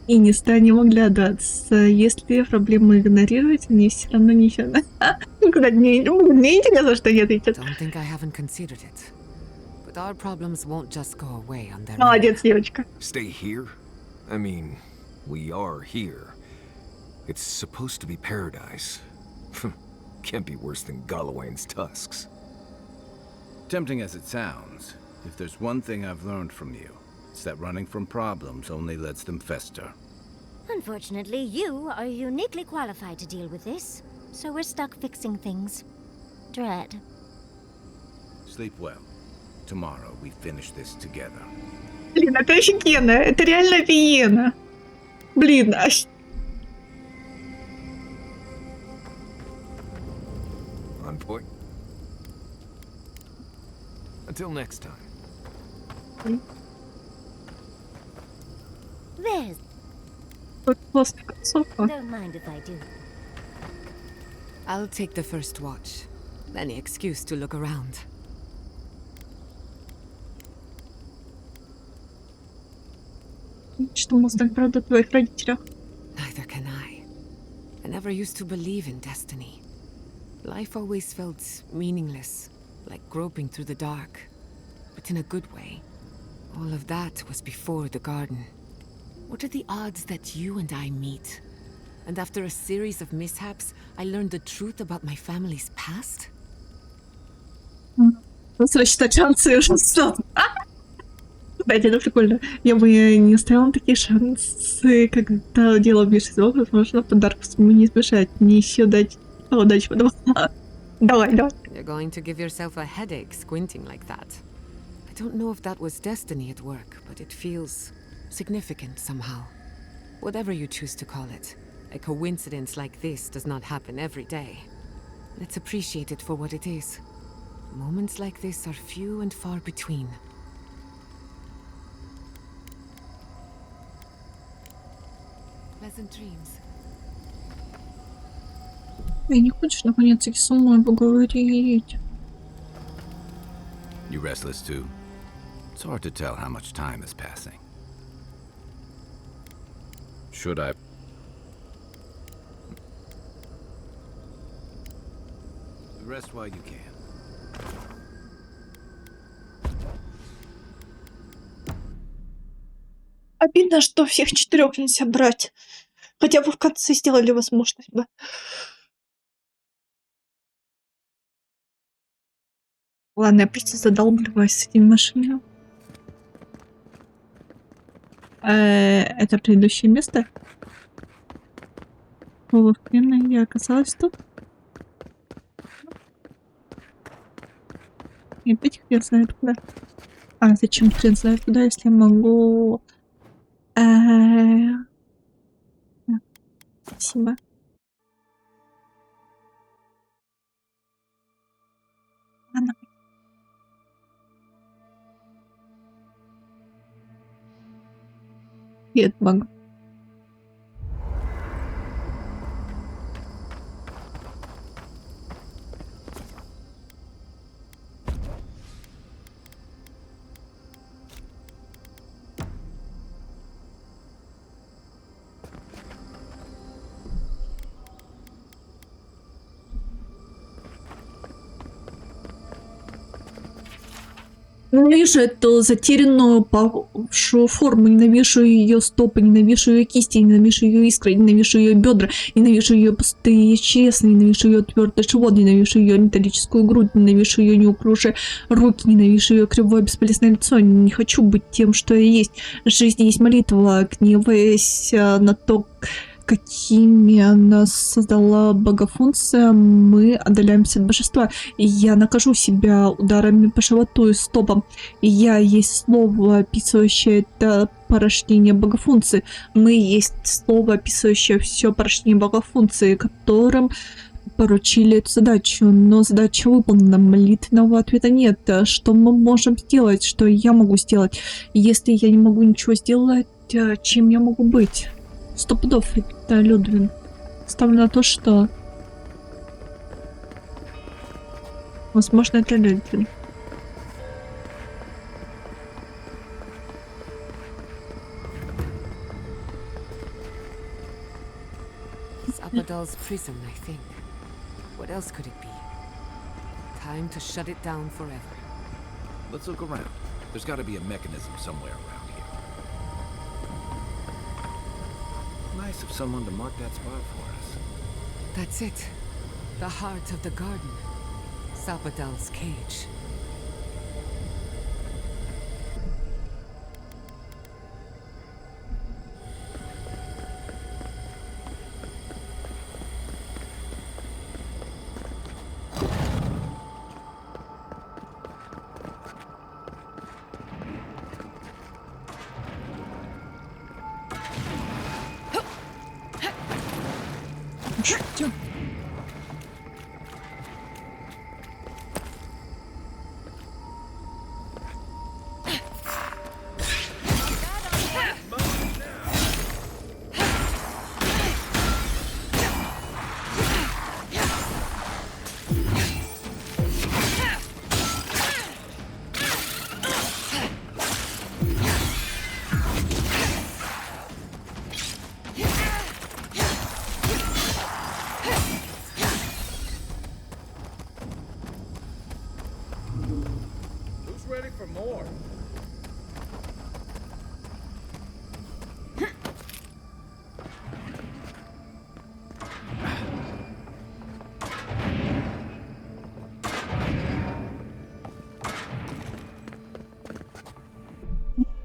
и не станем оглядываться? Если проблемы игнорировать, мне все равно ничего. Мне интересно, что они ответят. Don't think I haven't considered it. But our problems won't just go away on their own. Молодец, девочка. Stay here? I mean, we are here. It's supposed to be paradise. Can't be worse than Galawain's tusks. Tempting as it sounds, if there's one thing I've learned from you, it's that running from problems only lets them fester. Unfortunately, you are uniquely qualified to deal with this, so we're stuck fixing things. Dread. Sleep well. Tomorrow we finish this together. Блин, это офигенно. Это реально офигенно. Блин, On point. Until next time. There's. Don't mind if I do. I'll take the first watch. Any excuse to look around. Что можно знать правду о твоих родителях? Neither can I. I never used to believe in destiny. Life always felt meaningless, like groping through the dark. But in a good way. All of that was before the garden. What are the odds that you and I meet? And after a series of mishaps, I learned the truth about my family's past? Рассчитать шансы уже сразу. Кстати, это прикольно. Я бы не ставила на такие шансы, когда дело меньше всего, возможно, подарок ему не избежать. Мне еще дать удачи. Давай. You're going to give yourself a headache squinting like that. I don't know if that was destiny at work, but it feels significant somehow. Whatever you choose to call it, a coincidence like this does not happen every day. Let's appreciate it for what it is. Moments like this are few and far between. Pleasant dreams. И не хочешь наконец-таки со мной поговорить? You restless too? It's hard to tell how much time is passing. Should I? Rest while you can. Обидно, что всех 4 нельзя брать. Хотя бы в конце сделали возможность бы. Ладно, я просто задолбливаюсь с этими машинами. Это предыдущее место? Какого хрена я оказалась тут? И опять хрен знает куда. А зачем хрен знает куда, если я могу... Спасибо. Ладно. Нет, могу. Ненавижу эту затерянную павшую форму, ненавижу ее стопы, ненавижу ее кисти, ненавижу ее искры, ненавижу ее бедра, ненавижу ее пустые честно, ненавижу ее твердый живот, ненавижу ее металлическую грудь, ненавижу ее неуклюжие руки, ненавижу ее кривое бесполезное лицо. Не хочу быть тем, что я есть. Жизнь есть молитва, гневаясь на то, какими нас создала богофункция, мы отдаляемся от божества. И я накажу себя ударами по животу и стопам. И я есть слово, описывающее это порождение богофункции. Мы есть слово, описывающее все порождение богофункции, которым поручили эту задачу. Но задача выполнена, молитвенного ответа нет. Что мы можем сделать? Что я могу сделать? Если я не могу ничего сделать, чем я могу быть? 100 пудов, это Людвин. Ставлю на то, что... Возможно, это Людвин. Sapadal's prison, I think. What else could it be? Time to shut it down forever. Let's look around. There's got to be a mechanism somewhere around here. Nice of someone to mark that spot for us. That's it. The heart of the garden. Sapadal's cage.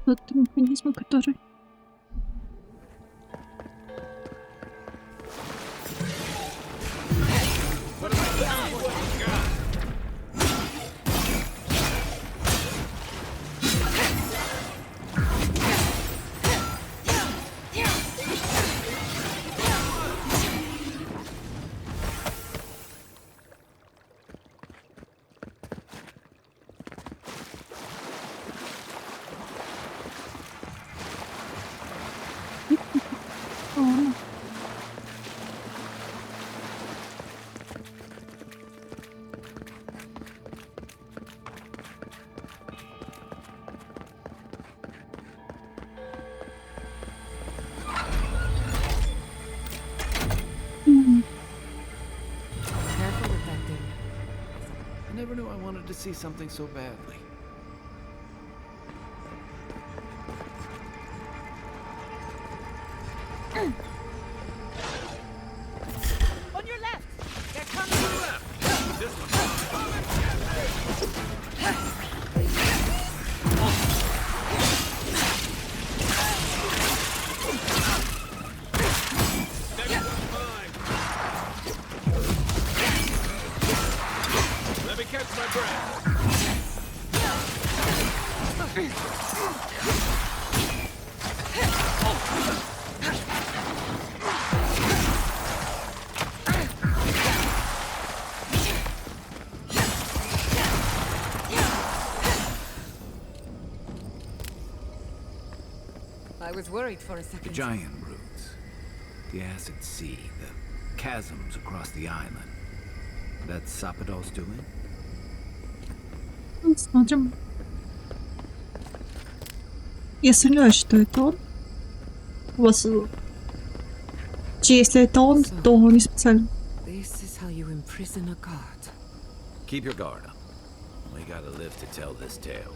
Тот механизм, который... Ладно. Careful with that thing. I never knew I wanted to see something so badly. On your left! They're coming to the left! This Let me catch my breath. I was worried for a The second. giant roots, the acid sea, the chasms across the island. That's Sapadol's doing? Смотрим. Я сомневаюсь, что это он. У вас... Если это он, то не специально. This is how you imprison a god. Keep your guard up. We gotta live to tell this tale.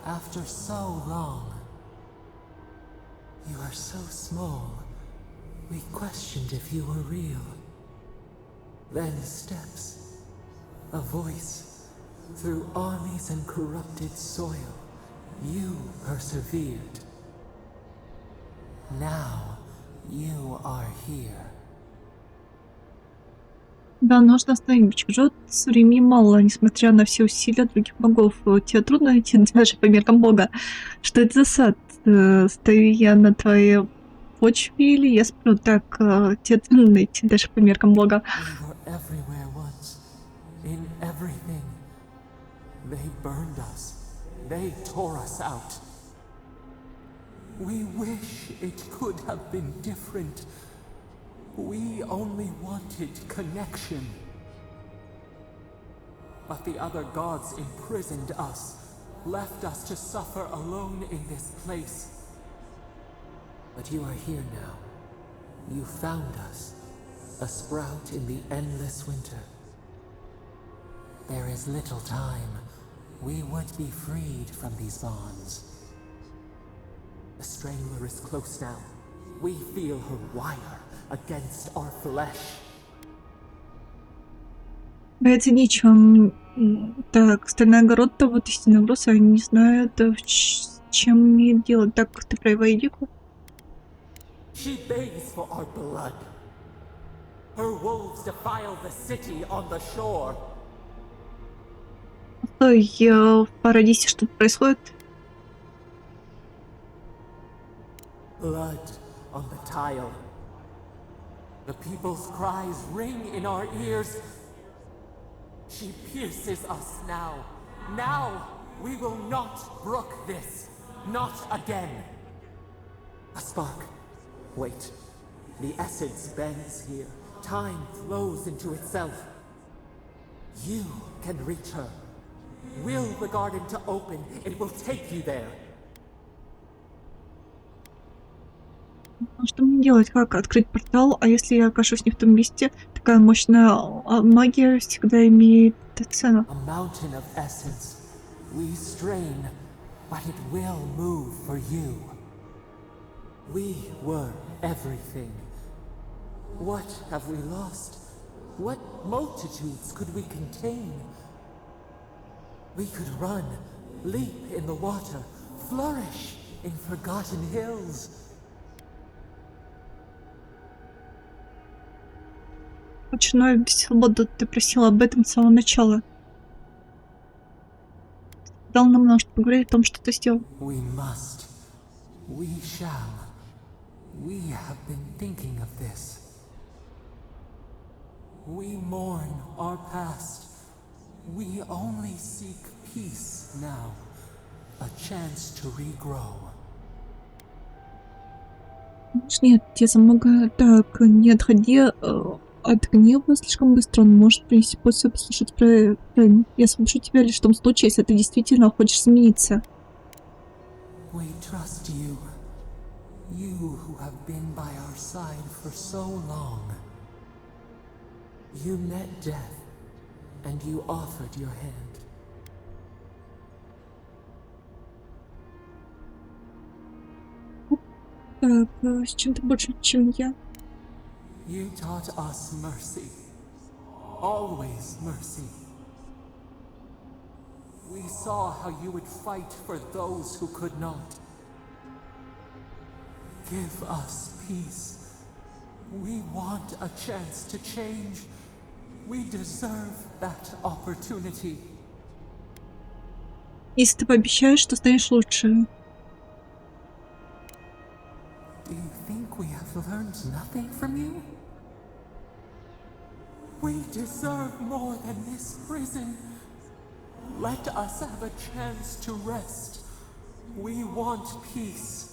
After so long. You are so small. We questioned if you were real. Then steps. A voice. Through armies and corrupted soil. You persevered. Now you are here. Да, нужно остановить. Живет времени мало, несмотря на все усилия других богов. Тебе трудно найти даже по меркам бога. Что это за сад? Стою я на твоей почве или я сплю так? Тебе трудно найти даже по меркам бога. We were everywhere once. In everything. They burned us. They tore us out. We wish it could have been different. We only wanted connection. But the other gods imprisoned us, left us to suffer alone in this place. But you are here now. You found us, a sprout in the endless winter. There is little time. We would be freed from these bonds. The strangler is close now. We feel her wire against our flesh. Бояться нечего. Так, стальной огород-то вот истинный груз, а не знают, с чем имеет дело. Так, ты про его идику? She begs for our blood. Her wolves defile the city on the shore. Стой, в Парадисе что-то происходит? Blood on the tile. The people's cries ring in our ears. She pierces us now. Now we will not brook this. Not again. A spark. Wait. The essence bends here. Time flows into itself. You can reach her. Will the garden to open. It will take you there. Что мне делать? Как открыть портал? А если я окажусь не в том месте? Такая мощная магия всегда имеет цену. A mountain of essence. We strain, but it will move for you. We were everything. What have we lost? What multitudes could we contain? We could run, leap in the water, flourish in forgotten hills. Ночной без свободы, ты просила об этом с самого начала. Дал нам много что поговорить о том, что ты сделал. We must. We shall. We have been thinking of this. We mourn our past. We only seek peace now. A chance to regrow. Нет, я замогаю. Так, не отходи от гнева слишком быстро. Он может принести пользу послушать про... Я освобожу тебя лишь в том случае, если ты действительно хочешь измениться. We trust you. You who have been by our side for so long. You met death, and you offered your hand. Так, с чем ты больше, чем я? You taught us mercy. Always mercy. We saw how you would fight for those who could not. Give us peace. We want a chance to change. We deserve that opportunity. Если ты пообещаешь, что станешь лучше. Do you think we have learned nothing from you? We deserve more than this prison. Let us have a chance to rest. We want peace.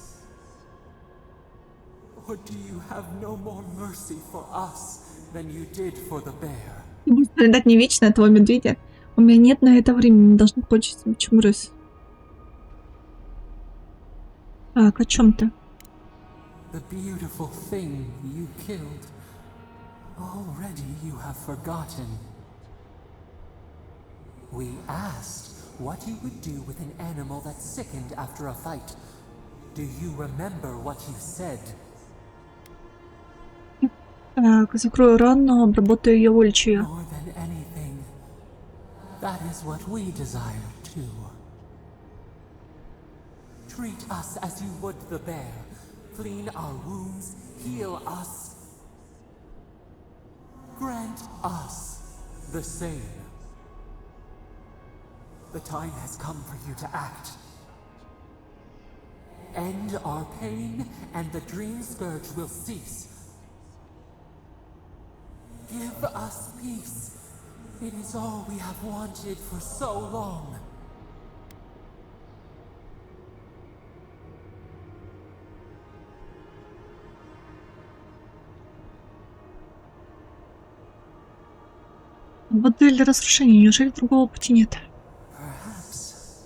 Or do you have no more mercy for us than you did for the bear? Ты будешь страдать не вечно этого медведя. У меня нет на это времени, не должно кончиться. Почему раз? Так, о чем ты? The beautiful thing you killed. Already you have forgotten. We asked, what you would do with an animal that sickened after a fight. Do you remember what you said? Так, закрою рану, обработаю ее вылечу. More than anything, that is what we desire too. Treat us as you would the bear. Clean our wounds, heal us. Grant us the same. The time has come for you to act. End our pain, and the dream scourge will cease. Give us peace. It is all we have wanted for so long. Воды для разрушения. Неужели другого пути нет? Perhaps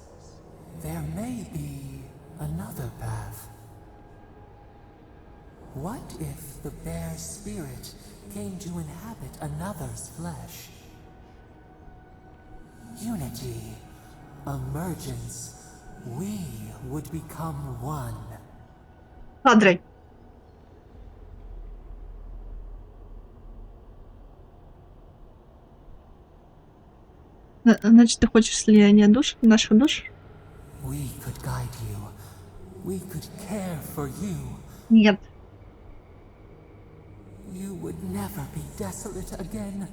there may be another path. What if the bear's spirit came to inhabit another's flesh? Unity, emergence, we would become one. Кадры. Значит, ты хочешь слияния душ, наших душ? We could guide you. We could care for you. Нет. You would never be desolate again.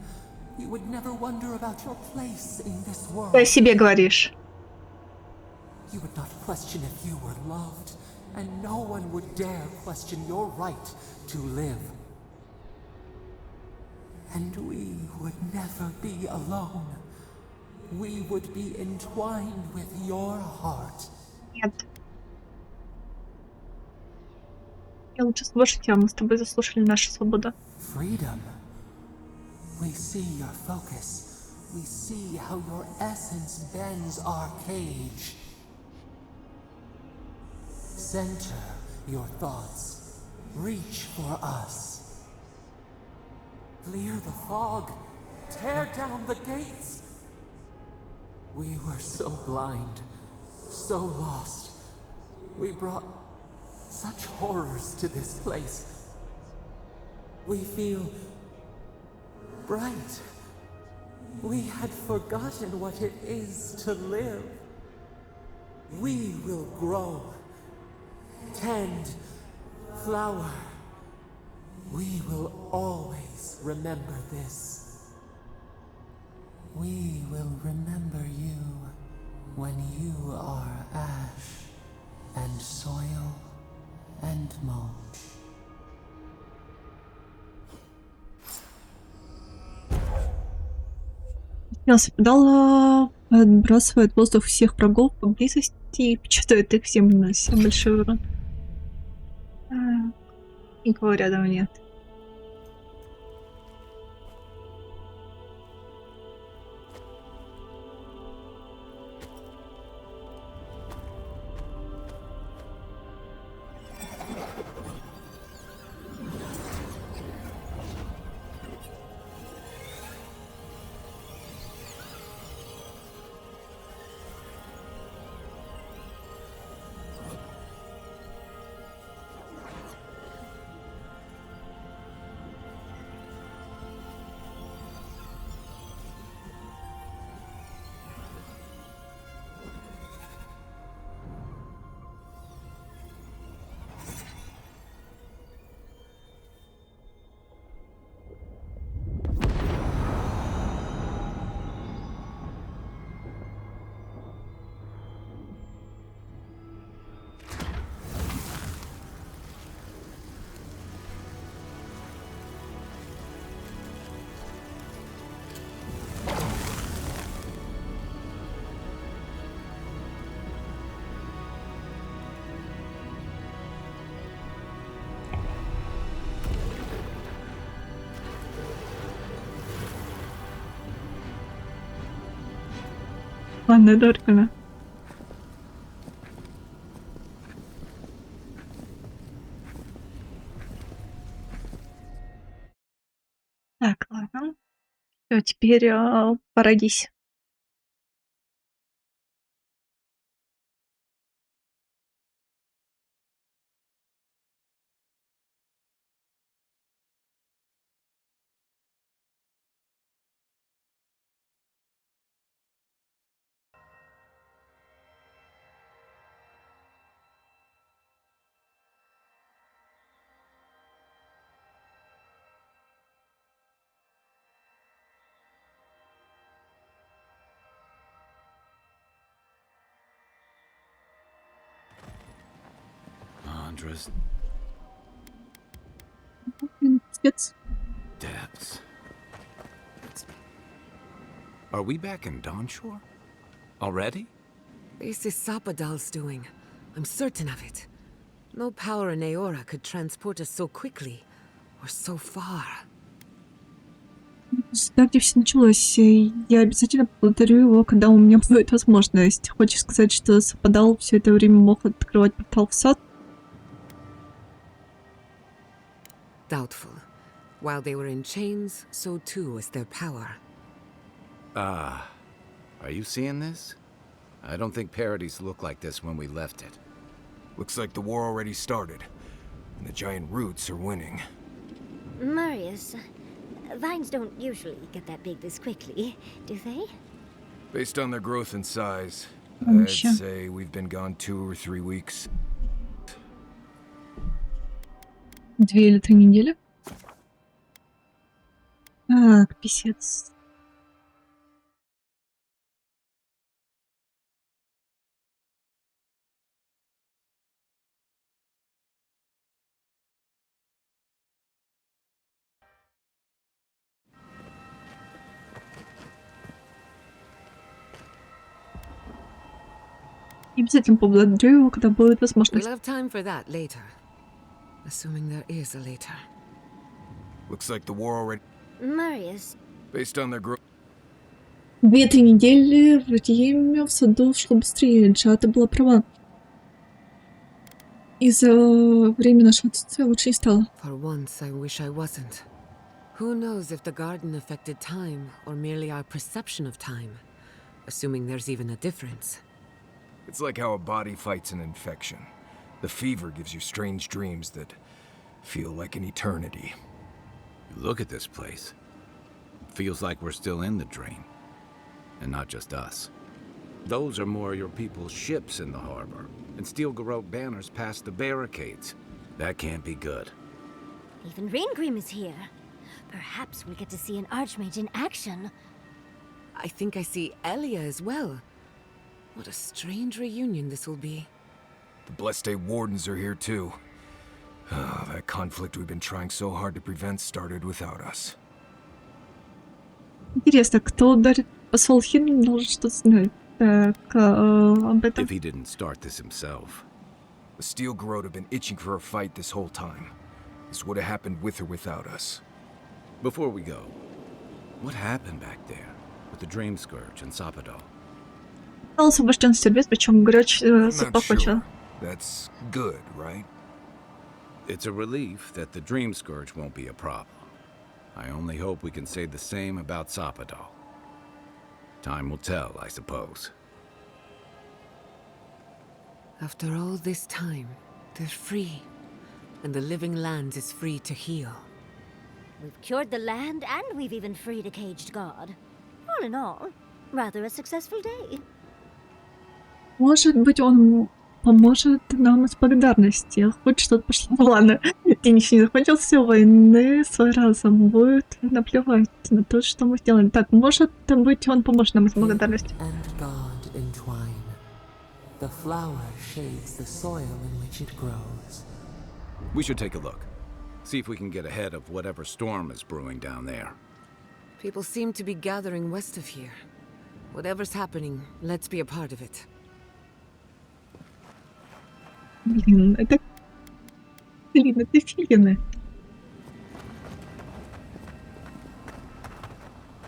You would never wonder about your place in this world. Ты о себе говоришь. You would not question if you were loved, and no one would dare question your right to live. And we would never be alone. We would be entwined with your heart. Нет. Я лучше слушать тебя, мы с тобой заслушали нашу свободу. Freedom. We see your focus. We see how your essence bends our cage. Center your thoughts. Reach for us. Clear the fog. Tear down the gates. We were so blind, so lost. We brought such horrors to this place. We feel bright. We had forgotten what it is to live. We will grow, tend, flower. We will always remember this. We will remember you when you are ash and soil and mulch. Педала отбрасывает в воздух всех врагов поблизости и печатает их всем, нанося большой урон. Никого рядом нет. Ладно, это прикольно. Так, ладно. Всё, теперь породись. interest. Пиздец. Depths. Are we back in Dawnshore? Already? This is Sapadal's doing. I'm certain of it. No power in Aora could transport us so quickly, or so far. Сюда, где все началось, я обязательно поблагодарю его, когда у меня будет возможность. Хочешь сказать, что Сападал все это время мог открывать портал в сад? Doubtful. While they were in chains, so too was their power. Are you seeing this? I don't think Parodies looked like this when we left it. Looks like the war already started, and the giant roots are winning. Marius, vines don't usually get that big this quickly, do they? Based on their growth and size, Oh, I'd sure. say we've been gone 2 or 3 weeks. 2 или 3 недели? Так, писец. Я обязательно поблагодарю его, когда будет возможность. We'll have time for that later. Assuming there is a later. Looks like the war already... Marius, Based on their growth... 2-3 недели время в саду шло быстрее, Джада была права. Из-за времени нашего отсутствия лучше не стало. For once, I wish I wasn't. Who knows if the garden affected time, or merely our perception of time? Assuming there's even a difference. It's like how a body fights an infection. The fever gives you strange dreams that feel like an eternity. Look at this place. It feels like we're still in the drain. And not just us. Those are more your people's ships in the harbor. And steel garrote banners past the barricades. That can't be good. even Reingrim is here. Perhaps we'll get to see an Archmage in action. I think I see Elia as well. What a strange reunion this will be. The Blessed Wardens are here too. That conflict we've been trying so hard to prevent started without us. Интересно, кто ударит посол Хин, должен что-то знать. Так, об этом. If he didn't start this himself. The Steel Garrote have been itching for a fight this whole time. This would have happened with or without us. Before we go, what happened back there with the Dream Scourge and Sapadal? Стал освобожден сервис, причем горяч запахочил. That's good, right? It's a relief that the Dream Scourge won't be a problem. I only hope we can say the same about Sapadal. Time will tell, I suppose. After all this time, they're free. And the living land is free to heal. We've cured the land, and we've even freed a caged god. All in all, rather a successful day. Может быть, он поможет нам из благодарности. Хоть что-то пошло. Ладно, ты ничего не закончил, все войны свой разом будет наплевать на то, что мы сделали. Так, может быть, он поможет нам из благодарности. And God entwine. The flower shades the soil in which it grows. We should take a look. See if we can get ahead of whatever storm is brewing down there. People seem to be gathering west of here. Whatever's happening, let's be a part of it. Блин, это филины.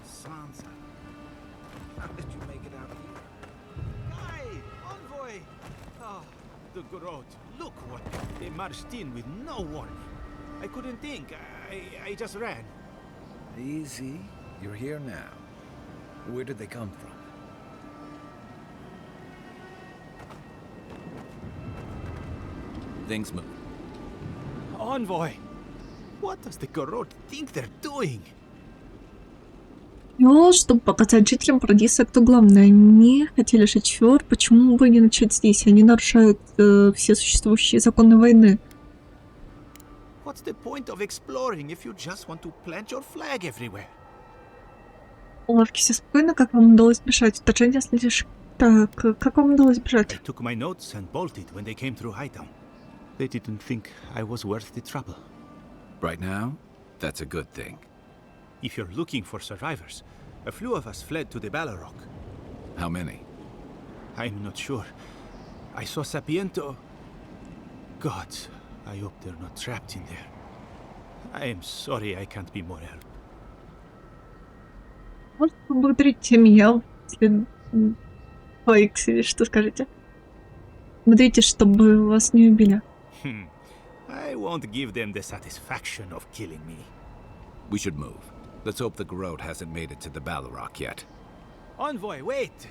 Sansa, how did you make it out here? Hi, envoy! Ah, the Garrote. Look what they marched in with no warning. I couldn't think. I just ran. Easy. You're here now. Where did they come from? Things move. Envoy! What does the Garrote think they're doing? Но, чтобы показать жителям Парадиса, кто главное, они хотели жить в Фёр, почему бы не начать здесь? Они нарушают все существующие законы войны. What's the point of exploring if you just want to plant your flag everywhere? Лавки, все спокойно, как вам удалось бежать? Вторжение слишком... Так, как вам удалось бежать? I took my notes and bolted when they came through Hightown. They didn't think I was worth the trouble. Right now, that's a good thing. If you're looking for survivors, a few of us fled to the Balrog. How many? I'm not sure. I saw Sapiento. Gods, I hope they're not trapped in there. I am sorry I can't be more help. Может, поблагодарите меня, если по Иксе, что скажете? Смотрите, чтобы вас не убили. I won't give them the satisfaction of killing me. We should move. Let's hope the Garrote hasn't made it to the Balrog yet. Envoy, wait!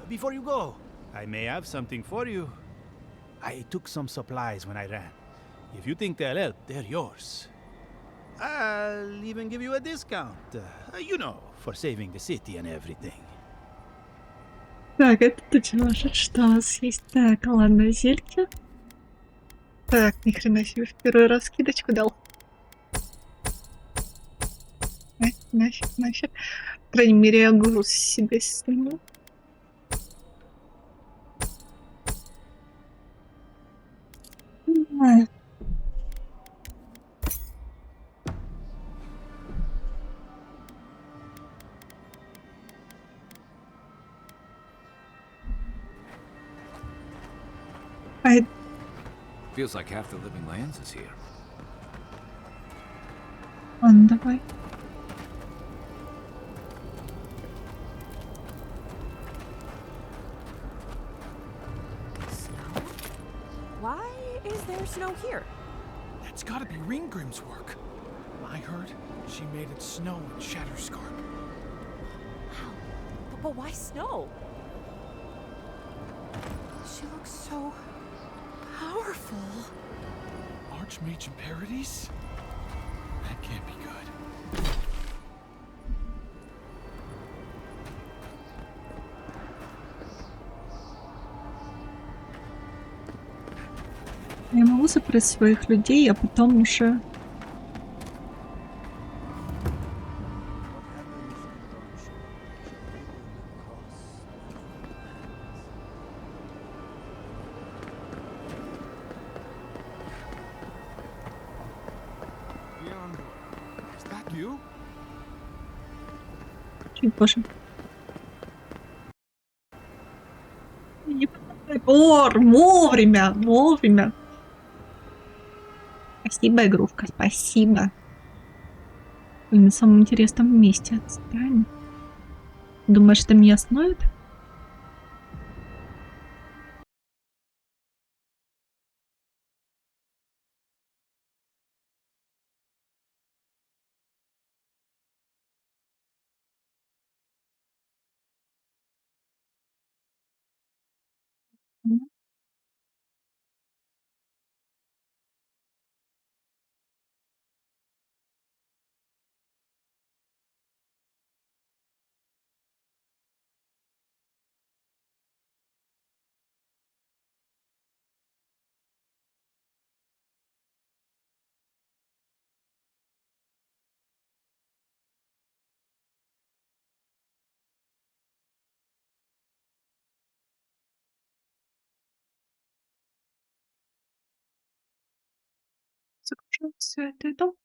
Before you go, I may have something for you. I took some supplies when I ran. If you think they'll help, they're yours. I'll even give you a discount. You know, for saving the city and everything. Так, это точно значит, что у нас есть. Так, ладно, зельки. Так, ни хрена себе, в первый раз скидочку дал. Нафиг, нафиг. По крайней мере, я груз себе сниму. Feels like half the living lands is here. Ладно, давай. Why is there snow here? That's gotta be Ringgrim's work. I heard she made it snow in Shatterscarp. Wow. But why snow? She looks so powerful. Archmage in Paradise? That can't be good. Я могу забрать своих людей, а потом уже... Is that you? Чуть позже. Ор, вовремя, вовремя. Спасибо, игрушка, спасибо. Вы на самом интересном месте отстань. Думаешь, это меня остановит? Загружается это дом.